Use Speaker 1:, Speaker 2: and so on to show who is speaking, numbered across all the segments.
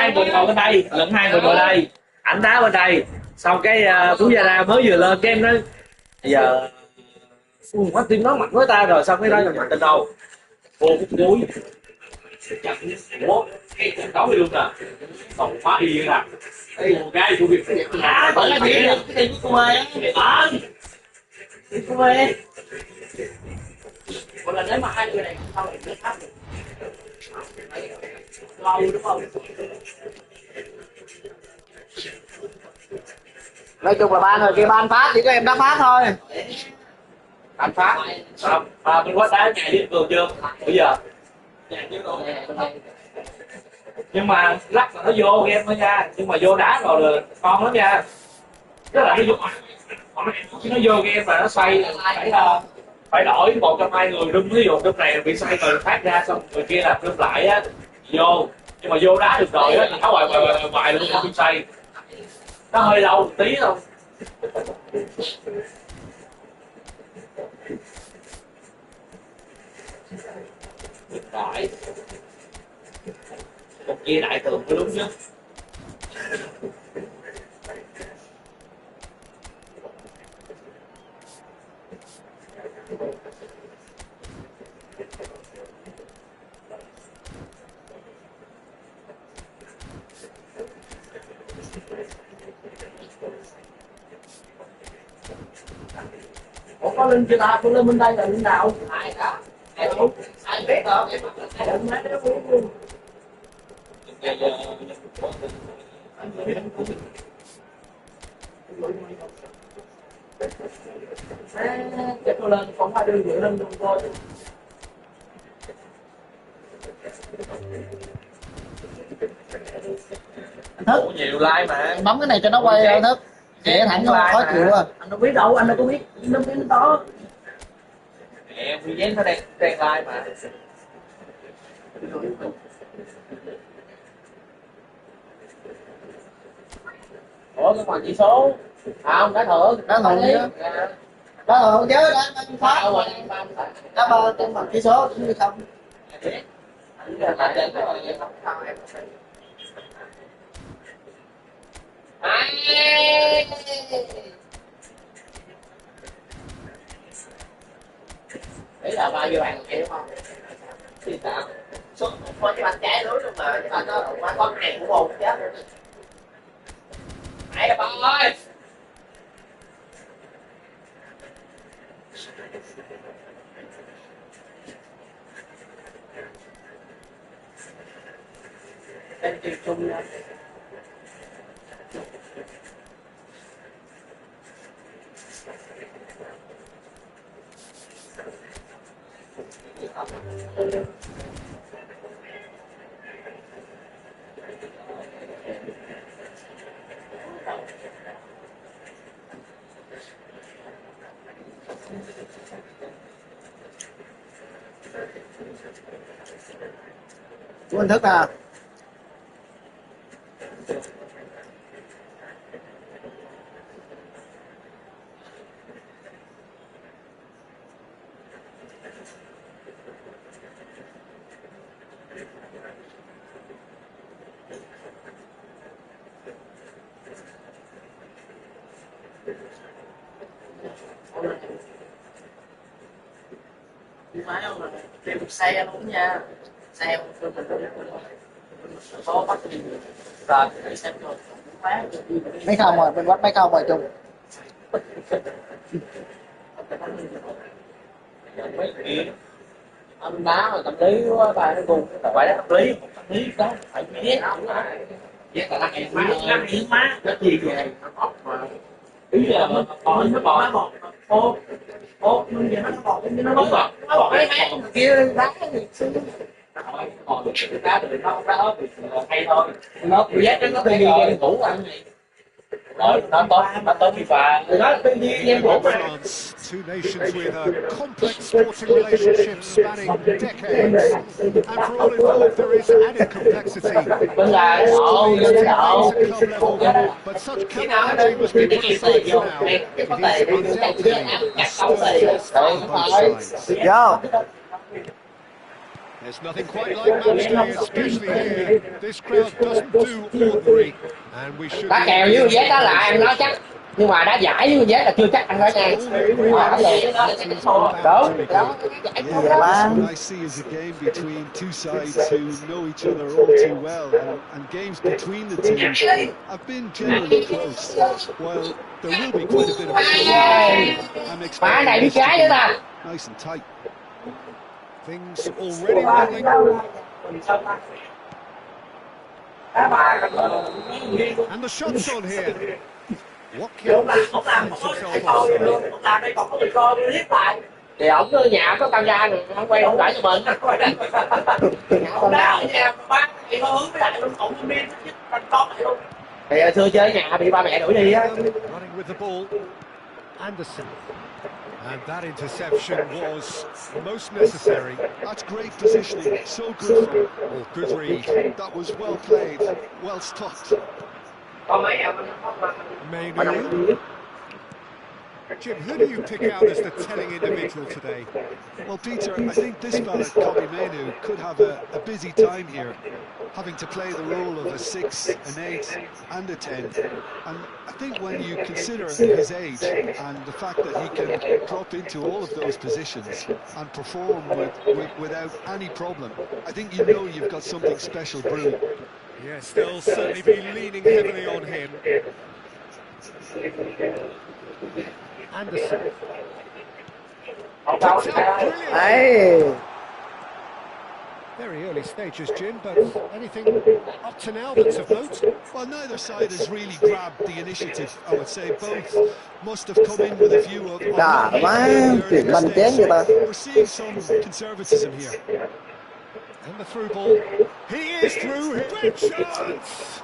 Speaker 1: hai người ngồi bên đây, lẫn hai người ngồi đây, ảnh đá bên đây, xong cái Phú Gia Ra mới vừa lên cái em nói giờ quá team nó mạnh với ta rồi, xong cái đó nhận tình đâu vô phút cuối trận của cái trận đấu luôn nè, còn quá y nè, một cái của việc vẫn là gì cái team của Mê á, của Mê một lần đấy mà hai người này sau này nó thấp lâu đúng không?
Speaker 2: Nói chung là ba người kia ban phát, chỉ có em đá phát thôi.
Speaker 1: Anh phát mình quá đá chạy đi cường chưa bây giờ, nhưng mà lắc là nó vô game thôi nha, nhưng mà vô đá rồi là con lắm nha, tức là nó vô game là nó xoay phải đổi một trong hai người rung, ví dụ rung này bị xoay rồi phát ra xong người kia là rung lại á vô, nhưng mà vô đá được rồi á thì nó ngoài luôn không bị xoay, nó hơi lâu một tí thôi. Đại một kia đại thường mới đúng chứ.
Speaker 2: Ủa có Linh chưa ta? Có Linh bên đây là Linh nào? Ai đó? Ai biết không? Em mấy đứa biết luôn. Chắc cô Linh không phải đưa giữa Linh luôn thôi. Anh Thức
Speaker 1: Nhiều like mà
Speaker 2: bấm cái này cho nó quay anh Thức. Trẻ thẳng cho khó chịu à. Anh đâu biết đâu, anh đâu có biết nó biết nó to.
Speaker 1: Em VN nó đang like mà. Ủa cái phần chỉ số không đá thưởng chứ,
Speaker 2: đá thưởng chứ đá ba trên phần chỉ số chứ không.
Speaker 1: Đấy là bao nhiêu bạn kia đúng không? Thì sao? Xuất một cái bạn trẻ lưới luôn mà, nhưng mà nó quá con này của một chứ. Hãy bà ơi! Tên tiêu chung nha.
Speaker 2: Của anh Thức à.
Speaker 1: Máy không là tìm xe luôn nha, xe mình có bắt đi rồi đi xem rồi
Speaker 2: Mấy không rồi, bên quách mấy không rồi chung.
Speaker 1: mấy kia anh đá mà tâm lý quá ba nó cùng phải đá tâm lý đó phải biết biết là đăng hiến má cái gì về mà ý là nó bỏ ô nhưng giờ nó bỏ nó bỏ cái hát kia đá thì còn được đá được nó đá thì hay thôi nó giác nó tư duy ngủ anh này nó tốt FIFA nó tư duy em ngủ mà.
Speaker 3: Two nations with complex sporting relationships spanning decades, and for all involved there is added complexity.
Speaker 1: Bên là độ
Speaker 3: But such chemistry must be put aside for now. It is undoubtedly the story of both sides.
Speaker 2: Vô.
Speaker 3: There's nothing quite like match day, especially here. This crowd doesn't do ordinary, and we should
Speaker 2: Đá
Speaker 3: be
Speaker 2: kèo với người dép đó là em nói chắc, nhưng mà đá giải với người dép là chưa chắc anh nói nha. Đá vậy chứ đó là chắc thua. Đúng, đó, giải
Speaker 4: Yeah,
Speaker 2: thua đó.
Speaker 4: this one I see is a game between two sides who know each other all too well, and games between the teams have been generally close. While there will be quite a bit of I'm
Speaker 2: Má này
Speaker 4: expecting
Speaker 2: đi
Speaker 4: this to
Speaker 2: trái nữa
Speaker 4: be
Speaker 2: ta.
Speaker 4: nice and tight.
Speaker 3: Things already rolling. And the shot's on here. Watkins finds himself offside.
Speaker 2: Thì ổng nhà có camera này, không quay không đẩy cho mình. Ông đá ở nhà bác thì nó hướng với lại ổng pin chứ con này luôn. Thì xưa chơi ở nhà bị ba mẹ đuổi đi á.
Speaker 3: Running with the ball. Anderson. And that interception was most necessary.
Speaker 4: That's great positioning, so good from
Speaker 3: Oh, good read.
Speaker 4: that was well played, well stopped.
Speaker 3: May3. Jim, who do you pick out as the telling individual today?
Speaker 4: Well, Peter, I think this fella, May3, could have a busy time here, having to play the role of a 6, an 8 and a 10. And I think when you consider his age and the fact that he can drop into all of those positions and perform without any problem, I think you know you've got something special brewing.
Speaker 3: Yes, they'll certainly be leaning heavily on him. Anderson.
Speaker 2: Hey.
Speaker 3: Very early stages, Jim, but anything up to now that's of note?
Speaker 4: Well, neither side has really grabbed the initiative, I would say. Both must have come in with a view of... We're seeing some conservatism here.
Speaker 3: And the through ball. He is through. Great chance!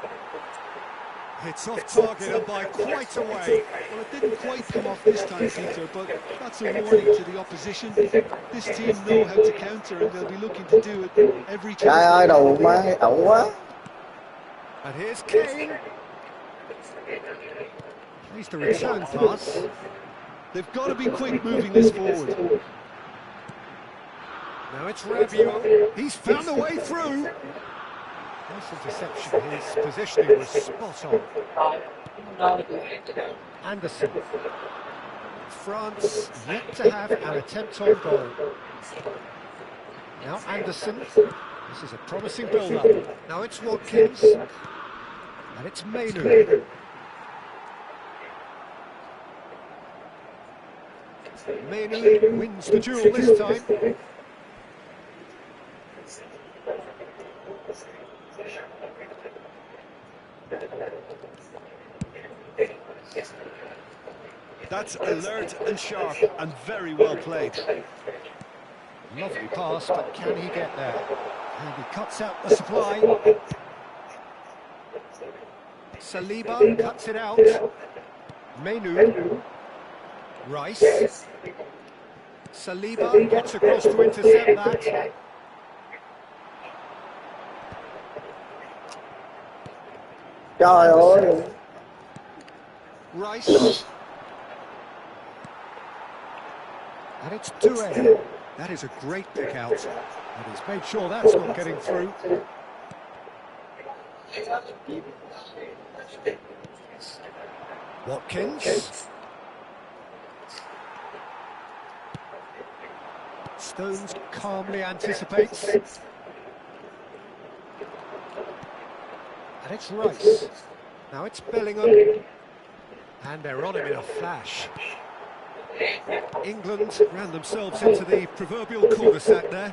Speaker 3: It's off target and by quite a way.
Speaker 4: Well, it didn't quite come off this time, Peter, but that's a warning to the opposition. This team know how to counter and they'll be looking to do it every time.
Speaker 2: Trời ơi, đầu má ẩu quá.
Speaker 3: And here's Kane. Needs the return pass.
Speaker 4: They've got to be quick moving this forward.
Speaker 3: Now it's Rabiot. He's found a way through. Nice interception. His positioning was spot on. Anderson. France yet to have an attempt on goal. Now Anderson. This is a promising build-up. Now it's Watkins. And it's May3. May3 wins the duel this time.
Speaker 4: That's alert and sharp and very well played.
Speaker 3: Lovely pass, but can he get there? And he cuts out the supply. Saliba cuts it out. May3. Rice. Saliba gets across to intercept that.
Speaker 2: Trời ơi.
Speaker 3: Rice. And it's Doué. That is a great pick out. And he's made sure that's not getting through. Watkins. Stones calmly anticipates. And it's Rice. Now it's Bellingham. And they're on him in a flash. England ran themselves into the proverbial cul-de-sac there.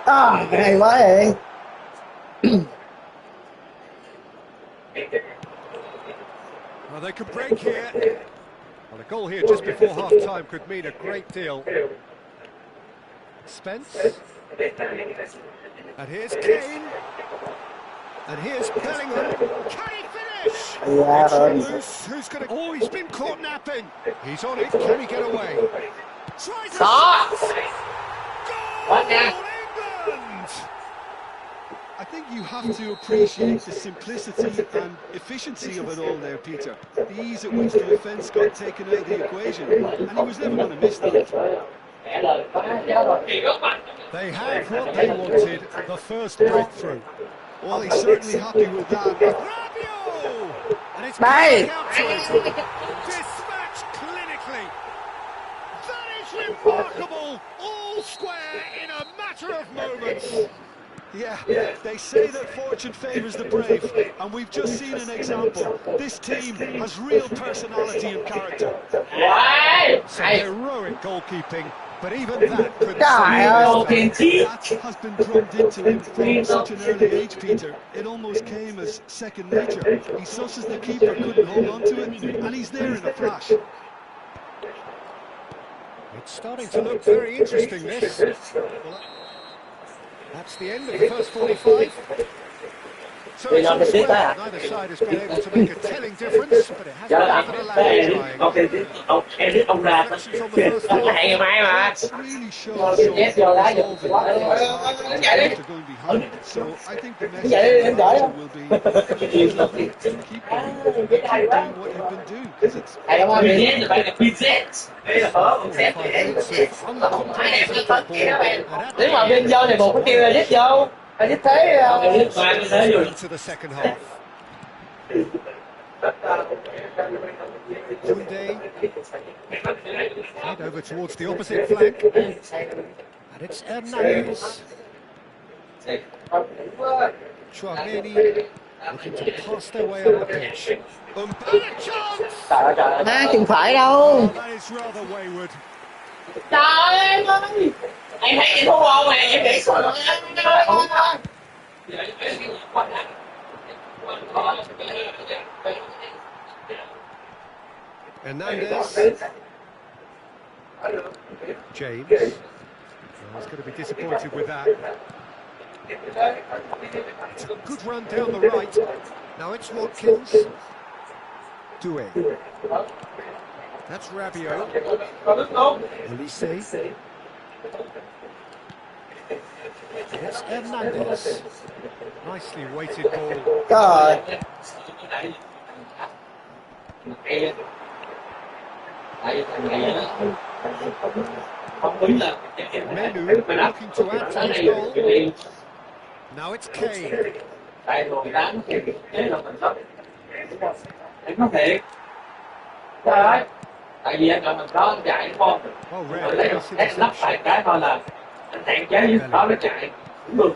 Speaker 2: À, hay quá vậy.
Speaker 3: Well, they could break here. Well, a goal here just before half-time could mean a great deal. Spence. And here's Kane. And here's Bellingham. Can he finish?
Speaker 2: Yeah,
Speaker 3: It's loose. Who's going to... Oh, he's been caught napping. He's on it. Can he get away? Tries a
Speaker 2: Đó.
Speaker 3: shot. Goal, England!
Speaker 4: I think you have to appreciate the simplicity and efficiency of it all there, Peter. The ease at which the defence got taken out of the equation, and he was never going to miss that.
Speaker 3: They have what they wanted, the first breakthrough. Well, he's certainly happy with that. Rabiot! And it's
Speaker 2: Đây.
Speaker 3: back out to him. Dispatched clinically. That is remarkable. All square in a matter of moments. Yeah, they say that fortune favours the brave, and we've just seen an example. This team has real personality and character. Some heroic goalkeeping, but even that could that has been drummed into him from such an early age, Peter. It almost came as second nature. He's such as the keeper couldn't hold on to it, and he's there in a flash. It's starting to look very interesting, this. Well, that's the end of the first 45. So it's all square. Neither side has been able to make a telling difference, but it has been given a lack of trying. Reflections on the first half. It really shows some resolve in the first half after going behind. So I think the message will be keep going, keep doing what you've been doing, because it's
Speaker 2: Nếu mà bên vô thì buộc phải kêu là dứt vô. Dứt thế
Speaker 3: into the second half. Koundé head over towards the opposite flank, and it's Hernandez. Chouameni looking to pass their way up the pitch. Chance!
Speaker 2: Má chừng phải đâu.
Speaker 3: Oh, that is rather wayward.
Speaker 2: Trời em ơi. Em thấy chị thua không mà em nghĩ sao
Speaker 3: Hernandez. James. Well, he's going to be disappointed with that. It's a good run down the right. Now it's Watkins. Doué. That's Rabiot. Elise. It's Hernandez. Nicely weighted ball.
Speaker 2: trời.
Speaker 3: Menu looking to add to his goal. Now it's Kane.
Speaker 1: Tại vì anh mình có chạy đúng không? Anh lắp phải cái thôi là anh hạn chế với đó nó chạy.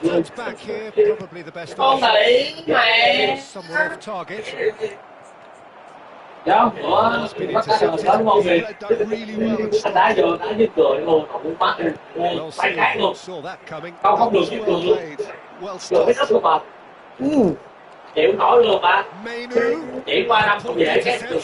Speaker 3: Touch back here, probably the best
Speaker 2: Con
Speaker 3: option.
Speaker 2: tỷ mẹ.
Speaker 3: Somewhat off target.
Speaker 1: Đó, bữa bắt cái đường tới môn gì? Anh đá vô, đá với cười luôn, không muốn bắt luôn, phải khác luôn. Không được với cười luôn. Cười biết rất là mệt. Chịu nổi luôn mà. Chỉ qua năm không về cái được.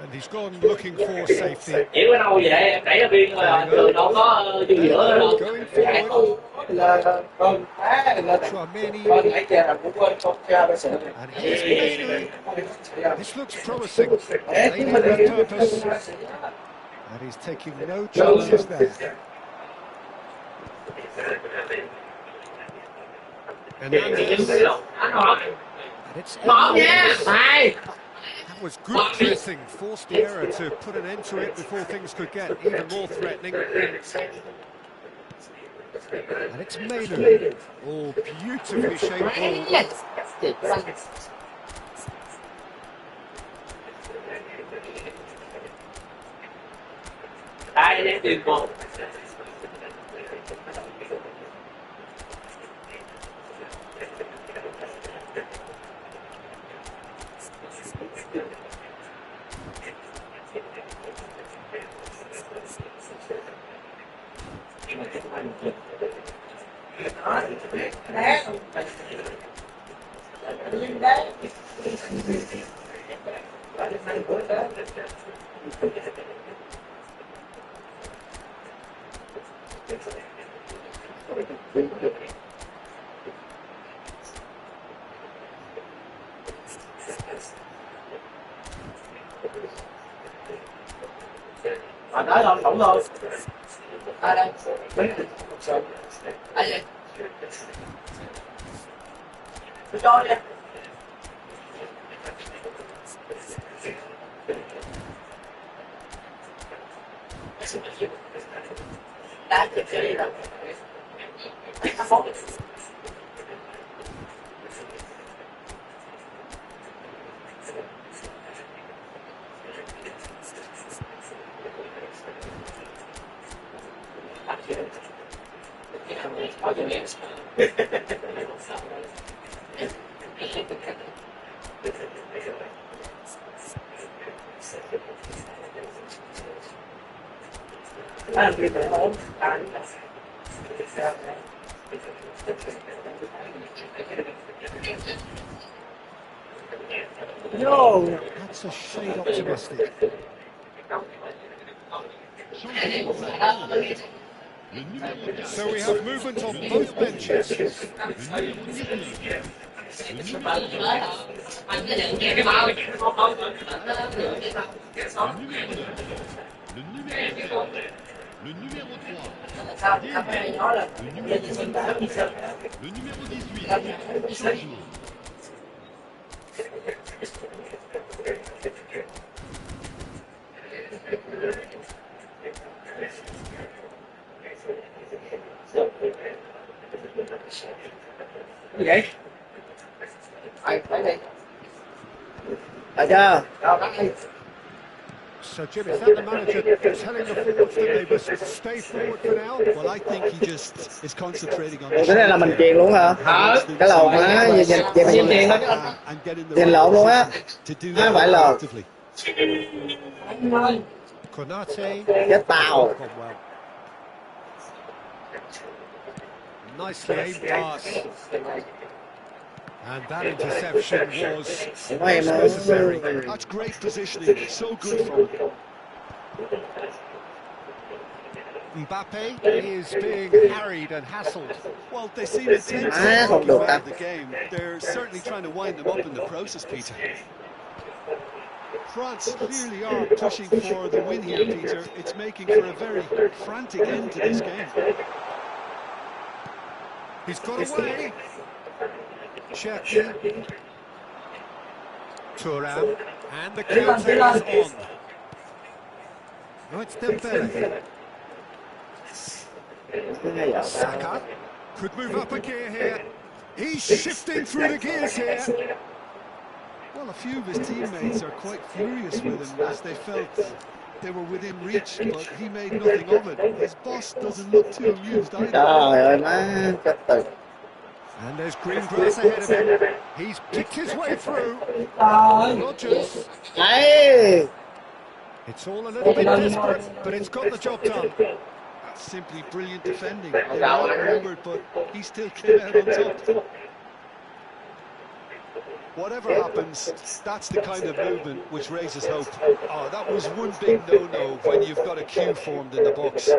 Speaker 3: And he's gone looking for safety.
Speaker 1: Chỉ qua đâu về em đẩy ra biên rồi, đường đâu có dư giữa đâu. Là con phá là con nãy giờ là cũng quên con cha bác sĩ.
Speaker 3: And here's May3. This looks promising. Played with purpose. And he's taking no chances there. Hernandez. And it's Hernandez. That was good pressing, forced the error to put an end to it before things could get even more threatening. And it's May3. Oh, beautifully shaped ball.
Speaker 1: Ai đến tiền một. Bạn nói thôi, tổng thôi. Ai đây? Ai vậy? Tôi cho đi.
Speaker 3: No, that's a shade optimistic. So we have movement on both benches.
Speaker 5: Le numéro 3, le numéro 18, changement.
Speaker 2: Gì vậy? Thấy đi. Chưa? Đâu đó đi.
Speaker 3: So Jim, is that the manager telling the forwards that they must stay forward for now?
Speaker 4: Well, I think he just is concentrating on
Speaker 2: Cái này là mình chuyền luôn hả? Cái lồn á, nhìn chuyền đó. Chuyền lộn luôn á. Không phải lồn.
Speaker 3: Konate.
Speaker 2: Chết tao.
Speaker 3: Nicely aimed pass. And that interception was necessary.
Speaker 4: That's great positioning, so good from him.
Speaker 3: Mbappe is being harried and hassled.
Speaker 4: Well, they seem intent to get the game. They're certainly trying to wind them up in the process, Peter.
Speaker 3: France clearly are pushing for the win here, Peter. It's making for a very frantic end to this game. He's got away. Cherki. Thuram. And the counter is on. No, it's Dembele. Saka could move up a gear here. He's shifting through the gears here.
Speaker 4: Well, a few of his teammates are quite furious with him as they felt they were within reach, but he made nothing of it. His boss doesn't look too amused either.
Speaker 2: Trời ơi má, chết từ.
Speaker 3: And there's green grass ahead of him. He's picked his way through. Rodgers.
Speaker 2: Hey.
Speaker 3: It's all a little bit desperate, but it's got the job done.
Speaker 4: That's simply brilliant defending. They were outnumbered, but he still came out on top. Whatever happens, that's the kind of movement which raises hope. Oh, that was one big no-no when you've got a queue formed in the box.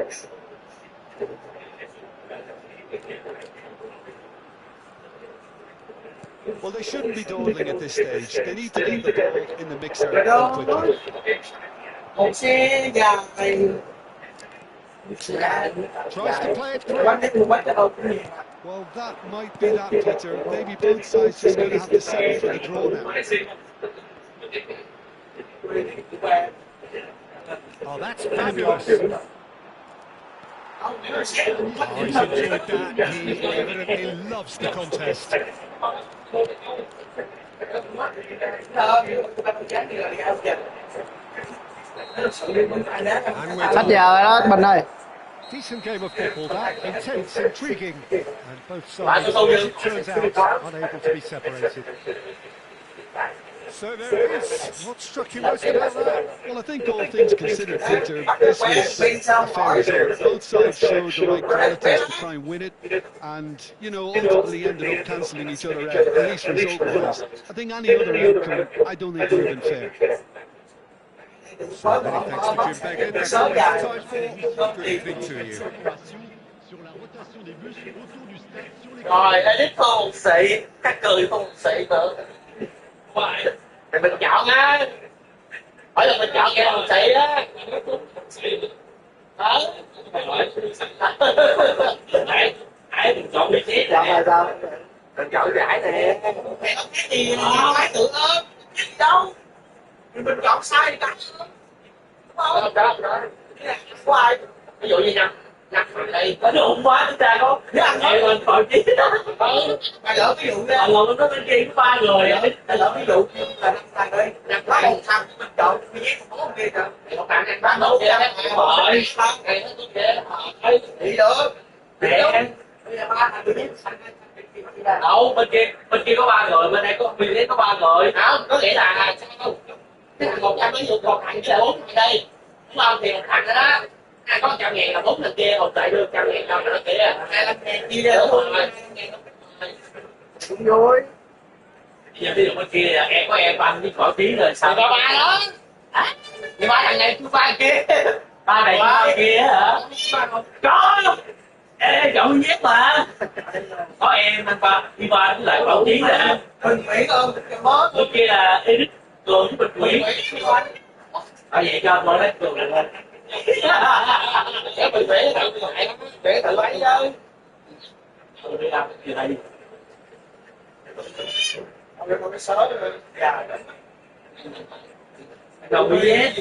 Speaker 4: Well, they shouldn't be dawdling at this stage. They need to get the ball in the mixer quickly.
Speaker 3: Tries to play it through.
Speaker 4: Well, that might be that, Peter. Maybe both sides just going to have to settle for the draw now.
Speaker 3: Oh, that's fabulous. Oh, he's enjoyed that. He evidently loves the contest.
Speaker 2: Sắp giờ rồi đó, Bình ơi.
Speaker 3: Decent game of football, that. Intense, intriguing. And both sides, as it turns out, unable to be separated. So there it is. What struck you most about that?
Speaker 4: Well, I think all things considered, Peter, this was a fair result. Both sides showed the right qualities to try and win it, and, you know, ultimately ended up cancelling each other out, at least result-wise. I think any other outcome, I don't think would have been fair.
Speaker 3: So many thanks to Jim Beggin. That's all we have time for. Good evening to you.
Speaker 1: Rồi, edit không xị, cắt cười không xị nữa. Thì mình chọn á. Hỏi là mình chọn kìa không xị á. Đó. Hãy mình chọn vị trí này. Mình chọn giải này. Mày không cái gì mà phải tự ơn. Cái gì đâu. Mình chọn sai thì cắt. Đúng không? Đó. Có ai. Ví dụ như nha. Có đụng quá chúng ta có em lên khỏi chí đó.
Speaker 2: Mà lỡ ví dụ
Speaker 1: Lần lần nó bên kia có 3 người á.
Speaker 2: lỡ ví dụ như là 5 thằng đi, 5 thằng mình chọn cái vé không kia kìa. Một thằng ăn bán đấu vậy đó.
Speaker 1: Rồi.
Speaker 2: Thì được.
Speaker 1: Nè. Đâu, bên kia có 3 người, bên đây có có 3 người.
Speaker 2: Không, có nghĩa là sao? Cái thằng 100 ví dụ một thằng chỉ là 4 thằng đi. Đúng không? Thì một thằng đó đó. Ai có 100.000 là 4 thằng kia, một lại đưa 100.000 cho thằng kia. 25.000 chia ra đúng rồi. Cũng vui.
Speaker 1: Bây giờ ví dụ bên kia là em có em ăn với khỏi phí rồi sao?
Speaker 2: Thì ba đó. Thì ba thằng này cứ ba kia.
Speaker 1: Ba này ba kia hả? Có. Ê, chọn dép mà. Có em anh ba, đi ba với lại Bảo Chí nè.
Speaker 2: Bình Nguyễn không?
Speaker 1: Bên kia là Edith Cường với Bình Nguyễn. Ở vậy cho tôi lấy Cường lên.
Speaker 2: Bình Nguyễn là tự lại, để tự lấy chứ.
Speaker 1: Tôi đi làm cái gì đây?
Speaker 2: Ông lên con cái sớ rồi. Dạ.
Speaker 1: Đồng ý nhé.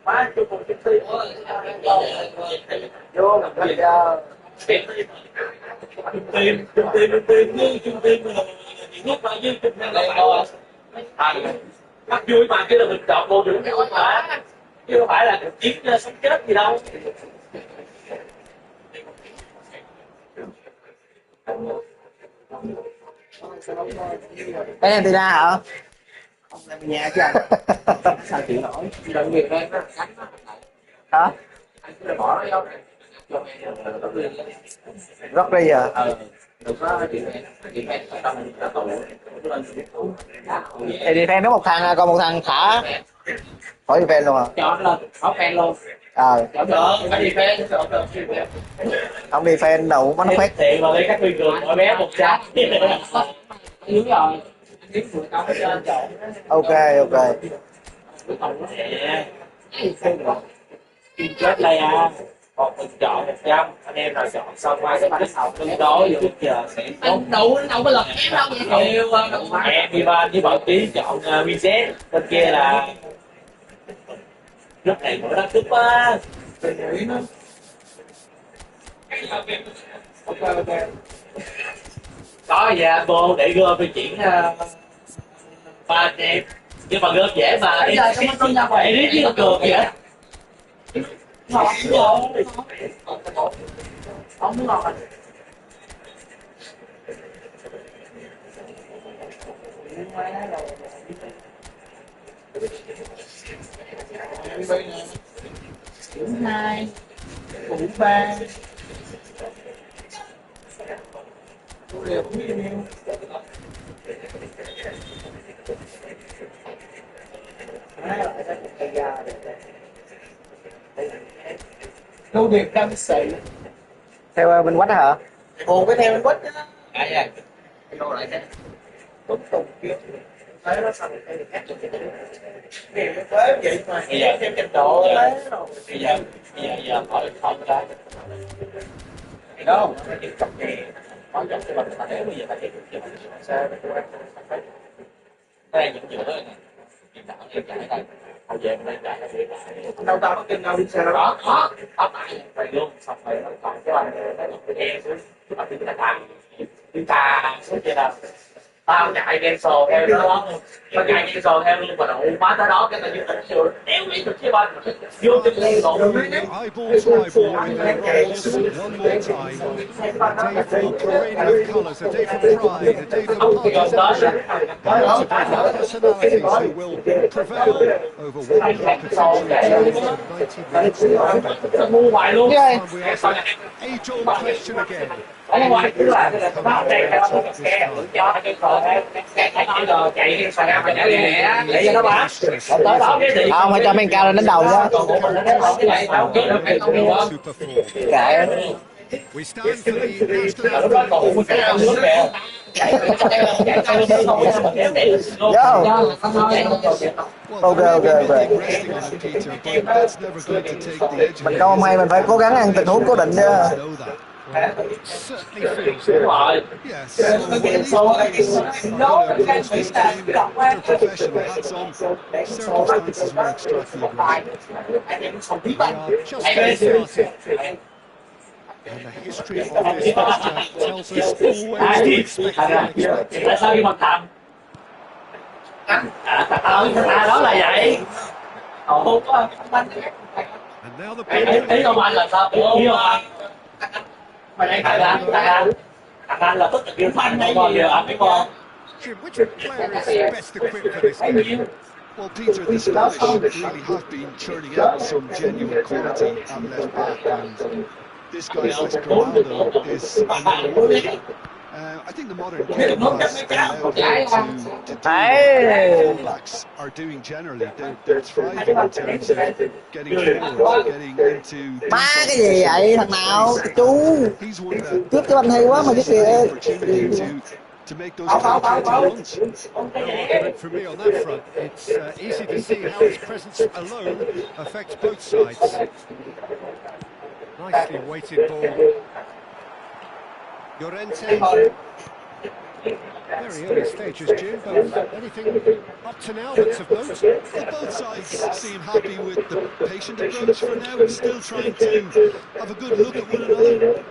Speaker 2: Má chú cùng chút tiền. Vô làm cái
Speaker 1: Trung tim nhất là với trung năng là bắt vui mà kia là mình chọn vô được cái mà chứ không phải là cuộc chiến sống chết gì đâu.
Speaker 6: Cái em thì ra hả?
Speaker 2: ông làm nhà chứ anh. Sao chịu nổi? Đừng việc đây nó cắn nó.
Speaker 6: Hả?
Speaker 2: Anh cứ bỏ nó vô.
Speaker 6: Rất đi à?
Speaker 2: Đừng có chuyện này ở trong nó tù lên.
Speaker 6: Thì defend có một thằng còn một thằng thả khỏi defend luôn à?
Speaker 2: Chọn lên, bỏ fan luôn. Chọn được, phải defend, chọn được.
Speaker 6: Không defend đâu nó phét.
Speaker 1: Tiện mà lấy các viên cường ở bé 100.
Speaker 2: Đúng rồi. Anh muốn 10 câu hết trơn chọn.
Speaker 6: Ok.
Speaker 1: Kim chết đây à. Còn mình chọn 100, anh em nào chọn xong qua cái bánh học tương đối vô trước giờ sẽ
Speaker 2: Anh đâu có lật em đâu vậy. Yêu
Speaker 1: em đi ba với Bảo Chí chọn VZ, bên kia là rất này của đó cướp á. Có dạ cô để gom đi chuyển ba anh em, nhưng mà gom dễ mà em đi với cường vậy.
Speaker 2: Không muốn ngon. Điểm 2, điểm 3. Đều cũng yêu. Lưu Điệp đâm sĩ.
Speaker 6: Theo bên quách đó hả?
Speaker 2: Ồ, cái theo anh quýt chứ.
Speaker 1: À dạ.
Speaker 2: Vô lại thế. Tốt tùng kia. Thấy nó xong cái khác cho cái điều nó tới vậy mà thêm trình độ thế rồi.
Speaker 1: Bây giờ hỏi không ra thì đó nó chỉ cặp gì nói giống cái bằng nếu bây giờ phải hiểu được sao cái này những giữa này hiện tại em chạy đây hồi về mình chạy là về lại
Speaker 2: Đâu tao có kinh đâu đi xe đó.
Speaker 1: có tại vậy luôn xong rồi nó còn cái bằng cái đen xuống mà chúng ta xuống kia đâu tao chạy đen sồ theo đó tao chạy đen sồ theo luôn mà đủ quá tới đó cái tao như tỉnh rồi đéo lấy được cái bằng vô trên đen rồi
Speaker 4: Eyeballs eyeball in their roles. One more time. A day for parading of colours, a day for pride, a day for participation. A day for personalities who will prevail over what could potentially change 90 minutes.
Speaker 1: mua ngoài luôn
Speaker 4: And we ask the age-old question again.
Speaker 1: ở ngoài cứ là nó đây là nó kè cho cái cờ chạy cái sàn ra phải chạy lẹ để cho nó bám tới đó cái gì
Speaker 6: Không phải cho men cao lên đến đầu chứ.
Speaker 4: To perform.
Speaker 6: Kệ.
Speaker 4: We stand for the national
Speaker 1: lúc đó
Speaker 4: anthem.
Speaker 1: còn cái nước kìa
Speaker 6: Ok.
Speaker 4: Resting on it, Peter, but that's never going to take the edge
Speaker 6: Mình câu hay mình phải cố gắng ăn tình huống cố định chứ.
Speaker 4: know that. Certainly feels
Speaker 1: Đúng
Speaker 4: that.
Speaker 1: rồi.
Speaker 4: Yeah, so when these players are going to approach this game, they're professional, hats on. Circumstances were extractly great.
Speaker 5: We are just getting started. And the history of this fixture tells us always to expect the unexpected.
Speaker 1: Tại sao cái mặt thầm? Đó là vậy. Không có.
Speaker 5: And now the
Speaker 1: Ý ông anh là sao? Ý ông anh. Mà đây thằng anh là tức là kêu phanh hay gì rồi anh biết không?
Speaker 5: Jim, which player is best equipped for this game?
Speaker 4: Well, Peter, the Spanish really have been churning out some genuine quality at left back, and this guy, Alex Grimaldo, is another one. I think the modern game has allowed him to do what fullbacks are doing generally. They're thriving in terms of getting forward, getting into...
Speaker 6: Ba cái gì vậy thằng nào? Chú cướp cái banh hay quá mà cái kìa.
Speaker 4: To make those penetrating runs.
Speaker 5: No argument from me on that front. It's easy to see how his presence alone affects both sides. Nicely weighted ball. Llorente. Very early stages, Jim, but anything up to now that's of note?
Speaker 4: Well, both sides seem happy with the patient approach for now, still trying to have a good look at one another.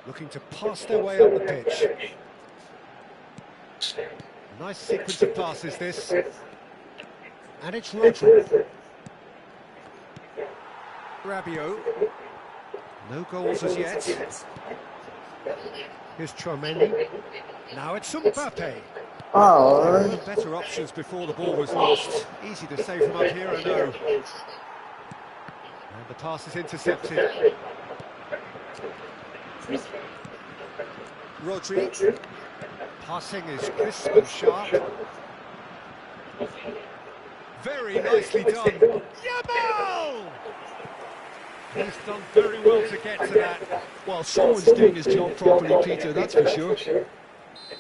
Speaker 5: Looking to pass their way up the pitch. Nice sequence of passes this. And it's Rodri. Rabiot. No goals as yet. Here's Chouameni. Now it's Mbappe.
Speaker 6: Oh.
Speaker 5: Better options before the ball was lost. Easy to say from up here, I know. And the pass is intercepted. Rodri. Passing is crisp and sharp. Very nicely done. Yamal! He's done very well to get to that.
Speaker 4: Well, someone's doing his job properly, Peter, that's for sure.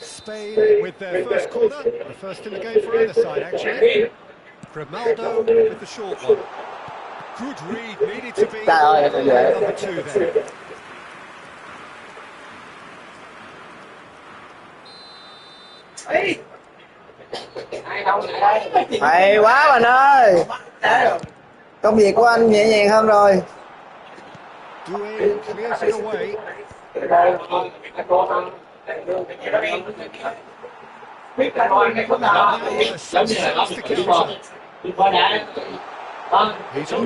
Speaker 5: Spain with their first corner. The first in the game for either side, actually. Grimaldo with the short one. Good read, needed to be number two there.
Speaker 6: Hay quá bạn ơi. Công việc của anh nhẹ nhàng hơn rồi.
Speaker 5: Doing clears it away. He's on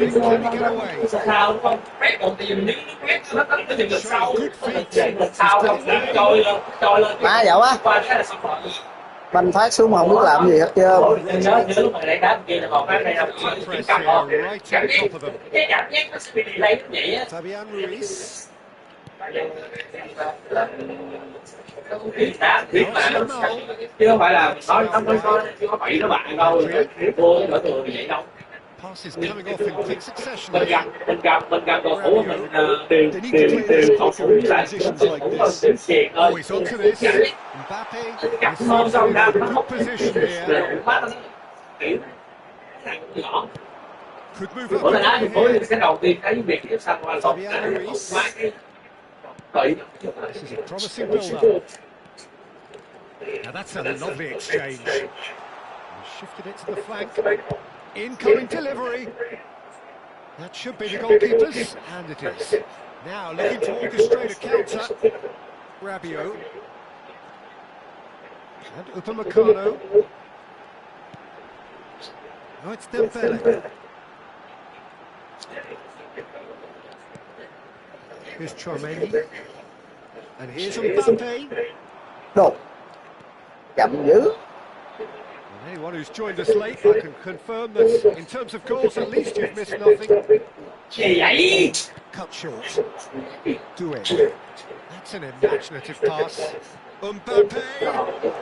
Speaker 5: it, can he get away? Good feet.
Speaker 6: Má dạo quá. Banh phát xuống mà không biết làm gì hết trơn.
Speaker 5: Press here, right on top of them. Fabian Ruiz.
Speaker 1: Chứ không phải là nói chứ có bậy nó bạn đâu, thua đổi thường vậy đâu.
Speaker 5: Passes coming off in quick succession.
Speaker 1: Mình gặp cầu thủ mình đều cầu thủ lại đến tiền ơi.
Speaker 5: Always onto this. Mbappe is in a good position here. Could move up
Speaker 1: Bữa nay
Speaker 5: from
Speaker 1: bữa
Speaker 5: here.
Speaker 1: cái đầu tiên thấy việc tiếp sang qua xong
Speaker 5: This is a promising build-up. Now that's a lovely exchange. He shifted it to the flank. Incoming delivery. That should be the goalkeepers, and it is. Now looking to orchestrate a counter. Rabiot. And Upamecano. Oh, it's Dembele. Here's Chouameni. And here's Mbappe.
Speaker 6: Đồ. Chậm dữ.
Speaker 5: And anyone who's joined us late, I can confirm that in terms of goals, at least you've missed nothing. Cut short. Doué. That's an imaginative pass. Mbappe.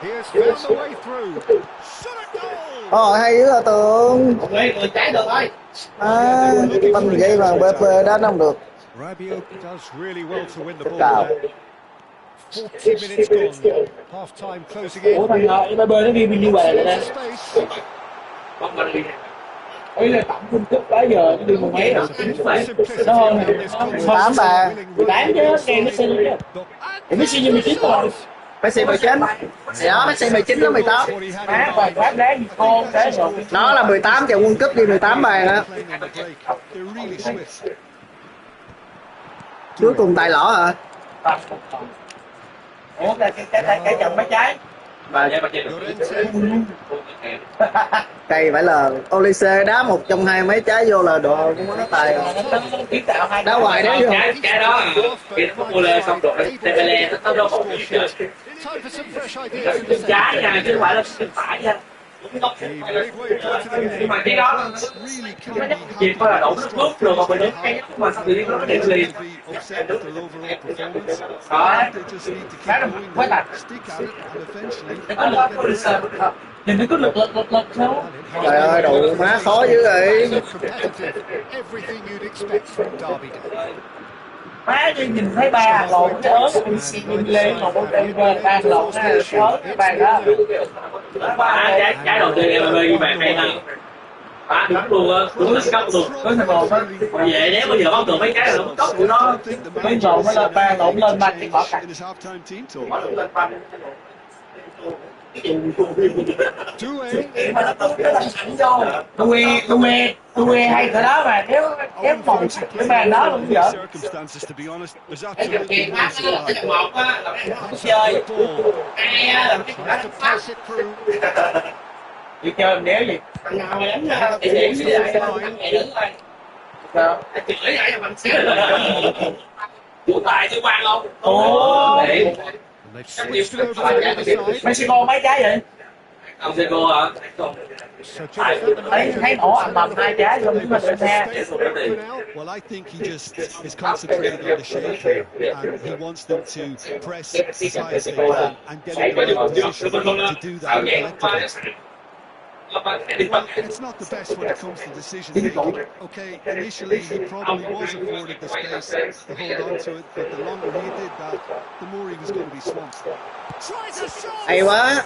Speaker 5: He has found the way through. Shot a goal!
Speaker 6: Hay dữ là Tường.
Speaker 1: người trái được thôi.
Speaker 6: Banh vậy mà BP đá không được.
Speaker 5: Rabiot does really well to win the ball there. 40 minutes gone. Half time closing in.
Speaker 1: Ủa thằng BP nó ghi bao nhiêu bài rồi nè.
Speaker 5: Space.
Speaker 1: Bóng mà đi. Ý là tổng phân cúp tới giờ nó đi mười mấy rồi. Nó hơn này, nó
Speaker 6: 18 bà.
Speaker 1: 18 chứ, nghe Messi chứ. Thì Messi như 19 rồi.
Speaker 6: Messi 19. Đó, Messi 19 nó 18.
Speaker 1: Má, bà pháp đá gì con thế rồi.
Speaker 6: Nó là 18 trận World Cup đi 18 bàn á. Cuối cùng tài lõ hả?
Speaker 1: Ủa, cái trận mấy trái.
Speaker 6: Và cây phải là Olise đá một trong hai mấy trái vô là độ cũng có tài rồi. Đá hoài đá vô.
Speaker 2: Cái đó khi nó mua lên xong rồi Tebele nó đâu có trái nha chứ không phải là phải nha. Nhưng mà cái đó chỉ có là đổ nước bước rồi mà mình đến cái mà sao tự nhiên nó điện liền đó quá thật
Speaker 1: Nhìn nó cứ lực sao.
Speaker 6: Trời ơi, đồ má khó dữ vậy.
Speaker 1: Má đi nhìn thấy ba lộn cái ớt nhìn lên một cái ba lộn cái ớt cái bàn đó.
Speaker 2: Trái đầu tiên em ơi bạn hay hơn đúng luôn á, đúng là cấp luôn
Speaker 1: Có thằng lộn á.
Speaker 2: về nếu bây giờ bóng được mấy cái là nó cấp của nó
Speaker 1: Cái lộn nó lên ba lộn lên banh thì bỏ cạnh. Mà nó cứ là sẵn vô tôi hay cái đó mà nếu ép một cái bàn đó cũng dở.
Speaker 2: cái điều kiện khác là cái một á là không chơi hai là cái phát
Speaker 1: Đi chơi đéo gì.
Speaker 2: thằng nào mà đánh thì điểm với lại thằng này đứng rồi
Speaker 1: Sao?
Speaker 2: chửi lại cho bằng xíu chủ tài chứ quan không
Speaker 1: Ủa.
Speaker 2: để
Speaker 1: Mexico mấy trái vậy?
Speaker 2: ông Sego hả
Speaker 1: Thấy nổ ầm ầm hai trái luôn nhưng mà bên xe.
Speaker 4: Well, I think he just is concentrating on the shape here, and he wants them to press as high as they can and get in the right position to do that collectively. It's not the best when it comes to decision making. Okay, initially he probably was afforded the space to hold on to it, but the longer he did that, the more he was going to be swamped.
Speaker 6: Hay quá.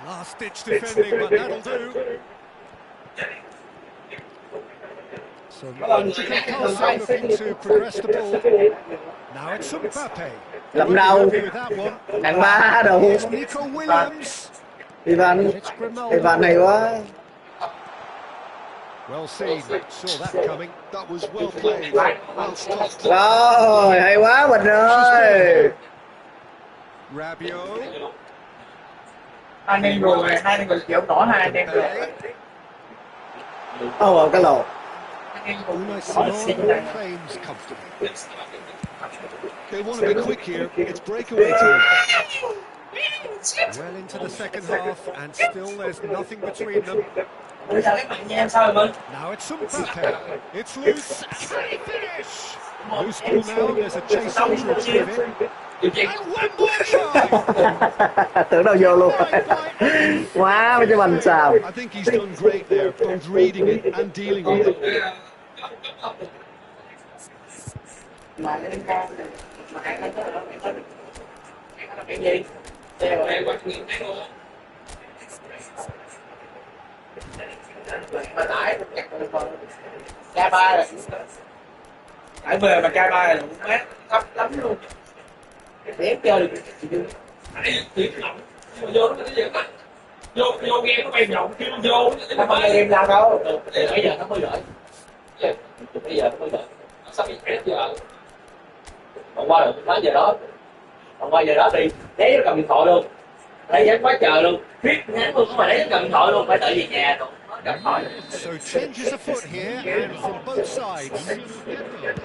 Speaker 5: Last ditch defending, but that'll do. So logical passing, looking to progress the ball. Now it's Mbappe.
Speaker 6: Lắm đâu.
Speaker 5: With that one.
Speaker 6: Thằng ba đâu.
Speaker 5: It's Nico Williams.
Speaker 6: Ivan.
Speaker 5: It's Grimaldo.
Speaker 6: Ivan hay quá.
Speaker 5: Well seen. Saw that coming.
Speaker 4: That was well played, well stopped.
Speaker 6: Rồi, hay quá Bình ơi.
Speaker 5: Rabiot.
Speaker 1: Hai anh người chịu nổi hai anh em rồi.
Speaker 6: Ồ, cái lồ.
Speaker 5: Unai Simon claims comfortably.
Speaker 4: They want to be quick here. It's breakaway time.
Speaker 5: Well into the second half, and still there's nothing between them.
Speaker 1: Bây giờ các bạn nghe sao rồi
Speaker 5: Now it's Mbappe. It's loose. Can he finish? Loose ball now. There's a chase on to retrieve it. And one more try.
Speaker 6: Tưởng đâu vô luôn. Quá với cho Bình xào.
Speaker 4: I think he's done great there, both reading it and dealing with it.
Speaker 1: Ca ba rồi. Phải về mà ca ba là mát thấp lắm luôn. Để chơi được
Speaker 2: vô game nó bay vòng kêu vô
Speaker 1: nó không game nào đâu.
Speaker 2: bây giờ nó mới gửi bây giờ nó mới gửi sắp bị chết giờ hôm qua được tới giờ đó thì đấy nó cầm điện thoại luôn đấy dám quá trời luôn viết ngắn luôn mà đấy nó cầm điện thoại luôn phải đợi về nhà rồi cầm điện thoại
Speaker 5: So changes a foot here, and from both sides.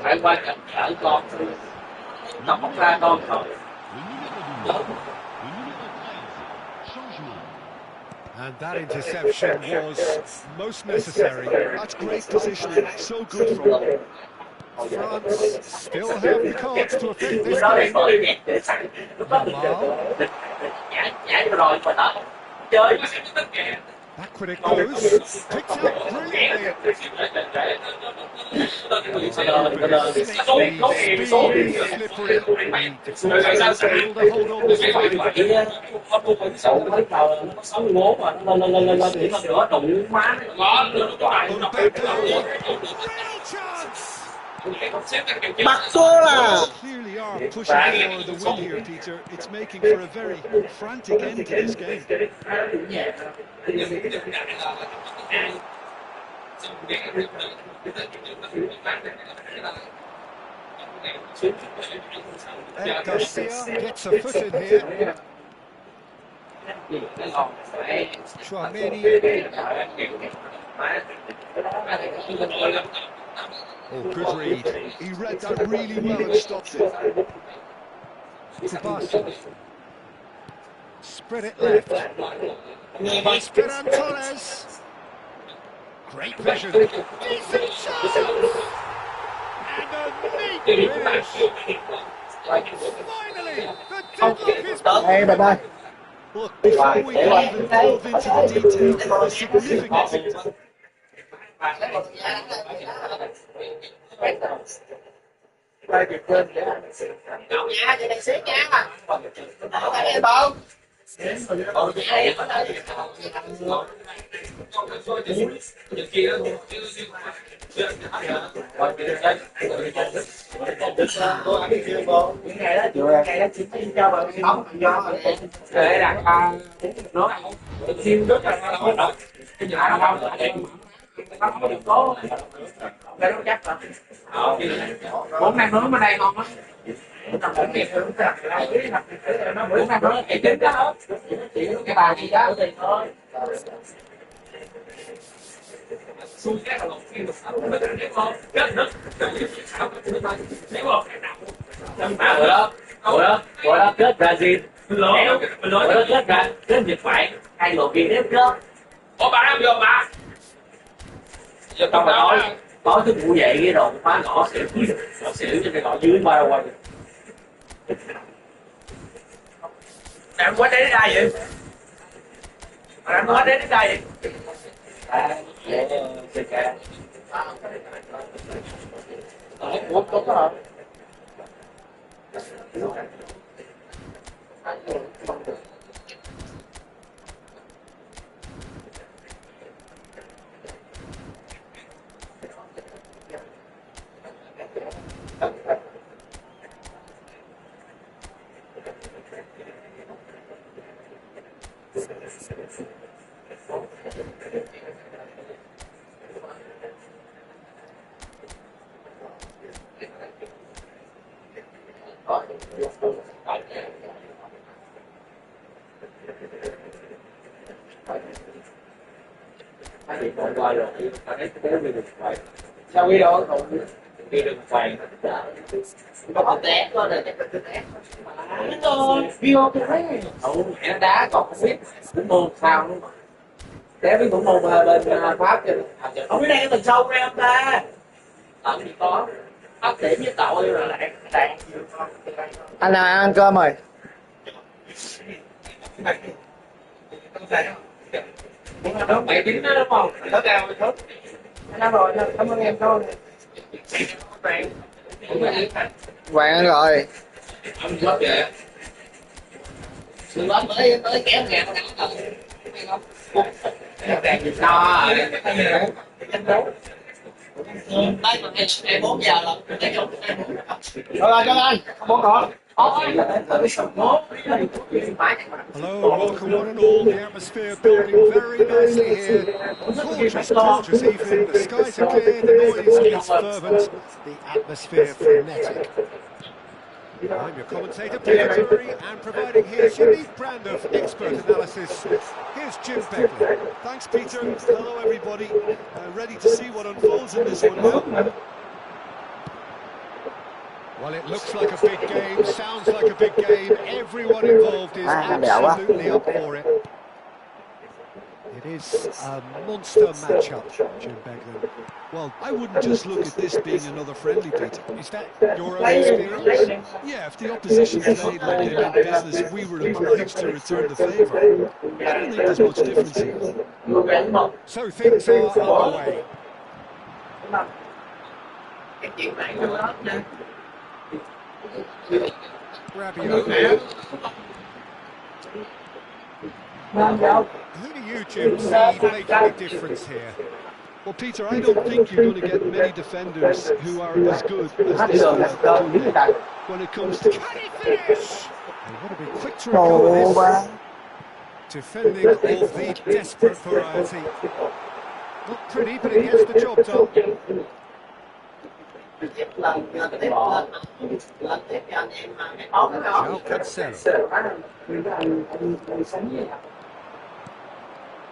Speaker 2: phải qua chợ chở con nó không ra con thôi.
Speaker 5: And that interception was most necessary.
Speaker 4: That's great positioning, so good from him.
Speaker 5: France still have the cards to affect this
Speaker 2: Nó
Speaker 5: game.
Speaker 2: bởi vậy lúc đó
Speaker 5: Wow.
Speaker 2: nhảy rồi mà nó chơi mà xem tất cả
Speaker 5: Backward it goes. Picked up brilliantly. Speed is slippery. The defenders able to hold on this time.
Speaker 3: Real chance!
Speaker 6: Bắt số là
Speaker 4: Clearly are pushing for the win here, Peter. It's making for a very frantic end to this game.
Speaker 5: Garcia gets a foot in here. Chouameni.
Speaker 4: Oh, good read. He read that really well and stopped it.
Speaker 5: Sebastian. Spread it left. It's Ferran Torres. Great vision.
Speaker 3: Decent chance! And a neat finish! Finally, the deadlock is
Speaker 6: Hey, bye bye.
Speaker 4: Look, before we can even delve into the detail, the significance.
Speaker 2: Cậu nha, chị này xếp nha. Tại em không?
Speaker 1: Để đặt nó xin rất là cố cái đó chắc là 4 năm nữa bên đây ngon á. Nó 4 năm nữa thì chính đó cái bà gì đó thì thôi xui cái là phim được sống với cái con rất rất nếu mà bữa đó kết Brazil bữa đó kết Nhật Bản hai đội Việt Nam cơ.
Speaker 2: Ủa bà đang vô bà?
Speaker 1: Giờ tao mà nói cái vụ vậy cái đồ phá ngõ xỉu cho cái ngõ dưới ba đâu quay.
Speaker 2: Em quên đến đây vậy? Em quên đến đây vậy?
Speaker 1: CK. Quốc tốt hả? Sao đi đâu không đi đường vàng có té có rồi view cái mẹ đá còn không biết cũng môn sao luôn té với cũng môn bên Pháp chứ không biết đây mình sâu ra không ta làm gì có áp điểm với tội rồi lại
Speaker 6: anh nào ăn cơm rồi.
Speaker 1: đó mẹ chính đó đúng không nó cao thôi nó rồi cảm ơn em thôi
Speaker 6: Quàng ăn rồi.
Speaker 1: ông chết vậy
Speaker 2: Đừng tới kéo ngàn nó đắng rồi.
Speaker 1: đèn gì to
Speaker 2: Đây mà ngày 4 giờ rồi, cái chỗ
Speaker 6: Rồi cho anh, bố có.
Speaker 5: Hello, welcome one and all. The atmosphere building very nicely here. Gorgeous, gorgeous evening. The skies are clear, the noise is fervent, the atmosphere frenetic. I'm your commentator, Peter Drury, and providing his unique brand of expert analysis, here's Jim Beckley.
Speaker 4: Thanks, Peter. Hello, everybody. Ready to see what unfolds in this one now.
Speaker 5: Well, it looks like a big game, sounds like a big game. Everyone involved is absolutely up for it. It is a monster matchup, Jim Beglin.
Speaker 4: Well, I wouldn't just look at this being another friendly, Peter.
Speaker 5: Is that your own experience?
Speaker 4: Yeah, if the opposition played like they meant business, we were obliged to return the favour. I don't think there's much difference here.
Speaker 5: So things are underway. Rabiot. Who do you, Jim, see making a difference here?
Speaker 4: Well, Peter, I don't think you're going to get many defenders who are as good as this fella when it comes to...
Speaker 5: Can he finish? They want to be quick to recover this. Defending of the desperate variety. Not pretty, but it gets the job done. João Cancelo.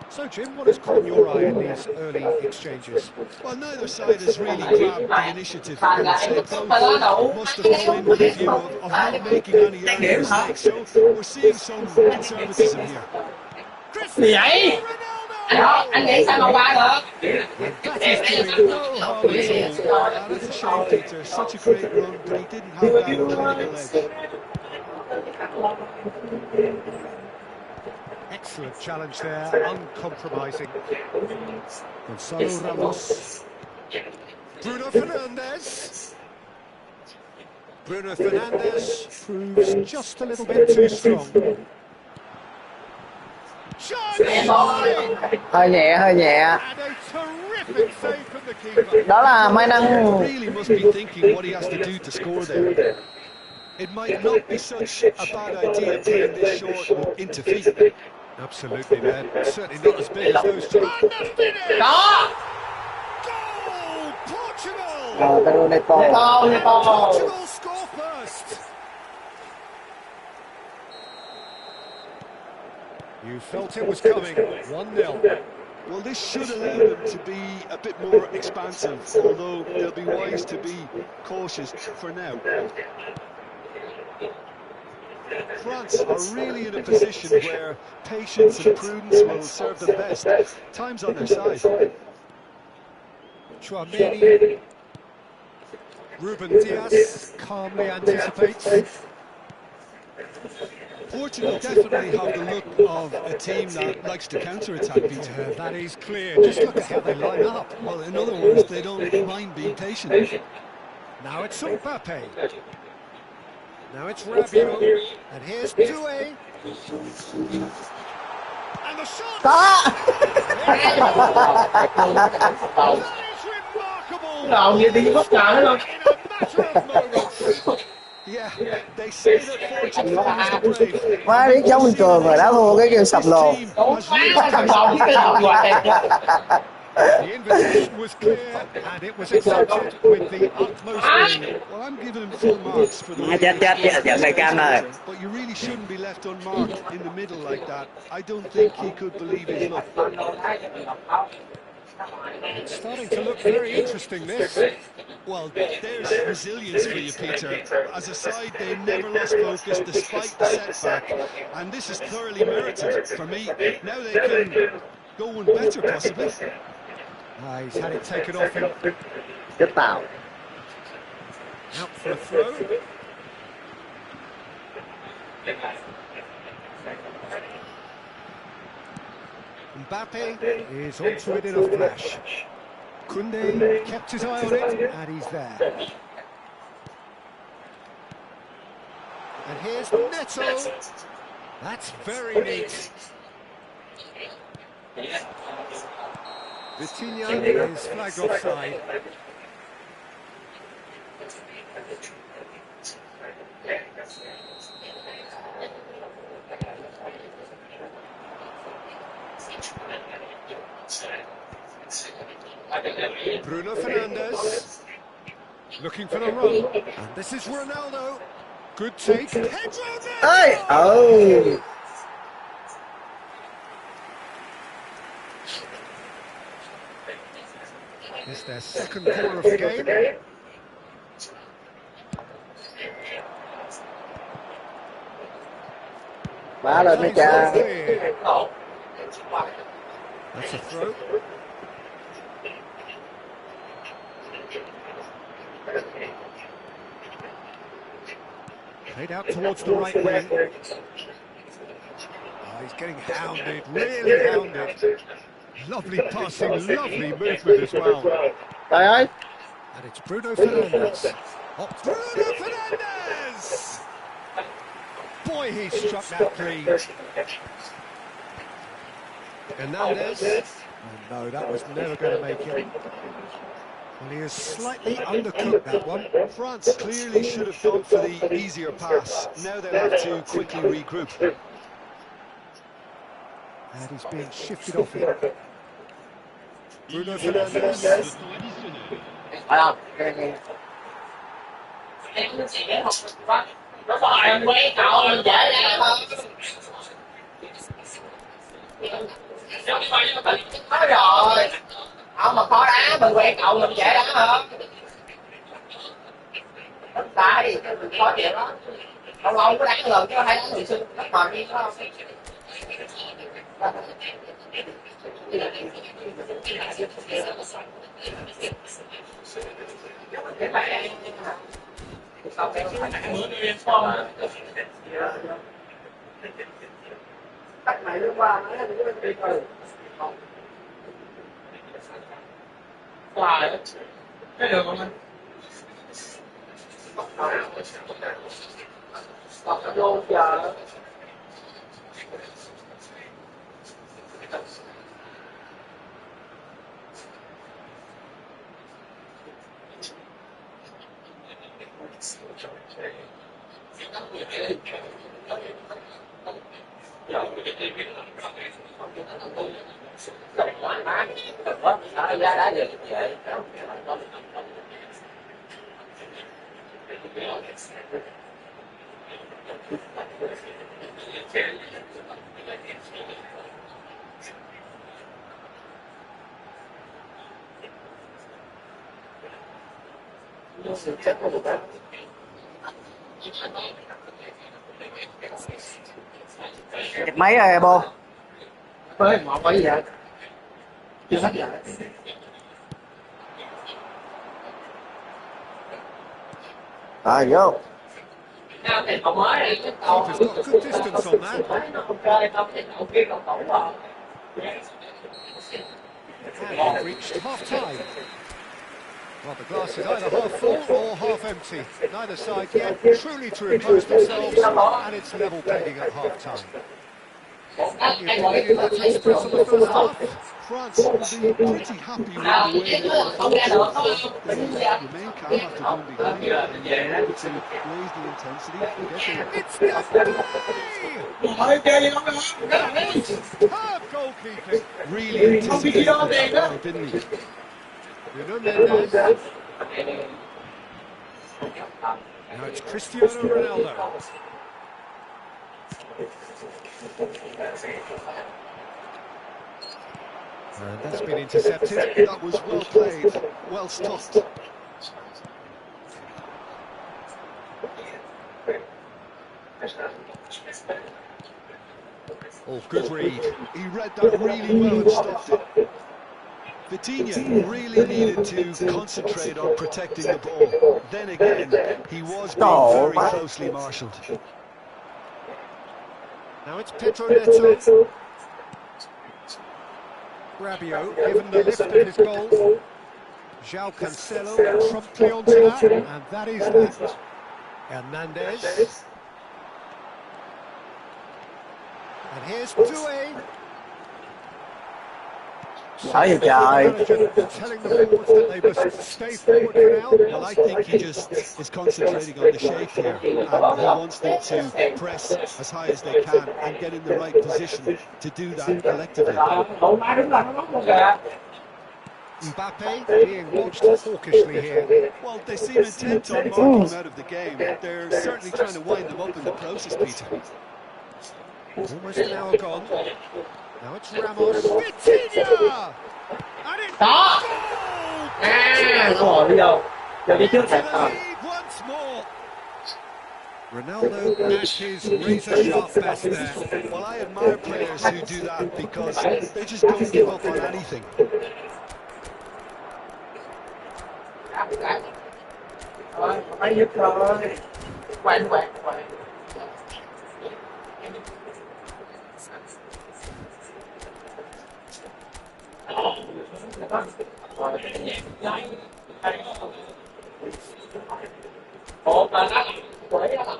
Speaker 5: So, Jim, what has caught your eye in these early exchanges?
Speaker 4: Well, neither side has really grabbed the initiative. I would say both must have gone in with a view of not making any early mistakes. So we're seeing some conservatism here.
Speaker 2: Gì vậy? Anh nghĩ sao mà qua được?
Speaker 5: That is doing no harm at all.
Speaker 4: That's a shame, Peter. Such a great run, but he didn't have that clinical edge.
Speaker 5: Excellent challenge there, uncompromising. Gonzalo Ramos. Bruno Fernandes. Bruno Fernandes proves just a little bit too strong.
Speaker 6: Hơi nhẹ, hơi nhẹ. Đó là Mai Năng.
Speaker 4: Really must be thinking what he has to do to score there. It might not be such a bad idea playing this short into feet.
Speaker 5: Absolutely, man. Certainly not as big as those two.
Speaker 2: Đó.
Speaker 5: Goal! Portugal! Portugal score first. You felt it was coming. 1-0.
Speaker 4: Well, this should allow them to be a bit more expansive, although they'll be wise to be cautious for now. France are really in a position where patience and prudence will serve them best. Time's on their side.
Speaker 5: Chouameni. Ruben Diaz calmly anticipates.
Speaker 4: Portugal definitely have the look of a team that likes to counter-attack, Peter.
Speaker 5: That is clear. Just look at how they line up.
Speaker 4: Well, in other words, they don't mind being patient.
Speaker 5: Now it's Mbappe. Now it's Rabiot. And here's Doué. And the shot! That is remarkable!
Speaker 2: Rồi, như đi bất ngờ luôn.
Speaker 5: In a matter of moments.
Speaker 4: Yeah, they say that fortune follows the brave.
Speaker 6: Má biết giống bình thường rồi, đã thua cái kêu sập lồ.
Speaker 2: Đúng quá, thằng bầu cái đầu hoài.
Speaker 5: The invitation was clear and it was accepted with the utmost will.
Speaker 4: Well, I'm giving him full marks for the way
Speaker 6: Chết, giận này cam rồi.
Speaker 4: but you really shouldn't be left unmarked in the middle like that. I don't think he could believe his luck.
Speaker 5: It's starting to look very interesting, this.
Speaker 4: Well, there's resilience for you, Peter. As a side, they never lost focus despite the setback, and this is thoroughly merited for me. Now they can go one better, possibly.
Speaker 5: He's had it taken off him.
Speaker 6: Chết tao.
Speaker 5: Out for a throw. Mbappe is onto it in a flash. Koundé kept his eye on it, and he's there. And here's Neto. That's very neat. Vitinha is flagged offside. Bruno Fernandes looking for the run, and this is Ronaldo. Good take.
Speaker 6: Ê, ừ.
Speaker 5: It's their second corner of the game.
Speaker 6: Má lên mấy cha.
Speaker 5: That's a throw. Played out towards the right wing. Oh, he's getting hounded, really hounded. Lovely passing, lovely movement as well.
Speaker 6: Trời ơi.
Speaker 5: And it's Bruno Fernandes. Oh, Bruno Fernandes! Boy, he struck that clean. Fernandes. Oh no, that was never going to make it. Well, he has slightly undercooked that one.
Speaker 4: France clearly should have gone for the easier pass. Now they'll have to quickly regroup.
Speaker 5: And he's being shifted off here. Bruno Fernandes.
Speaker 1: Phải không?
Speaker 2: Nó rồi, quay cậu mình dễ ra hơn. Nói rồi, ông mà khó đá mình quay cậu mình dễ đá hơn. Đất đai, mình khó chịu đó. Lâu lâu có đá lần chứ hay đá thường xuyên, rất mệt đi đó. Cách này nó qua nó đi từ qua cái đường của mình đọc vô giờ
Speaker 6: Chụp máy rồi Bô.
Speaker 1: Với một cái gì vậy? Chưa hết vậy.
Speaker 6: Rồi vô.
Speaker 5: Keeper's got good distance on that. And we've reached half-time. Well, the glass is either half full or half empty. Neither side yet truly to impose themselves, and it's level pegging at half-time. Any opinion on that express on the first half?
Speaker 4: France will be pretty happy with the way they remain calm after going behind and able to raise the intensity and get the
Speaker 5: Superb goalkeeping.
Speaker 4: really anticipated that, didn't he?
Speaker 5: Bruno Mendes. Now it's Cristiano Ronaldo. And that's been intercepted.
Speaker 4: That was well played, well stopped.
Speaker 5: Oh, good read.
Speaker 4: He read that really well and stopped it. Vitinha really needed to concentrate on protecting the ball. Then again, he was being very closely marshalled.
Speaker 5: Now it's Pedro Neto. Rabiot given the lift of his goal. João Cancelo promptly onto that, and that is that. Hernandez. And here's Doué.
Speaker 6: Trời trời.
Speaker 5: Telling the forwards that they must stay forward for now.
Speaker 4: Well, I think he just is concentrating on the shape here, and he wants them to press as high as they can and get in the right position to do that collectively.
Speaker 5: Mbappe being watched hawkishly here.
Speaker 4: Well, they seem intent on marking him out of the game. They're certainly trying to wind them up in the process, Peter.
Speaker 5: Almost an hour gone. Now it's Ramos. Vitinha! And it's
Speaker 1: Đó. Nó ngồi đi đâu? Giờ đi trước
Speaker 5: to the
Speaker 1: nè.
Speaker 5: lead once more. Ronaldo at his razor-sharp best there.
Speaker 4: Well, I admire players who do that because they just don't give up on anything.
Speaker 2: Phải giúp rồi. Quay. Một là nó quỷ nó lại.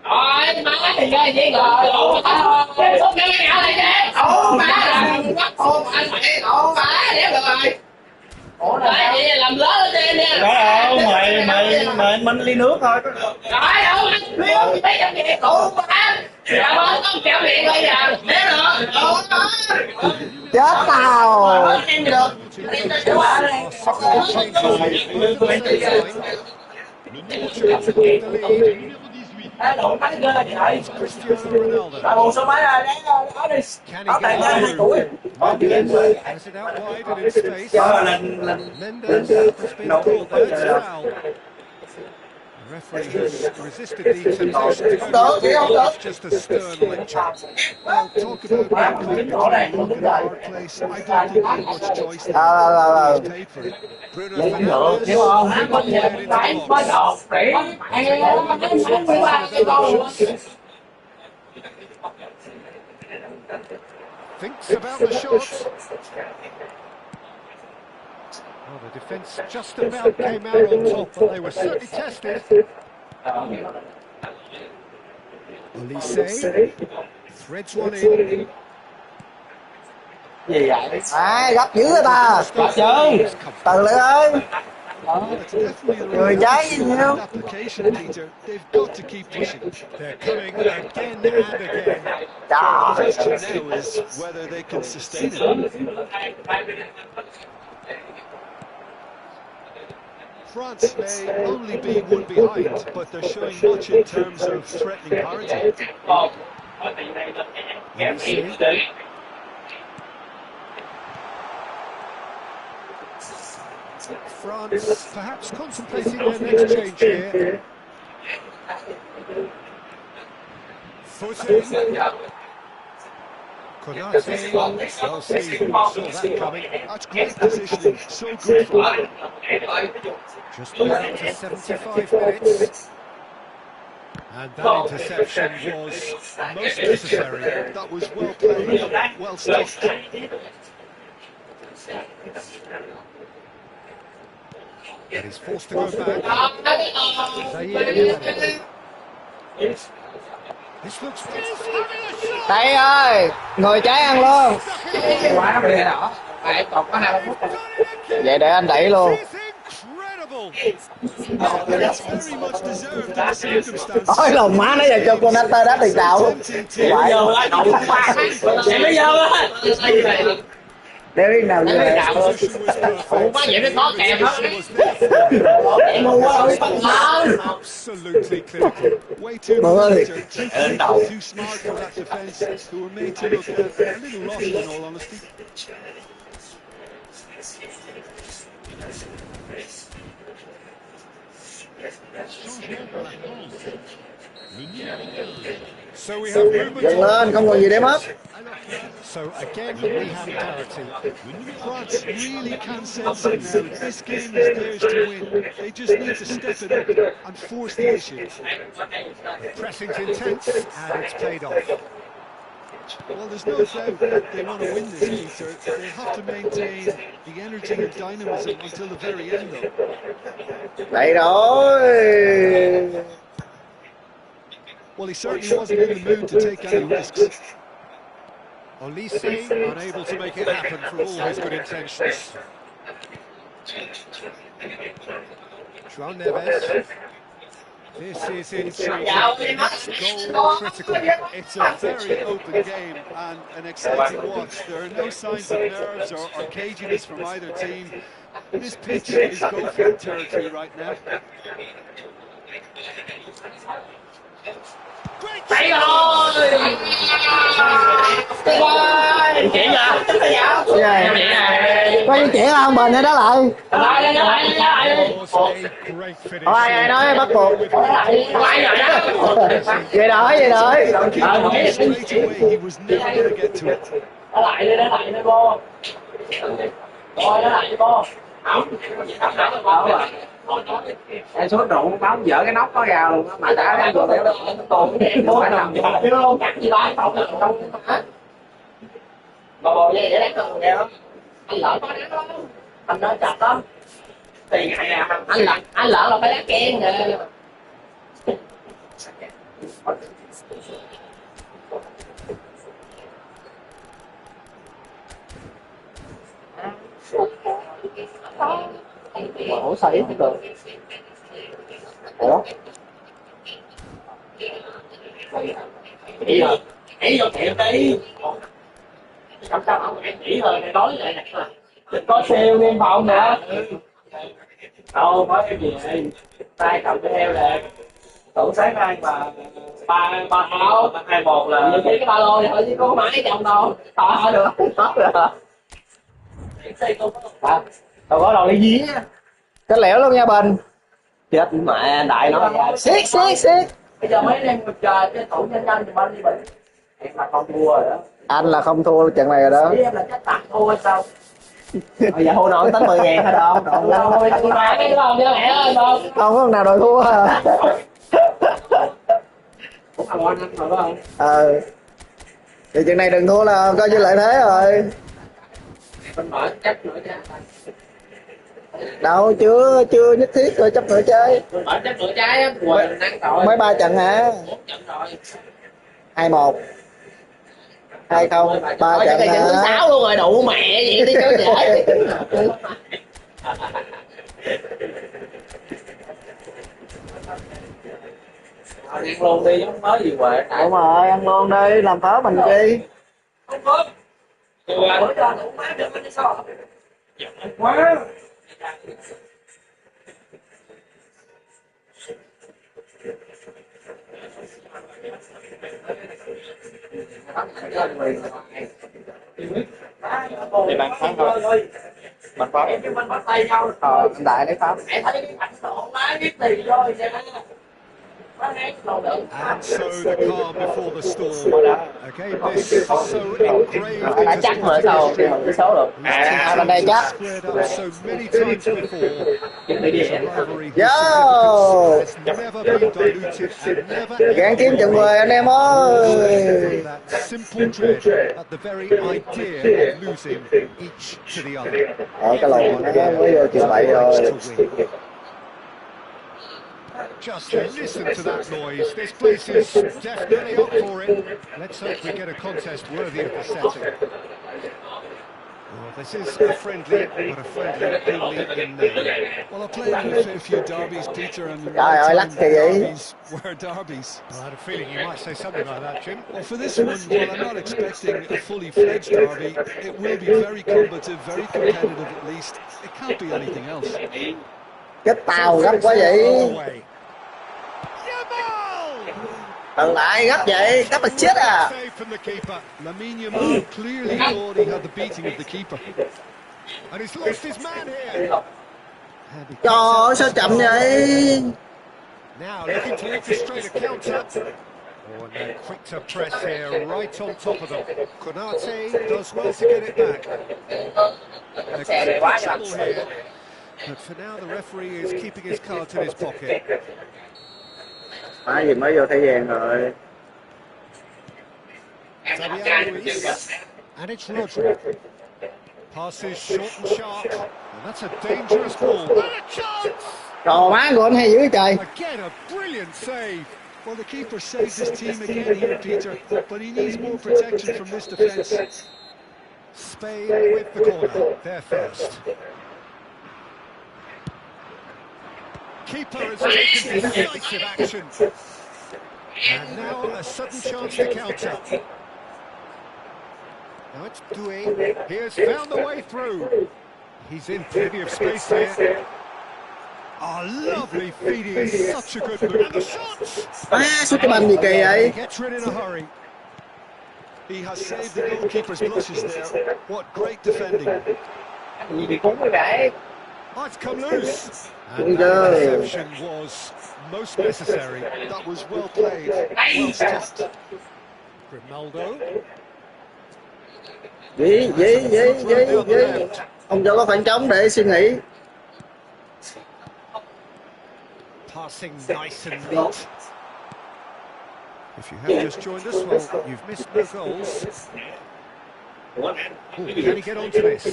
Speaker 2: Rồi, má thì ra vậy rồi. Ủa má cái số cái nhỏ này chứ. Ủa má là bắt hôn anh mày. Ủa má đéo được rồi. Ủa đấy vậy làm lớn lên trên nha.
Speaker 1: Đó mày mình ly nước thôi.
Speaker 2: Rồi đâu anh ly nước mấy trăm nghìn. Ủa má. Dạ bố có 100 nghìn thôi giờ. Đéo được. Ủa má.
Speaker 6: Chết tao.
Speaker 2: Em được. Đủ mấy ghê vậy. Tại bộ số mấy rồi đấy đó đi. Ở tại ra 2 tuổi.
Speaker 5: Has it out wide and in space.
Speaker 1: Cho là
Speaker 5: Mendes has been called there. It's foul. The referee has resisted the temptation to go to it's just a stern lecture.
Speaker 4: Well, talk about being competent in a hard place. I don't think there's much choice there. He's paid for it.
Speaker 5: Bruno
Speaker 2: Được, hiểu không? Có về đánh có đột rỉ mẹ nó đánh qua cái con luôn.
Speaker 5: thinks about the shot. Well, the defence just about came out on top, but they were certainly tested. Olise threads one in.
Speaker 1: gì vậy?
Speaker 6: Gấp dữ rồi ta.
Speaker 1: Chơi.
Speaker 6: Từ lại ơi.
Speaker 4: It's definitely the
Speaker 6: Người
Speaker 4: right
Speaker 6: trái gì nhiêu?
Speaker 4: application, Peter. They've got to keep pushing.
Speaker 5: They're coming again and again.
Speaker 6: Trời.
Speaker 4: The question now is whether they can sustain it. France may only be one behind, but they're showing much in terms of threatening parity.
Speaker 5: France perhaps contemplating their next change here. Footing. Konate. Well, Steve saw that coming.
Speaker 4: That's great positioning, so good for them.
Speaker 5: Just up to 75 minutes. And that interception was most necessary.
Speaker 4: That was well played, well stopped.
Speaker 5: And he's forced to go back. This looks
Speaker 6: Đây ơi, người trái ăn luôn.
Speaker 2: Quá bị đỏ. Phải còn có 2 phút.
Speaker 6: Vậy để anh đẩy luôn.
Speaker 4: Very much deserved in the circumstances.
Speaker 6: Ôi lòng má nó giờ cho con anh ta đá tiền đạo luôn.
Speaker 1: Bây giờ lại đậu ba. Bây giờ á.
Speaker 6: Để biết nào như vậy.
Speaker 2: Ủa quá vậy nó có kèm hết. Em ngu quá không bắt lỡ.
Speaker 5: absolutely clinical.
Speaker 4: Way too
Speaker 6: Ơi.
Speaker 4: too smart for that defence, who were made to look a little lost in all honesty.
Speaker 5: So we have movement.
Speaker 6: Dừng lên, không còn gì để mất.
Speaker 5: So again we have parity.
Speaker 4: France really can sense it now. This game is theirs to win. They just need to step it up and force the issue.
Speaker 5: Pressing's intense and it's paid off.
Speaker 4: Well, there's no doubt that they want to win this, Peter. They have to maintain the energy and dynamism until the very end, though.
Speaker 6: Đây rồi.
Speaker 4: Well, he certainly wasn't in the mood to take any risks.
Speaker 5: Olise unable to make it happen for all his good intentions. João Neves. This is intriguing. That's goal critical.
Speaker 4: It's a very open game and an exciting watch. There are no signs of nerves or caginess from either team. This pitch is go-for territory right now.
Speaker 2: Chạy rồi. Tuyệt vời. ơi, chuyện à? Cái gì vậy?
Speaker 6: Có những chuyện không bền hay đó lại. Ai nói bắt buộc. Về đổi, về đổi.
Speaker 4: Straight away, he was never going to get to it.
Speaker 2: Nó lại đi cô. Rồi nó lại đi cô. Không.
Speaker 1: Em số rượu bóng dở cái nóc có ra luôn á, mà đã rồi nó tồn nó phải nằm
Speaker 2: Vô cắt gì đó không hả? Bò vậy để đánh con nghe không? Anh lỡ có đánh không? Anh nói chặt lắm. Tiền anh lỡ là phải đánh khen nè.
Speaker 6: Ủa sao yếu không được? Ủa?
Speaker 2: Nghĩ vô thiệt đi. Sao không nghĩ rồi này nói lại nè. Có sale game phòng nữa. Đâu có cái gì vậy? Tay cầm cái heo nè. Tưởng sáng nay mà ba áo 21 là nhiều khi cái ba lô này thôi chứ có máy trong đâu. Thôi được. Hết rồi.
Speaker 6: Đâu có đồ đi dí á. Cái lẻo luôn nha Bình. Chết mẹ đại nó ra. Siết.
Speaker 2: Bây giờ mấy anh em ngược trời cái tủ nhanh thì bên đi Bình. Em là không thua rồi đó.
Speaker 6: Anh là không thua trận này rồi đó.
Speaker 2: Em là chắc tặng thua hay sao?
Speaker 6: Bây giờ hô nổi tính 10.000 thôi đâu.
Speaker 2: Rồi, mà cái lòng cho mẹ ơi không?
Speaker 6: Không có con nào đòi thua à.
Speaker 2: Cũng là ngon anh mà phải
Speaker 6: Ờ. Thì trận này đừng thua là coi như lợi thế rồi.
Speaker 2: Mình mở chắc nữa nha.
Speaker 6: Đâu chưa nhất thiết rồi chấp nữa chơi.
Speaker 2: Mình mở chắc nữa trái á, quên nắng rồi.
Speaker 6: Mới 3 trận hả?
Speaker 2: 4 trận rồi.
Speaker 6: 2-1. 2-0, 3 trận
Speaker 2: hả? Thứ 6 luôn rồi, đụ mẹ vậy đi cho dễ.
Speaker 1: ăn luôn đi giống mới gì vậy.
Speaker 6: Đúng rồi, ăn luôn đi, làm pháo mình chi.
Speaker 2: Không có. Bữa giờ đủ má được anh đi sao? Quá.
Speaker 1: Thì bạn phá thôi. Bạn phá.
Speaker 2: Em với mình bắt tay nhau.
Speaker 6: Anh Đại lấy pháo.
Speaker 2: Em thấy cái cảnh độ má biết tiền rồi xem.
Speaker 5: And so the calm before the storm. A game this so engraved
Speaker 6: Đã
Speaker 5: into
Speaker 6: chắc mà sao thì mình cái số được. Bên đây chắc.
Speaker 5: squared up so many times before. Rivalry
Speaker 6: Yo!
Speaker 5: has never been diluted and never
Speaker 6: Gán kiếm trận 10 anh em ơi.
Speaker 5: that simple dread at the very idea of losing each to the other.
Speaker 6: Cái lồn nó mới vô chịu vậy rồi.
Speaker 5: Just listen to that noise. This place is definitely up for it. Let's hope we get a contest worthy of the setting. Well, this is a friendly, but a friendly only in name.
Speaker 4: Well, I played in a fair few derbies, Peter, and
Speaker 6: Trời ơi, lắc kì vậy.
Speaker 4: derbies were derbies.
Speaker 5: I had a feeling you might say something like that, Jim.
Speaker 4: Well, for this one, well, I'm not expecting a fully fledged derby. It will be very combative, very competitive at least. It can't be anything else.
Speaker 6: Chết tàu gấp quá vậy. Tận lại gấp vậy, gấp mà chết à.
Speaker 5: Save from the keeper.
Speaker 4: Lamine Yamal clearly thought he had the beating of the keeper.
Speaker 5: And he's lost his man here.
Speaker 6: Trời ơi, sao chậm vậy?
Speaker 5: Now looking to orchestrate a counter. Oh, and then quick to press here, right on top of them. Konate does well to get it back. They're keeping trouble here. But for now, the referee is keeping his cards in his pocket.
Speaker 6: Gì mới vô thấy vàng rồi.
Speaker 5: Fabian Ruiz. And it's Rodri. Passes short and sharp. And that's a dangerous ball. And a chance!
Speaker 6: Trời má của anh hay dữ trời.
Speaker 5: Again, a brilliant save.
Speaker 4: Well, the keeper saved his team again here, Peter, but he needs more protection from this defence.
Speaker 5: Spain with the corner. They're first. Keeper has taken decisive action. And now a sudden chance to counter. Now it's Doué. He has found the way through. He's in plenty of space here. Oh, lovely feeding is such a good move. And the shots!
Speaker 6: Má, sút cái banh gì kỳ vậy?
Speaker 5: Gets rid in a hurry.
Speaker 4: He has saved the goalkeeper's blushes there. What great defending.
Speaker 2: Gì bị cuốn với vậy?
Speaker 5: Oh, it's come loose.
Speaker 6: Ui
Speaker 5: And that
Speaker 6: giời.
Speaker 5: interception was most necessary.
Speaker 4: That was well played, well stopped.
Speaker 5: Grimaldo.
Speaker 6: Dí. Ông cho có khoảng trống để suy nghĩ.
Speaker 5: Passing nice and neat. If you have just joined us, well, you've missed no goals. Oh, can he get onto this?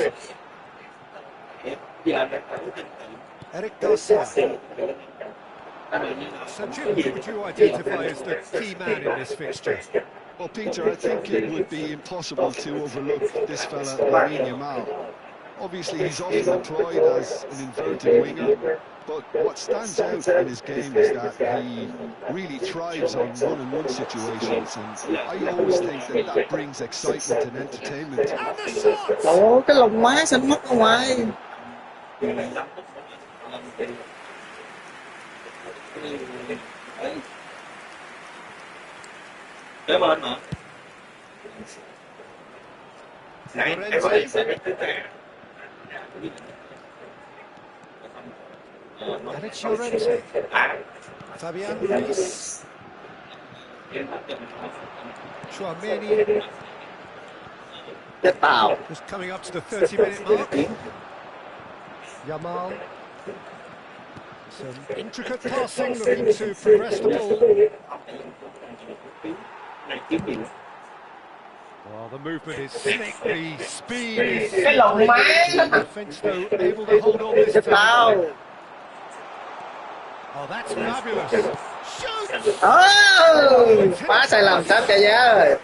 Speaker 5: Eric Garcia. So, Jim, who would you identify as the key man in this fixture?
Speaker 4: Well, Peter, I think it would be impossible to overlook this fella, Lamine Yamal. Obviously, he's often employed as an inverted winger, but what stands out in his game is that he really thrives on one-on-one situations, and I always think that that brings excitement and entertainment.
Speaker 5: And the shot!
Speaker 6: Ồ, cái lồng má xanh mất ở ngoài.
Speaker 1: Cảm ơn mà.
Speaker 5: And it's Llorente. Fabian Ruiz. Chouameni
Speaker 6: Chết tao.
Speaker 5: just coming up to the 30-minute mark. Yamal. Some intricate passing, looking to progress the ball. Well, the movement is slick, the speed is...
Speaker 2: Cái lồng má nó
Speaker 5: The defence, though, able to hold on this
Speaker 6: Chết
Speaker 5: time.
Speaker 6: tao.
Speaker 5: Oh, that's fabulous. Shoot!
Speaker 6: Phá sai lầm sắp chạy giá rồi.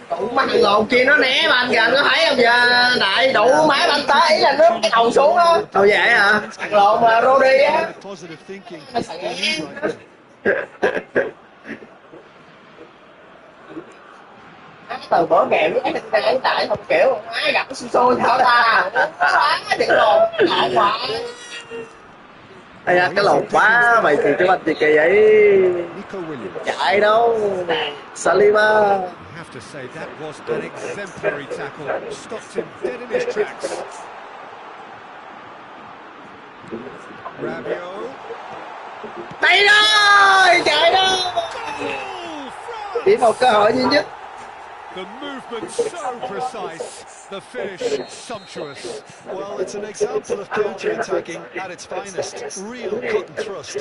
Speaker 2: Đủ má thằng lồn kia nó né mà anh kìa, anh có thấy không giờ? Đại đủ má anh tới, ý là nó cái đầu xuống á.
Speaker 6: Đâu vậy hả?
Speaker 2: Thằng lồn mà Rodi á.
Speaker 4: Positive thinking.
Speaker 2: Nó sợ nghe. Từ bữa kèm với cái thằng tại không kiểu má gặp cái xui sao ta. Quá điện lồn, lộn quá.
Speaker 6: Ây da, cái lồng quá mày thì cái banh gì kỳ vậy?
Speaker 5: Nico Williams.
Speaker 6: Chạy đâu? Saliba.
Speaker 5: I have to say that was an exemplary tackle. Stopped him dead in his tracks. Rabiot.
Speaker 6: Đây rồi, chạy đâu?
Speaker 5: Goal!
Speaker 6: Chỉ một cơ hội duy nhất.
Speaker 5: The movement so precise, the finish sumptuous.
Speaker 4: Well, it's an example of counter-attacking at its finest. Real cut and thrust.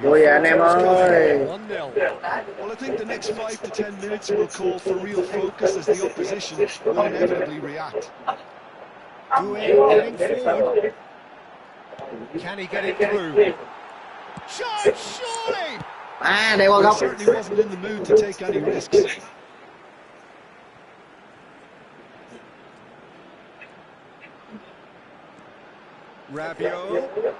Speaker 6: Vui à anh em ơi.
Speaker 5: 1-0.
Speaker 4: Well, I think the next 5 to 10 minutes will call for real focus as the opposition will inevitably react.
Speaker 5: Doué getting forward. Can he get it through? Shot, surely!
Speaker 6: À, đây qua
Speaker 4: He
Speaker 6: góc.
Speaker 4: certainly wasn't in the mood to take any risks.
Speaker 5: Rabiot.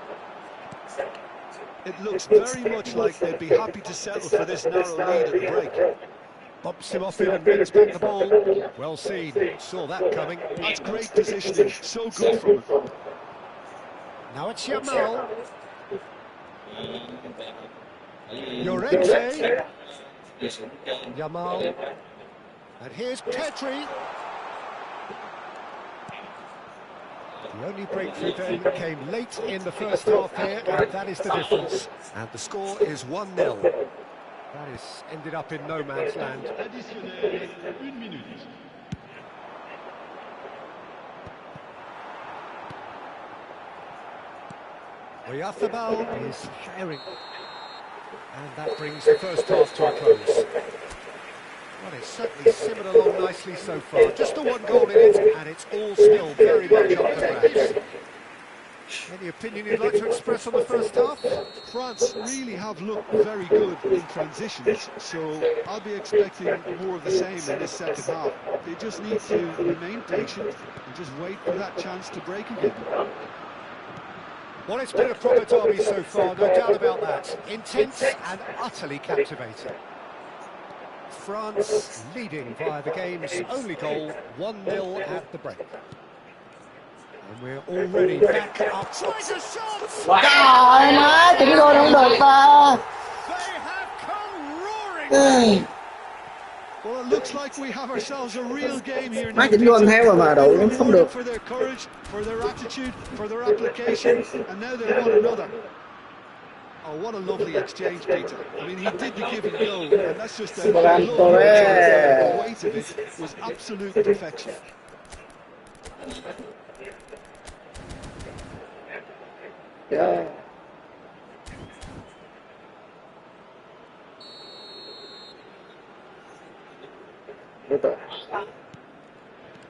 Speaker 4: It looks very much like they'd be happy to settle for this narrow lead at the break.
Speaker 5: Bumps him off it and wins back the ball. Well seen, saw that coming.
Speaker 4: That's great positioning, so good from him.
Speaker 5: Now it's Yamal. Llorente. Yamal. And here's Pedri. The only breakthrough then came late in the first half here, and that is the difference. And the score is 1-0. That is ended up in no man's land. Oyarzábal is sharing. And that brings the first half to a close. Well, it's certainly simmered along nicely so far. Just the one goal in it, and it's all still very much up for grabs. Any opinion you'd like to express on the first half?
Speaker 4: France really have looked very good in transitions, so I'll be expecting more of the same in this second half. They just need to remain patient and just wait for that chance to break again.
Speaker 5: Well, it's been a proper derby so far, no doubt about that. Intense and utterly captivating. France leading via the game's only goal, 1-0 at the break. And we're already back up. Tries a shot!
Speaker 6: Trời má, chỉnh đôi không được ta.
Speaker 5: They have come roaring.
Speaker 4: Well, it looks like we have ourselves a real game here
Speaker 6: Má
Speaker 4: now,
Speaker 6: chỉnh vô anh
Speaker 4: Peter.
Speaker 6: theo mà
Speaker 4: They
Speaker 6: đủ
Speaker 4: were
Speaker 6: không được.
Speaker 4: rewarded for their courage, for their attitude, for their application, and now they want another. Oh, what a lovely exchange, Peter. I mean, he did the give and go, and that's just a
Speaker 6: Ferran
Speaker 4: lovely
Speaker 6: Torres.
Speaker 4: the weight of it was absolute perfection.
Speaker 6: Yeah.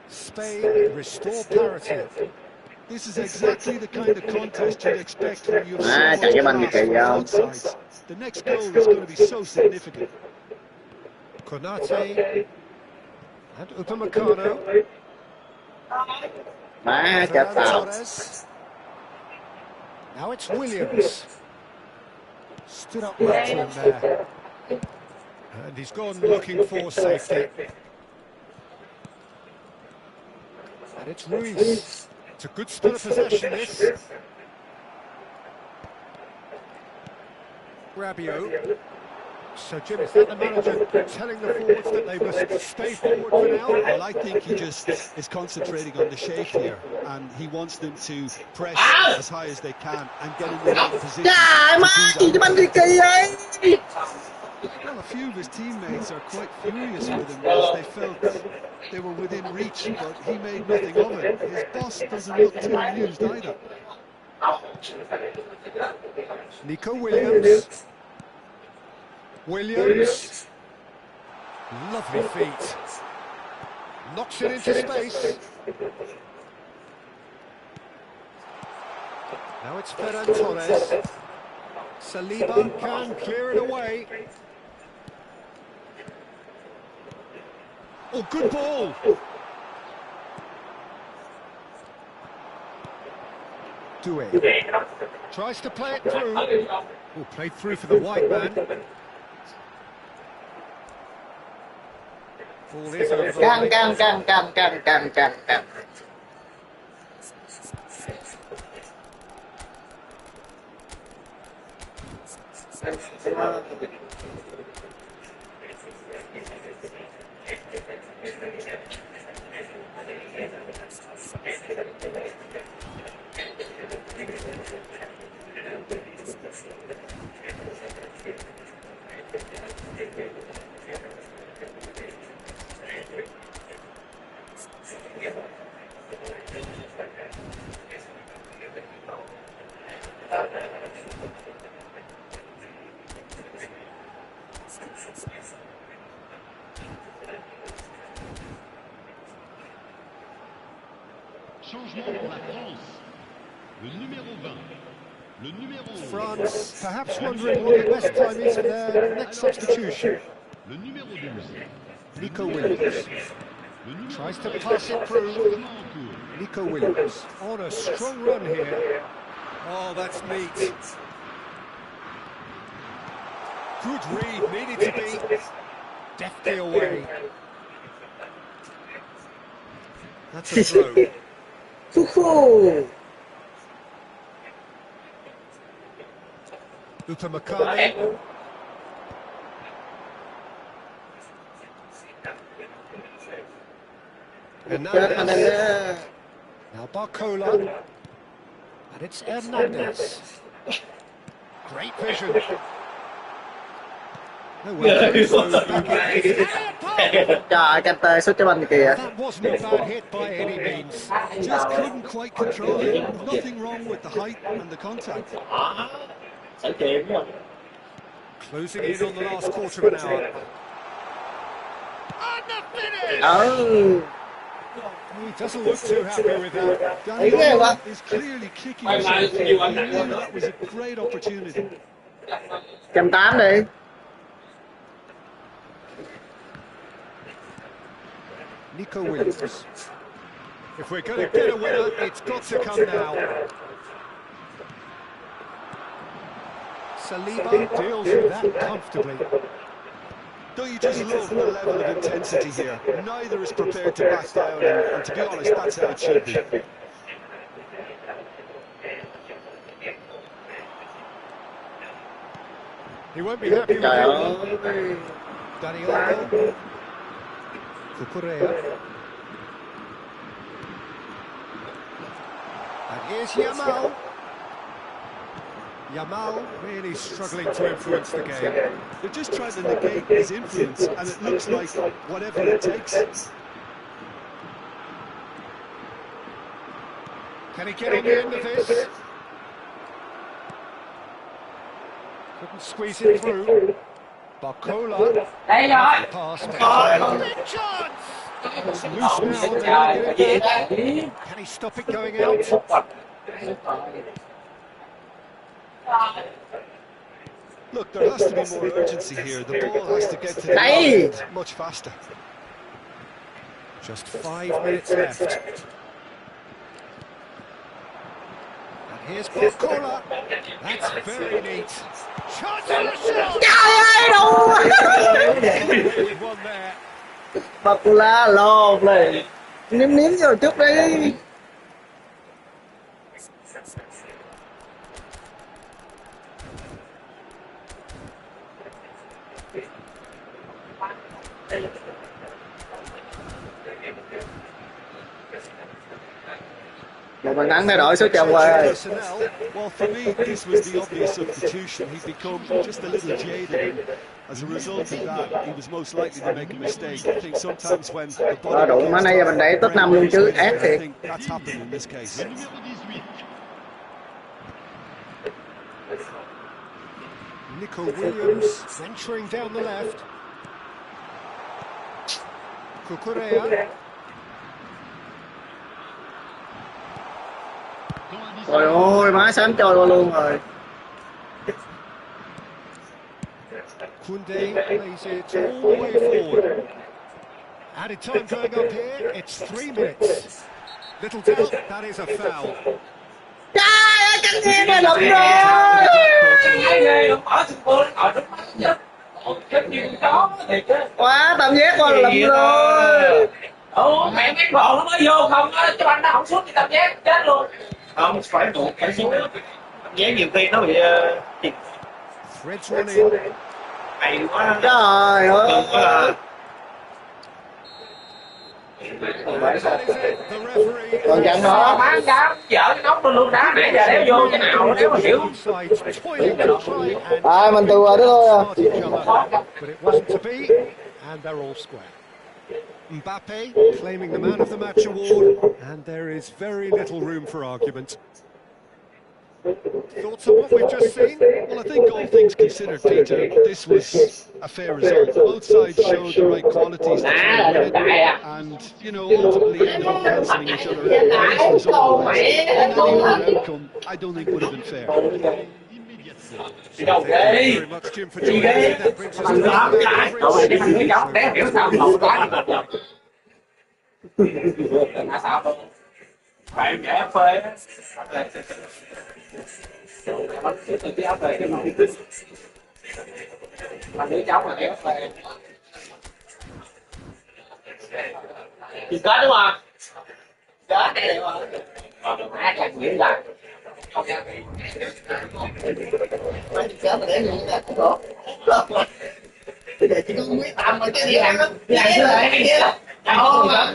Speaker 4: Spain restore parity. This is exactly the kind of contest you'd expect when you have so much
Speaker 6: chạy cái banh
Speaker 4: class
Speaker 6: kìa
Speaker 4: from
Speaker 6: không?
Speaker 4: both sides. The next goal is going to be so significant.
Speaker 5: Konate and Upamecano.
Speaker 6: Má chết
Speaker 5: Ferran
Speaker 6: tao.
Speaker 5: Torres. Now it's Williams. Stood up well to him there. And he's gone looking for safety. And it's Ruiz. It's a good spell of possession, this. Rabiot. So, Jim, is that the manager telling the forwards that they must stay forward for now?
Speaker 4: Well, I think he just is concentrating on the shape here, and he wants them to press as high as they can and get in the right position.
Speaker 6: Trời má, gì cái banh gì kỳ vậy?
Speaker 4: Well, a few of his teammates are quite furious with him as they felt they were within reach, but he made nothing of it. His boss doesn't look too amused either.
Speaker 5: Nico Williams. Williams. Lovely feet. Knocks it into space. Now it's Ferran Torres. Saliba can clear it away. Oh, good ball. Doué. Tries to play it through. Oh, played through for the white man. Ball is over the line.
Speaker 6: Căng.
Speaker 3: Changement pour la France. Le numéro 20. Le numéro 11.
Speaker 5: France perhaps wondering what the best time is for their next substitution.
Speaker 3: Le numéro 12.
Speaker 5: Nico Williams
Speaker 3: Le numéro
Speaker 5: tries to
Speaker 3: 13.
Speaker 5: pass it through.
Speaker 3: Changement en cours.
Speaker 5: Nico Williams on a strong run here. Oh, that's neat. Good read, needed to be deftly away. That's a throw. Upamecano. Hernandez. Now Barcola. And it's Hernandez. Great vision. No way.
Speaker 6: Trời, Kante xuất cái banh kìa.
Speaker 5: That wasn't a bad hit by any means.
Speaker 4: Just couldn't quite control it. Nothing wrong with the height and the contact.
Speaker 1: Sẵn kèm đúng không?
Speaker 5: Closing in on the last quarter of an hour.
Speaker 3: And the finish!
Speaker 6: Ừ.
Speaker 5: He doesn't look too happy with that.
Speaker 4: Danny
Speaker 6: ghê quá.
Speaker 4: Olmo is clearly kicking himself. He knew that was a great opportunity.
Speaker 6: 180 đi.
Speaker 5: Nico Williams. If we're going to get a winner, it's got to come now. Saliba deals with that comfortably.
Speaker 4: Don't you just love the level of intensity here? Neither is prepared to back down, and to be honest, that's how it should be.
Speaker 5: He won't be happy with
Speaker 6: Trời
Speaker 5: that one.
Speaker 6: ơi.
Speaker 5: Danny Olmo. Cucurella. And here's Yamal. Yamal really struggling to influence the game.
Speaker 4: They're just trying to negate his influence, and it looks like whatever it takes.
Speaker 5: Can he get on the end of this? Couldn't squeeze it through. Barcola.
Speaker 2: Đây rồi.
Speaker 5: Pass.
Speaker 3: Big chance!
Speaker 5: It's loose now. And they're getting it back. Can he stop it going out?
Speaker 4: Look, there has to be more urgency here. The ball has to get to the
Speaker 6: Đấy.
Speaker 4: end much faster.
Speaker 5: Just 5 minutes left. And here's Barcola. That's very neat.
Speaker 3: Chance for a shot!
Speaker 6: Trời ơi, đâu.
Speaker 5: One there.
Speaker 6: Bakula lồn này. Nếm vô chút đi. Một bàn thắng thay đổi số chồng rồi.
Speaker 4: Well, for me, this was the obvious substitution. He'd become just a little jaded, and as a result of that, he was most likely to make a mistake. I think sometimes when the body
Speaker 6: Đụng mà nãy giờ mình đẩy top 5 luôn chứ, ác
Speaker 4: I
Speaker 6: thiệt.
Speaker 4: think that's happened in this case.
Speaker 5: Nico Williams venturing down the left. Cucurella.
Speaker 6: Trời ơi, má sớm trôi qua luôn rồi.
Speaker 5: Koundé plays it all the way forward. Added time going up here, it's 3 minutes. Little doubt, that is a foul.
Speaker 6: Trời ơi, cánh nghe này lụm rồi.
Speaker 2: Ai ghê luôn, ở sân cô nó ngồi trước mắt chứ. Chết như con chó thiệt á.
Speaker 6: Quá, tạm giác qua lụm rồi.
Speaker 2: Mẹ mấy gòn nó mới vô không á, chứ anh nó không sút thì tạm giác chết luôn.
Speaker 1: Không phải một cái xuống vé nhiều khi nó bị
Speaker 5: Threads one in.
Speaker 1: hay quá.
Speaker 6: Trời ơi.
Speaker 5: That is it, the referee.
Speaker 6: Còn trận đó.
Speaker 2: Má đá vợ cái nóc luôn đá nãy giờ đéo vô cái nào đéo mà hiểu.
Speaker 5: Both sides toiling to try and
Speaker 6: À, mình từ rồi đó thôi.
Speaker 5: start each other, but it wasn't to be, and they're all square. Mbappe claiming the man of the match award, and there is very little room for argument. Thoughts on what we've just seen?
Speaker 4: Well, I think all things considered, Peter, this was a fair result. Both sides showed the right qualities to try and win it, and, you know, ultimately ended up cancelling each other out. The result was, any other outcome, I don't think would have been fair.
Speaker 2: Đâu ghê.
Speaker 5: Very much, Jim, for joining me. That brings us to
Speaker 2: Mình
Speaker 5: the
Speaker 2: làm
Speaker 5: end
Speaker 2: lại.
Speaker 5: of
Speaker 2: Cậu này đi
Speaker 5: coverage.
Speaker 2: cái chó đéo hiểu sao không đá được. Là sao đâu. Phải dễ phê á. Mình cứ từ cái áp về cái màu. Mà đứa cháu mà kéo về. Thì có đúng không? Có đây đúng không? Má càng nghĩ là
Speaker 6: Mới chớ mà để gì là cũng tốt. Bây giờ chỉ có quyết tâm thôi chứ đi làm chứ lại kia.
Speaker 2: đâu mà.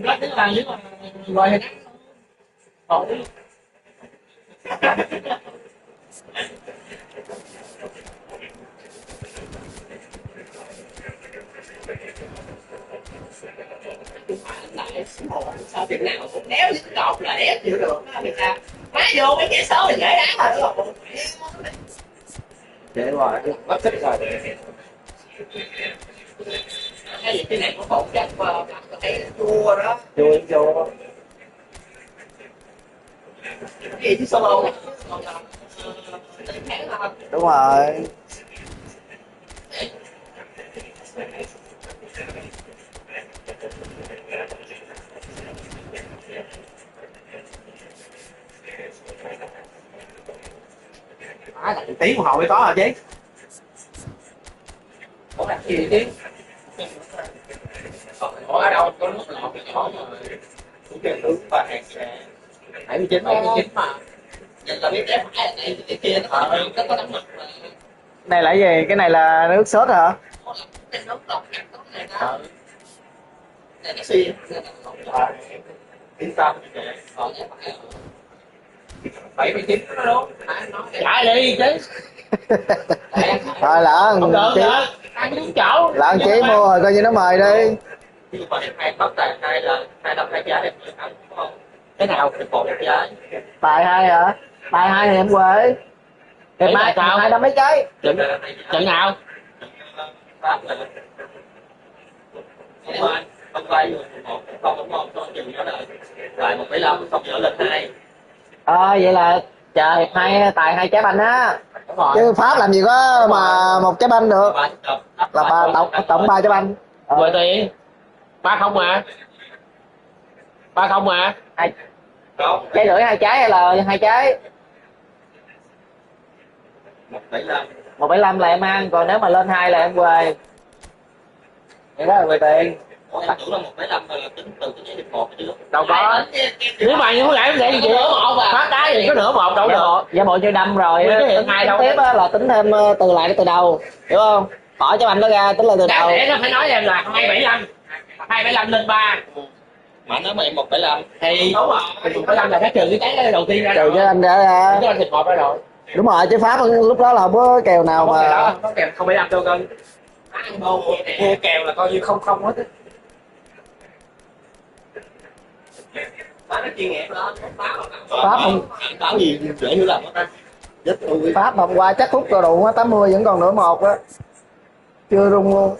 Speaker 1: Rất là nếu mà ngoài hình ổn.
Speaker 2: Sao việc nào cũng đéo dính cột là đéo chịu được đó người ta. Má vô mấy cái số thì dễ đá rồi đó.
Speaker 1: Để rồi, mất thích rồi.
Speaker 2: Cái gì cái này cũng không chắc mà thấy chua đó.
Speaker 1: Chua.
Speaker 2: Cái gì chứ solo.
Speaker 6: Đúng rồi.
Speaker 1: Má là tiếng đồng hồ mới có hả chứ?
Speaker 2: Ủa đặt gì chứ? Ở đâu có lúc lọt cái nhỏ mà cũng kêu tướng và hàng 79 mà. Nhìn là biết trái phải là này cái kia nó có đóng mặt mà.
Speaker 6: Này là gì? Cái này là nước sốt hả?
Speaker 2: Cái Đúng rồi, đúng này đó. Này cái xuyên.
Speaker 1: Yên tâm. 79 nó đúng.
Speaker 2: Chạy đi chứ.
Speaker 6: Thôi lỡ
Speaker 2: Không được
Speaker 6: chí,
Speaker 2: được. Ăn đúng chỗ.
Speaker 6: lỡ chí mua rồi coi như nó mời đi.
Speaker 1: Nhưng mà hai bắt tài hai là 2 năm 2 trái đúng không? Cái nào thì một trái.
Speaker 6: Tài 2 hả? Tài 2 thì em quê. Hiệp mai
Speaker 2: sao?
Speaker 6: 2 năm mấy trái.
Speaker 2: Trận nào?
Speaker 1: Pháp là không quay một không cho chừng nó lại 1,5 xong trở lên 2.
Speaker 6: Vậy là chờ hiệp 2 tài 2 trái banh á.
Speaker 2: Đúng rồi.
Speaker 6: Chứ Pháp làm gì có mà 1 trái banh được. Là tổng 3 trái banh.
Speaker 2: Mười tiền 3-0 mà. 3-0 mà.
Speaker 6: Trái rưỡi 2 trái hay là 2 trái?
Speaker 1: 1,5.
Speaker 6: 1,5 là em ăn, còn nếu mà lên 2 là em quê. Vậy đó là quê tiền.
Speaker 1: Em tưởng là 1,5 là tính từ cái hiệp 1 chứ.
Speaker 2: Đâu có. Nếu mà như lại để gì nửa một à. Phát đá thì có nửa một đâu được.
Speaker 6: Giả bộ như đâm rồi
Speaker 2: Cái
Speaker 6: á,
Speaker 2: hiệp
Speaker 6: tính
Speaker 2: 2 đâu.
Speaker 6: tiếp á là tính thêm từ lại từ đầu, hiểu không? Bỏ trái banh nó ra tính là từ đầu.
Speaker 2: Để nó phải nói em là 2,75. 2,5 lên 3.
Speaker 1: Mà nó mà em 1,5
Speaker 2: Thì đúng rồi. 1,5 là cái trừ cái trái đầu tiên ra
Speaker 6: Trừ
Speaker 2: rồi.
Speaker 6: cái anh ra.
Speaker 2: Cái thịt một ra rồi.
Speaker 6: Đúng rồi, chứ Pháp lúc đó là không có kèo nào mà.
Speaker 2: Có kèo 0,5 đâu cân. Mua kèo là coi như không hết á.
Speaker 1: nó chuyên nghiệp đó.
Speaker 6: Pháp không.
Speaker 1: Báo gì dễ hiểu lầm á.
Speaker 6: Pháp hôm qua chắc phút cầu đủ 80 vẫn còn nửa một á. Chưa rung luôn.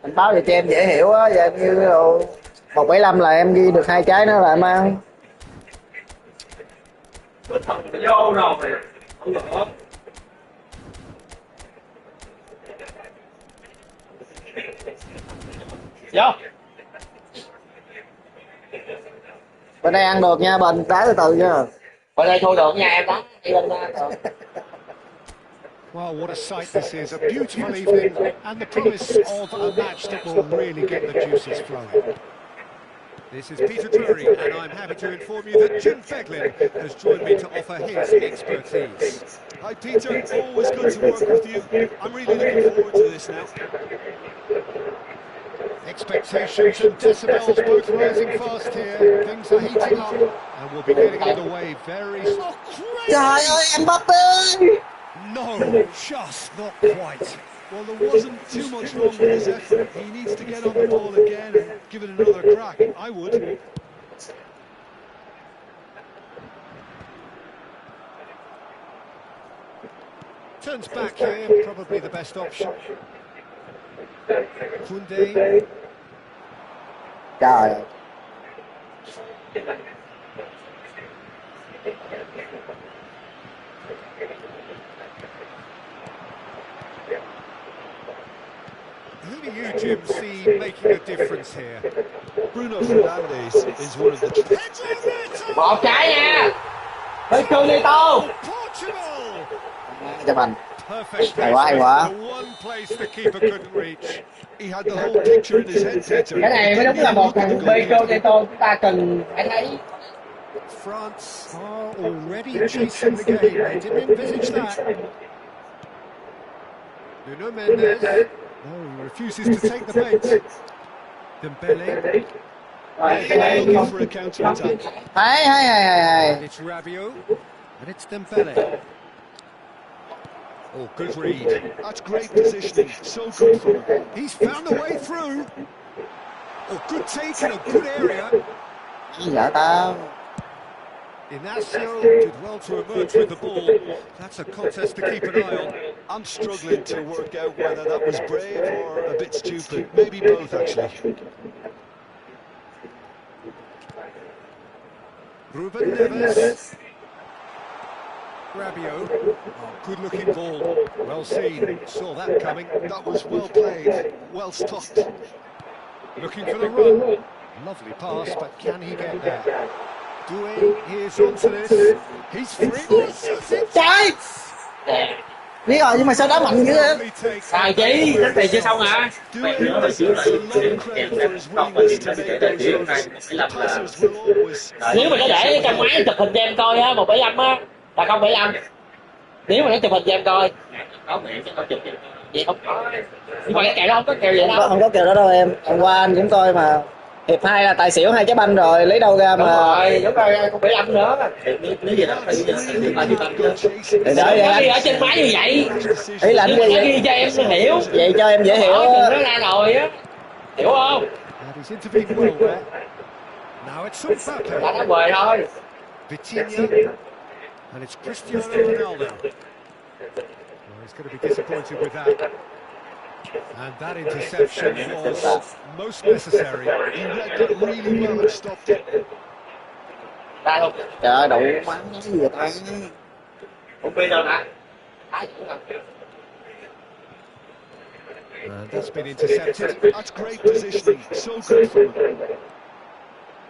Speaker 6: Anh báo về cho em dễ hiểu á, giờ em như đồ 1,75 là em ghi được 2 trái nữa là em ăn.
Speaker 1: Vô rồi. Không được.
Speaker 2: Vô.
Speaker 6: Bên đây ăn được nha, Bình đá từ từ nha.
Speaker 2: Bên đây thua được nha em đó. Đi bên đó.
Speaker 5: Well, what a sight this is, a beautiful evening and the promise of a match that will really get the juices flowing. This is Peter Drury and I'm happy to inform you that Jim Beglin has joined me to offer his expertise.
Speaker 4: Hi Peter, always good to work with you. I'm really looking forward to this now.
Speaker 5: Expectations and decibels both rising fast here. Things are heating up and we'll be getting underway very soon.
Speaker 6: Trời ơi, Mbappé!
Speaker 5: No, just not quite.
Speaker 4: Well, there wasn't too much wrong with his effort. He needs to get on the ball again and give it another crack. I would.
Speaker 5: Turns back here, probably the best option. Koundé.
Speaker 6: Trời ơi.
Speaker 5: Who do you, Jim, see making a difference here?
Speaker 4: Bruno Fernandes is one of the...
Speaker 2: Một trái nha. Bên cương đi tô.
Speaker 5: Portugal!
Speaker 6: Cho mình.
Speaker 5: Perfect
Speaker 6: Hay quá, hay quá.
Speaker 5: the one place the keeper couldn't reach.
Speaker 4: He had the whole picture in his head, Peter.
Speaker 2: Cái này mới đúng là một thằng Pedro de tô chúng ta cần phải thấy.
Speaker 5: France are already chasing the game. They didn't envisage that. Nuno Mendes. No, he refuses to take the bait. Dembele.
Speaker 4: Looking for a counter-attack.
Speaker 6: Hay.
Speaker 5: And it's Rabiot. And it's Dembele. Oh, good read.
Speaker 4: That's great positioning. So good from him.
Speaker 5: He's found a way through. Oh, good take in a good area.
Speaker 6: Dạ tao.
Speaker 5: Inacio did well to emerge with the ball. That's a contest to keep an eye on.
Speaker 4: I'm struggling to work out whether that was brave or a bit stupid. Maybe both, actually.
Speaker 5: Ruben Neves. Rabiot. Oh, good-looking ball. Well seen. Saw that coming.
Speaker 4: That was well played. Well stopped.
Speaker 5: Looking for the run. Lovely pass, but can he get there? Doué is onto this. He's free.
Speaker 6: Trái! Biết rồi nhưng mà sao đá mạnh dữ á.
Speaker 2: Sao chí, tính tiền chưa xong hả?
Speaker 1: Mẹ nữa là xíu
Speaker 4: There's a lot of credit for his willingness to make those runs. Passers will always
Speaker 2: Nếu mà nó để trong máy chụp hình cho em coi á, 1,75 á, là 0,5. Nếu mà nó chụp hình cho em coi.
Speaker 1: có mẹ chứ không chụp
Speaker 2: Vậy không có. Nhưng mà cái kèo đó không có kèo vậy đâu.
Speaker 6: không có kèo đó đâu em. Hôm qua anh cũng coi mà. Hiệp 2 là tài xỉu 2 trái banh rồi, lấy đâu ra
Speaker 2: Đúng
Speaker 6: mà.
Speaker 2: rồi, đúng rồi, 0,5 nữa.
Speaker 1: nếu gì đó phải đi bằng chứ.
Speaker 6: Thì đó
Speaker 2: Sao
Speaker 6: vậy
Speaker 2: có ghi ở
Speaker 6: anh.
Speaker 2: trên máy như vậy?
Speaker 6: Ý là anh
Speaker 2: Nhưng mà nó
Speaker 6: vậy.
Speaker 2: ghi cho em hiểu.
Speaker 6: Vậy cho em dễ hiểu
Speaker 2: Đó,
Speaker 6: á.
Speaker 2: chừng nó ra rồi á. Hiểu không?
Speaker 5: And he's intervened well there. Now it's Mbappe.
Speaker 2: Là nó bời thôi.
Speaker 5: Vitinha. And it's Cristiano Ronaldo. Well, he's going to be disappointed with that. And that interception was most necessary.
Speaker 4: He read that really well and stopped it.
Speaker 2: Ra luôn.
Speaker 6: Trời ơi, đậu mắm cái gì vậy ta?
Speaker 2: Không biết đâu nè.
Speaker 5: And that's been intercepted.
Speaker 4: That's great positioning. So good from him.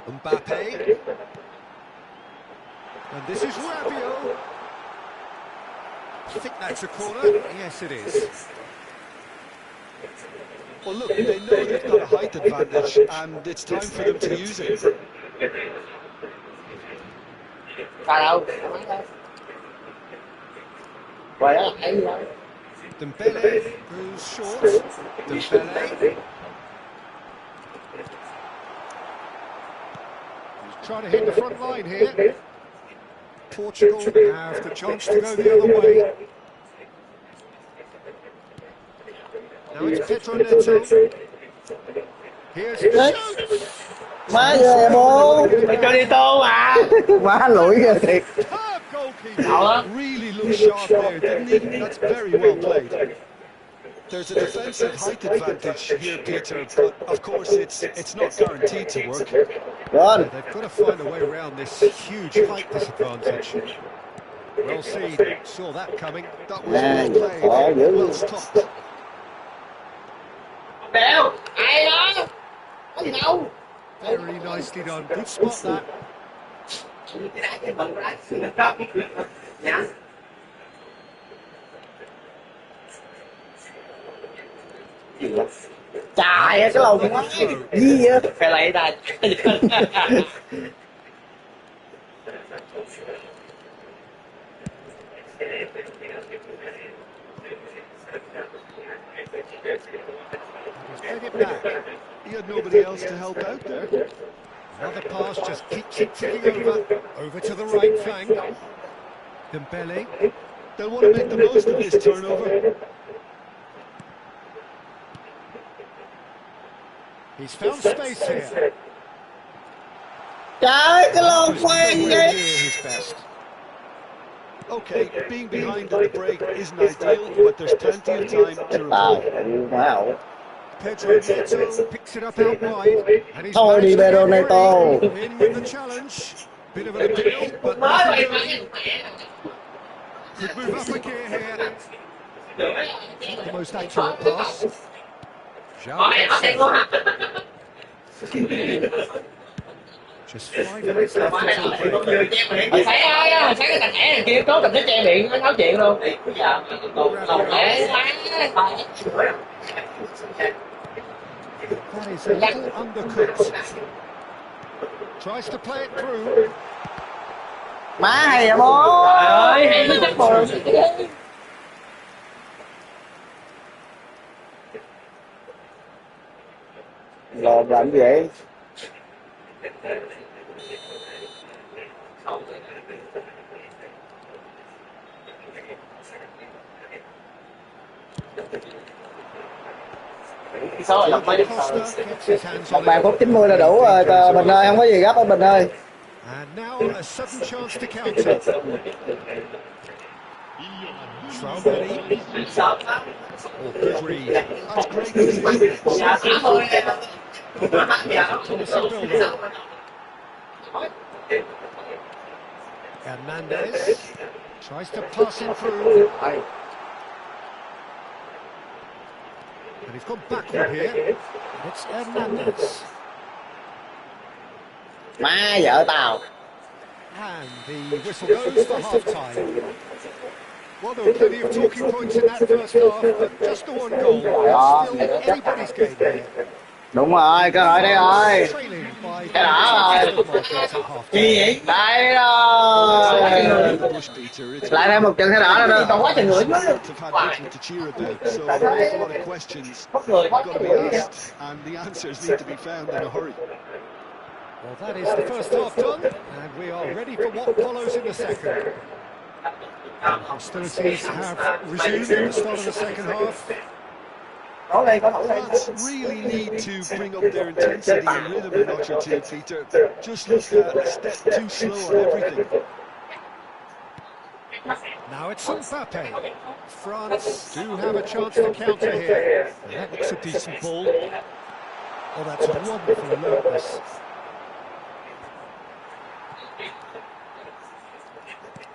Speaker 5: Mbappe. And this is Rabiot. I think that's a corner. Yes, it is.
Speaker 4: Well, look, they know they've got a height advantage, and it's time for them to use it.
Speaker 2: Ra đâu? Rồi đó, thấy rồi.
Speaker 5: Dembele goes short. Dembele. He's trying to hit the front line here. Portugal have the chance to go the other way. Now it's Pedro Neto. Here's the shoot.
Speaker 6: Má ghê bố.
Speaker 2: Mày cho đi tô mà.
Speaker 6: Má lủi ghê thiệt.
Speaker 5: Superb goalkeeper.
Speaker 4: Really looked sharp there, didn't he? That's very well played. There's a defensive height advantage here, Peter, but of course it's not guaranteed to work.
Speaker 6: Rồi.
Speaker 5: They've got to find a way around this huge height disadvantage. Well seen, saw that coming.
Speaker 4: That was well played,
Speaker 6: khó dữ.
Speaker 4: well stopped.
Speaker 2: Đéo, ai đó? Có gì đâu?
Speaker 5: Very nicely done, good spot that.
Speaker 2: Cái đá cái bẩn đá. Dạ.
Speaker 6: Trời ơi, cái lồng quá. Gì vậy?
Speaker 2: Phải lấy ra.
Speaker 5: He's played it back.
Speaker 4: He had nobody else to help out there.
Speaker 5: Another pass just keeps it ticking over to the right flank. Dembele.
Speaker 4: They'll want to make the most of this turnover.
Speaker 5: He's found space here.
Speaker 6: Trời ơi, cái lồng
Speaker 5: Was
Speaker 6: quen
Speaker 5: nowhere
Speaker 6: vậy.
Speaker 5: near his best.
Speaker 4: Okay, being behind in the break isn't ideal, but there's plenty of time to
Speaker 6: Tao,
Speaker 4: recover.
Speaker 6: wow.
Speaker 5: Pedro Neto picks it up out wide. And he's
Speaker 6: Thôi đi
Speaker 5: managed to get
Speaker 6: Pedro Neto.
Speaker 5: free. In with the challenge. Bit of an appeal, but
Speaker 2: Mới
Speaker 5: nothing
Speaker 2: mày
Speaker 5: doing.
Speaker 2: mày.
Speaker 5: Could move up a gear here. The most accurate pass.
Speaker 2: Mày nó đen luôn hả?
Speaker 5: Just 5 minutes left until break.
Speaker 2: Hồi sáng ơi, hồi sáng cái thằng thẻ này kia cố tình nó che miệng nó nói chuyện luôn. Bây giờ còn lẽ má.
Speaker 5: That is a little undercut. Tries to play it through.
Speaker 6: Má hay vậy bố.
Speaker 2: Trời ơi, hay mới chắc bồ.
Speaker 6: Lồn làm gì vậy?
Speaker 2: Số là mấy đứa
Speaker 5: Costa gets his hands
Speaker 6: Một
Speaker 5: on
Speaker 6: bàn
Speaker 5: it.
Speaker 6: phút 90 là đủ rồi. Bình ơi, không có gì gấp á Bình ơi.
Speaker 5: And now a sudden chance to counter. Traoré. Oh, good read.
Speaker 4: That's great position.
Speaker 5: Thomas Builder. Hernandez tries to pass him through. And he's gone backward here. It's Hernandez.
Speaker 6: Má vợ tao.
Speaker 5: And the whistle goes for half-time. Well, there were plenty of talking points in that first half, but just the one goal. It's still anybody's game here.
Speaker 6: Đúng rồi, cơ hội đây rồi.
Speaker 5: Trailing by
Speaker 6: Cái đó rồi.
Speaker 5: the margins at half
Speaker 6: Gì
Speaker 5: time.
Speaker 6: vậy? Đây rồi. Lại thêm một trận thay đỏ nữa. Còn quá trời người nữa.
Speaker 1: Mất người, mất người.
Speaker 5: Well, that is the first half done, and we are ready for what follows in the second. Hostilities have resumed at the start of the second half.
Speaker 4: France really need to bring up their intensity and rhythm a notch or two, Peter. Just look a step too slow on everything.
Speaker 5: Now it's Mbappe. France do have a chance to counter here. That looks a decent ball. Oh, that's wonderful alertness.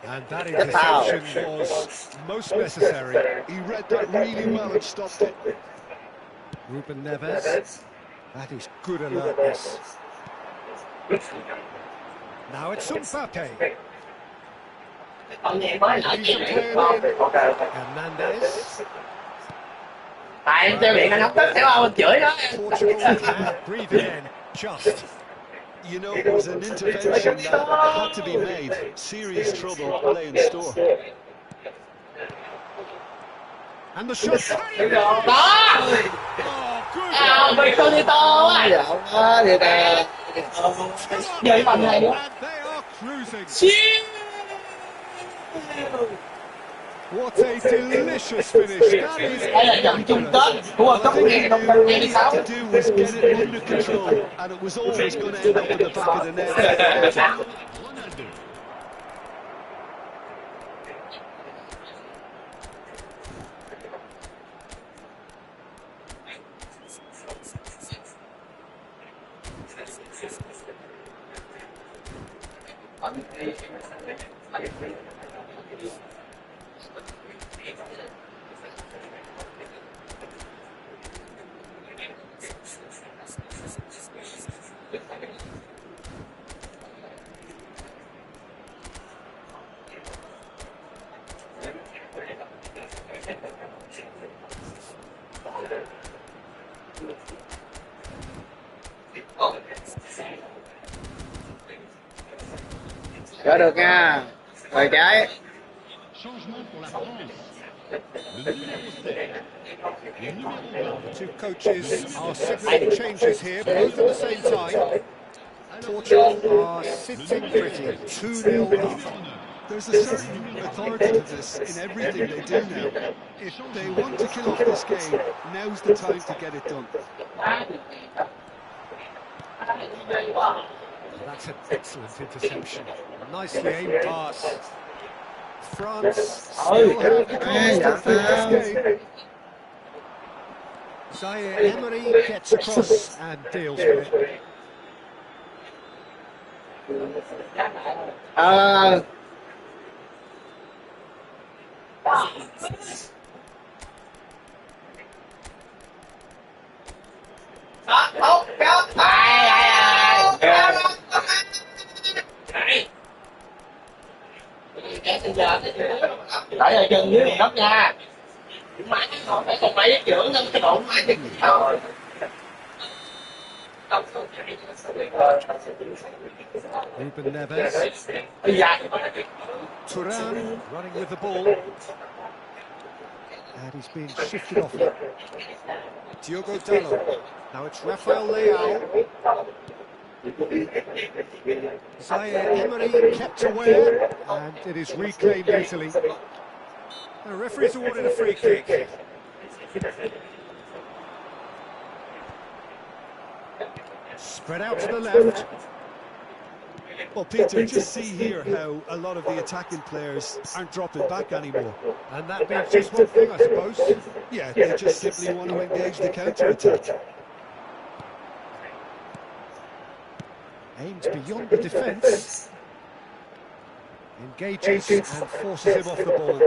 Speaker 5: And that interception was most necessary.
Speaker 4: He read that really well and stopped it.
Speaker 5: Ruben Neves. That is good alertness. Now it's Mbappe. Hernandez.
Speaker 6: Tại em chơi miệng anh không thích, theo mình chửi đó.
Speaker 5: Portugal can breathe in just.
Speaker 4: You know, it was an intervention that had to be made. Serious trouble lay in store.
Speaker 5: And the shot.
Speaker 6: Đó! À, mày không đi to quá. Đó, thì là... Chơi bằng này nữa.
Speaker 5: What a delicious finish. That is
Speaker 6: đây là trận chung kết của World Cup 2026.
Speaker 4: To do was get it under control, and it was always going to end up in the back of the net.
Speaker 6: Gỡ được nha. Rồi trái.
Speaker 5: two coaches are signaling changes here, both at the same time. Portugal are sitting pretty, 2-0 up.
Speaker 4: There's a certain authority to this in everything they do now. If they want to kill off this game, now's the time to get it done.
Speaker 5: That's an excellent interception. Nicely aimed pass. France still have the chance to flip this game. Zaire Emery gets across and deals with it.
Speaker 6: Tại giờ chừng dưới đất nha. Máy còn phải còn mấy trưởng lên cái độ máy thì thôi.
Speaker 5: Ruben Neves. Thuram running with the ball. And he's being shifted off it. Diogo Dalot. Now it's Rafael Leao. Zaire Emery kept aware, and it is reclaimed easily. The referee's awarded a free kick. Spread out to the left.
Speaker 4: Well, Peter, just see here how a lot of the attacking players aren't dropping back anymore.
Speaker 5: And that means just one thing, I suppose.
Speaker 4: Yeah, they just simply want to engage the counter-attack.
Speaker 5: Aimed beyond the defence. Engages and forces him off the ball.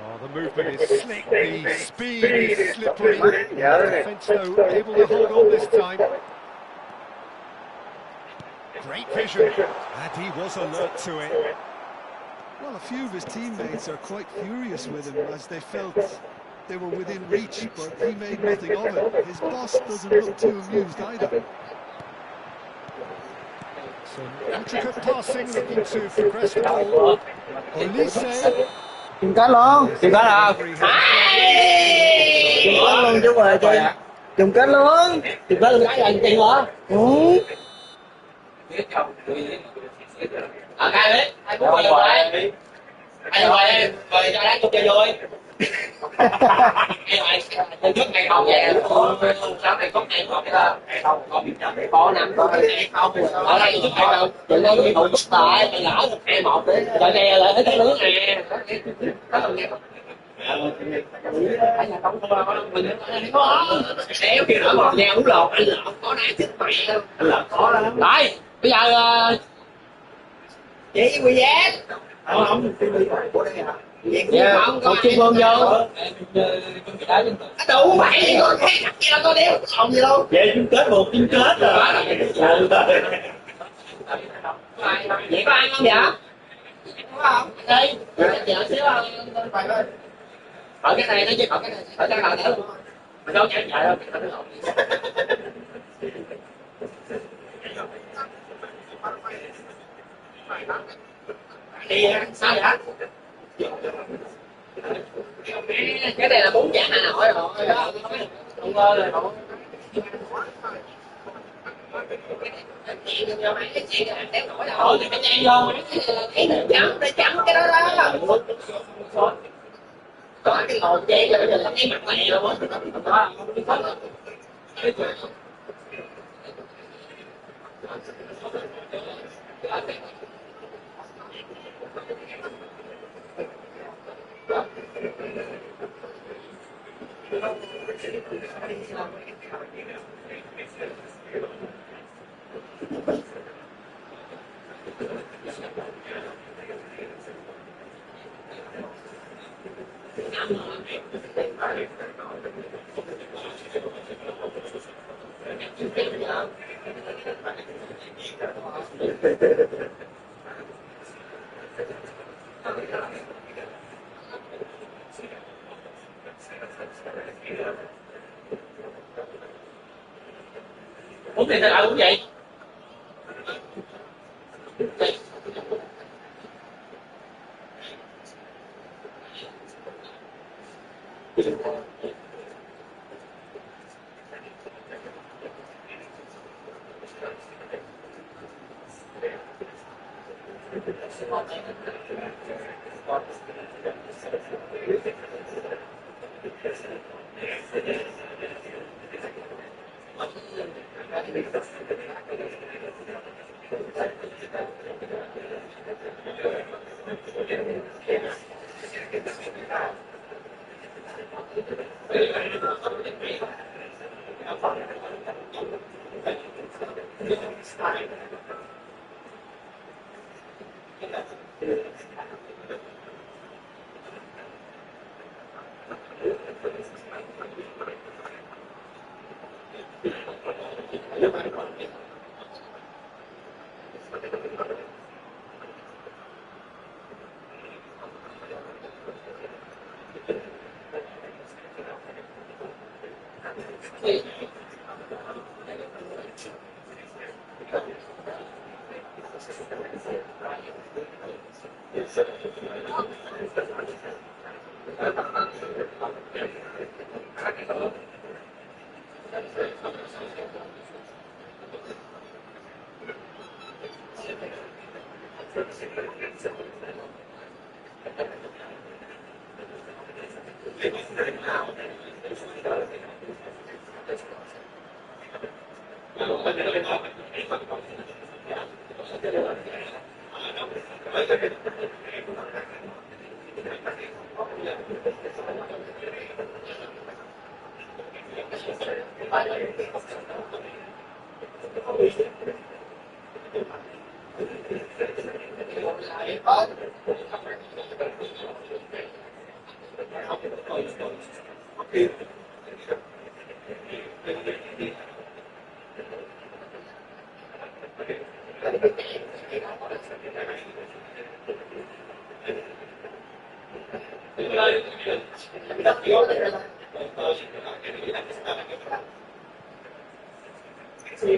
Speaker 5: Oh, the movement is slick, the speed is slippery. The defence, though, able to hold on this time. Great vision, and he was alert to it.
Speaker 4: Well, a few of his teammates are quite furious with him as they felt they were within reach, but he made nothing of it. His boss doesn't look too amused either.
Speaker 5: Some intricate passing, looking to progress the ball. Olise.
Speaker 6: Chuyền cá luôn.
Speaker 1: Chuyền cá nào?
Speaker 6: Chuyền cá luôn chứ mà chơi. Chuyền cá luôn.
Speaker 2: Chuyền cá luôn cái là tiền hả?
Speaker 6: Ừ.
Speaker 2: Ở cái đấy, ai cũng quay lại. Ai quay rồi cho đá chung chơi vui. Lần trước ngày không vậy, sáng này có ngày không cái không có bị trận để có năm có ngày không ở đây trước ngày đâu, trận đây bị hụt tại bị lỡ 2-1 đấy, trận này lại thấy nước nè, đéo kia nữa còn nhau đúng lột anh lột có đá chết mày anh lột có lắm. Rồi bây giờ chị quỳ giác không
Speaker 6: Một chung phương vô.
Speaker 2: đủ mày có cái cặp kia đâu có đéo còn gì đâu.
Speaker 1: Về chung kết một chung kết rồi.
Speaker 2: Vậy có ăn không vậy? Không. Đi. Chờ xíu ở cái này nó chứ ở cái này ở cái nào nữa. Mày đâu chạy chạy đâu. Đi sao vậy? Cái này là bún chả Hà Nội rồi đó. Không ngơ rồi không. Chuyện vô mấy cái chuyện là đéo nổi đâu. Thì cái chen vô cái chấm cái đó đó. Có cái ngồi chen rồi là cái mặt này luôn á. Uống thì sao uống vậy? Đi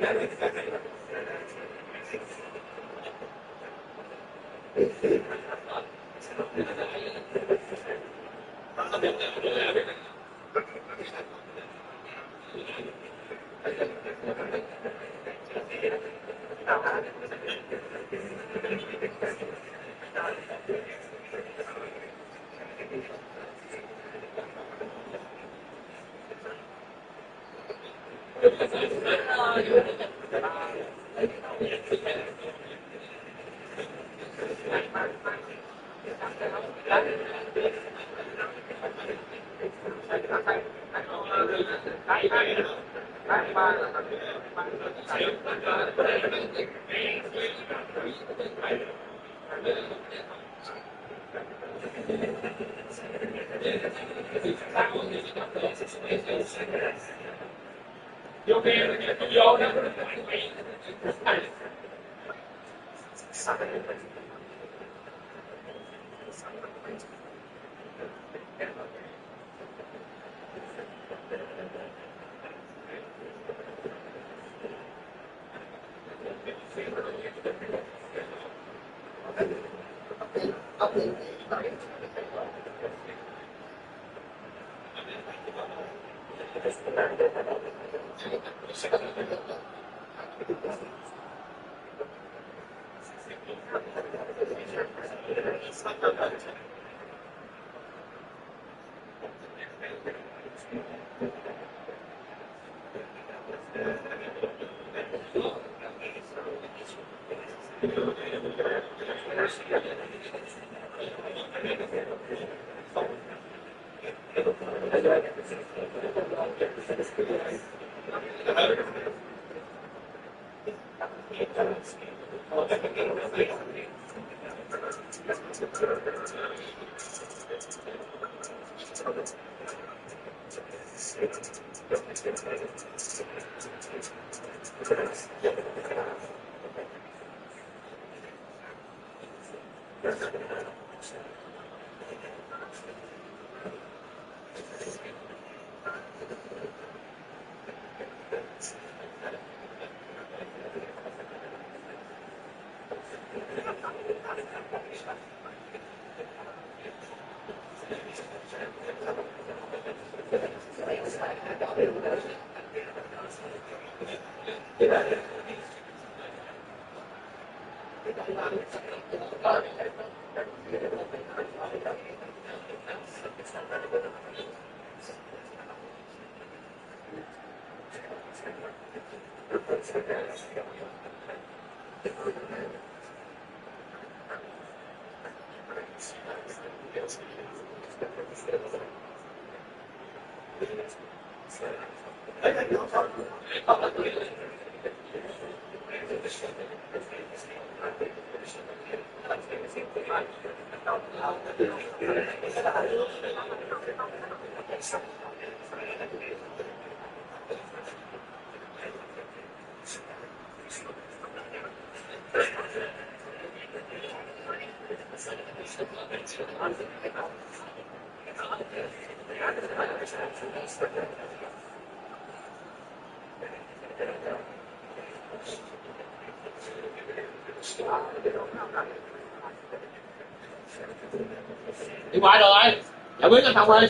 Speaker 2: qua rồi, giải quyết cho xong ơi.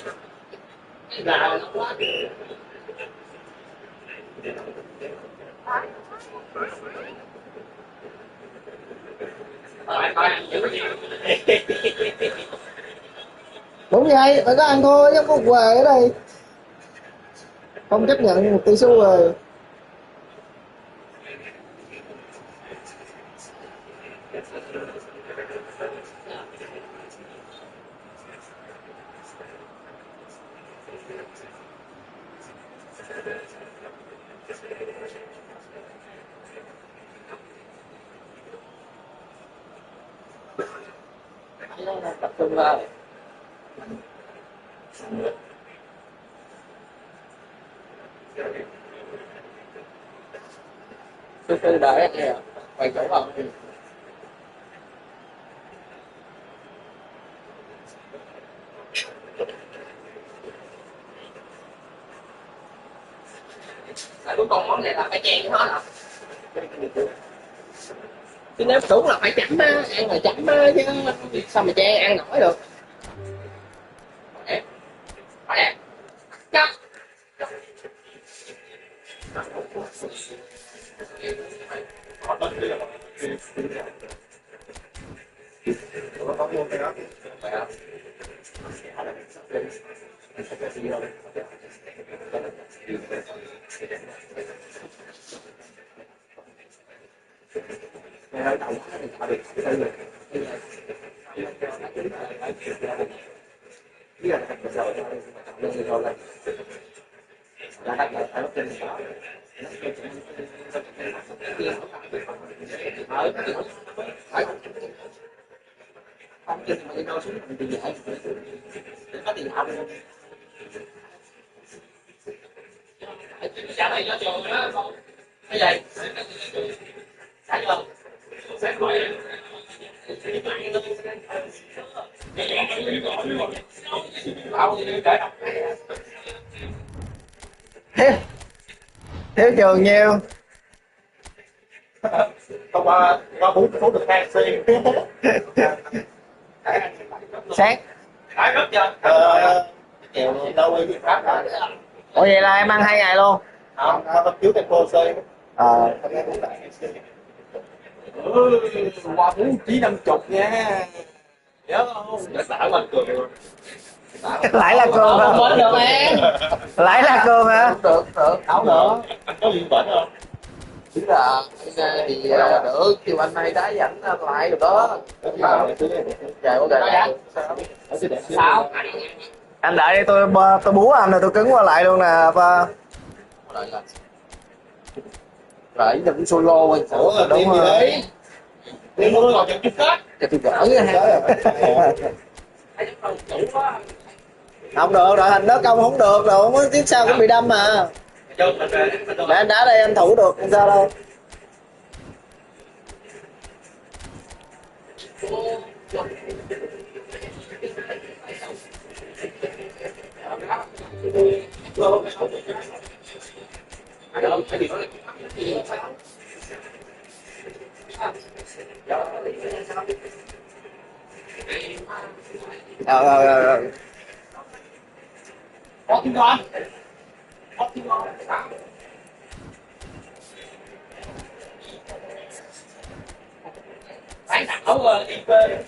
Speaker 2: Cái gà nó quá.
Speaker 6: Đúng vậy, phải có ăn thôi chứ không có què ở đây. Không chấp nhận một tỷ xu rồi.
Speaker 1: Tập trung vào từ đợi anh nè, quay chỗ vào.
Speaker 2: Tại cuối cùng món này là phải chen hết rồi. Chứ nếu đúng là phải chấm á, ăn là chấm á chứ sao mà chen ăn nổi được. Đẹp. Đẹp. Chấm. Không chứ mà đi đâu xuống thì dễ có tiền học trả này cho trường đó không cái gì trả chưa sẽ gọi
Speaker 6: thiếu thiếu trường nhiêu
Speaker 2: không qua 4 số được 2 xi
Speaker 6: sáng
Speaker 2: đã rất chưa chiều đâu đi pháp đó
Speaker 6: ủa vậy là em ăn 2 ngày luôn
Speaker 2: không hôm trước cái cô xi
Speaker 1: qua 4 ký 50 nha. Nhớ không? Để xả lên cười.
Speaker 6: lại là cường hả
Speaker 2: không được em
Speaker 6: lại là cường hả
Speaker 1: Được,
Speaker 2: không được anh có liên bệnh không
Speaker 1: Đúng là thì được, kêu anh hay đá dẫn lại rồi đó. Trời ơi,
Speaker 2: sao
Speaker 6: anh đợi đi tôi bú anh rồi tôi cứng qua lại luôn nè ba
Speaker 1: Rồi đừng solo rồi.
Speaker 6: ủa đúng rồi
Speaker 2: đi mua còn chụp kết
Speaker 1: Cho tôi gỡ ra ha.
Speaker 6: không được đội hình đó công không được đâu mới tiếp sau cũng bị đâm mà để anh đá đây anh thủ được không sao đâu rồi
Speaker 2: có tiếng con có tiếng con phải thảo đi về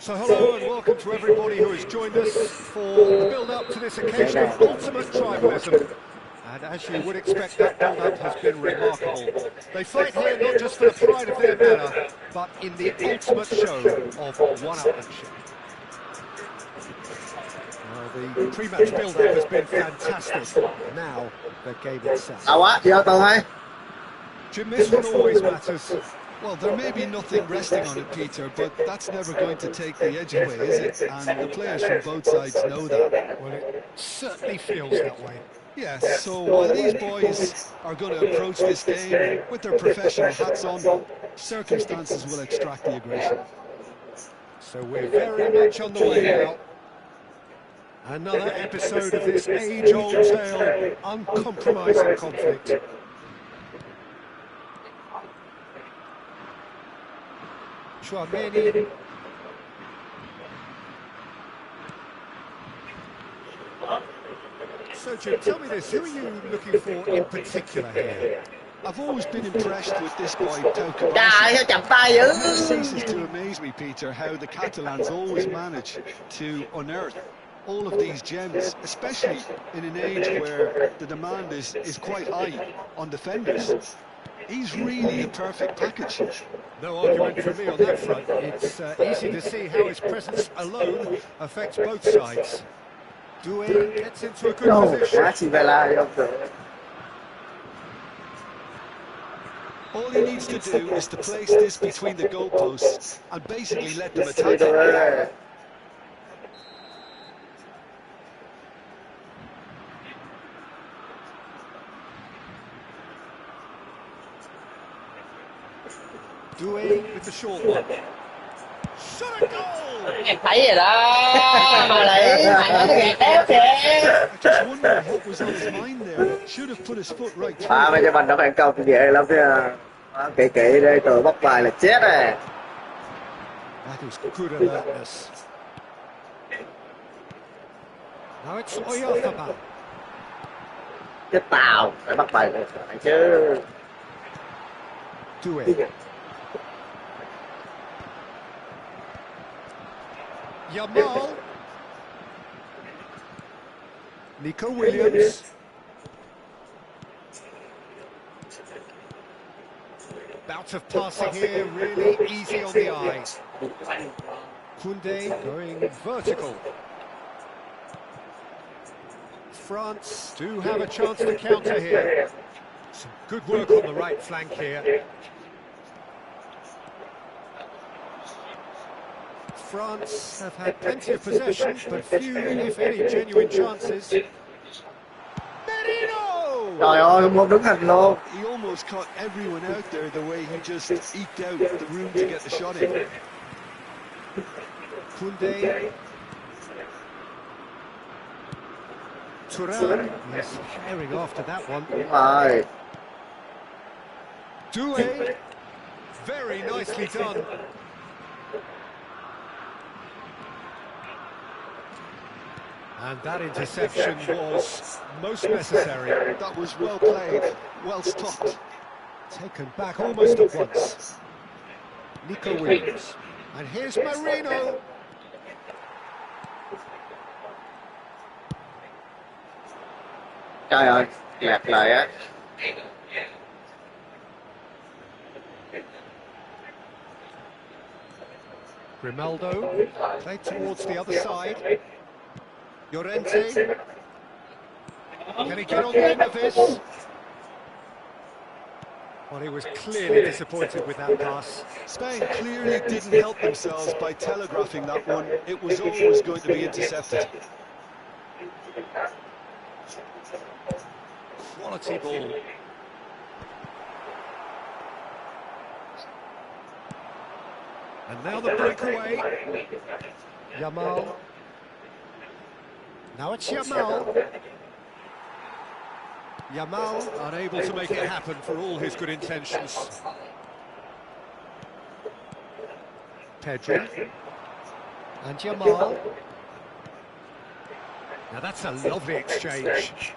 Speaker 5: So hello and welcome to everybody who has joined us for the build-up to this occasion of ultimate tribalism. And as you would expect, that build-up has been remarkable. They fight here not just for the pride of their manor, but in the ultimate show of one-upmanship. Well, the pre-match build-up has been fantastic. Now, the game itself.
Speaker 6: quá vô tường ơi
Speaker 5: Jim, this one always matters.
Speaker 4: Well, there may be nothing resting on it, Peter, but that's never going to take the edge away, is it? And the players from both sides know that.
Speaker 5: Well, it certainly feels that way.
Speaker 4: Yes, so while these boys are going to approach this game with their professional hats on, circumstances will extract the aggression.
Speaker 5: So we're very much on the way now. Another episode of this age-old tale, uncompromising conflict. Chouameni. So Jim, tell me this, who are you looking for in particular here?
Speaker 4: I've always been impressed with this boy,
Speaker 6: trời
Speaker 4: Taukamasi.
Speaker 6: ơi chậm tay dữ
Speaker 4: It ceases to amaze me, Peter, how the Catalans always manage to unearth all of these gems, especially in an age where the demand is quite high on defenders. He's really the perfect package.
Speaker 5: No argument from me on that front. It's easy to see how his presence alone affects both sides. Doué gets into a good
Speaker 6: Đâu,
Speaker 5: position.
Speaker 6: đá Sivela đi ông tưởng.
Speaker 4: All he needs to do is to place this between the goalposts and basically let them attack
Speaker 6: Đâu
Speaker 4: it.
Speaker 6: đấy.
Speaker 5: Doué with the short one.
Speaker 3: Shot a goal!
Speaker 2: Em thấy rồi đó, mà lấy mà nó gạt đéo kìa.
Speaker 4: I just wondered what was on his mind there. Should have put his foot right through.
Speaker 6: Mấy cái mình nó phải cầu dễ lắm chứ. Kỹ kỹ đây, tớ bóc bài là chết rồi.
Speaker 5: That is good alertness. Now it's Oyarzabal.
Speaker 6: Chết tao, phải bắt bài phải chứ.
Speaker 5: Doué. Yamal. Nico Williams. Bout of passing here, really easy on the eye. Koundé going vertical. France do have a chance to counter here. Some good work on the right flank here. France have had plenty of possession, but few, if any, genuine chances. Merino!
Speaker 6: Trời ơi, không đứng hình luôn.
Speaker 4: He almost caught everyone out there the way he just eked out the room to get the shot in.
Speaker 5: Koundé. Thuram is herring after that one.
Speaker 6: Đúng rồi.
Speaker 5: Doué. Very nicely done. And that interception was most necessary.
Speaker 4: That was well played, well stopped.
Speaker 5: Taken back almost at once. Nico Williams. And here's Marino.
Speaker 6: Trời ơi, lạc lại á.
Speaker 5: Grimaldo. Played towards the other side. Llorente. Can he get on the end of this? Well, he was clearly disappointed with that pass.
Speaker 4: Spain clearly didn't help themselves by telegraphing that one. It was always going to be intercepted.
Speaker 5: Quality ball. And now the breakaway. Yamal. Now it's Yamal. Yamal unable to make it happen for all his good intentions. Pedri. And Yamal. Now that's a lovely exchange.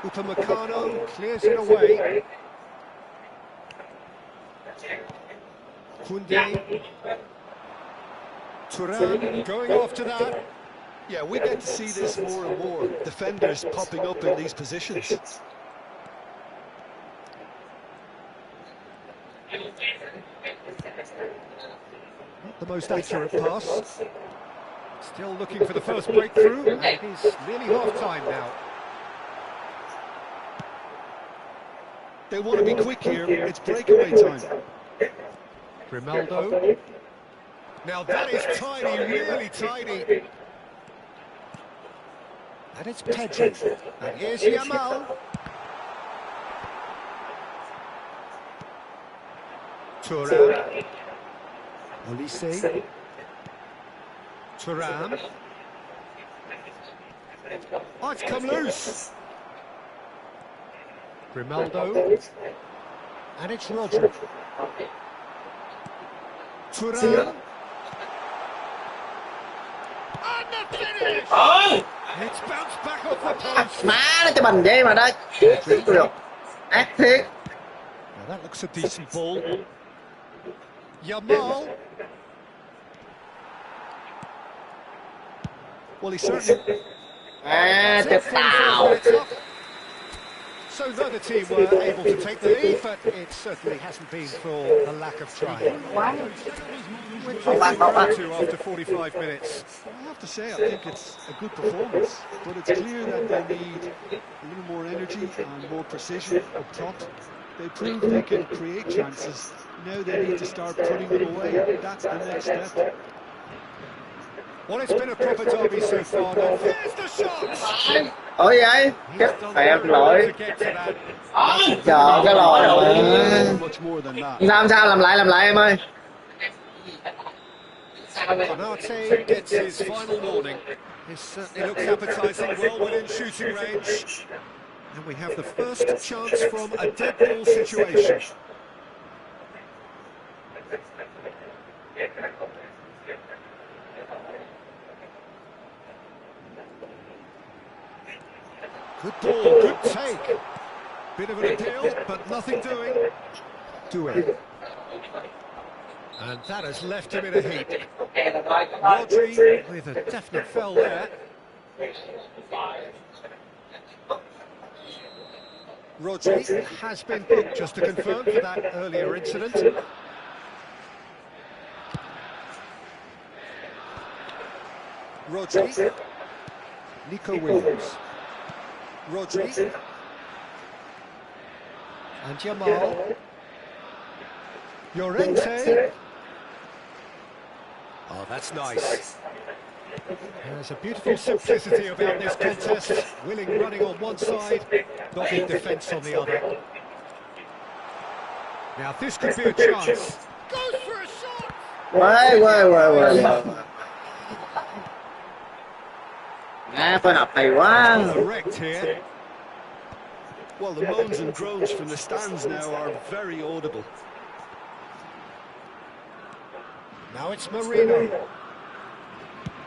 Speaker 5: Upamecano clears it away. Koundé. Thuram going after that.
Speaker 4: Yeah, we get to see this more and more. Defenders popping up in these positions.
Speaker 5: Not the most accurate pass. Still looking for the first breakthrough, and it is nearly half-time now.
Speaker 4: They want to be quick here. It's breakaway time.
Speaker 5: Grimaldo. Now that is tidy, really tidy. And it's Pedri. And here's Yamal. Thuram. Olise. Thuram. Oh, it's come loose. Grimaldo. And it's Rodri. Thuram. And the finish! It's bounced back off the post.
Speaker 6: Má nó cho mình vậy mà đây. Được. Ác thiệt.
Speaker 5: Now that looks a decent ball. Yamal.
Speaker 4: Well, he certainly...
Speaker 6: Chết tao.
Speaker 5: So neither team were able to take the lead, but it certainly hasn't been for the lack of trying. Where do you think we're up to after 45 minutes?
Speaker 4: I have to say, I think it's a good performance, but it's clear that they need a little more energy and more precision up top. They proved they can create chances. Now they need to start putting them away. That's the next step.
Speaker 5: Well, it's been a proper derby so far. Now, there's the shot!
Speaker 6: Ủa vậy? Em lỗi. Trời cái lỗi mà.
Speaker 4: Much more than that.
Speaker 6: Sao làm lại em ơi.
Speaker 5: Konate gets his final warning. This certainly looks appetising, well within shooting range. And we have the first chance from a dead ball situation. Good ball, good take. Bit of an appeal, but nothing doing. And that has left him in a heap. Rodri with a definite foul there. Rodri has been booked, just to confirm, for that earlier incident. Rodri. Nico Williams. Rodri. And Jamal. Llorente. Oh, that's nice. There's a beautiful simplicity about this contest. Willing running on one side, dogged defence on the other. Now this could be a chance. Goes for a shot!
Speaker 6: Quay. Phối hợp hay quá.
Speaker 5: Correct here.
Speaker 4: Well, the moans and groans from the stands now are very audible.
Speaker 5: Now it's Marino.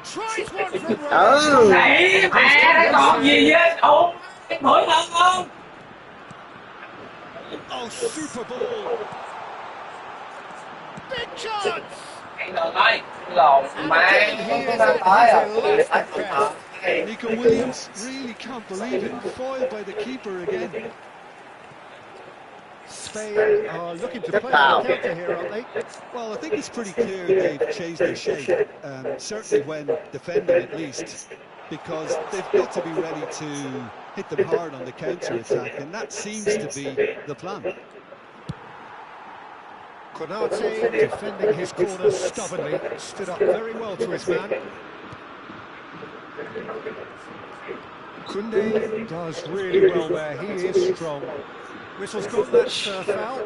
Speaker 5: Tries one from
Speaker 2: Mẹ nó còn gì vậy? Ủa, hỏi hơn không?
Speaker 5: Oh, super ball. Big chance.
Speaker 2: Hãy đợi thôi, lồn mẹ.
Speaker 4: Nico Williams really can't believe it. Foiled by the keeper again.
Speaker 5: Spain are looking to play on the counter here, aren't they?
Speaker 4: Well, I think it's pretty clear they've changed their shape, certainly when defending at least, because they've got to be ready to hit them hard on the counter-attack, and that seems to be the plan.
Speaker 5: Konate defending his corner stubbornly, stood up very well to his man. Koundé does really well there, he is strong. Whistle's got that foul.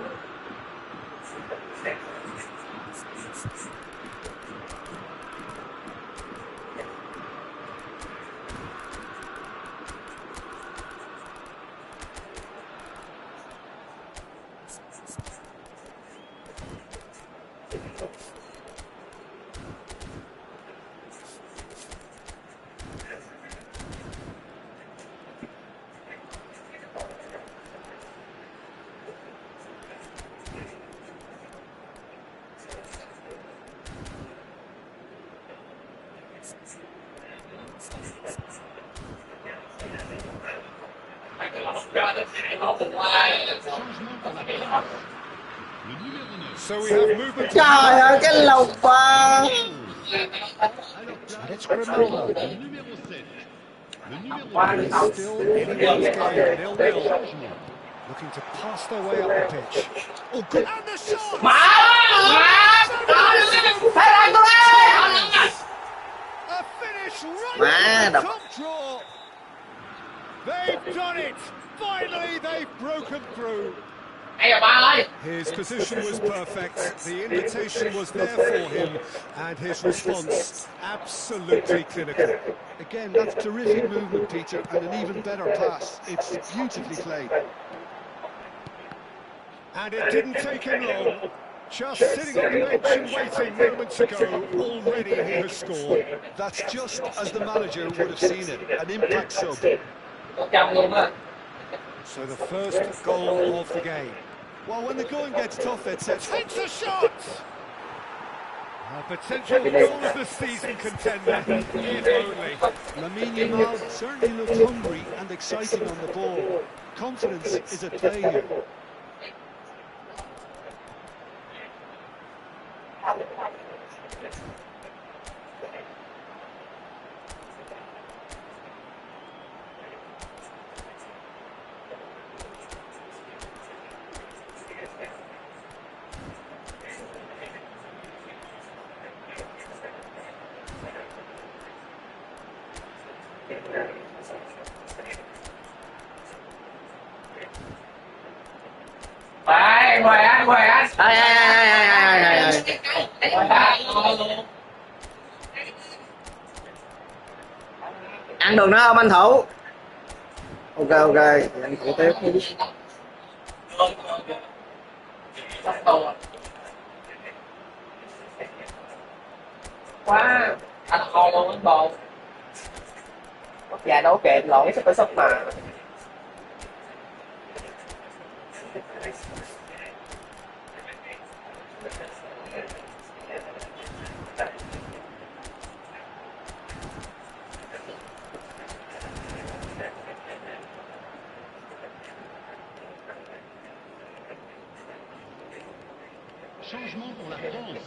Speaker 5: So we have movement.
Speaker 6: Trời ơi cái lộc ba.
Speaker 5: And it's Grimaldo. Still anyone's game, 0-0. Looking to pass their way up the pitch. Oh, good. And the shot! A finish right at the top draw. They've done it. Finally, they've broken through. His position was perfect, the invitation was there for him, and his response absolutely clinical.
Speaker 4: Again, that's terrific movement, Peter, and an even better pass. It's beautifully played.
Speaker 5: And it didn't take him long. Just sitting on the bench and waiting moments ago, already he has scored.
Speaker 4: That's just as the manager would have seen it, an impact sub.
Speaker 5: So the first goal of the game.
Speaker 4: Well, when the going gets tough, it's
Speaker 5: Takes a shot! A potential goal of the season contender, if only.
Speaker 4: Lamine Yamal certainly looks hungry and exciting on the ball. Confidence is at play here.
Speaker 2: Ai, ngoài anh, ngoài anh.
Speaker 6: Ai ai ai ai ai ai ai.
Speaker 2: Ngoài anh, ngồi luôn.
Speaker 6: Ăn được nữa không anh Thủ? Ok ok, thì anh Thủ tiếp.
Speaker 2: Quá, anh ngồi luôn anh bồ.
Speaker 6: Quốc gia đấu kệ lỗi sắp tới sắp mà.
Speaker 3: Changement pour la France.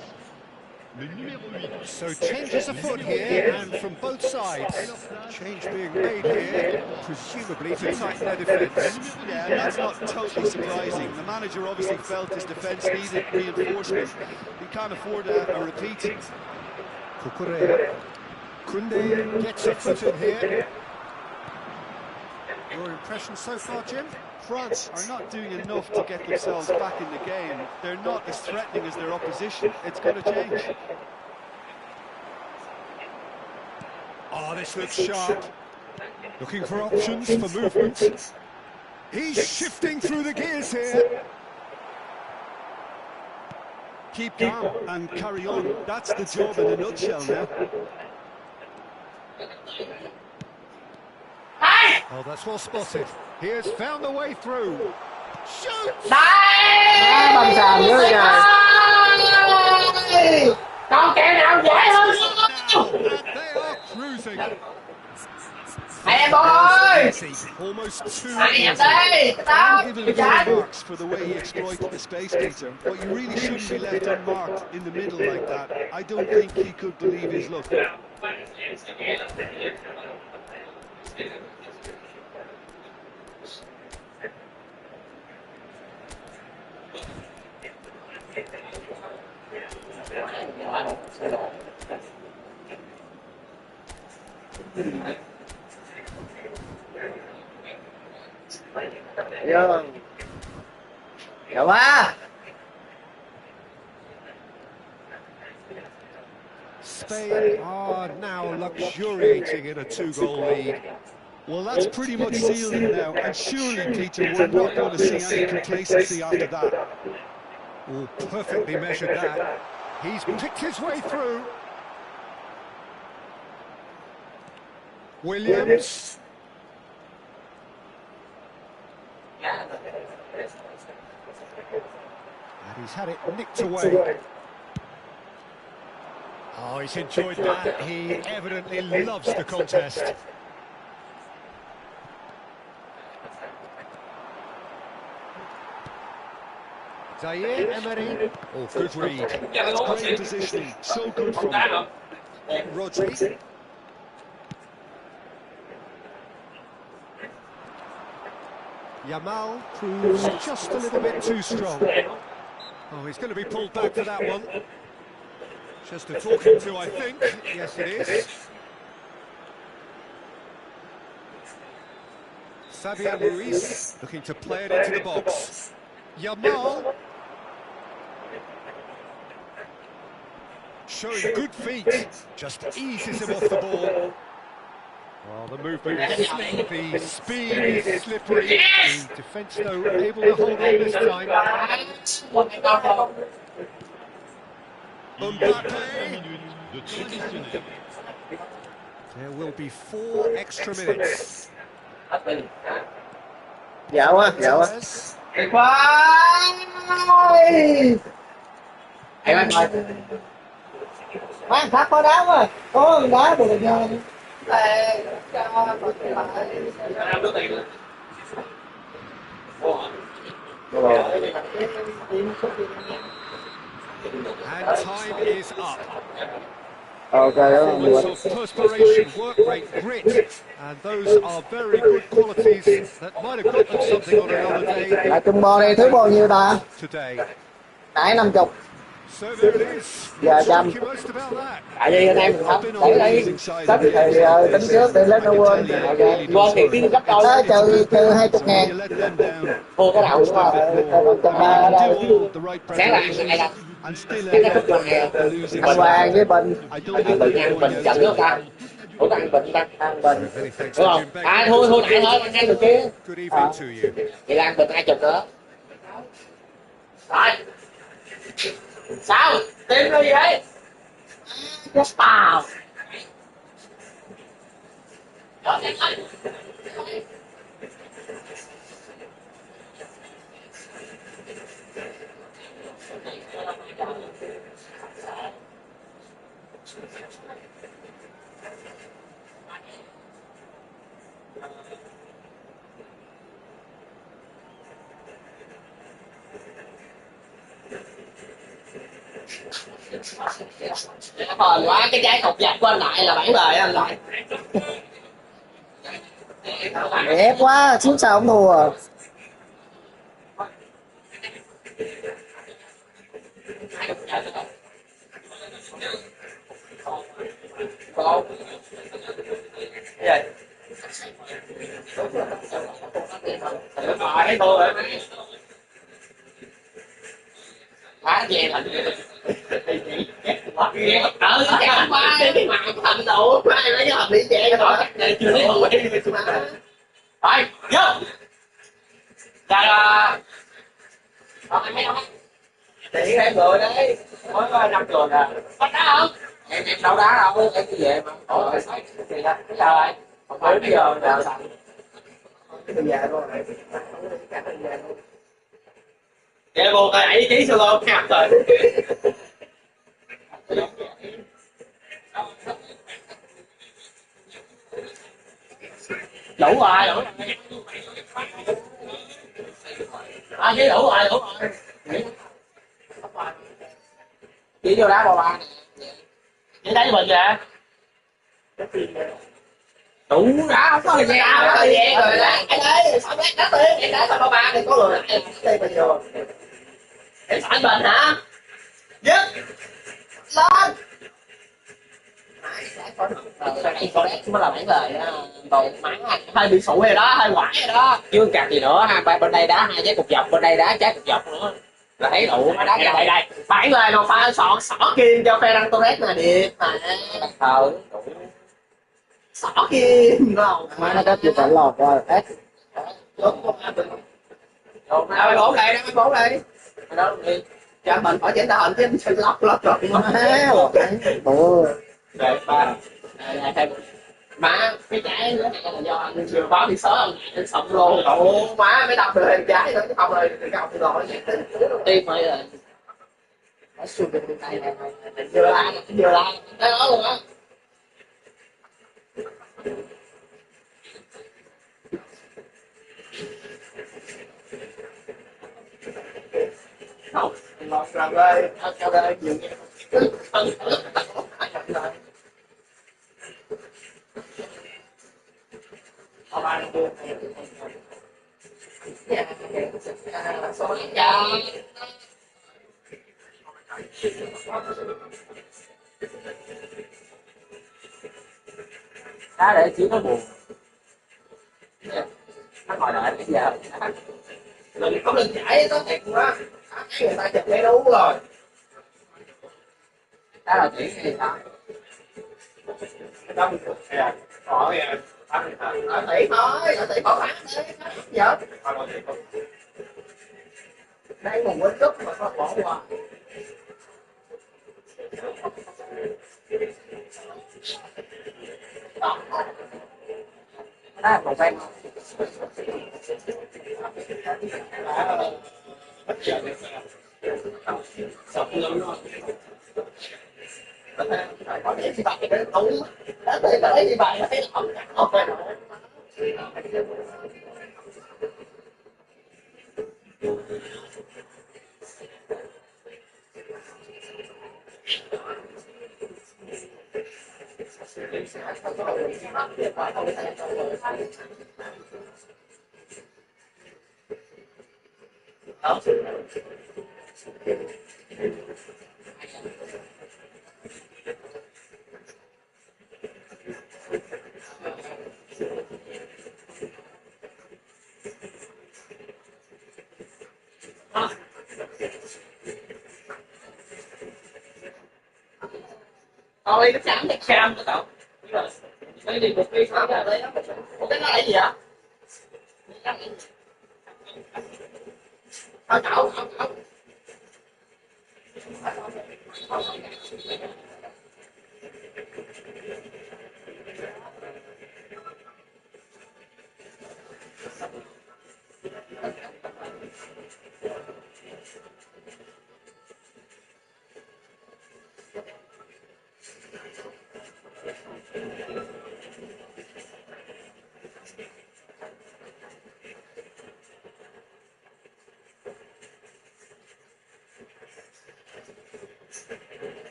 Speaker 3: Le numéro 8.
Speaker 5: So changes afoot here, and from both sides. Change being made here, presumably to tighten their defence.
Speaker 4: Yeah, and that's not totally surprising. The manager obviously felt his defence needed reinforcement. He can't afford a repeat.
Speaker 5: Kukurea. Kunde gets a foot in here. Your impression so far, Jim?
Speaker 4: France are not doing enough to get themselves back in the game. They're not as threatening as their opposition. It's going to change.
Speaker 5: Oh, this looks sharp. Looking for options for movement. He's shifting through the gears here.
Speaker 4: Keep calm and carry on. That's the job in a nutshell now.
Speaker 5: Oh, that's well spotted. He has found the way through. Shoot!
Speaker 6: Đá bầm sàm nữa kìa.
Speaker 2: Còn kẻ nào dễ hơn
Speaker 5: And they are cruising.
Speaker 2: em ơi.
Speaker 5: Almost two.
Speaker 2: Anh em đây, tao.
Speaker 4: Give him full marks for the way he exploited the space, Peter, but you really shouldn't be left unmarked in the middle like that. I don't think he could believe his luck.
Speaker 6: Dạ. Dạ quá.
Speaker 5: Spain are now luxuriating in a two-goal lead.
Speaker 4: Well, that's pretty much sealed it now, and surely, Peter, we're not going to see any complacency after that.
Speaker 5: Oh, perfectly measured that. He's picked his way through. Williams. And he's had it nicked away. Oh, he's enjoyed that. He evidently loves the contest. Zaire Emery. Oh, good read.
Speaker 4: That's great positioning. So good from him.
Speaker 5: Rodri. Yamal proves just a little bit too strong. Oh, he's going to be pulled back for that one. Just a talking to, I think. Yes, it is. Fabian Ruiz looking to play it into the box. Yamal showing good feet, just eases him off the ball. Well, the movement is slick, the speed is slippery. The defence, though, able to hold on this time. Mbappe. There will be 4 extra minutes.
Speaker 6: Dạ quá, dạ quá.
Speaker 2: Tuyệt vời. Em ơi.
Speaker 6: Má thằng Pháp có đá quá. Có đá được nha. Về cho
Speaker 5: And time is up.
Speaker 6: ok
Speaker 5: Performance of perspiration, work rate, grit, and those are very good qualities that might have got them something on another day.
Speaker 6: là chung bò này thứ bao nhiêu ta?
Speaker 5: Today.
Speaker 6: Nãy 50.
Speaker 5: So there it is.
Speaker 6: Dạ,
Speaker 5: What do you
Speaker 6: trăm.
Speaker 5: like most about that?
Speaker 1: Tại vì anh em mình không để đây cấp thì tính trước để lên nó quên quên thì tiếng gấp đôi
Speaker 6: đó trừ 20.000
Speaker 1: vô cái đầu đúng không
Speaker 6: trong ba ở đây
Speaker 1: sáng là ăn này là cái thức này
Speaker 6: anh Hoàng với Bình
Speaker 1: ăn bình chậm nước ta ủa ăn bình ta ăn bình
Speaker 5: Many thanks
Speaker 1: đúng
Speaker 5: to
Speaker 1: không
Speaker 5: Jim Beck.
Speaker 1: à thôi thôi nãy thôi ăn được kia
Speaker 5: Good evening to you.
Speaker 1: vậy là ăn bình 20 nữa rồi sao tìm cái gì vậy chết tao hồi quá cái trái cục dạch của anh Đại là bản đời anh Đại
Speaker 6: ép quá xíu sao không thua
Speaker 1: phá về thành chả qua cái mặt thành đủ ai lấy cái hợp lý chè rồi chưa thấy hồn rồi vô rồi mấy ông chỉ em người đấy mới có 5 người à bắt đá không em đâu đá đâu em đi về mà ủa cái giờ rồi không phải bây giờ giờ bây giờ luôn vậy buồn rồi 7 kg solo cạp rồi đủ rồi à chứ đủ rồi chỉ vô đá ba nè chỉ đá cho mình kìa đủ đá không có thời gian rồi đó anh ơi sao biết đá tiền em đá sao ba thì có người em tiền bình thường em phải bình hả dứt lên con đét mới là bản lời đồ mắng hơi bị sụi rồi đó hơi quải rồi đó chứ cặp gì nữa ha bên đây đá hai trái cục dọc bên đây đá trái cục dọc nữa là thấy đủ nó đá cái đây đây bản lời đồ pha xỏ kim cho Ferran Torres là đẹp mà thờ xỏ kim đâu
Speaker 6: má nó kết chưa phải lọt rồi ép
Speaker 1: nào bổ đây đó bổ đây đó đi cho mình phải chỉnh hình chứ mình lót rồi để ba má cái trái nữa là do anh vừa báo đi sớm anh xong luôn cậu má mới đập được hình trái nữa chứ không rồi cậu thì rồi đi phải là phải xuôi bên tay này vừa la cái đó luôn á không lọt ra đây theo đây nhiều nghe đá để chỉ nó buồn nó ngồi đợi bây giờ mình không lên chạy nó thiệt quá người ta chụp lấy đúng rồi đá là chỉ hay sao đông hỏi ở tỷ thôi ở tỷ bỏ phá giờ đang một quên cúp mà nó bỏ qua đá một bên
Speaker 6: có để gì bạn để không đã để gì bạn thấy không
Speaker 2: Coi cái trắng đẹp cam đó cậu. Cái gì một cái sao ra đấy. Cái nó là gì vậy? Cậu cậu cậu.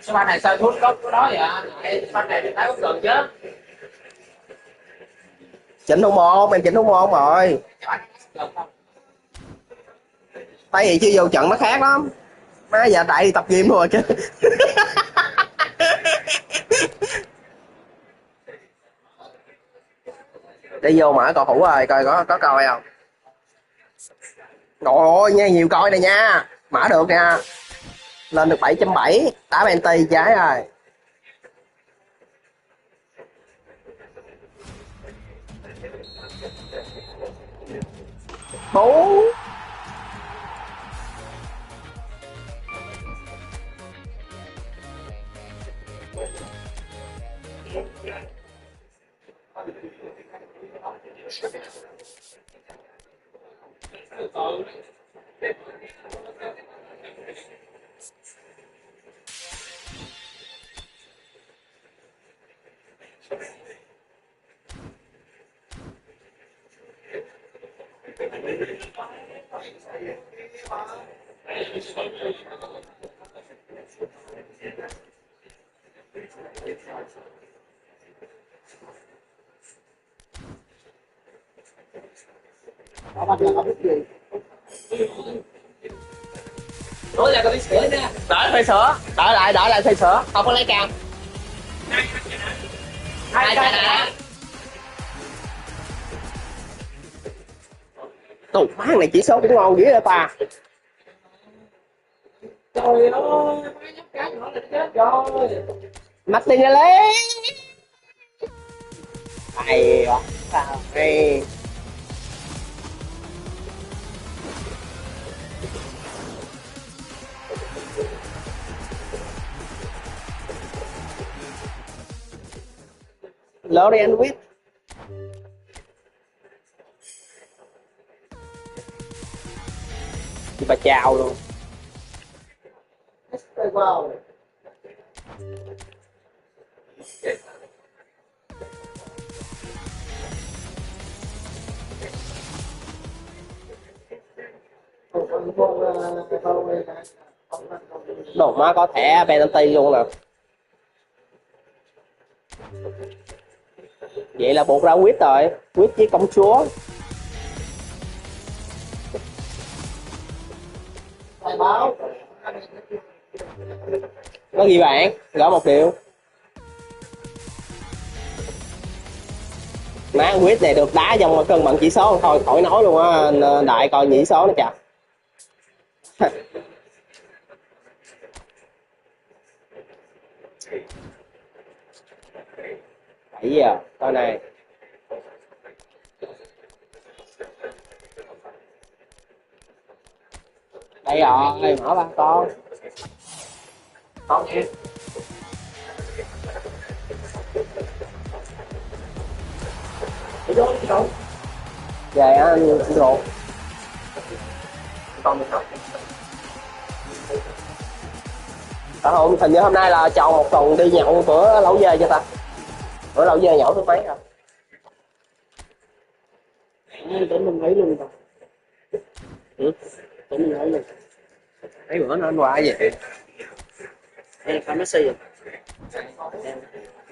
Speaker 2: Cái ban này sao thuốc có đó vậy? Ban này thì tái có gần chứ.
Speaker 6: chỉnh thủ môn em chỉnh thủ môn rồi tay gì chưa vô trận nó khác lắm má giờ đại đi tập gym thôi chứ đi vô mở cầu thủ rồi coi có coi không rồi nha nhiều coi này nha mở được nha lên được 7.7 đá penalty trái rồi 4
Speaker 2: Đối là có đi sửa nha.
Speaker 6: đợi phải sửa đợi lại phải sửa không có lấy cam
Speaker 2: Hai cái nè.
Speaker 6: tụt má này chỉ số cũng ngon dữ vậy ta
Speaker 2: Trời ơi, mấy nhóc cái nữa là chết rồi.
Speaker 6: Martinelli hay quá sao hay Lorian Witt chị bà chào luôn wow. Đồ má có thẻ penalty luôn nè vậy là buộc ra Witt rồi Witt với công chúa
Speaker 2: Báo.
Speaker 6: có gì bạn gõ 1 triệu má Witt này được đá trong cân bằng chỉ số thôi khỏi nói luôn á đại coi nhĩ số nó chà
Speaker 1: 7 giờ coi này. Đây rồi, mở ba con. Con em. Đi đâu? Về anh ruột. Con đi học. Không, hình như hôm nay là chọn một tuần đi nhậu bữa lẩu dê cho ta. Bữa lẩu dê nhậu thứ mấy rồi? Để mình lấy luôn rồi. Ừ? Để mình lấy luôn. Mấy bữa nó ăn hoài vậy? Em phải Messi rồi.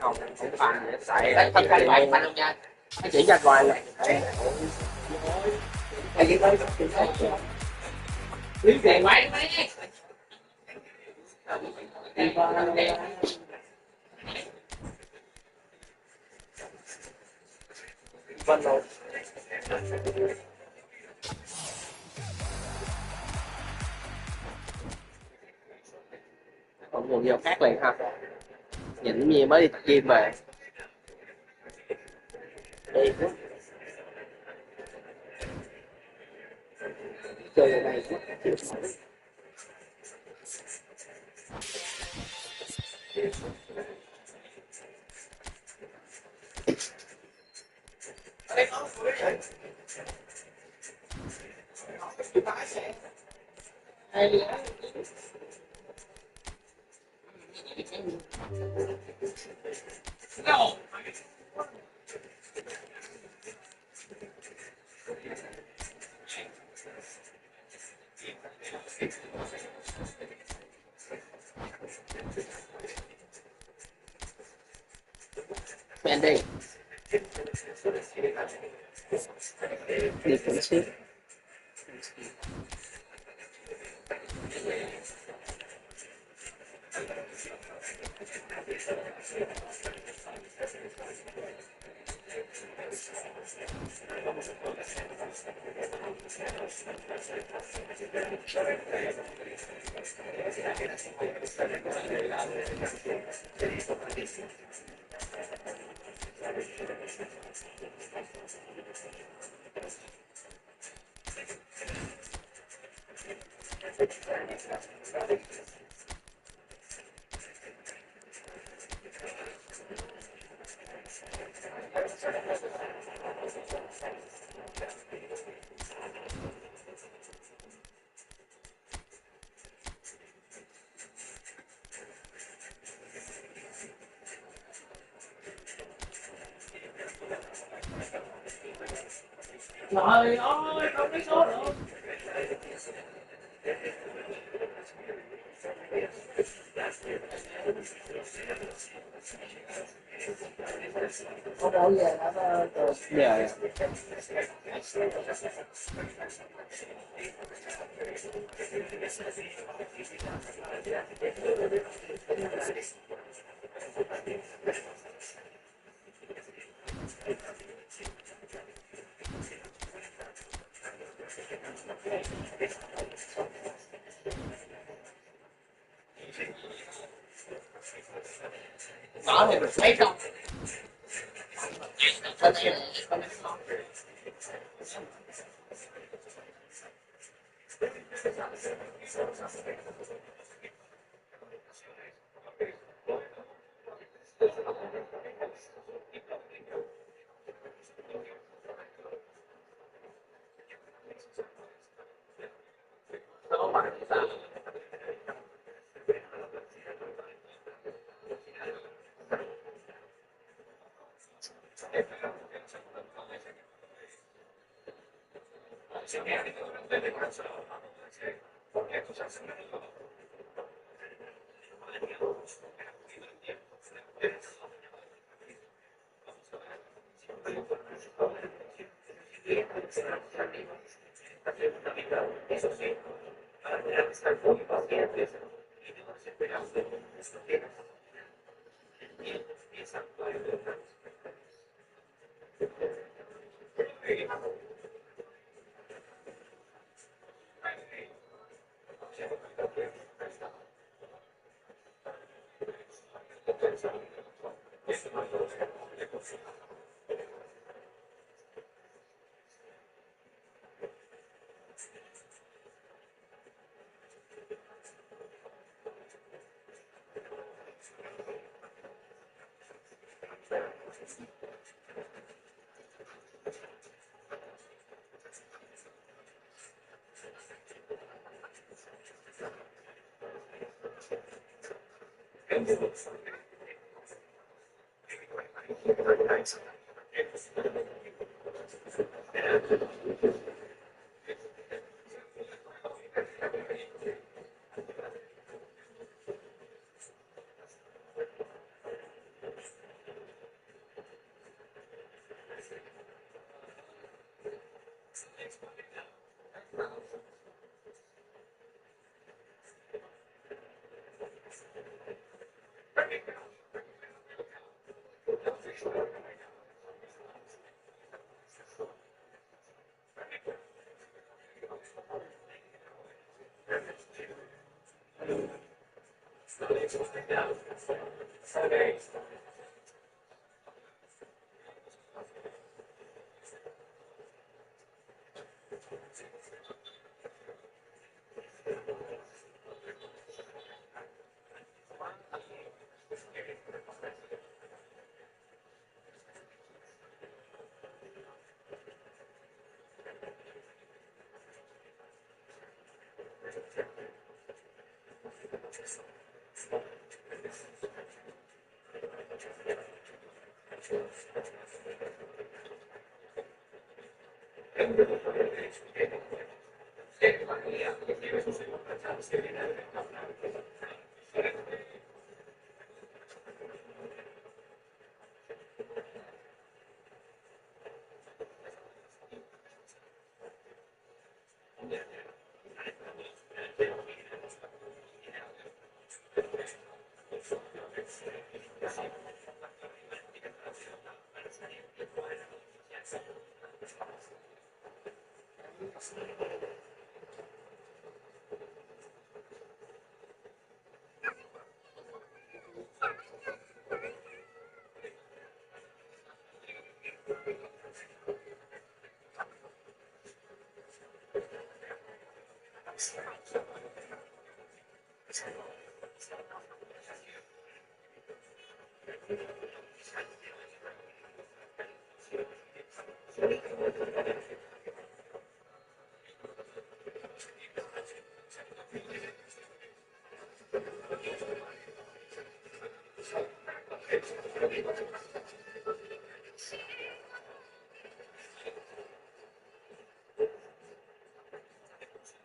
Speaker 1: Không phải xài không phải bạn không nha. Nó chỉ ra ngoài này. Lý tiền quán mấy. Vâng rồi. Không nguồn vô khác liền ha. Nhìn như mới đi tập gym mà. Đi quá. Chơi ở đây quá. Men đi. Đi cũng xíu. Trời ơi, không biết số được. Có bao giờ nó giờ. Mở thì mình thấy không?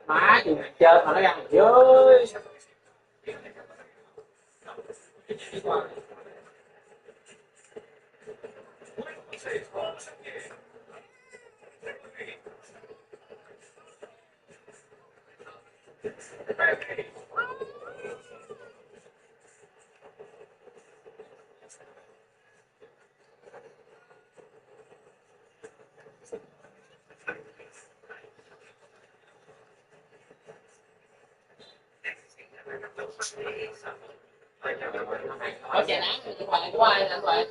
Speaker 1: Má thì chơi mà nó ra dưới. Có chè nắng thì ngoài của ai anh vậy?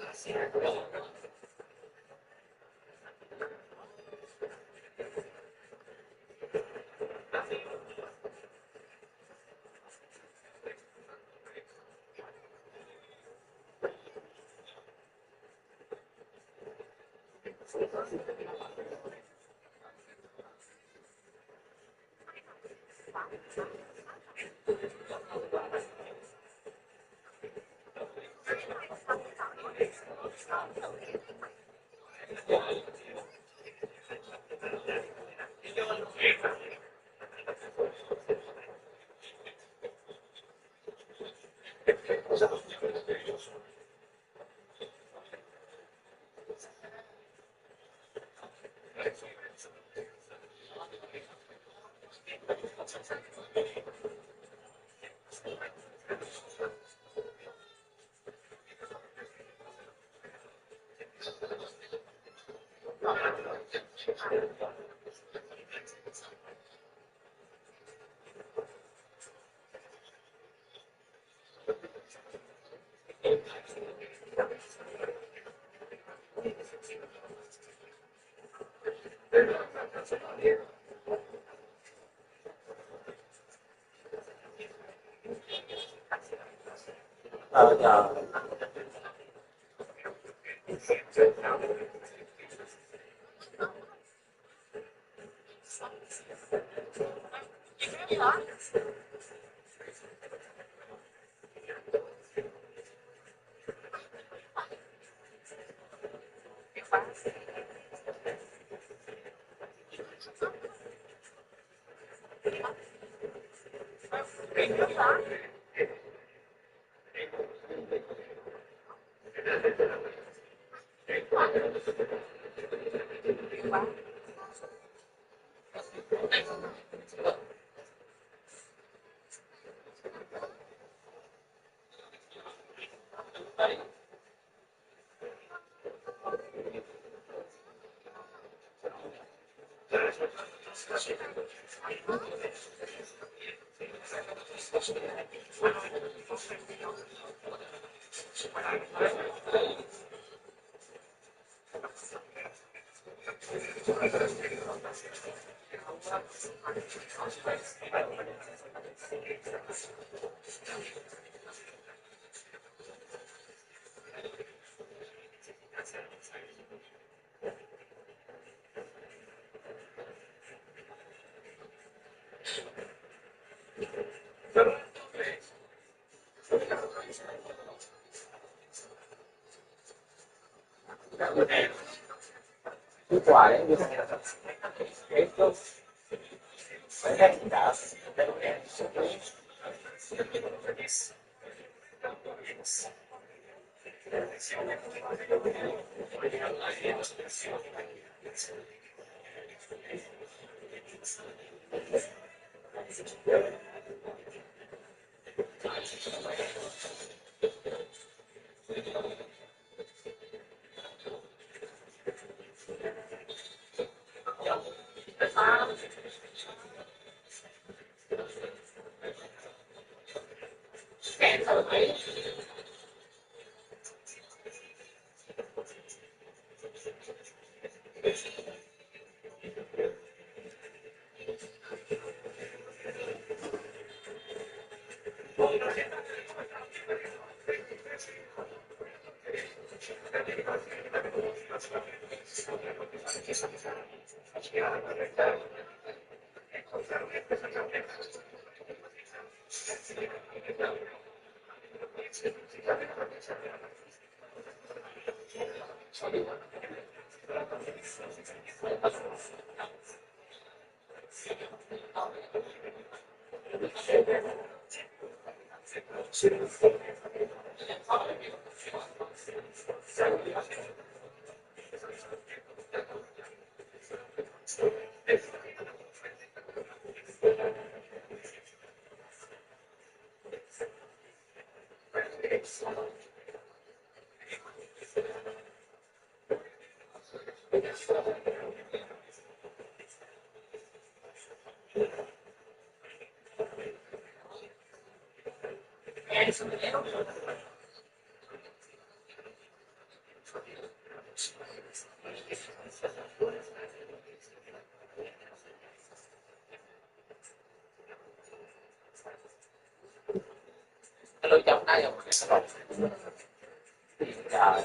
Speaker 1: Trời. Cái quả đấy như thế này là cái cơm phải hết đã lối chồng đây rồi. Trời.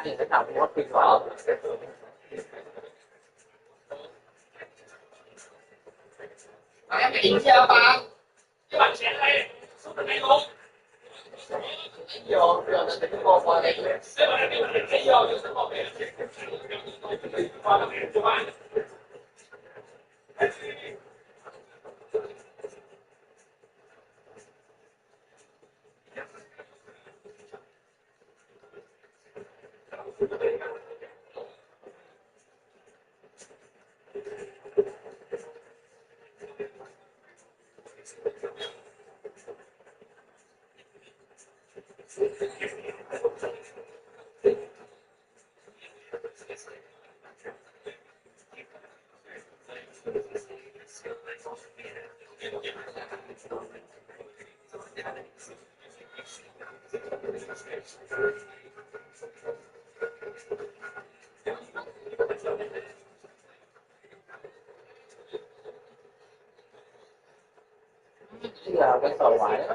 Speaker 1: Thì cái nào cũng có tiền vợ.
Speaker 2: Em bị sao ba? Cái bạn sẽ đây, xuống từ đây luôn.
Speaker 1: Vô nó sẽ có qua đây.
Speaker 2: Nếu mà em bị thấy vô thì sẽ có về. Qua là cho bạn.
Speaker 1: Chứ là cái sầu ngoài đó.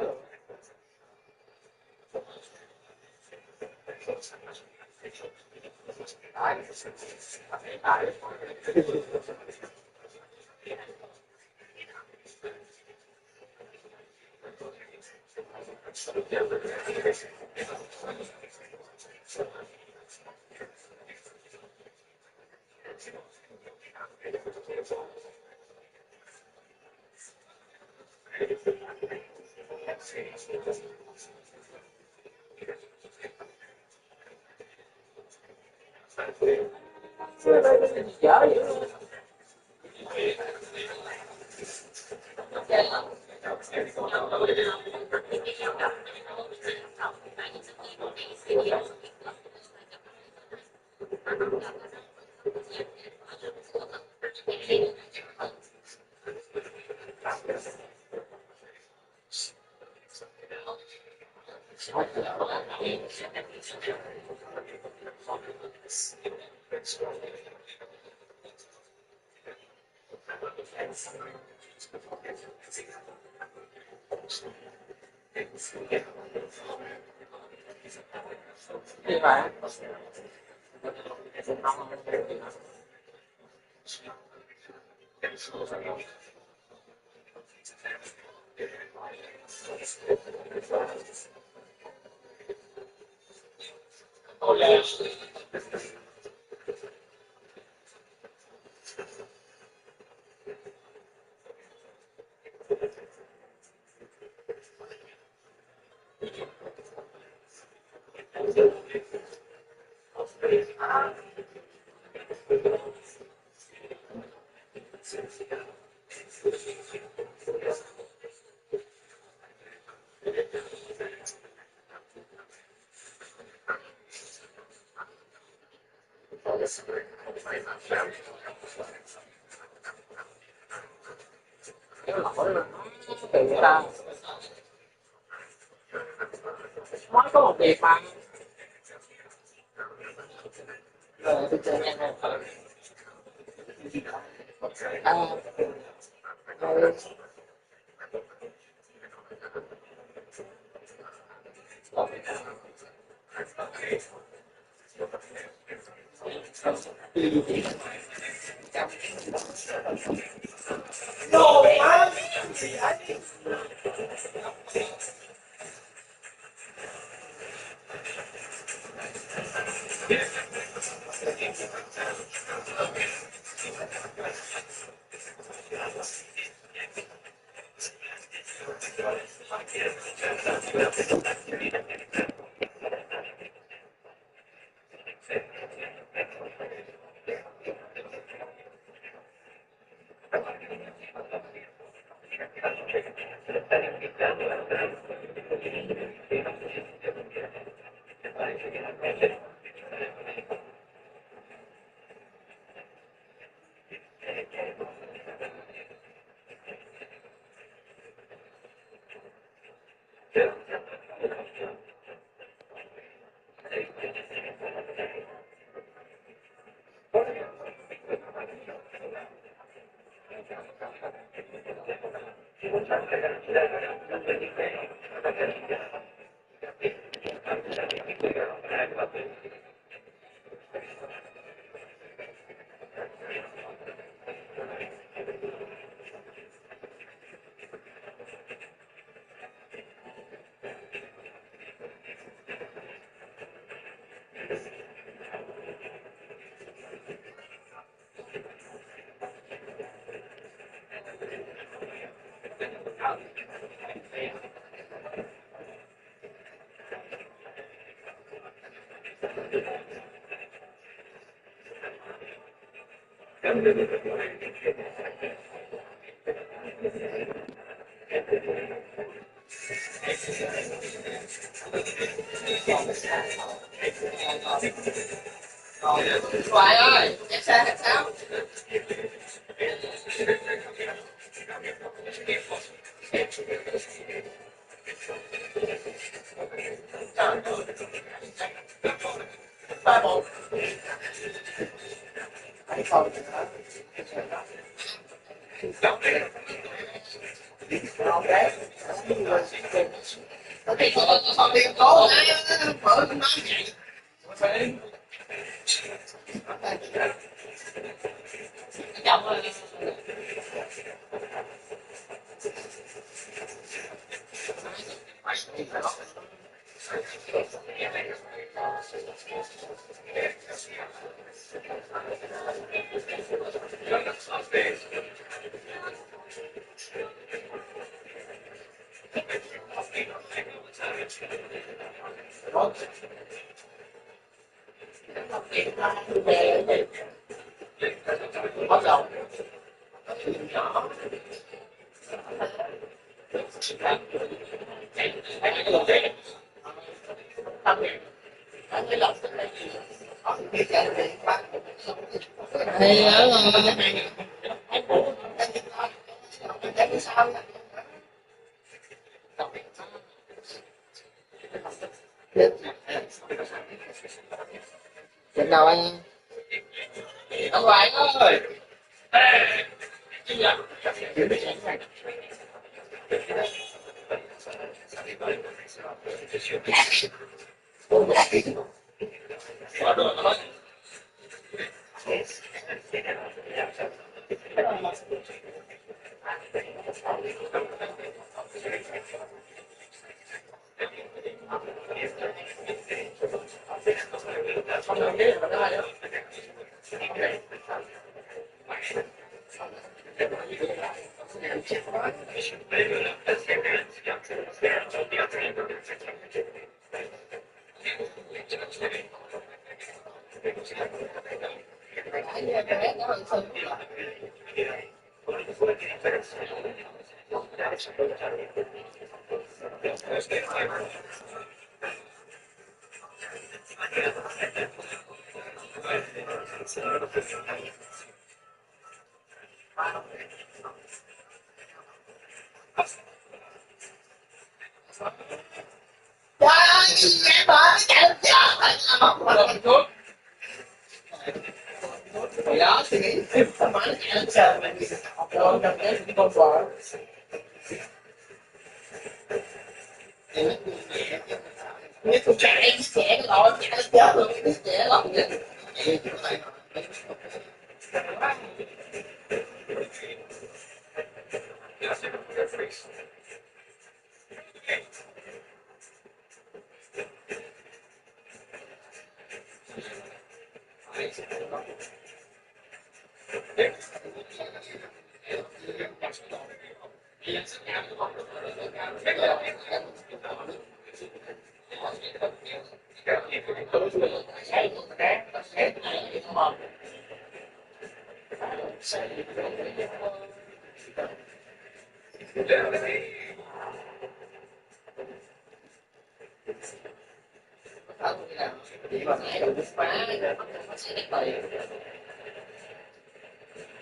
Speaker 1: Dở vậy. Đi mà. Cái lỗi là kỳ vậy ta. Mới có một việc mà. Rồi tôi chơi nhanh hơn. Rồi.
Speaker 2: Đồ má.
Speaker 6: Hoài ơi, em xe hạt sao? Ba một. Không. Không đấy. Thì con đi cố mở nó vậy. Chồng ơi. Bắt đầu. Nhỏ. Thì ở chừng nào anh ông Hoàng ơi trời ơi em bỏ chạy lên trời hồi đó suy nghĩ sao mà nó chạy lên trời mà rồi cầm cái con bò nếu tôi chạy cái lỗi chạy lên chết luôn cái trẻ lòng vậy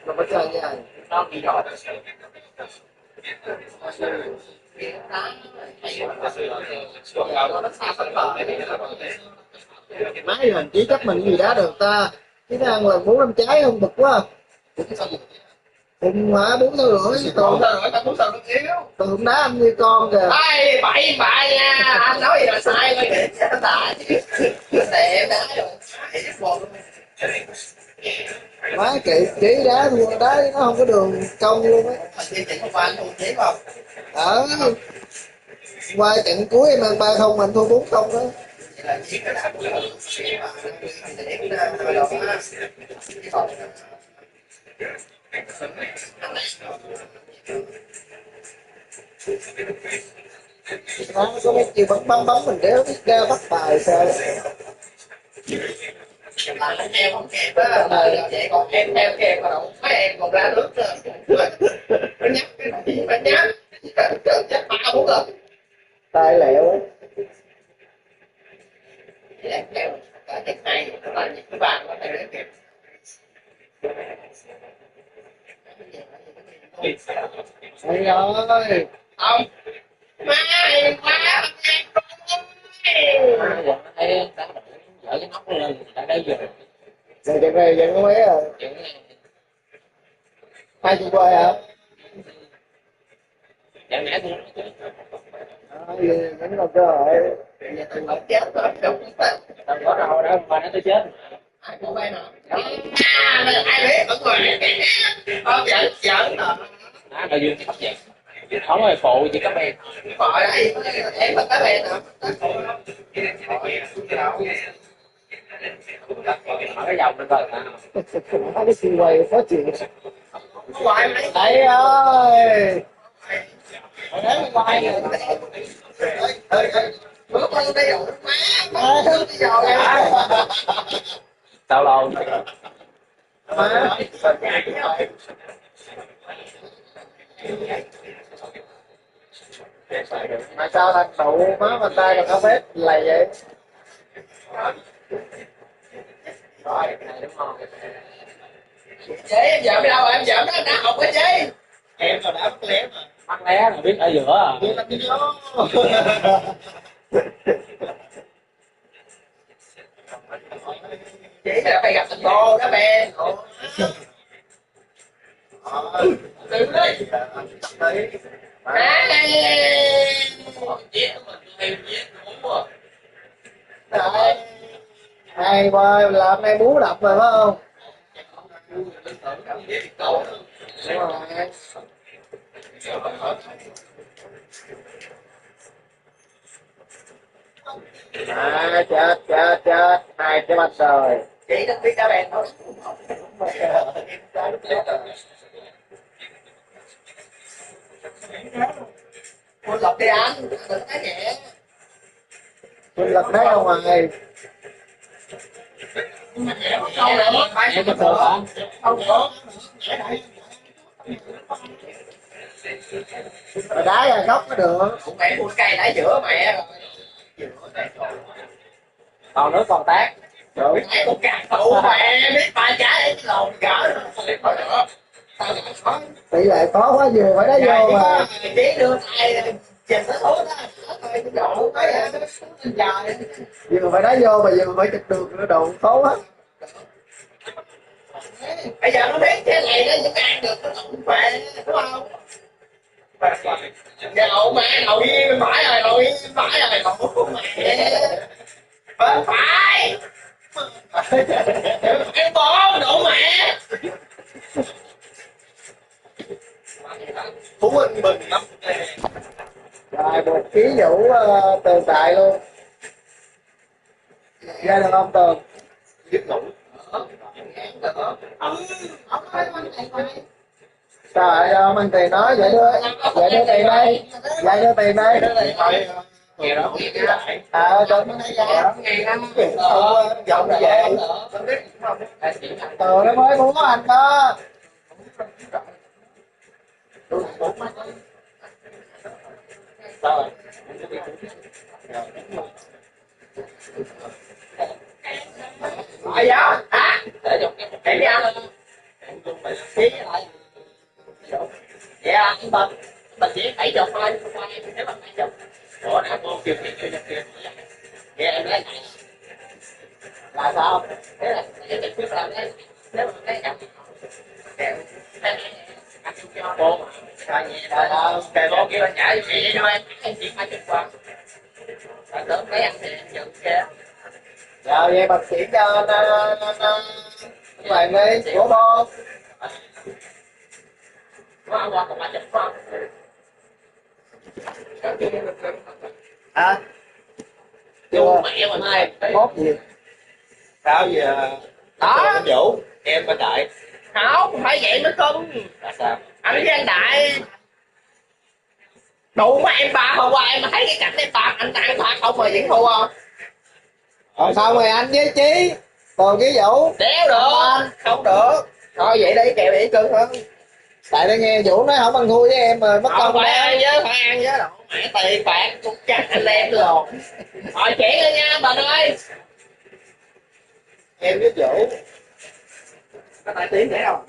Speaker 6: Nó mới chơi như này.
Speaker 2: Nó bị rồi.
Speaker 6: Máy hình chỉ chắc mình gì đó được ta. Chứ nó ăn lần 4-5 trái không bực quá. Cùng mà 4 sao rưỡi tường đá ăn như con kìa.
Speaker 2: Ai bậy bạ nha, anh nói gì là sai coi kìa, tại đẹp đá rồi.
Speaker 6: Má chỉ đá thua đá nó không có đường công luôn á. Qua trận cuối em ăn 3-0 mình thua 4-0 đó. Nó có mấy chiều bấm mình đéo biết ra bắt bài sao.
Speaker 2: Anh em không kẹp á, vậy còn em theo kẹp mà đâu, mấy em còn ra nước nữa. Nó nhắc cái gì mà nhắc, nhắc 3-4 lần.
Speaker 6: Tài lẹo.
Speaker 2: Vậy kẹp, cả cái này, là những cái bàn nó phải để kẹp.
Speaker 6: Ôi ơi.
Speaker 2: Không, má em quá,
Speaker 1: quần thấy đá dở cái nóc lên đã đây giờ
Speaker 6: Rồi trận này trận có mấy à? 20 quay hả?
Speaker 1: trận nãy tôi
Speaker 6: Vẫn còn cơ hội.
Speaker 2: không chết rồi, không chết.
Speaker 1: đâu có đâu đó qua nó tới chết
Speaker 2: Ai cũng bay nào. Ai biết ở ngoài. Giỡn rồi.
Speaker 1: đó là dương hấp dẫn không phải phụ chỉ có bèn
Speaker 2: Gọi đây, em là cái bè nào.
Speaker 1: mở cái dòng lên coi
Speaker 6: Hai cái xì quay khó chịu.
Speaker 2: Gọi mấy
Speaker 6: Đấy ơi.
Speaker 2: đấy quay rồi. Bước lên đây rồi má. Bây giờ
Speaker 1: sao lâu
Speaker 6: Má. Mà sao thằng đậu má mà tay còn không hết là vậy?
Speaker 1: rồi này đúng không
Speaker 2: chế em vợ đi đâu rồi, em vợ nó đã học cái chế.
Speaker 6: Em rồi đã bắt lém mà.
Speaker 1: bắt lé là biết ở giữa à
Speaker 6: Tôi làm gì đó.
Speaker 2: Chỉ là phải gặp thằng bồ đó bè. Đừng đi.
Speaker 6: Đấy. Hay quá, làm này bú đập rồi phải không? Đúng rồi. Chết. Hai cái bạch rồi.
Speaker 2: Chị đừng biết đá bèn thôi. Cô lọc đi anh, đừng nói nhẹ.
Speaker 6: Tôi lật đấy không ngoài.
Speaker 2: Không nữa, phải
Speaker 1: cái tường hả
Speaker 2: không nữa.
Speaker 6: Mà đá ra góc nó được.
Speaker 2: Mẹ mua cây đá giữa mẹ rồi.
Speaker 1: còn nước còn tát
Speaker 6: Được.
Speaker 2: Mẹ con cà tụ mẹ biết ba trái lồn cỡ nữa.
Speaker 6: Tỷ lệ khó quá vừa phải đá vô mà.
Speaker 2: Chỉ đưa tay chìm nó xuống đó. Đổ cái trời.
Speaker 6: Vừa phải đá vô mà vừa phải chụp được nó đồ khó quá.
Speaker 2: Bây giờ nó biết cái này nó vẫn ăn được nó đụng mẹ đúng không? Đậu mẹ đậu yên phải rồi đậu yên phải rồi đậu mẹ bên phải em bỏ đậu mẹ
Speaker 6: Phú Yên Bình lắm. Rồi một ký vũ tường tại luôn. Ra được không Tường?
Speaker 2: giấc ngủ
Speaker 6: Sao lại đâu mang tiền đó vậy đưa tiền đây. Vậy đưa tiền đây.
Speaker 2: nghe đó
Speaker 6: Tường
Speaker 2: giọng về
Speaker 6: Tường nó mới muốn anh đó.
Speaker 1: sao rồi
Speaker 2: chụp thôi, nếu mà phải chụp. Ủa nè, cô kêu kia. Vậy em lấy này. Là sao? Thế là cái trực tiếp làm đấy. Nếu mà lấy chậm anh cho cô mà kề cô kêu anh trả vậy cho em chỉ 20 quan rồi tưởng mấy anh thì em nhận kia
Speaker 6: Rồi vậy bật chỉ cho bạn đi của cô.
Speaker 2: có ăn qua còn 30 quan
Speaker 6: À
Speaker 2: chưa mẹ mình
Speaker 6: mai mốt gì
Speaker 1: Sao giờ
Speaker 2: đó
Speaker 1: Vũ em bên Đại
Speaker 2: không phải vậy mới cưng
Speaker 1: là sao?
Speaker 2: anh với anh Đại đủ mà em ba hôm qua em thấy cái cảnh em ba anh ăn ba không mà vẫn thua không
Speaker 6: rồi xong rồi anh với Chí còn cái Vũ
Speaker 2: đéo được không được
Speaker 6: thôi vậy đi kèo vậy cưng hơn. Tại đây nghe Vũ nói không ăn thua với em mà mất
Speaker 2: không
Speaker 6: công
Speaker 2: phải ăn
Speaker 6: đó.
Speaker 2: với phải ăn với đồ mẹ tiền bạc cũng chắc anh em rồi hỏi chuyện đi nha bà ơi
Speaker 6: Em với Vũ
Speaker 2: có tại tiếng để đâu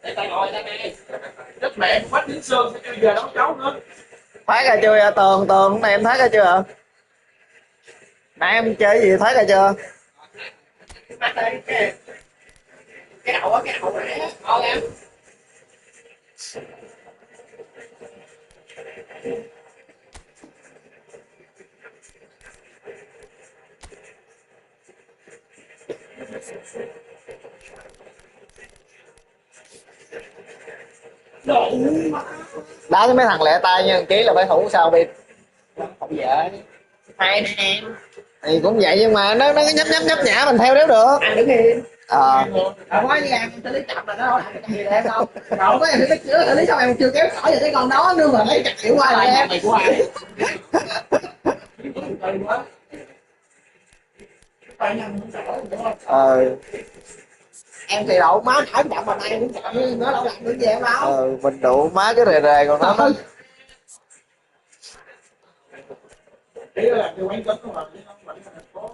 Speaker 2: để tay ngồi đây nè đất mẹ bắt tiếng sơn sẽ giờ đóng cháu nữa
Speaker 6: thấy ra chưa tường tường này em thấy ra chưa nãy em chơi gì thấy ra chưa
Speaker 2: bắt đây cái đầu á cái đầu này ngon em
Speaker 6: đá với mấy thằng lẹ tay nha Ký là phải thủ sao đi
Speaker 2: không dễ hai anh em
Speaker 6: thì cũng vậy nhưng mà nó nhấp nhả mình theo đéo được
Speaker 2: anh đứng yên
Speaker 6: không có gì em xử lý chậm là nó đâu làm cái gì để em đâu đâu có em xử lý xong em chưa kéo khỏi vậy cái con đó nữa mà lấy chặt kiểu qua là em
Speaker 2: mày của ai
Speaker 6: em thì đậu má thải chậm mà nay cũng chậm nó đâu làm được gì em đâu mình đụ má cái rề rề còn nó
Speaker 1: Ý là cái quán cấm mà chứ không phải là thành phố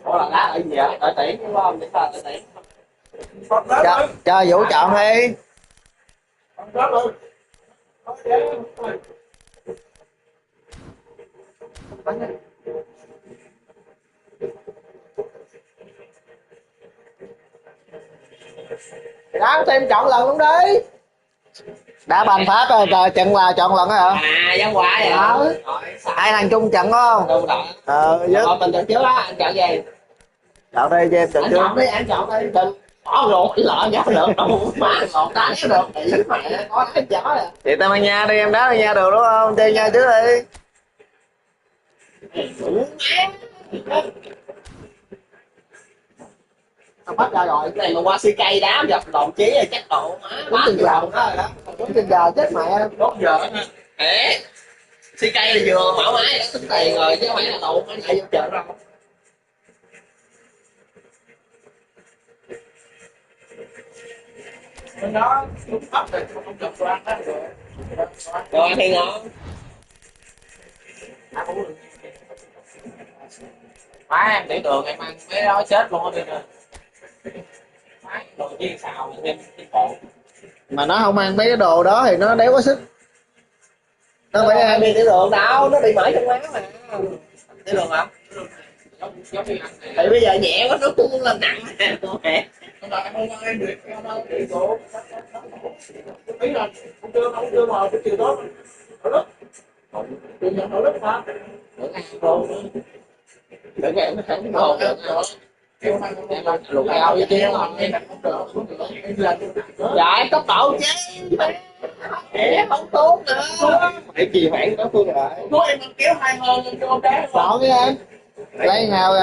Speaker 2: ủa là đá ở gì vậy ở tiễn đúng không để ta ở tiễn
Speaker 6: cho Vũ chọn đi đá thêm chọn lần luôn đi đá bàn pháp trận là chọn lần hả
Speaker 2: à giống quả vậy
Speaker 6: hai thằng chung trận không
Speaker 2: đâu rồi mình chọn trước á anh chọn gì
Speaker 6: chọn đi cho em chọn trước
Speaker 2: anh chọn đi đừng bỏ ruột lợn nhá được đâu má còn đá được thì mẹ có đá chó à
Speaker 6: vậy tao mang nha đi em đá mang nha được đúng không chơi nha trước đi
Speaker 2: tao bắt ra rồi cái này mà qua xi cây đá dập đòn chí rồi chắc độ má
Speaker 6: đúng giờ đó rồi đó đúng trên giờ chết mẹ
Speaker 2: 4 giờ á ế xi cây là vừa mở máy đã tính tiền rồi chứ không phải là độ phải lại vô chợ đâu
Speaker 1: bên đó lúc ấp thì không chụp đồ ăn đó
Speaker 2: rồi thì ngon má em tiểu đường em ăn mấy đó chết luôn á đi nè má đồ chiên xào em bộ
Speaker 6: mà nó không ăn mấy cái đồ đó thì nó đéo có sức nó phải ăn
Speaker 2: bị tiểu đường đâu nó bị mỡ trong máu mà tiểu đường hả thì bây giờ nhẹ quá nó cũng lên nặng mẹ
Speaker 1: em được đi bộ ý là không chưa mà cái chiều đó ở lớp chiều nhận ở lớp mà
Speaker 2: bữa ăn luôn bữa ngày nó không ngon
Speaker 1: em ăn
Speaker 2: lục cao với chứ dạ tốc độ chứ mẹ không tốt nữa
Speaker 6: phải trì hoãn đối phương lại
Speaker 2: của em ăn kéo hai hơn cho con bé
Speaker 6: chọn đi em lấy nào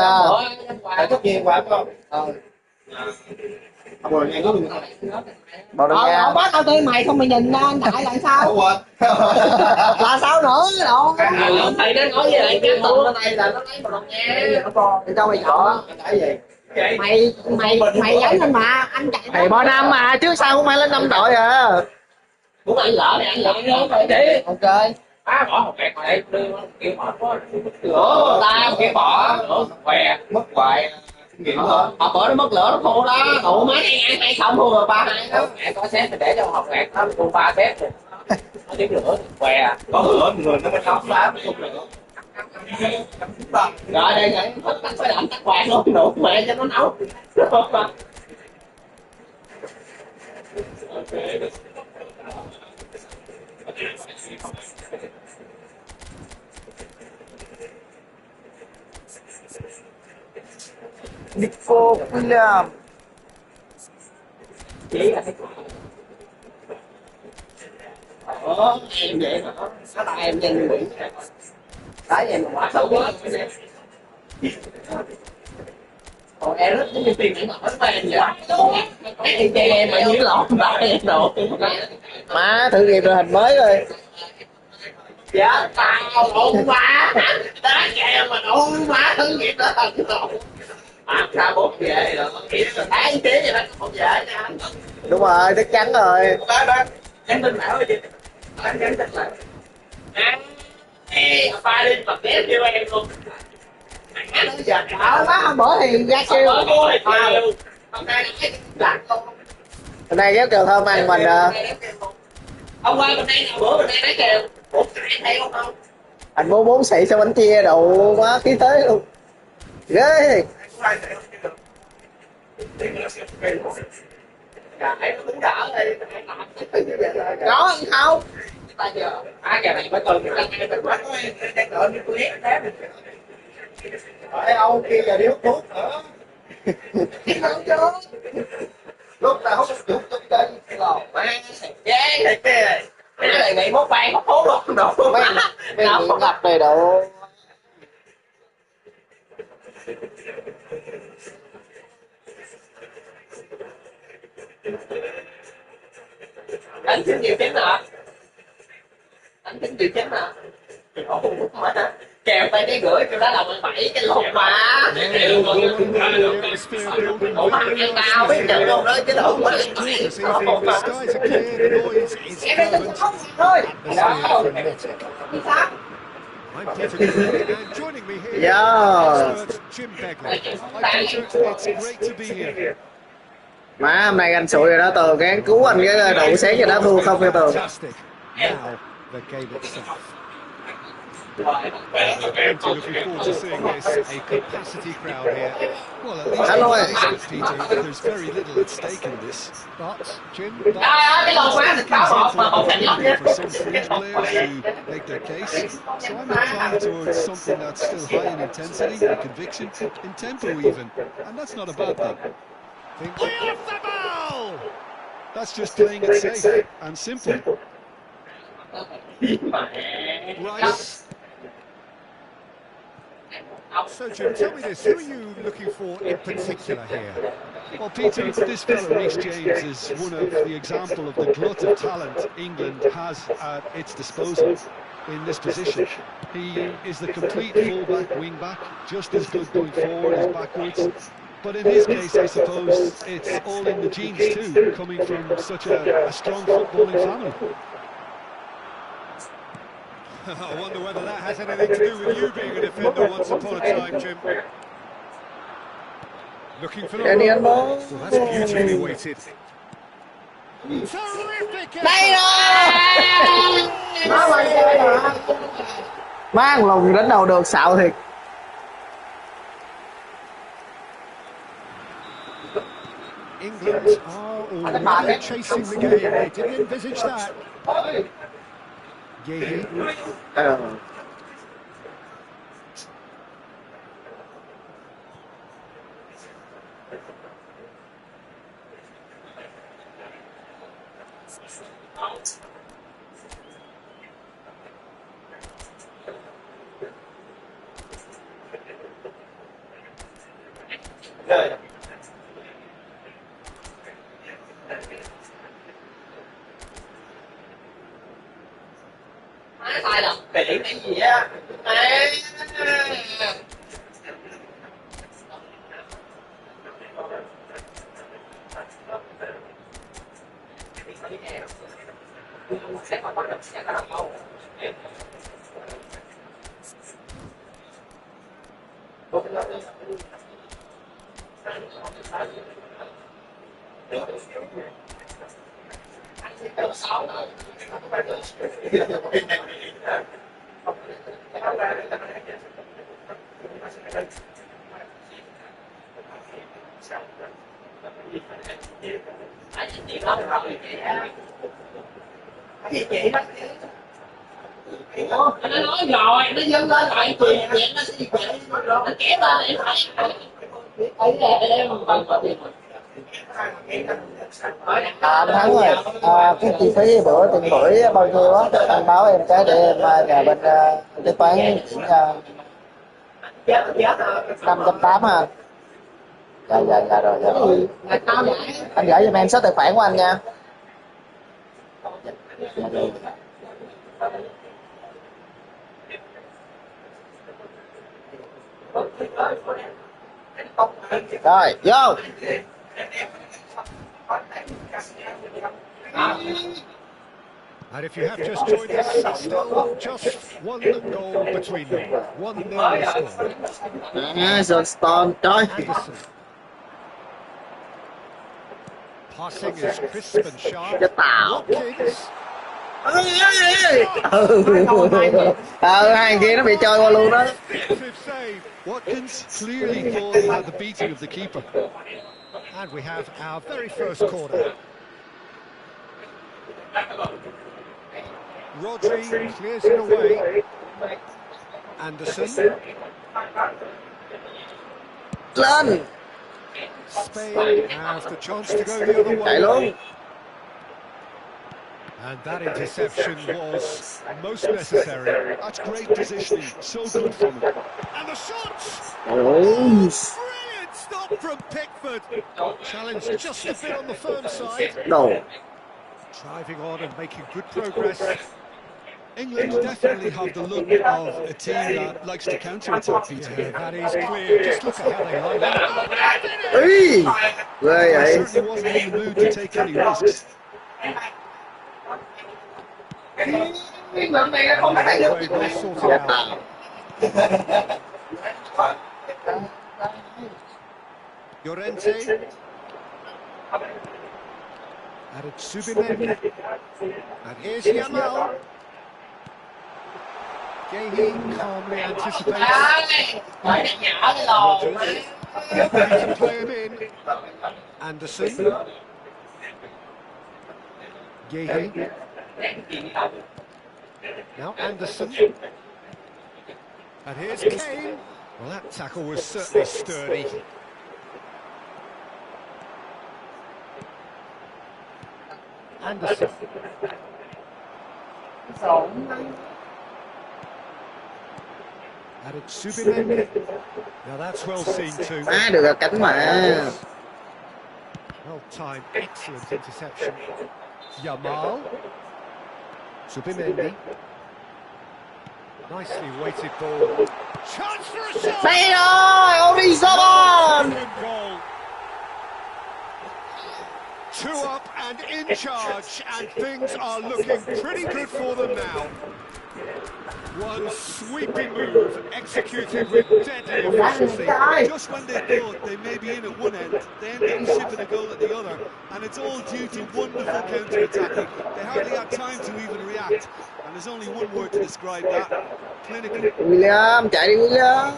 Speaker 2: phải
Speaker 6: tất nhiên phải không bồ nghe có bồ đừng nghe
Speaker 2: bác tao tên mày không mày nhìn anh Đại là sao
Speaker 6: là sao nữa đâu
Speaker 2: thầy nó nói với lại cái tụi nó này là nó lấy một đồng nha
Speaker 6: thì cho mày chọn
Speaker 1: cái gì
Speaker 2: mày giấy lên mà anh chạy
Speaker 6: thầy bo năm mà trước sau cũng phải lên 5 đội à
Speaker 2: muốn ăn lỡ này ăn lỡ nhớ phải đi
Speaker 6: ok
Speaker 1: má bỏ một kẹt đây đưa kêu mệt quá
Speaker 2: ta kia bỏ
Speaker 1: què
Speaker 6: mất hoài Họ bữa nó mất lửa nó thua đó, tụ mấy ăn 2-0 thua rồi 3-2 đó.
Speaker 1: Mẹ có sếp thì để cho học ngạc nó cùng 3 sếp rồi nó tiếng lửa què có lửa người nó mới nóng phá mới lửa.
Speaker 6: Rồi đây này tắt phải lạnh tắt quạt luôn nổ mẹ cho nó nấu.
Speaker 7: Nico William.
Speaker 1: Chỉ là
Speaker 6: Em vậy mà nó tại em nhìn bị đá em quả xấu quá. Còn em rất giống như tiền những hỏi mà em vậy. Em chơi em mà dưới lộn đá em đồ.
Speaker 7: Má thử nghiệm đội hình mới rồi.
Speaker 6: Dạ tao lộn má đá kèo mà lộn má thử nghiệm đó là lộn. Ra 4 về rồi nghĩ là tháng chế vậy đó không dễ nha.
Speaker 7: Đúng rồi, chắc chắn rồi.
Speaker 6: Bác em tin bảo gì anh nhắn tin lại ba đi mà ghé kêu em luôn nó giật
Speaker 7: Má hôm bữa thì ra kêu.
Speaker 6: hôm nay đặt luôn
Speaker 7: Hôm nay kéo kèo thơm ăn mình
Speaker 6: hôm qua bên đây nào bữa bên đây nói kêu ủa chạy thấy không
Speaker 7: anh muốn 4 xị xong bánh chia đậu quá khí thế luôn. Ghê.
Speaker 6: em cũng đỡ đi
Speaker 7: Có không?
Speaker 6: ta giờ
Speaker 1: giờ này mới tuần
Speaker 6: anh em mình bắt đang đợi như tôi ép thế
Speaker 7: Ở đâu kia giờ đi hút thuốc nữa.
Speaker 6: không cho
Speaker 7: Lúc nào hút thuốc chút chơi lò.
Speaker 6: má chán thiệt kìa cái này bị mốt bàn hút thuốc luôn đồ
Speaker 7: Mấy nghiện ngập này độ.
Speaker 6: đánh chín nhiều chín hả đánh chín nhiều chín hả má kèo tay cái gửi kêu đó là 17 cái lột mà ủa mà ăn tao biết nhận luôn đó chứ đâu có
Speaker 5: The skies are clear, the noise is fervent,
Speaker 6: thôi
Speaker 5: atmosphere frenetic. I'm Peter Gray, and joining me here
Speaker 7: Yeah.
Speaker 5: is expert Jim Begley. Hi Peter, it's great to be here.
Speaker 7: Má hôm nay anh sụi rồi đó Tường, gán cứu anh cái đậu sáng cho nó thua không cho Tường.
Speaker 5: Fantastic. Now the game itself. Plenty looking forward to seeing this. A capacity crowd here. Well, at least
Speaker 7: Hello.
Speaker 5: Peter, there's very little at stake in this. But Jim,
Speaker 6: cái lột má thì có một mà không thành lắm
Speaker 5: for some fringe players to make their case. So I'm inclined towards something that's still high in intensity, in conviction, in tempo even, and that's not a bad thing.
Speaker 3: Off the ball!
Speaker 5: That's just playing it safe and simple. Rice. So Jim, tell me this, who are you looking for in particular here?
Speaker 4: Well, Peter, this fellow Reece James is one of the example of the glut of talent England has at its disposal in this position. He is the complete full-back, wing-back, just as good going forward as backwards. But in his case, I suppose it's all in the genes too, coming from such a strong footballing family.
Speaker 5: I wonder whether that has anything to do with you being a defender once upon a time, Jim. Looking for the
Speaker 7: Any
Speaker 5: run.
Speaker 7: ball?
Speaker 5: Well, that's beautifully weighted.
Speaker 3: Terrific
Speaker 7: Đây
Speaker 3: effort!
Speaker 7: rồi. Má thằng lùng đánh đầu được xạo thiệt.
Speaker 5: England are already chasing the game. They didn't envisage that. Yehi.
Speaker 6: sai lầm về điểm cái gì á Ủa, nó nói rồi, nó dâng lên lại chuyện chuyện nó sẽ đi chuyện nó kéo lên em phải ấy là em không có tiền
Speaker 7: Anh Thắng ơi, cái chi phí bữa tiền bưởi bao nhiêu á? Anh báo em cái để em nhờ bên kế toán chuyển 580 ha. Dạ rồi, dạ rồi. Anh gửi giùm em số tài khoản của anh nha. Rồi, vô.
Speaker 5: And if you have just joined us, still just one goal between them. 1-0 score.
Speaker 7: Johnston, trời.
Speaker 5: Anderson. Passing is crisp and sharp.
Speaker 7: Chết tao.
Speaker 5: Watkins.
Speaker 7: Hai kia nó bị chơi qua luôn đó.
Speaker 5: Effective save.
Speaker 4: Watkins clearly thought he had the beating of the keeper.
Speaker 5: And we have our very first corner. Rodri clears it away. Anderson.
Speaker 7: Lên.
Speaker 5: Spain has the chance to go the other
Speaker 7: Chạy
Speaker 5: way.
Speaker 7: luôn.
Speaker 5: And that interception was most necessary.
Speaker 4: That's great positioning, so good from him.
Speaker 5: And the shots!
Speaker 7: Ôi.
Speaker 5: Brilliant stop from Pickford. Challenge just a bit on the firm side.
Speaker 7: Đồ.
Speaker 5: Driving on and making good progress.
Speaker 4: England definitely have the look of a team that likes to counter-attack, Peter.
Speaker 5: Yeah, that is clear. Just look at how they line up.
Speaker 7: Ý. Ghê
Speaker 4: He
Speaker 7: vậy.
Speaker 4: certainly wasn't in the mood to take any risks.
Speaker 6: cái lần này không phải được
Speaker 5: Way will sort
Speaker 7: Chết
Speaker 5: it out.
Speaker 7: tao.
Speaker 5: Llorente. Added Subimendi. And here's Yamal. Gahey calmly anticipates.
Speaker 6: đấy phải nhắc nhở cái lò
Speaker 5: Rodgers. Ready to play him in. Anderson. Gahey. Now Anderson. And here's Kane. Well, that tackle was certainly sturdy. Anderson. Added Subimendi. Now that's well seen too.
Speaker 7: Má được rồi, cánh mà.
Speaker 5: Well timed, excellent interception. Yamal. Subimendi. Nicely weighted ball. Chance for a shot!
Speaker 7: Đây rồi, Orizabal.
Speaker 5: Brilliant goal. 2 up and in charge, and things are looking pretty good for them now. One sweeping move, executed with deadly efficiency.
Speaker 4: Just when they thought they may be in at one end, they end up shipping a goal at the other, and it's all due to wonderful counter-attacking. They hardly had time to even react, and there's only one word to describe that: clinical.
Speaker 7: William, chạy đi William.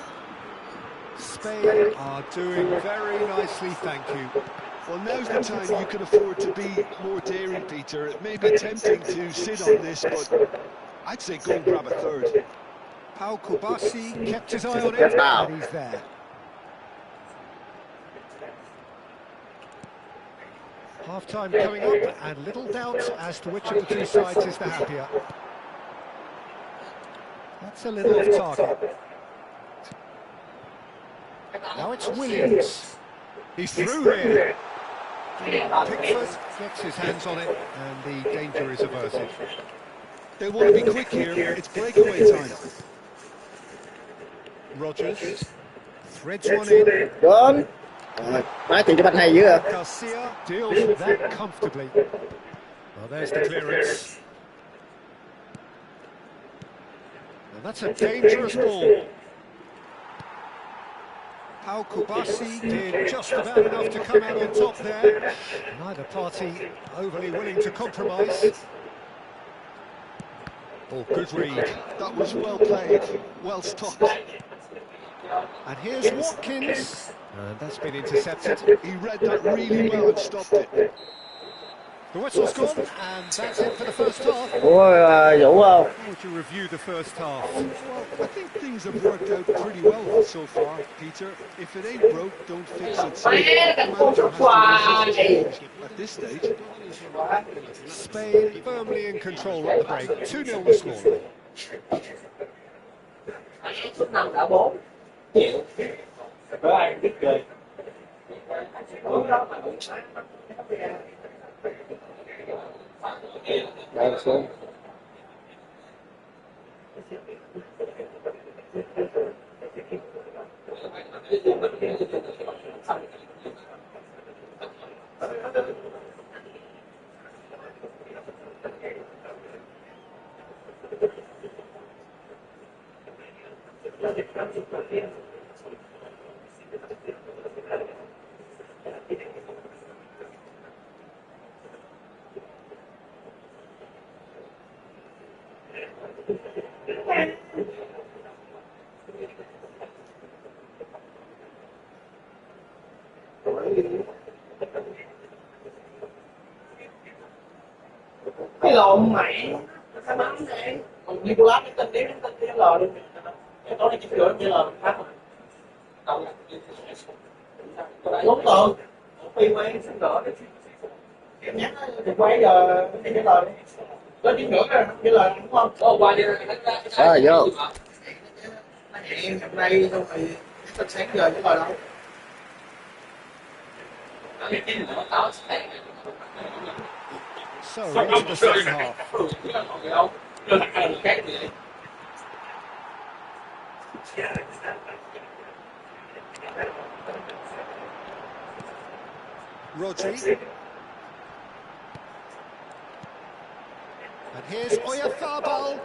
Speaker 5: Spain are doing very nicely, thank you.
Speaker 4: Well, now's the time you can afford to be more daring, Peter. It may be tempting to sit on this, but I'd say go and grab a third.
Speaker 5: Pau Kubasi kept his eye on it, and he's there. Half-time coming up, and little doubt as to which of the two sides is the happier. That's a little off target. Now it's Williams. He's through here. Pickford gets his hands on it, and the danger is averted.
Speaker 4: They want to be quick here. It's breakaway time.
Speaker 5: Rodgers threads one in.
Speaker 7: Đúng. Rồi, má tiền cho banh hay dữ à.
Speaker 5: Garcia deals with that comfortably. Well, there's the clearance. And that's a dangerous ball. Al Kubasi did just about enough to come out on top there. Neither party overly willing to compromise. Oh, good read.
Speaker 4: That was well played, well stopped.
Speaker 5: And here's Watkins. And that's been intercepted.
Speaker 4: He read that really well and stopped it.
Speaker 5: The whistle's gone, and that's it for the first half.
Speaker 7: Ủa Vũ không?
Speaker 5: How would you review the first half?
Speaker 4: Well, I think things have worked out pretty well so far, Peter. If it ain't broke, don't fix it. So the manager has to change at this stage.
Speaker 5: Spain firmly in control at the break. 2-0 the score.
Speaker 6: Số 5 đã 4 triệu. Có ai biết cười.
Speaker 7: Đây xuống.
Speaker 6: Cái lộn mày cái bắn này còn Nicolas cái tên tiếng lò luôn cái tối nay chỉ sửa như là khác rồi đầu tôi lại ngốn tường phi quay xin lỗi em nhắn thì quay giờ cái lời có tiếng nữa rồi cái lời đúng không có qua đi
Speaker 7: Vô.
Speaker 6: em hôm nay xong rồi tao sáng giờ cái lời đâu
Speaker 5: So, into the second half. Rodri. And here's Oyarzabal.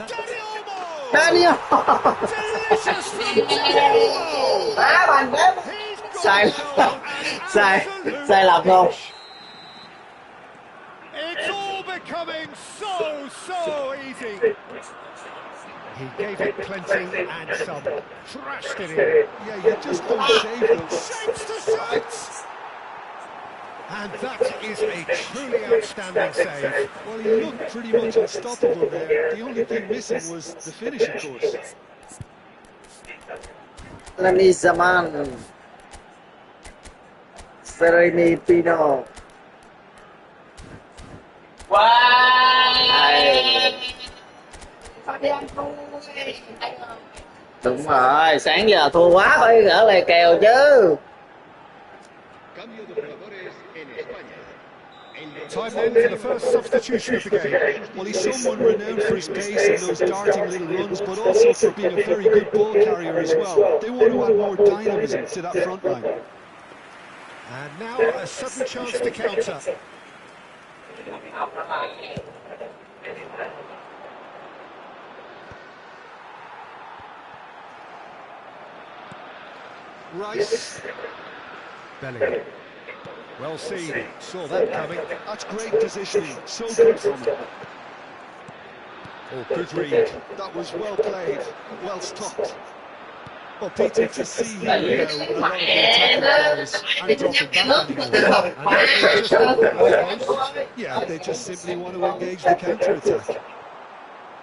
Speaker 4: Dani Olmo!
Speaker 7: Daniel.
Speaker 5: Delicious from Dani Olmo!
Speaker 7: Đá bàn đá. Sai sai lầm không?
Speaker 5: It's all becoming so easy. He gave it plenty and some. Thrashed it in.
Speaker 4: Yeah, you just don't save them.
Speaker 5: Shapes to shoot! And that is a truly outstanding save.
Speaker 4: Well, he looked pretty much unstoppable there. The only thing missing was the finish, of course.
Speaker 7: Lani Zaman. Sereni Pino. Đúng rồi, sáng giờ thua quá phải gỡ lại kèo chứ.
Speaker 5: Time then for the first substitution of the game.
Speaker 4: Well, he's someone renowned for his pace and those darting little runs, but also for being a very good ball carrier as well. They want to add more dynamism to that front line.
Speaker 5: And now a sudden chance to counter.
Speaker 4: Rice.
Speaker 5: Bellingham. Well seen, saw that coming.
Speaker 4: That's great positioning, so good from him.
Speaker 5: Oh, good read.
Speaker 4: That was well played, well stopped. Well, Peter, to see here now, a lot of the attacking players aren't dropping back anymore. Yeah, they just simply want to engage the counter-attack.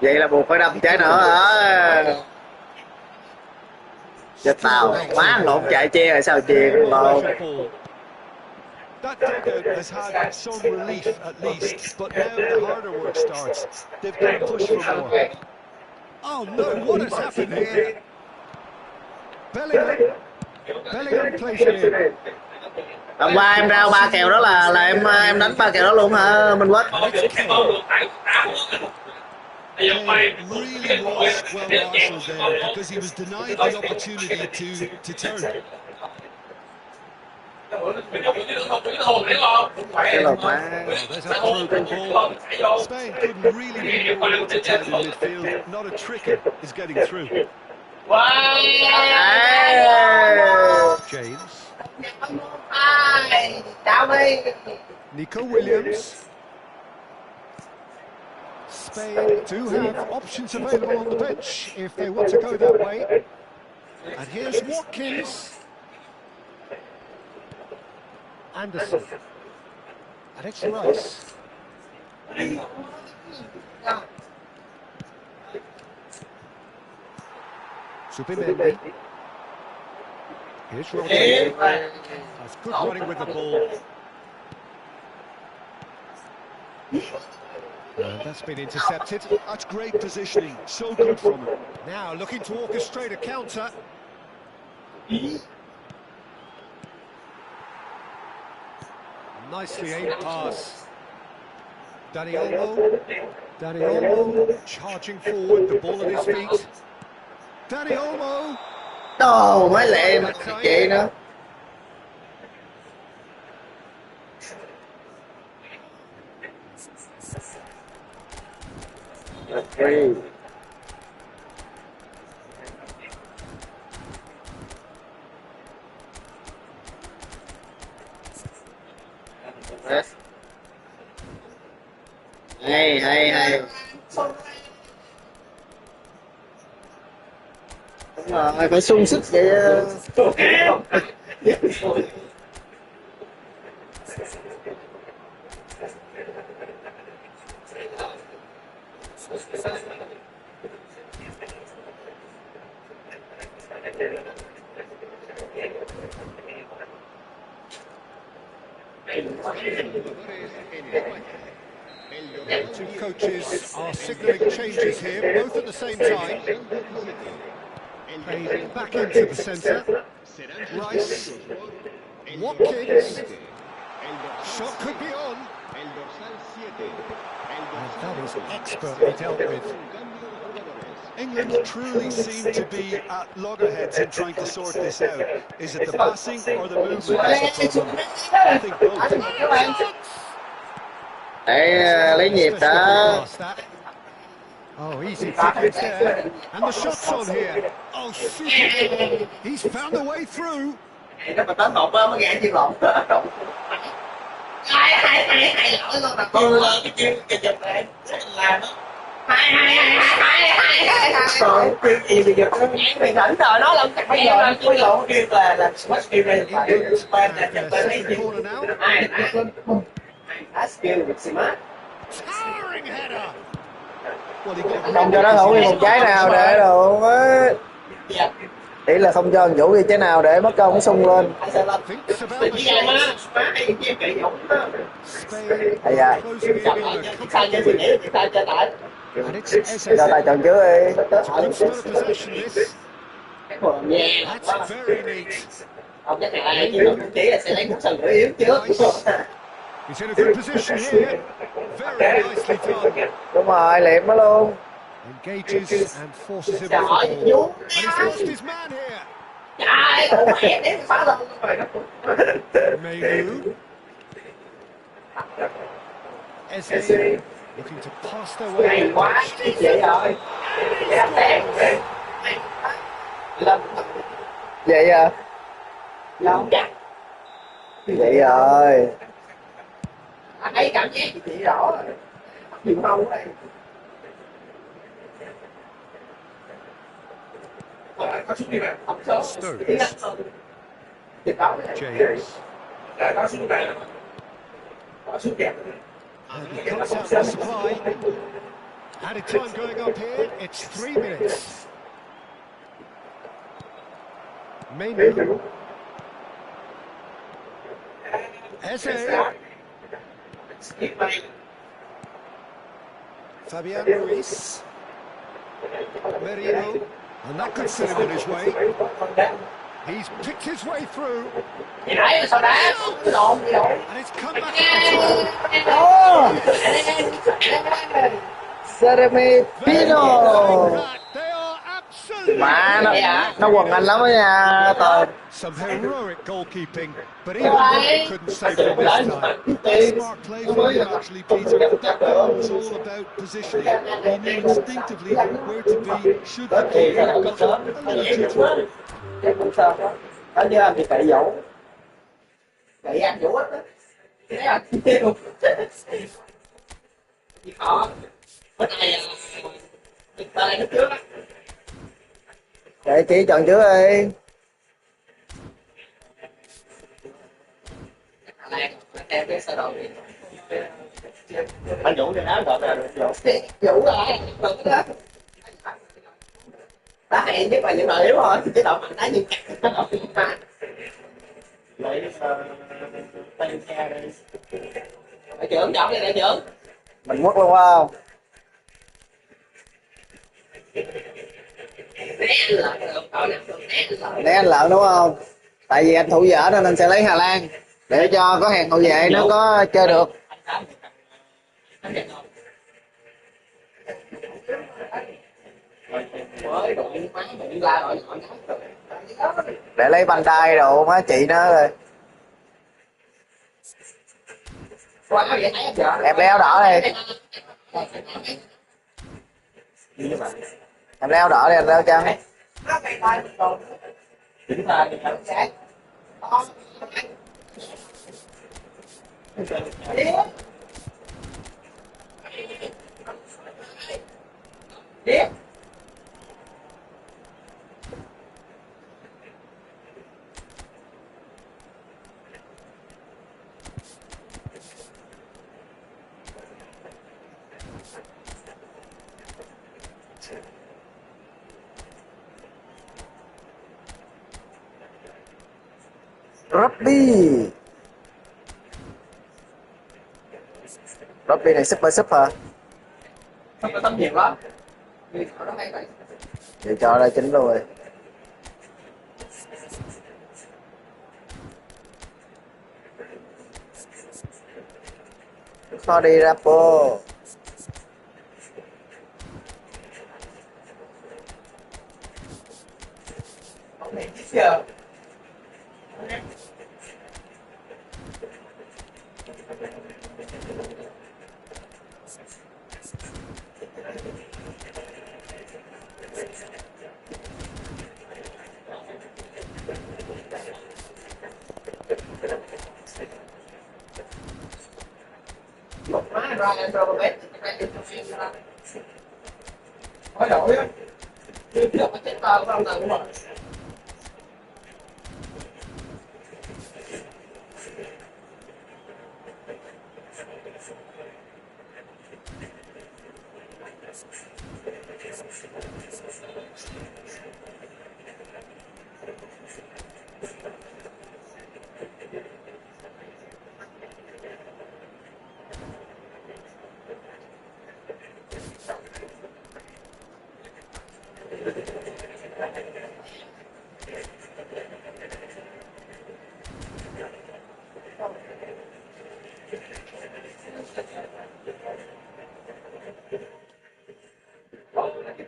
Speaker 7: Vậy là buộc phải đâm trái nữa hả? Chết tao, má lộn chạy chia rồi sao chia lộn.
Speaker 4: That dugout has had some relief at least, but now the harder work starts. They've got to push for more.
Speaker 5: Oh no, what has happened here? Bellingham plays it in.
Speaker 7: Hôm qua em ra 3 kèo đó là em đánh 3 kèo đó luôn hả Minh Quách?
Speaker 4: Really was well marshalled there because he was denied the opportunity to turn.
Speaker 7: Cái lột má.
Speaker 5: Oh, there's a through ball.
Speaker 4: Spain couldn't really be more watertight in midfield. Not a tricker is getting through.
Speaker 5: James.
Speaker 2: Chào đi.
Speaker 5: Nico Williams. Spain do have options available on the bench if they want to go that way. And here's Watkins. Anderson. And it's Rice. Subimendi. Here's Rodri. That's good running with the ball. And that's been intercepted.
Speaker 4: That's great positioning. So good from him.
Speaker 5: Now looking to orchestrate a counter. Nicely aimed pass. Dani Olmo charging forward, the ball at his feet. Dani Olmo.
Speaker 7: Đồ mới lẹ mà chị nữa. Hay. Đúng rồi, phải sung sức vậy.
Speaker 5: Two coaches are signalling changes here, both at the same time. Played back into the centre. Rice. Watkins. Shot could be on. And that is expertly dealt with.
Speaker 4: England truly seem to be at loggerheads in trying to sort this out. Is it the passing or the movement that's the problem? I think both.
Speaker 7: Để lấy nhịp đó.
Speaker 5: Oh, easy pickings there. And the shot's on here. Oh, super. He's found a way through.
Speaker 2: Nó mà tới một mới gạn chiên lộn. Hai lỗi luôn là con lên cái chiên kìa chụp này làm đó. Hai. Chuyện gì bây giờ nó mình thỉnh rồi nó lần bây giờ bây giờ nó kêu là smart skill này phải ban là chụp bên lấy chiên. Hai. That's skill with smart.
Speaker 5: Towering header.
Speaker 7: Không cho nó thủ đi một trái nào để đồ á. Ý là không cho thằng Vũ đi trái nào để mất công nó xung lên. Ây da. Cho tay chọn trước đi.
Speaker 2: Ông chắc là chỉ là sẽ lấy một sân yếu trước.
Speaker 5: He's in a good position here. Very nicely done.
Speaker 7: Đúng rồi, liệm nó luôn.
Speaker 5: Engages and forces him off the ball. And he's lost his man here. May3. Eze looking to pass their way.
Speaker 7: Vậy à? Vậy rồi.
Speaker 2: Thấy cảm giác chị rõ rồi. Chịu mau ở đây. Có xuống đi mà.
Speaker 5: James.
Speaker 2: Có xuống này. Có xuống kẹp.
Speaker 5: And he cuts out the supply. Added time going up here. It's 3 minutes. May3. Eze. Fabian Ruiz. Merino. And that could send him on his way. He's picked his way through. And it's come back
Speaker 7: Jeremy Pino.
Speaker 5: They are absolutely
Speaker 7: Mà nó quần anh lắm đó nha Toàn.
Speaker 5: Some heroic goalkeeping, but even that couldn't save them this time.
Speaker 4: Smart play from him actually, Peter. That goal was all about positioning. He knew instinctively where to be should the keeper got a little too tight.
Speaker 6: Đó chứ anh thì cậy dỗ. Cậy ăn dỗ hết á. Cái đấy anh tiêu. Gì khó. Bữa nay tay nó trước á.
Speaker 7: Để chị chọn trước đi.
Speaker 6: Theo cái sơ đồ đi.
Speaker 1: Anh Vũ cho đá gọi là được
Speaker 6: Vũ rồi. Đá hay nhất là những đội yếu thôi. Chứ đội mạnh đá như cắt.
Speaker 1: lấy tay xe đây.
Speaker 6: Đại trưởng chọn đi đại trưởng.
Speaker 7: Mình quất luôn không? Né anh Lợn đúng không? Tại vì anh thủ dở nên anh sẽ lấy Hà Lan để cho có hàng hậu vệ nó có chơi được. Để lấy banh đai đồ má chị nó rồi. Em lấy áo đỏ đi. Em lấy áo đỏ đi, anh lấy áo trắng.
Speaker 1: Chính ra
Speaker 7: Rugby. Rugby này super sub hả?
Speaker 6: Không có tấm nhiều lắm.
Speaker 7: Vậy cho ra chính luôn rồi. Khó đi Rapo.
Speaker 6: Giờ một má ra em rồi bé hỏi đổi á chưa được cái chết tao không nào mà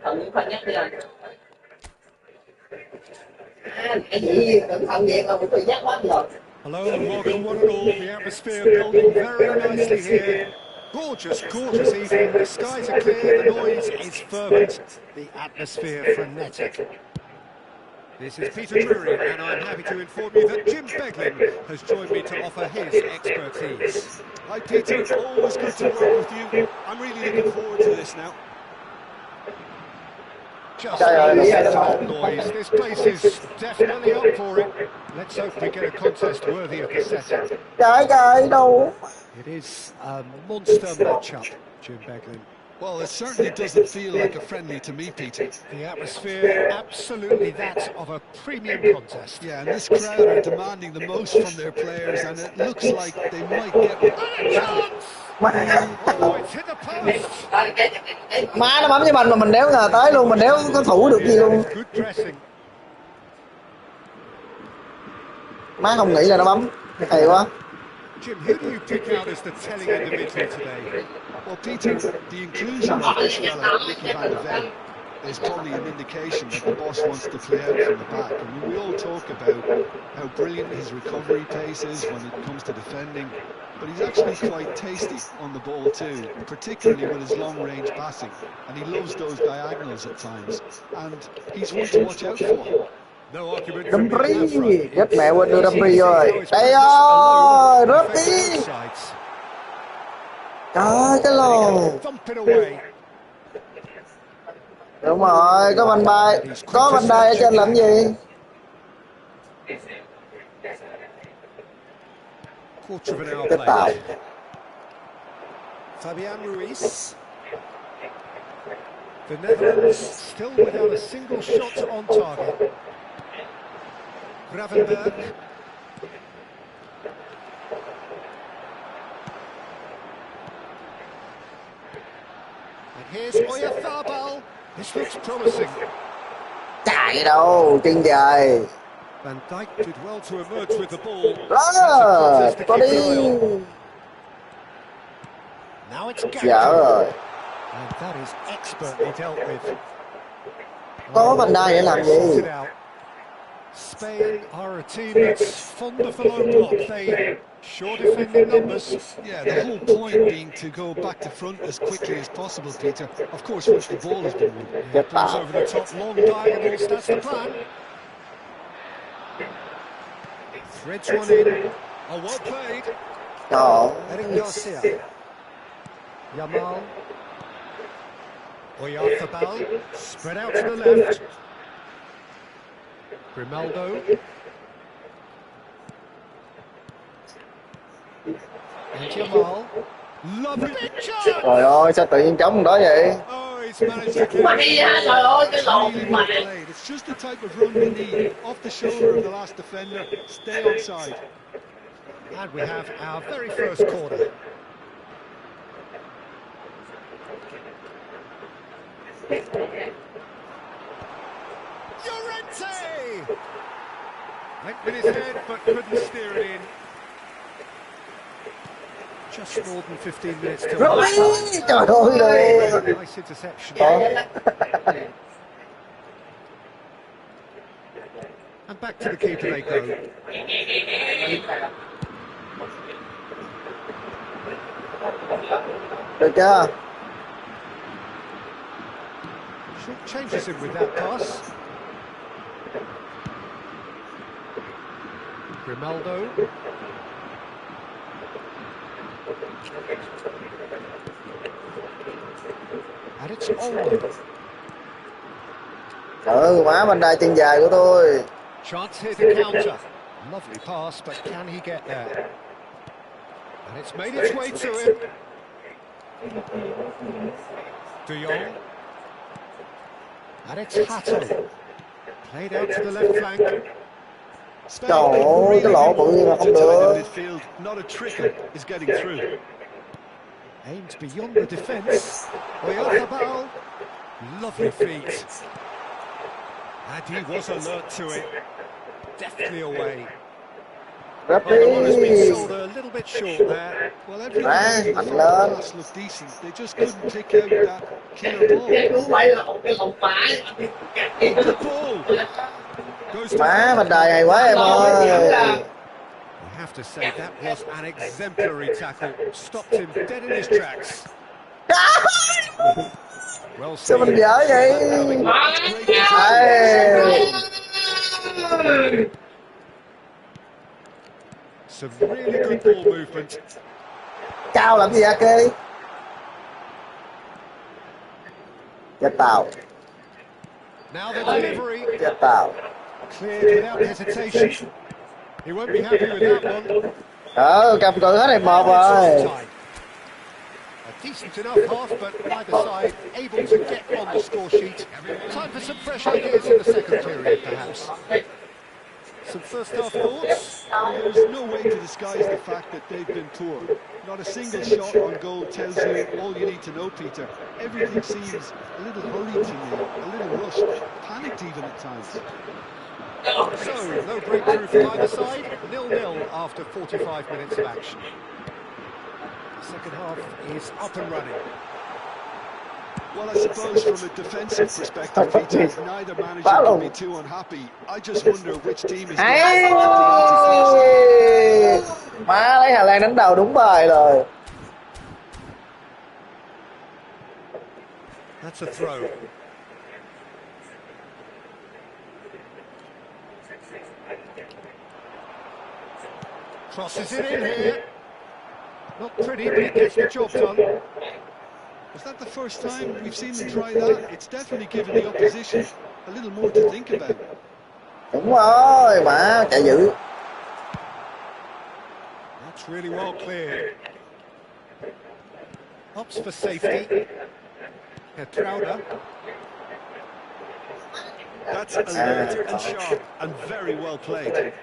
Speaker 6: thần những phần nhắc đi anh. Cái gì cẩn thận vậy mà tôi nhắc quá rồi.
Speaker 5: Hello and welcome one and all. The atmosphere building very nicely here. Gorgeous, gorgeous evening. The skies are clear, the noise is fervent, the atmosphere frenetic. This is Peter Drury, and I'm happy to inform you that Jim Beglin has joined me to offer his expertise.
Speaker 4: Hi Peter, always good to work with you. I'm really looking forward to this now.
Speaker 5: Just a top noise. This place is definitely up for it. Let's hope we get a contest worthy of the setting.
Speaker 7: Trời đâu.
Speaker 5: It is a monster matchup, Jim Beglin.
Speaker 4: Well, it certainly doesn't feel like a friendly to me, Peter.
Speaker 5: The atmosphere, absolutely that of a premium contest.
Speaker 4: Yeah, and this crowd are demanding the most from their players, and it looks like they might get one.
Speaker 5: Oh, it's hit the post.
Speaker 7: Má nó bấm cho mình mà mình đéo ngờ tới luôn, mình đéo có thủ được gì luôn.
Speaker 5: Good pressing.
Speaker 7: Má không nghĩ là nó bấm. Hay quá.
Speaker 5: Jim, who do you pick out as the telling individual today?
Speaker 4: Well, Peter, the inclusion of this fella, Ricky van der Ven, there's probably an indication that the boss wants to play out from the back. I mean, we all talk about how brilliant his recovery pace is when it comes to defending, but he's actually quite tasty on the ball too, particularly with his long-range passing, and he loves those diagonals at times, and he's one to watch out for.
Speaker 5: No argument
Speaker 7: Đâm
Speaker 5: from me on that front.
Speaker 7: ri, chết mẹ quên đưa đâm
Speaker 5: Easy to
Speaker 7: ri
Speaker 5: see
Speaker 7: rồi.
Speaker 5: how his
Speaker 7: Đây
Speaker 5: presence
Speaker 7: rồi,
Speaker 5: alone
Speaker 7: rớt
Speaker 5: affected
Speaker 7: đi.
Speaker 5: both sides.
Speaker 7: Trời ơi, cái lồ.
Speaker 5: Thump it away.
Speaker 7: Đúng rồi, có vành bài, có vành đai ở trên làm gì?
Speaker 5: Quarter of an hour
Speaker 7: Chết tạo.
Speaker 5: played. Fabian Ruiz. The Netherlands still without a single shot on target. Gravenberg. And here's Oyarzabal. This looks promising.
Speaker 7: Chạy đâu, chân dài.
Speaker 5: Van Dijk did well to emerge with the ball.
Speaker 7: Đó, có đi.
Speaker 5: Now it's
Speaker 7: Dạ
Speaker 5: Gakpo.
Speaker 7: rồi.
Speaker 5: And that is expertly dealt with.
Speaker 7: Có vành đai để làm gì?
Speaker 5: Sorted out. Spain are a team that's fond of the low block. They sure defend in numbers.
Speaker 4: Yeah, the whole point being to go back to front as quickly as possible, Peter. Of course, once the ball has been won.
Speaker 7: Chết
Speaker 5: Balls
Speaker 7: tạo.
Speaker 5: over the top, long diagonals, that's the plan. Threads one in. Oh, well played.
Speaker 7: Trời
Speaker 5: Eric
Speaker 7: ơi.
Speaker 5: Garcia. Yamal. Oyarzabal. Spread out to the left. Grimaldo. And Yamal. Lovely big chance!
Speaker 7: Trời ơi, sao tự nhiên trống đó vậy?
Speaker 5: Oh, he's managed to keep
Speaker 2: Mày á, trời ơi, cái lồn
Speaker 4: Really
Speaker 2: mày.
Speaker 4: well played. It's just the type of run you need. Off the shoulder of the last defender, stay onside.
Speaker 5: And we have our very first corner. Llorente! Went with his head but couldn't steer it in. Just more than 15 minutes till
Speaker 7: Rớt
Speaker 5: half
Speaker 7: đi,
Speaker 5: time.
Speaker 7: trời ơi.
Speaker 5: Nice interception. And back to the keeper they go.
Speaker 7: Được chưa?
Speaker 5: Short changes him with that pass. Grimaldo. And it's Olmo.
Speaker 7: Trời ơi, má vành đai chân dài của tôi.
Speaker 5: Chance here to counter. Lovely pass, but can he get there? And it's made its way to him. De Jong. And it's Hato. Played out to the left flank.
Speaker 4: Spain
Speaker 7: Trời ơi, cái lỗ bự mà không
Speaker 4: to tie
Speaker 7: được.
Speaker 4: the midfield. Not a trickle is getting through.
Speaker 5: Aimed beyond the defence. Oyarzabal. Lovely feet. And he was alert to it. Deftly away.
Speaker 7: Rớt
Speaker 5: Well, the one has been
Speaker 7: đi.
Speaker 5: sold a little bit short there.
Speaker 4: Well, every
Speaker 7: Má,
Speaker 4: time
Speaker 7: mạnh
Speaker 4: the
Speaker 7: lên.
Speaker 4: pass looked decent. They just couldn't pick out that killer ball.
Speaker 2: Cái của mày là một cái lồn mãi.
Speaker 5: Good ball. Goes to
Speaker 7: Má vành đai hay quá em ơi.
Speaker 5: You have to say that was an exemplary tackle. Stopped him dead in his tracks. Well
Speaker 7: Sao mình
Speaker 5: seen.
Speaker 7: dở vậy? Ê.
Speaker 5: Some really good ball movement.
Speaker 7: Cao làm gì vậy kê? Chết tao,
Speaker 5: Now the delivery.
Speaker 7: chết tao.
Speaker 5: Cleared without hesitation. He won't be happy with that one.
Speaker 7: Cầm cự hết này một rồi.
Speaker 5: A decent enough half, but neither side able to get on the score sheet. Time for some fresh ideas in the second period, perhaps. Some first half thoughts?
Speaker 4: There's no way to disguise the fact that they've been poor. Not a single shot on goal tells you all you need to know, Peter. Everything seems a little hurried to me, a little rushed, panicked even at times.
Speaker 5: So, no breakthrough from either side. 0-0 after 45 minutes of action. The second half is up and running.
Speaker 4: Well, I suppose from a defensive perspective, Peter, neither manager
Speaker 7: Phá
Speaker 4: can
Speaker 7: luôn.
Speaker 4: be too unhappy. I just wonder which team is going
Speaker 7: Hay.
Speaker 4: to get the advantage first.
Speaker 7: Má lấy Hà Lan đánh đầu đúng bài rồi.
Speaker 5: That's a throw. Crosses it in here. Not pretty, but it gets the job done.
Speaker 4: Is that the first time we've seen them try that? It's definitely given the opposition a little more to think about.
Speaker 7: Đúng rồi, má chạy dữ.
Speaker 5: That's really well cleared. Opts for safety. Crowder.
Speaker 4: That's alert and sharp and very well played.
Speaker 5: They're